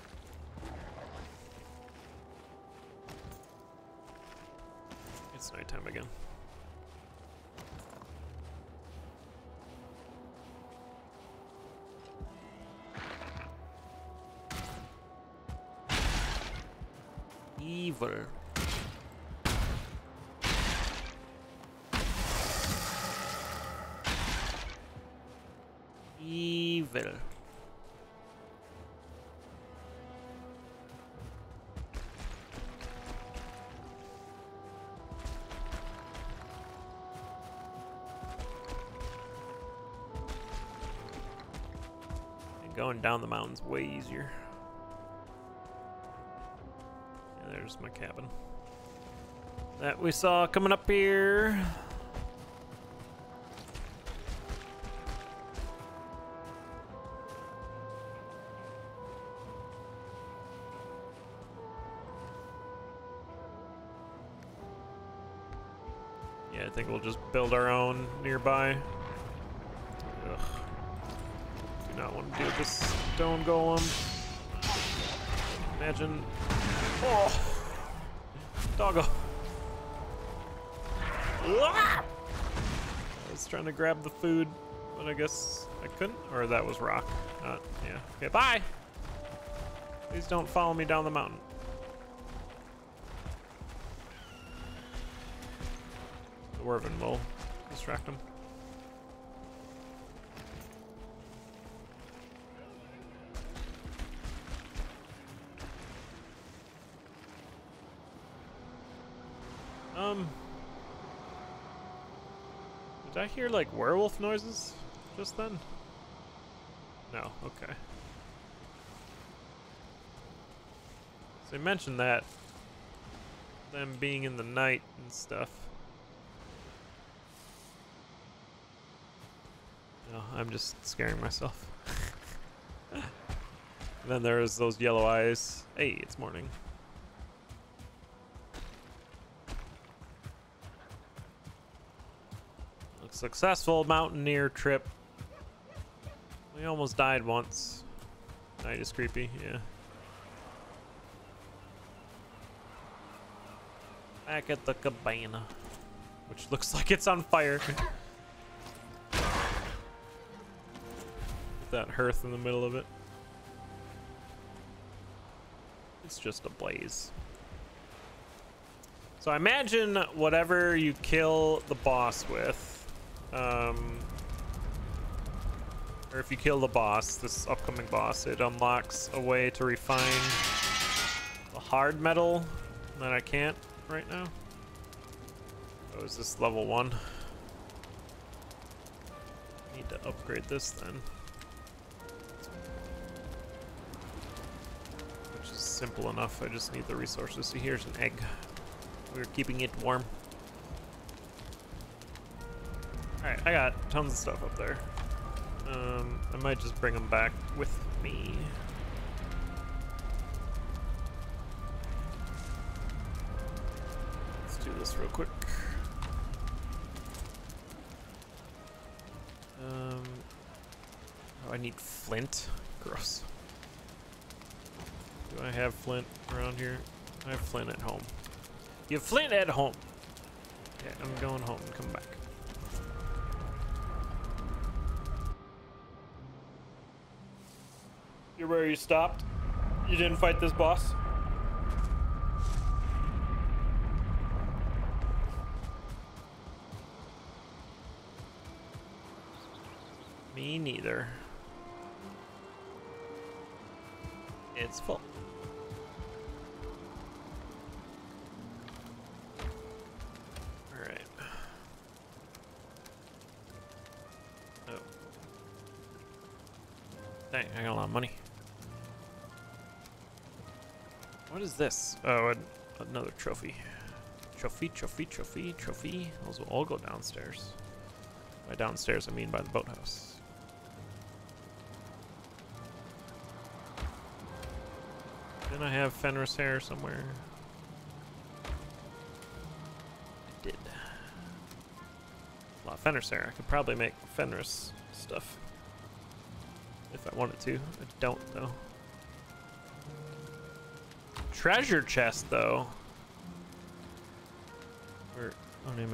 [SPEAKER 1] It's nighttime again. Evil. Evil. Going down the mountain's way easier. Yeah, there's my cabin that we saw coming up here. Yeah, I think we'll just build our own nearby. Ugh. Do not want to deal with this stone golem. Imagine. Oh! Doggo. I was trying to grab the food, but I guess I couldn't. Or that was rock. Yeah. Okay, bye! Please don't follow me down the mountain. The Werven will distract him. Did I hear like werewolf noises just then? No, okay. So they mentioned that, them being in the night and stuff. No, I'm just scaring myself. And then there's those yellow eyes. Hey, it's morning. Successful mountaineer trip. We almost died once. Night is creepy, yeah. Back at the cabana, which looks like it's on fire. With that hearth in the middle of it. It's just a blaze. So I imagine whatever you kill the boss with, or if you kill the boss, this upcoming boss, it unlocks a way to refine the hard metal that I can't right now. Oh, is this level 1? Need to upgrade this then. Which is simple enough, I just need the resources. So here's an egg. We're keeping it warm. Alright, I got tons of stuff up there. I might just bring them back with me. Let's do this real quick. Oh, I need flint. Gross. Do I have flint around here? I have flint at home. You have flint at home. Okay, I'm going home and come back. You're where you stopped? You didn't fight this boss? Me neither. It's full. Alright. Oh. Dang, I got a lot of money. What is this? Oh, another trophy. Trophy. Those will all go downstairs. By downstairs, I mean by the boathouse. Didn't I have Fenris hair somewhere? I did. A lot of Fenris hair. I could probably make Fenris stuff. If I wanted to. I don't, though. Treasure chest, though. Where? I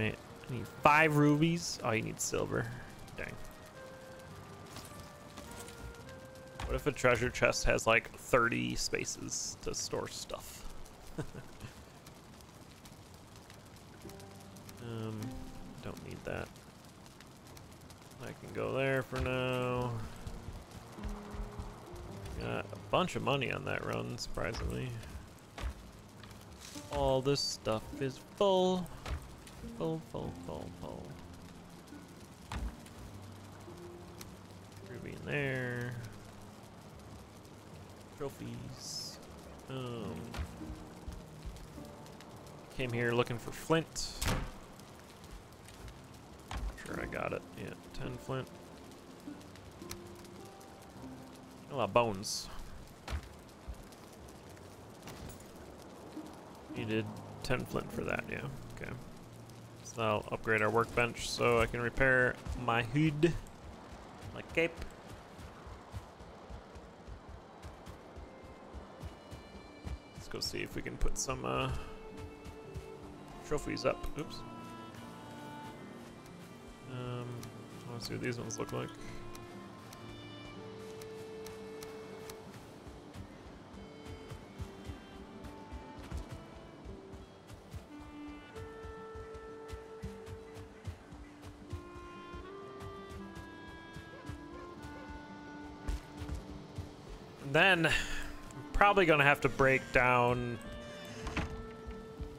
[SPEAKER 1] need 5 rubies. Oh, you need silver. Dang. What if a treasure chest has like 30 spaces to store stuff? Don't need that. I can go there for now. Got a bunch of money on that run, surprisingly. All this stuff is full. Full. Ruby in there. Trophies. Came here looking for flint. Sure, I got it. Yeah, 10 flint. A lot of bones. Needed 10 flint for that, yeah. Okay. So I'll upgrade our workbench so I can repair my hood. My cape. Let's go see if we can put some trophies up. Oops. I want to see what these ones look like. Then I'm probably gonna have to break down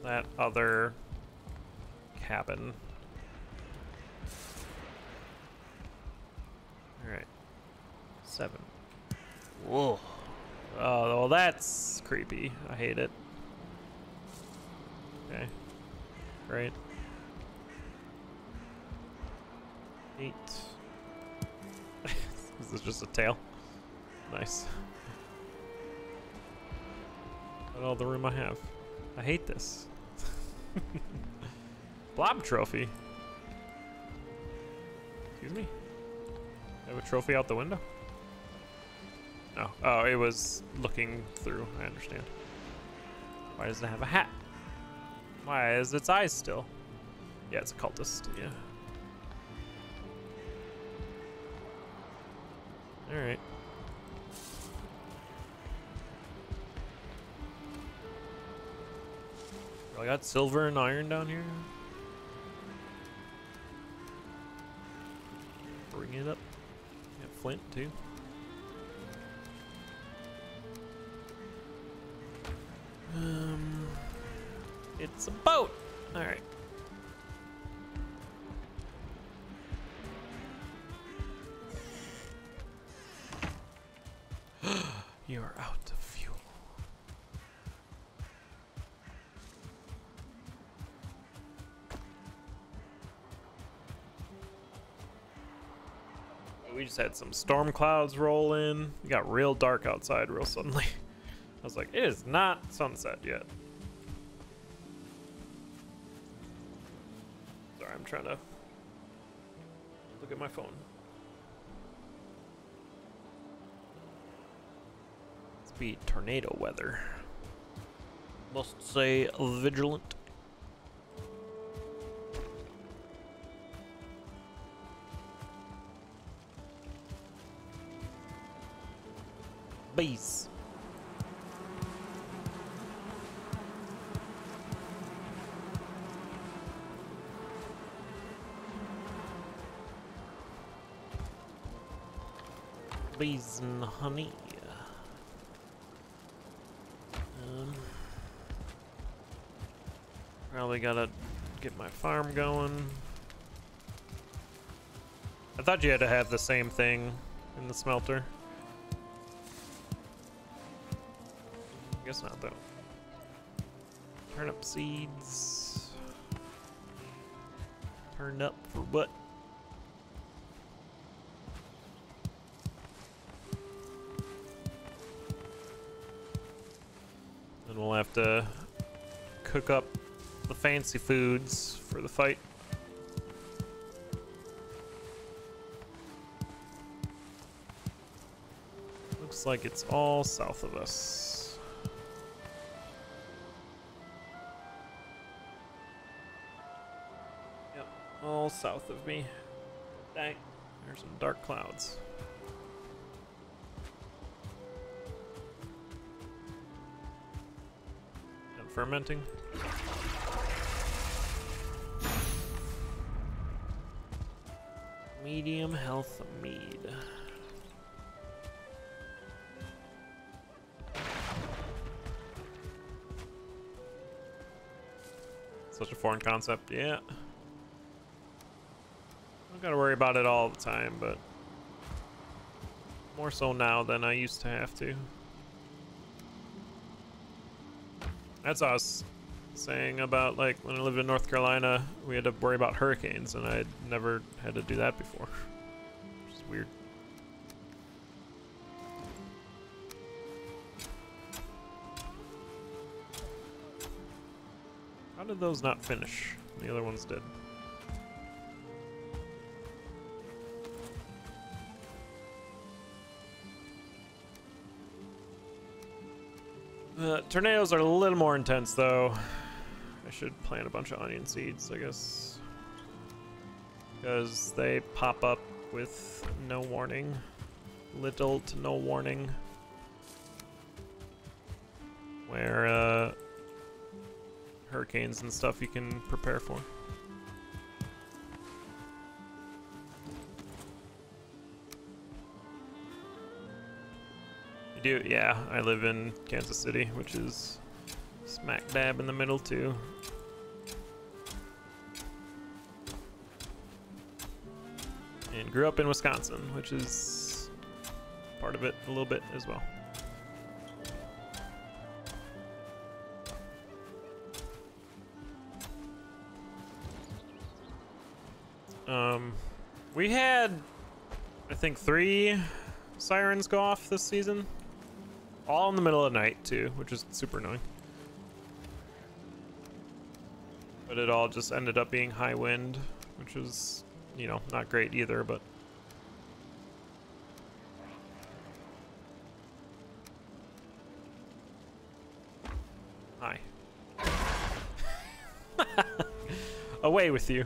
[SPEAKER 1] that other cabin. All right, 7. Whoa. Oh, well, that's creepy. I hate it. Okay, great. 8. Is this just a tail? Nice. That's all the room I have. I hate this. Blob trophy. Excuse me? I have a trophy out the window? Oh, oh, it was looking through. I understand. Why does it have a hat? Why is its eyes still? Yeah, it's a cultist, yeah. Alright. I got silver and iron down here. Bring it up. Got flint too. It's a boat. All right. You're out of fuel. We just had some storm clouds roll in. It got real dark outside real suddenly. I was like, it is not sunset yet. Sorry, I'm trying to look at my phone. Let's be tornado weather. Must say vigilant. Bees. Bees and honey. Probably gotta get my farm going. I thought you had to have the same thing in the smelter. Guess not though. Turnip seeds. Turned up for what? Then we'll have to cook up the fancy foods for the fight. Looks like it's all south of us. Yep, all south of me. Dang, there's some dark clouds. And fermenting. Medium health mead. Such a foreign concept, yeah. I don't gotta worry about it all the time, but more so now than I used to have to. That's us saying about, like, when I lived in North Carolina, we had to worry about hurricanes, and I'd never had to do that before. Which is weird. How did those not finish? The other ones did. Tornadoes are a little more intense, though. I should plant a bunch of onion seeds, I guess. Because they pop up with no warning. Little to no warning. Where, hurricanes and stuff you can prepare for. You do? Yeah, I live in Kansas City, which is smack dab in the middle too. And grew up in Wisconsin, which is part of it a little bit as well. We had, I think, 3 sirens go off this season. All in the middle of the night, too, which is super annoying. But it all just ended up being high wind, which was, you know, not great either, but... Hi. Away with you.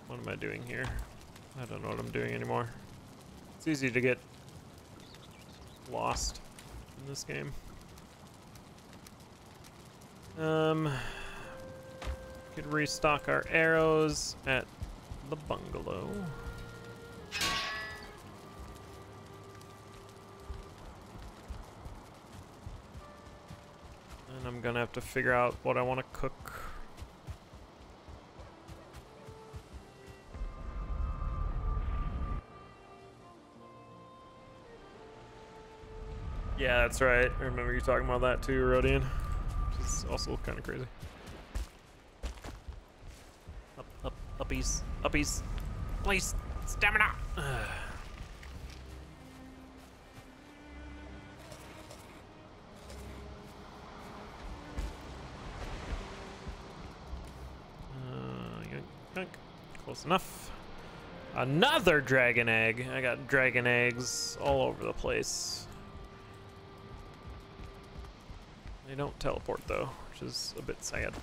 [SPEAKER 1] What am I doing here? I don't know what I'm doing anymore. It's easy to get lost in this game. Could restock our arrows at the bungalow. And I'm gonna have to figure out what I want to cook. Yeah, that's right. I remember you talking about that too, Rodian. Which is also kind of crazy. Up, uppies, uppies. Please, stamina. Yoink. Close enough. Another dragon egg. I got dragon eggs all over the place. They don't teleport though, which is a bit sad.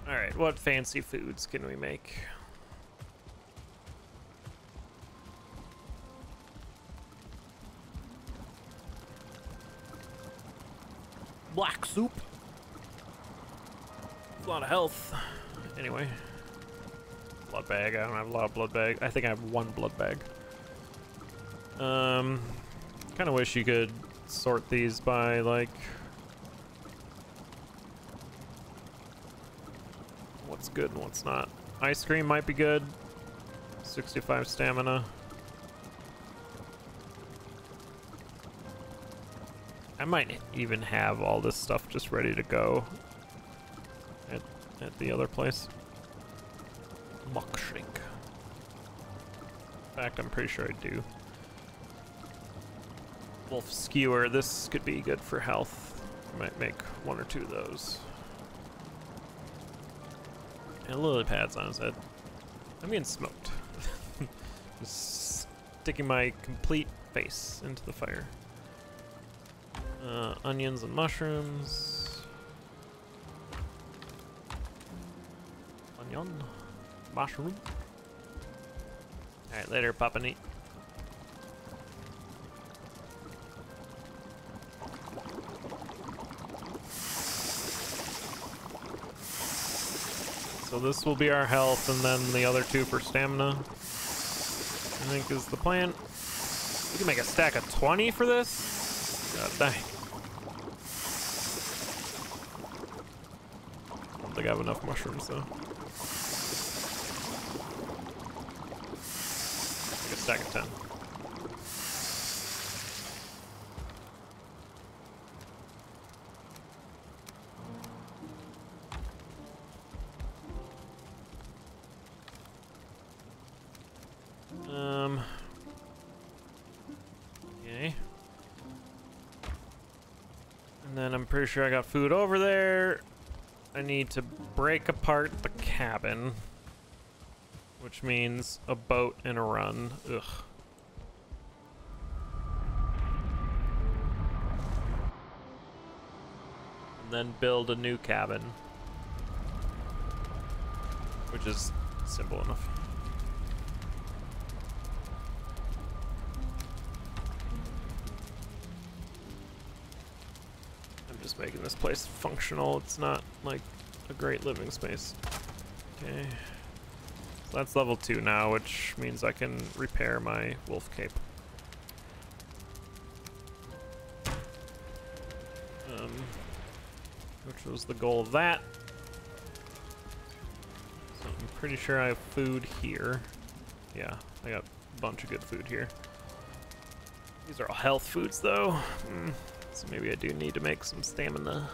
[SPEAKER 1] Alright, what fancy foods can we make? Black soup. A lot of health. Anyway. Blood bag. I don't have a lot of blood bag. I think I have one blood bag. Kind of wish you could sort these by, like... what's good and what's not. Ice cream might be good. 65 stamina. I might even have all this stuff just ready to go at the other place. Muck shrink. In fact, I'm pretty sure I do. Wolf skewer. This could be good for health. I might make 1 or 2 of those. And lily pads on his head. I'm getting smoked. Just sticking my complete face into the fire. Onions and mushrooms. Onion. Mushroom. Alright, later, Papa Neat. So this will be our health, and then the other 2 for stamina, I think is the plan. We can make a stack of 20 for this? God dang. I don't think I have enough mushrooms, though. Make a stack of 10. Okay. And then I'm pretty sure I got food over there. I need to break apart the cabin, which means a boat and a run. Ugh. And then build a new cabin, which is simple enough. Just making this place functional. It's not like a great living space. Okay. So that's level 2 now, which means I can repair my wolf cape. Which was the goal of that. So I'm pretty sure I have food here. Yeah, I got a bunch of good food here. These are all health foods though. So maybe I do need to make some stamina.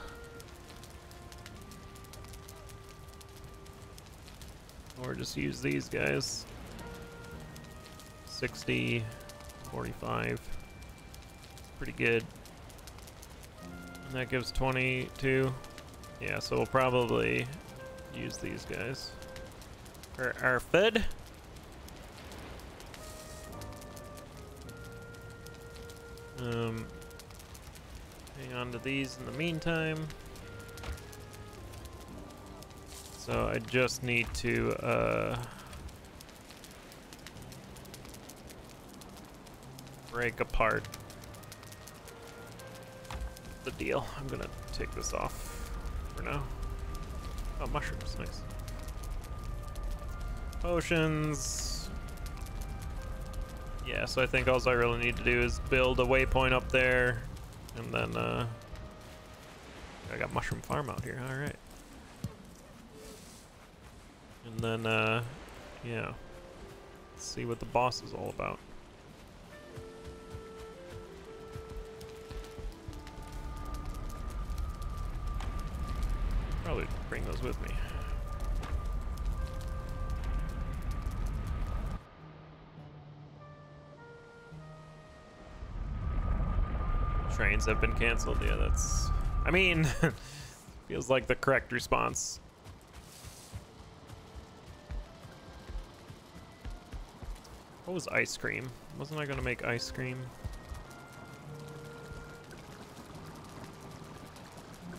[SPEAKER 1] Or just use these guys. 60, 45. Pretty good. And that gives 22. Yeah, so we'll probably use these guys. Our fed. Hang on to these in the meantime. So I just need to break apart the deal. I'm gonna take this off for now. Oh, mushrooms, nice. Potions. Yeah, so I think all I really need to do is build a waypoint up there, and then I got mushroom farm out here. All right. And then yeah, let's see what the boss is all about. Probably bring those with me. Trains have been canceled. Yeah, that's... I mean, feels like the correct response. What was ice cream? Wasn't I gonna make ice cream?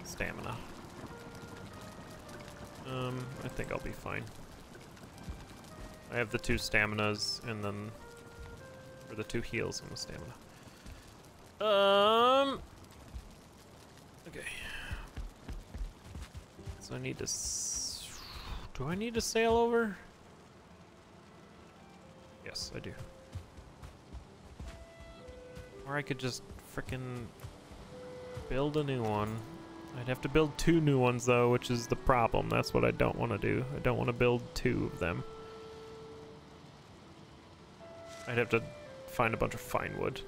[SPEAKER 1] Stamina. I think I'll be fine. I have the 2 staminas and then, or the 2 heals and the stamina. Okay. So I need to, do I need to sail over? Yes, I do. Or I could just frickin' build a new one. I'd have to build 2 new ones though, which is the problem. That's what I don't want to do. I don't want to build 2 of them. I'd have to find a bunch of fine wood.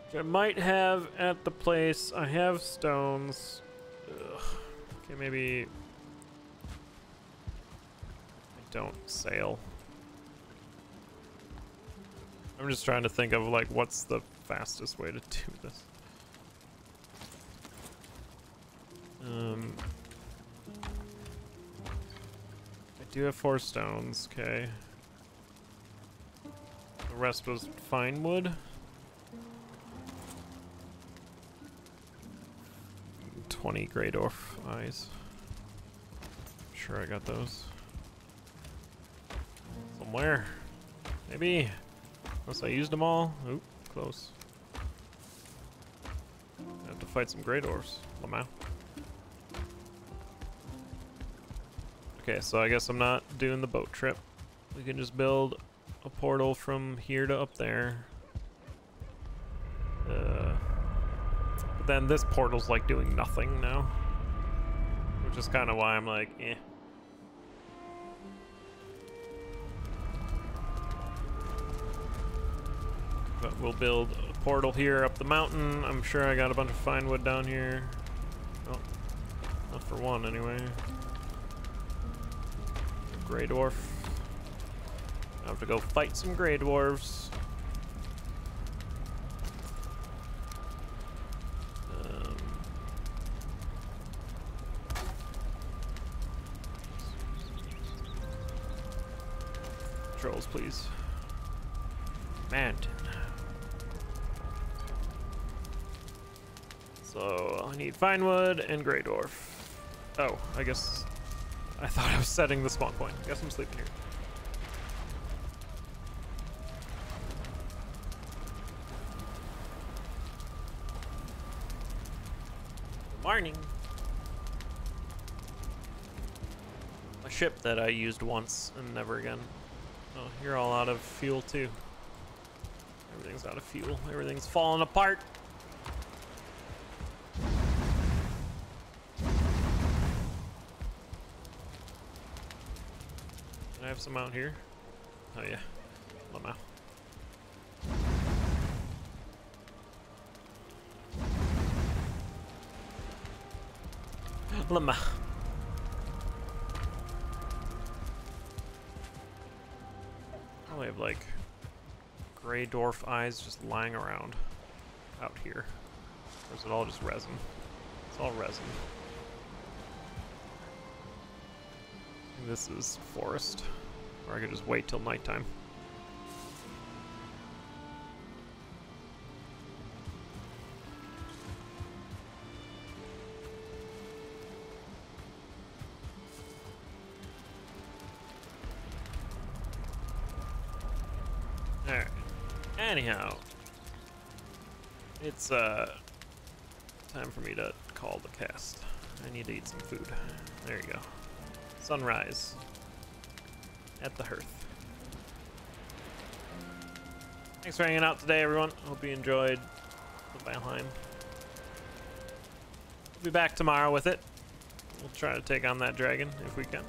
[SPEAKER 1] Which I might have at the place. I have stones. Ugh. Okay, maybe I don't sail. I'm just trying to think of like what's the fastest way to do this. I do have 4 stones, okay. The rest was fine wood. 20 Grey Dwarf eyes. Sure I got those. Somewhere. Maybe. Unless I used them all. Oop, close. I have to fight some Grey Dwarfs. Lamau. Okay, so I guess I'm not doing the boat trip. We can just build a portal from here to up there. But then this portal's like doing nothing now. Which is kind of why I'm like, eh. But we'll build a portal here up the mountain. I'm sure I got a bunch of fine wood down here. Oh, not for one anyway. Grey Dwarf. I have to go fight some Grey Dwarves. Trolls, please. Mountain. So I need fine wood and Grey Dwarf. Oh, I guess I thought I was setting the spawn point. Guess I'm sleeping here. Good morning. A ship that I used once and never again. Oh, you're all out of fuel too. Everything's out of fuel. Everything's falling apart. Can I have some out here? Oh yeah. Lamau. Lamau. I have like Grey Dwarf eyes just lying around out here. Or is it all just resin? It's all resin. This is forest. Or I could just wait till nighttime. Alright. Anyhow. It's time for me to call the cast. I need to eat some food. There you go. Sunrise. At the hearth. Thanks for hanging out today, everyone. Hope you enjoyed the Valheim. We'll be back tomorrow with it. We'll try to take on that dragon if we can.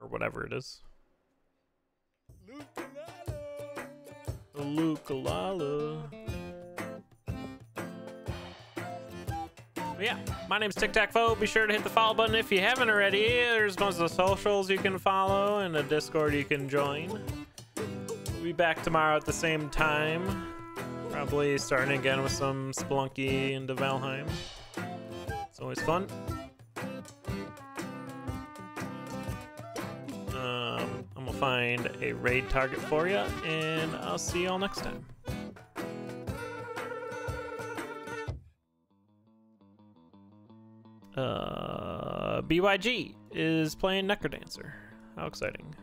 [SPEAKER 1] Or whatever it is. Lukalala. But yeah, my name's TicTac. Be sure to hit the follow button if you haven't already. There's tons of socials you can follow and a Discord you can join. We'll be back tomorrow at the same time. Probably starting again with some Spelunky into Valheim. It's always fun. I'm gonna find a raid target for you, and I'll see you all next time. BYG is playing Necrodancer. How exciting.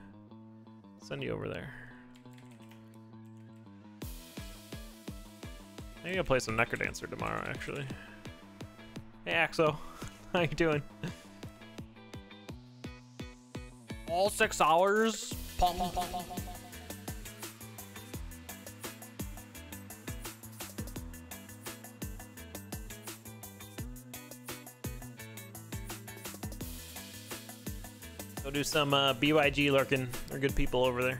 [SPEAKER 1] Send you over there. I'm gonna play some Necrodancer tomorrow, actually. Hey, Axo. How you doing? All 6 hours? Pum, pum, pum, pum, pum. Go do some BYG lurking. They're good people over there.